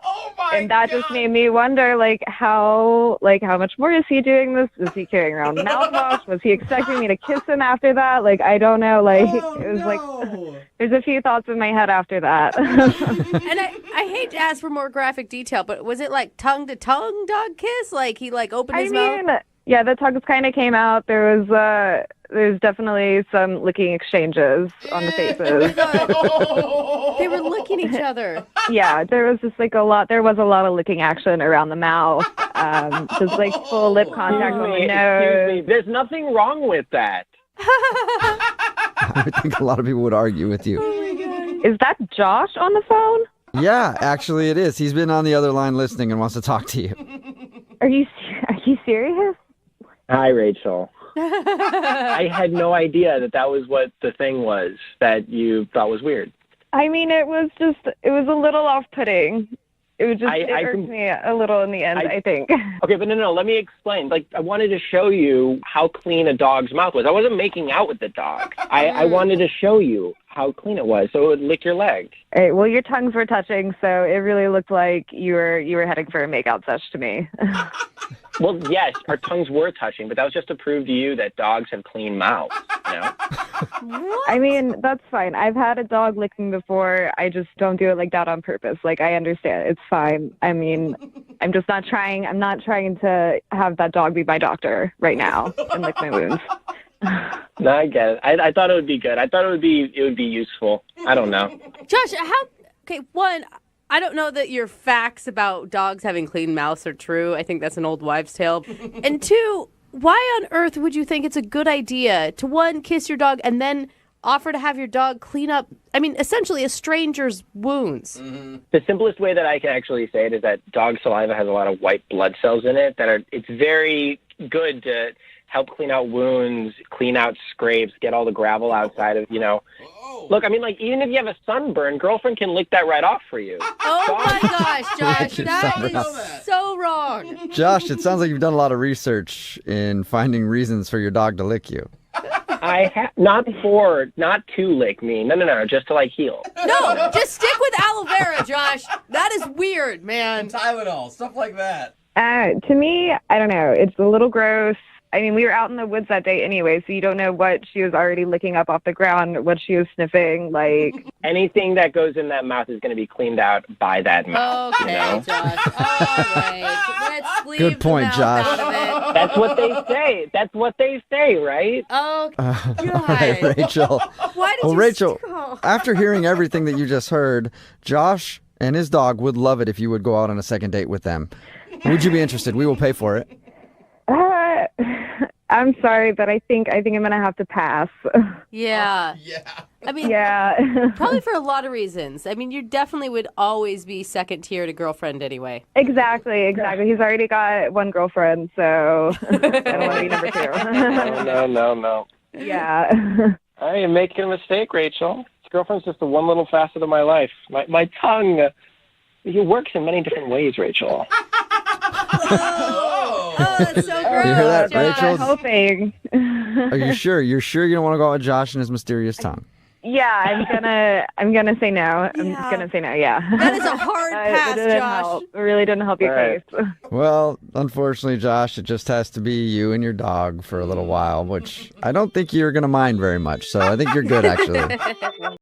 And that just made me wonder, how much more is he doing this? Is he carrying around mouthwash? Was he expecting me to kiss him after that? I don't know. It was there's a few thoughts in my head after that. And I hate to ask for more graphic detail, but was it like tongue to tongue dog kiss? Like he opened his mouth? Yeah, the tongues kind of came out. There's definitely some licking exchanges on the faces. They were licking each other. Yeah, there was just a lot. There was a lot of licking action around the mouth. Just full lip contact on the nose. Excuse me. There's nothing wrong with that. I think a lot of people would argue with you. Is that Josh on the phone? Yeah, actually it is. He's been on the other line listening and wants to talk to you. Are you serious? Hi, Rachel. I had no idea that was what the thing was that you thought was weird. I mean, it was a little off-putting. It was just, it irked me a little in the end, I think. Okay, but no, let me explain. I wanted to show you how clean a dog's mouth was. I wasn't making out with the dog. I wanted to show you how clean it was, so it would lick your leg. All right, well, your tongues were touching, so it really looked like you were heading for a makeout sesh to me. Well, yes, our tongues were touching, but that was just to prove to you that dogs have clean mouths, I mean, that's fine. I've had a dog licking before. I just don't do it like that on purpose. I understand. It's fine. I mean, I'm just not trying. I'm not trying to have that dog be my doctor right now and lick my wounds. No, I get it. I thought it would be good. I thought it would be useful. I don't know. Josh, one, I don't know that your facts about dogs having clean mouths are true. I think that's an old wives' tale. And two, why on earth would you think it's a good idea to, one, kiss your dog and then offer to have your dog clean up, essentially a stranger's wounds? Mm-hmm. The simplest way that I can actually say it is that dog saliva has a lot of white blood cells in it it's very good to help clean out wounds, clean out scrapes, get all the gravel outside of, Look, even if you have a sunburn, girlfriend can lick that right off for you. Oh my gosh, Josh, that is so wrong. Josh, it sounds like you've done a lot of research in finding reasons for your dog to lick you. Not to lick me. No, just to heal. No, just stick with aloe vera, Josh. That is weird, man. Tylenol, stuff like that. To me, I don't know. It's a little gross. I mean, we were out in the woods that day anyway, so you don't know what she was already licking up off the ground, what she was sniffing, Anything that goes in that mouth is going to be cleaned out by that mouth. Okay, Josh. All right. Let's leave Good point, the mouth Josh. out of it. That's what they say, right? Oh, All right, Rachel. Why did well, you Rachel, after hearing everything that you just heard, Josh and his dog would love it if you would go out on a second date with them. Would you be interested? We will pay for it. I'm sorry, but I think I'm going to have to pass. Yeah. Yeah. Probably for a lot of reasons. You definitely would always be second tier to girlfriend anyway. Exactly. He's already got one girlfriend, so I don't want to be number two. No. Yeah. You're making a mistake, Rachel. This girlfriend's just the one little facet of my life. My tongue, it works in many different ways, Rachel. Oh, that's so gross. You hear that, Josh. Rachel? I'm hoping. Are you sure? You're sure you don't want to go out with Josh and his mysterious tongue? Yeah, I'm gonna say no. I'm gonna say no. Yeah. That is a hard pass, it didn't Josh. help. It really didn't help your All right. case. Well, unfortunately, Josh, it just has to be you and your dog for a little while, which I don't think you're going to mind very much. So I think you're good, actually.